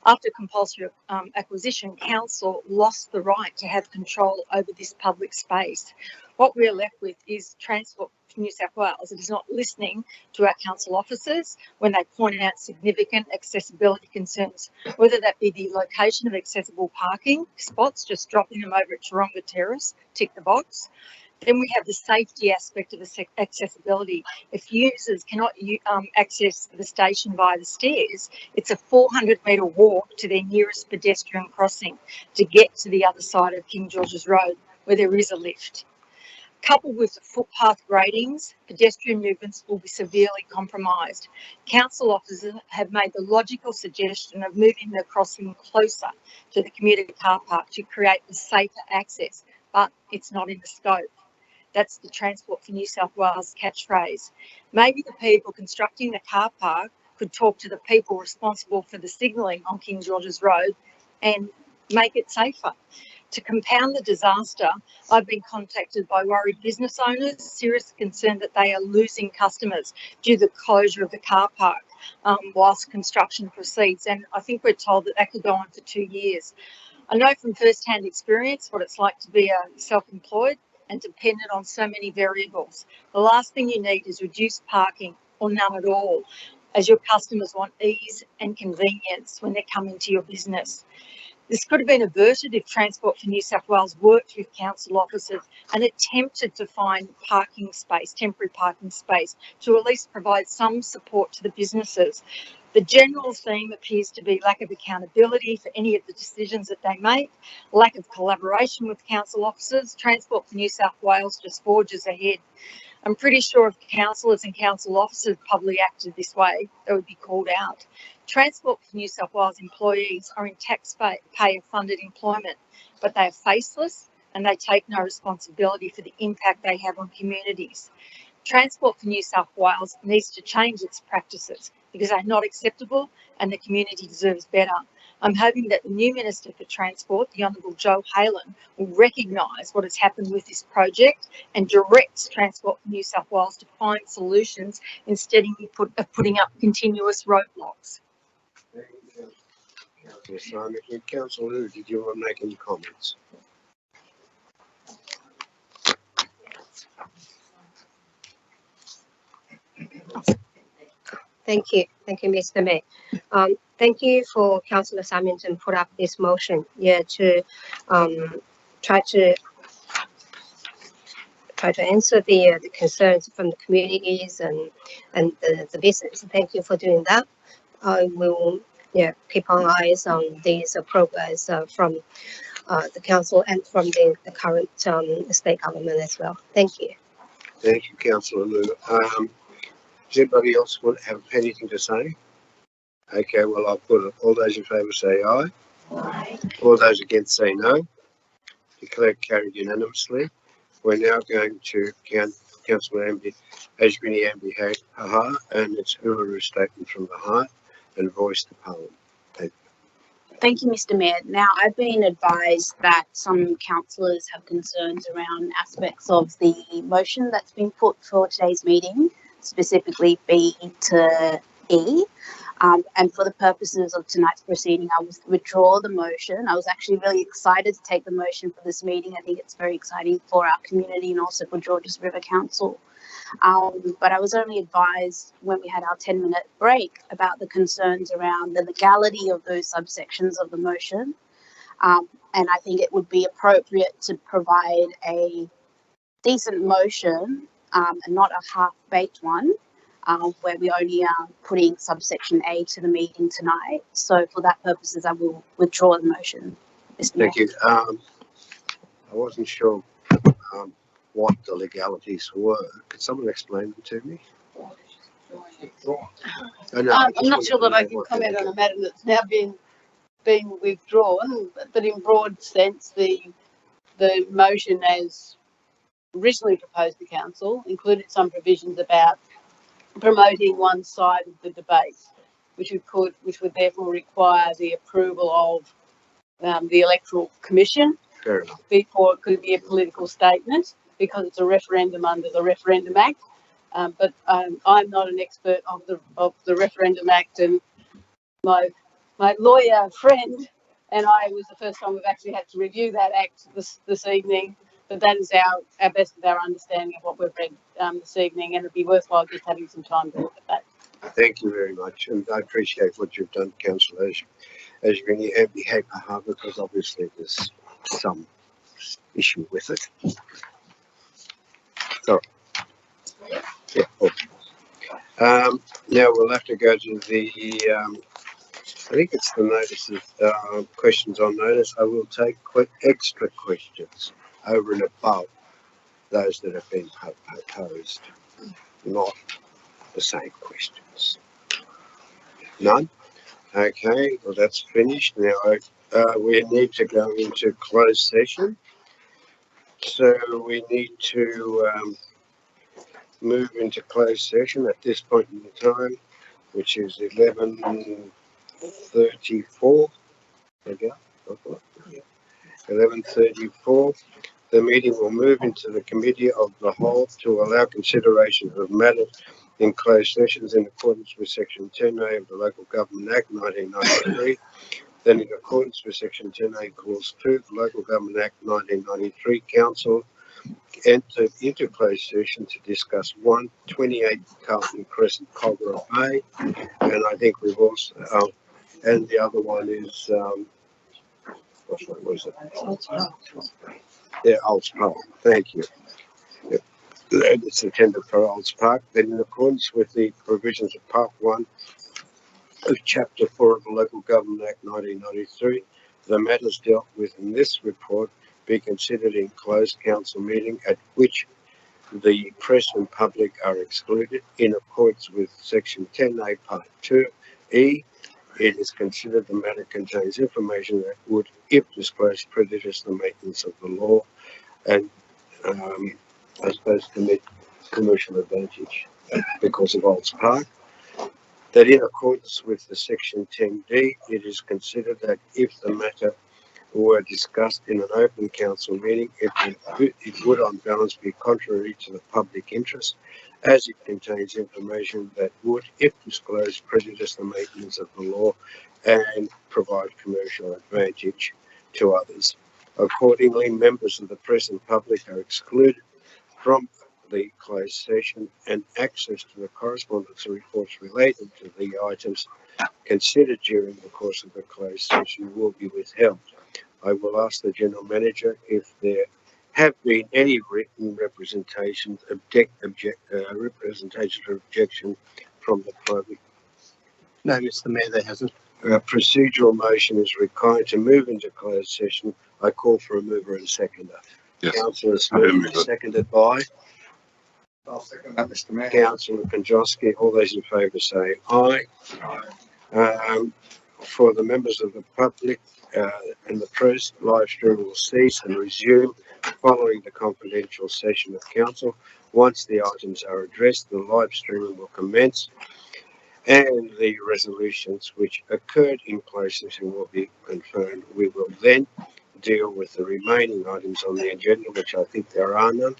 After compulsory acquisition, council lost the right to have control over this public space. What we're left with is Transport for New South Wales. It is not listening to our council officers when they pointed out significant accessibility concerns, whether that be the location of accessible parking spots, just dropping them over at Taronga Terrace, tick the box. Then we have the safety aspect of accessibility. If users cannot access the station via the stairs, it's a 400-metre walk to their nearest pedestrian crossing to get to the other side of King George's Road, where there is a lift. Coupled with the footpath gradings, pedestrian movements will be severely compromised. Council officers have made the logical suggestion of moving the crossing closer to the commuter car park to create a safer access, but it's not in the scope. That's the Transport for New South Wales catchphrase. Maybe the people constructing the car park could talk to the people responsible for the signalling on King George's Road and make it safer. To compound the disaster, I've been contacted by worried business owners, seriously concerned that they are losing customers due to the closure of the car park whilst construction proceeds. And I think we're told that that could go on for 2 years. I know from first-hand experience what it's like to be self-employed and dependent on so many variables. The last thing you need is reduced parking or none at all, as your customers want ease and convenience when they're coming to your business. This could have been averted if Transport for New South Wales worked with council officers and attempted to find parking space, temporary parking space, to at least provide some support to the businesses. The general theme appears to be lack of accountability for any of the decisions that they make, lack of collaboration with council officers. Transport for New South Wales just forges ahead. I'm pretty sure if councillors and council officers publicly acted this way, they would be called out. Transport for New South Wales employees are in taxpayer-funded employment, but they are faceless and they take no responsibility for the impact they have on communities. Transport for New South Wales needs to change its practices because they're not acceptable and the community deserves better. I'm hoping that the new Minister for Transport, the Honourable Joe Halen, will recognise what has happened with this project and directs Transport for New South Wales to find solutions instead of putting up continuous roadblocks. Councillor Simon, and Councillor Lou, did you want to make any comments? Thank you, Mr. Mayor. Thank you for Councillor Simonton put up this motion, to try to answer the concerns from the communities and the business. Thank you for doing that. I will keep our eyes on these progress from the council and from the current state government as well. Thank you. Thank you, Councillor Lou. Does anybody else want to have anything to say? Okay, well, I'll put it. All those in favour say aye. Aye. All those against say no. Declare carried unanimously. We're now going to Councillor Ashwini Ambi Haha, and it's Uluru Statement from the Heart and Voice to Parliament. Thank you, Mr. Mayor. Now, I've been advised that some councillors have concerns around aspects of the motion that's been put for today's meeting, specifically B to E. And for the purposes of tonight's proceeding, I will withdraw the motion. I was actually really excited to take the motion for this meeting. I think it's very exciting for our community and also for Georges River Council. But I was only advised when we had our 10-minute break about the concerns around the legality of those subsections of the motion. And I think it would be appropriate to provide a decent motion and not a half-baked one, where we only are putting subsection A to the meeting tonight. So for that purposes, I will withdraw the motion, Mr. Mayor. Thank you. I wasn't sure what the legalities were. Could someone explain them to me? I'm not sure that I can comment on a matter that's now been withdrawn, but in broad sense, the motion as originally proposed to council included some provisions about promoting one side of the debate, which would therefore require the approval of the Electoral Commission before it could be a political statement, because it's a referendum under the Referendum Act. But I'm not an expert of the Referendum Act, and my lawyer friend and I was the first time we've actually had to review that act this evening. But that is our best of our understanding of what we've read this evening, and it'd be worthwhile just having some time to look at that. Thank you very much, and I appreciate what you've done, Councillor Ashwini Ambi Haha, because obviously there's some issue with it. So, yeah. Now we'll have to go to the, I think it's the notices, questions on notice. I will take extra questions over and above those that have been posed, not the same questions. None? Okay, well that's finished. Now we need to go into closed session. So we need to move into closed session at this point in time, which is 11:34. There we go. 11:34. The meeting will move into the committee of the whole to allow consideration of matters in closed sessions in accordance with Section 10A of the Local Government Act 1993. Then in accordance with Section 10A Clause 2 of the Local Government Act 1993, Council entered into closed session to discuss 128 Carlton Crescent, Cogra Bay, and I think we've also, and the other one is, what was it? Yeah, Olds Park. Thank you. Yep. It's intended for Olds Park. Then, in accordance with the provisions of Part 1 of Chapter 4 of the Local Government Act 1993, the matters dealt with in this report be considered in closed council meeting at which the press and public are excluded in accordance with Section 10A Part 2E. It is considered the matter contains information that would, if disclosed, prejudice the maintenance of the law and I suppose commit commercial advantage because of Olds Park. That in accordance with the Section 10D, it is considered that if the matter were discussed in an open council meeting, it would on balance be contrary to the public interest, as it contains information that would, if disclosed, prejudice the maintenance of the law and provide commercial advantage to others. Accordingly, members of the press and public are excluded from the closed session, and access to the correspondence and reports related to the items considered during the course of the closed session will be withheld. I will ask the General Manager if there have been any written representation or objection from the public. No, Mr. Mayor, there hasn't. A procedural motion is required to move into closed session. I call for a mover and seconder. Yes. Councillor Smith, seconded by. I'll second that, Mr. Mayor. Councillor Konjowski. All those in favour say aye. For the members of the public and the press, live stream will cease and resume following the confidential session of council. Once the items are addressed, the live streaming will commence and the resolutions which occurred in closed session will be confirmed. We will then deal with the remaining items on the agenda, which I think there are none.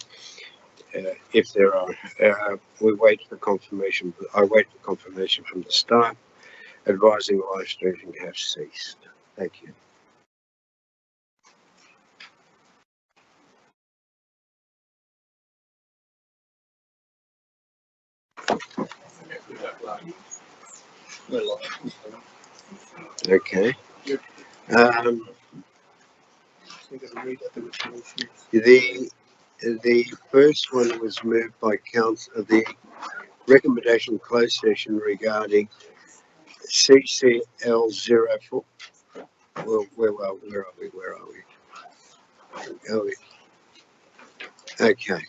If there are, we wait for confirmation. I wait for confirmation from the staff advising live streaming has ceased. Thank you. Okay. The first one was moved by council. The recommendation closed session regarding CCL 04. Well, where are we? Okay.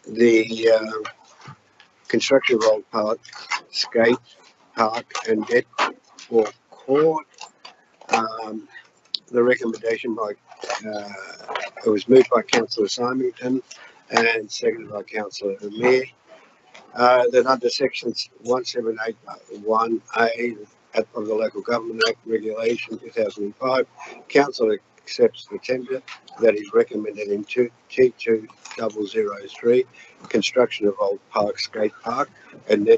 The construction of Old Park, skate park and netball court. The recommendation by it was moved by Councillor Symington and seconded by Councillor Amir. That under sections 178(1)(a) of the Local Government Act Regulation 2005, Council accepts the tender that is recommended in T2003, construction of Old Park Skate Park and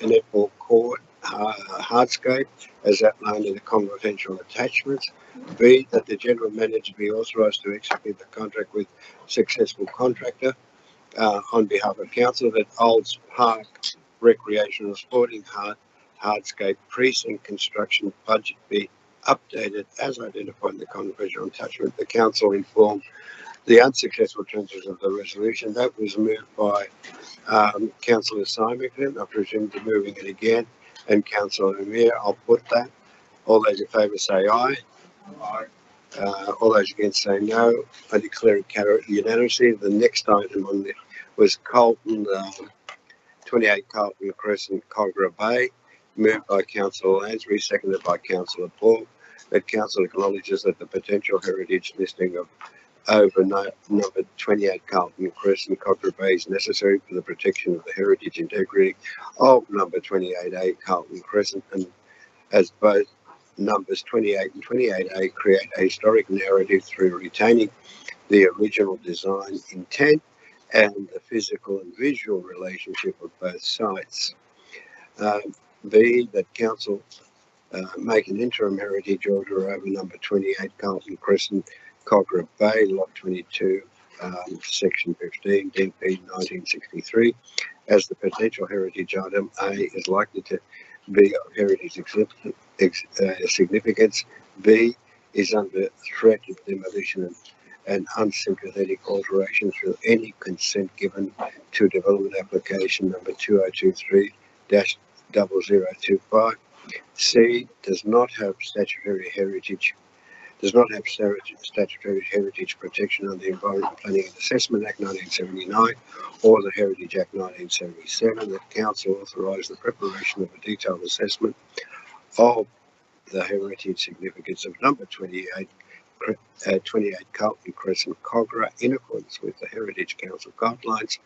netball court hardscape as outlined in the confidential attachments. B, that the General Manager be authorised to execute the contract with successful contractor on behalf of Council, that Olds Park Recreational Sporting Hardscape Precinct construction budget be updated as identified in the confidential attachment. The Council informed the unsuccessful transfers of the resolution. That was moved by Councillor Symington. I presume to moving it again, and Councillor Amir. I'll put that. All those in favour say aye. Aye. All those against say no. I declare it carried unanimously. The next item on it was Carlton, 28 Carlton Crescent, Cogra Bay, moved by Councillor Lansbury, seconded by Councillor Paul. That Council acknowledges that the potential heritage listing of over number 28 Carlton Crescent, Cogra Bay is necessary for the protection of the heritage integrity of number 28A Carlton Crescent, and as both numbers 28 and 28A create a historic narrative through retaining the original design intent and the physical and visual relationship of both sites. B, that Council make an interim heritage order over number 28 Carlton Crescent, Cogra Bay, Lot 22, Section 15, DP 1963, as the potential heritage item. A is likely to be of heritage significance. B is under threat of demolition and unsympathetic alteration through any consent given to development application number 2023-0025. C does not have statutory heritage protection under the Environment Planning and Assessment Act 1979 or the Heritage Act 1977. That council authorised the preparation of a detailed assessment of the heritage significance of number 28 Carlton Crescent, Cogra, in accordance with the Heritage Council guidelines,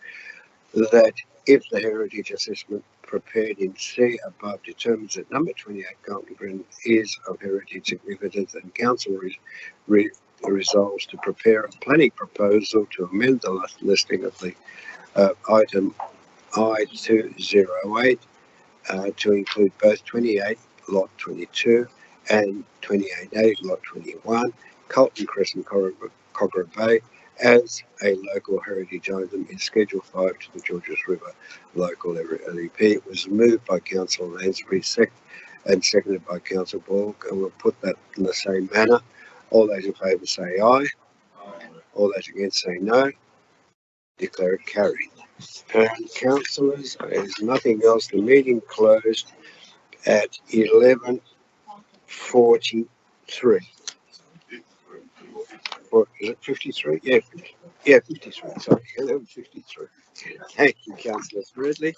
that if the heritage assessment prepared in C above determines that number 28 Carlton Crescent is of heritage significance, and council resolves to prepare a planning proposal to amend the listing of the item I208 to include both 28 Lot 22 and 28A Lot 21, Carlton Crescent, Cogra Bay, as a local heritage item in Schedule 5 to the Georges River local LEP. It was moved by Councillor Lansbury and seconded by Councillor Borg, and we'll put that in the same manner. All those in favour say aye. All those against say no. Declare it carried. And councillors, there's nothing else. The meeting closed at 11:43. Or is it 53? Yeah, 53. Sorry, 11:53. Thank you, Councillor Ridley.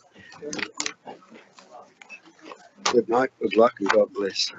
Good night, good luck, and God bless.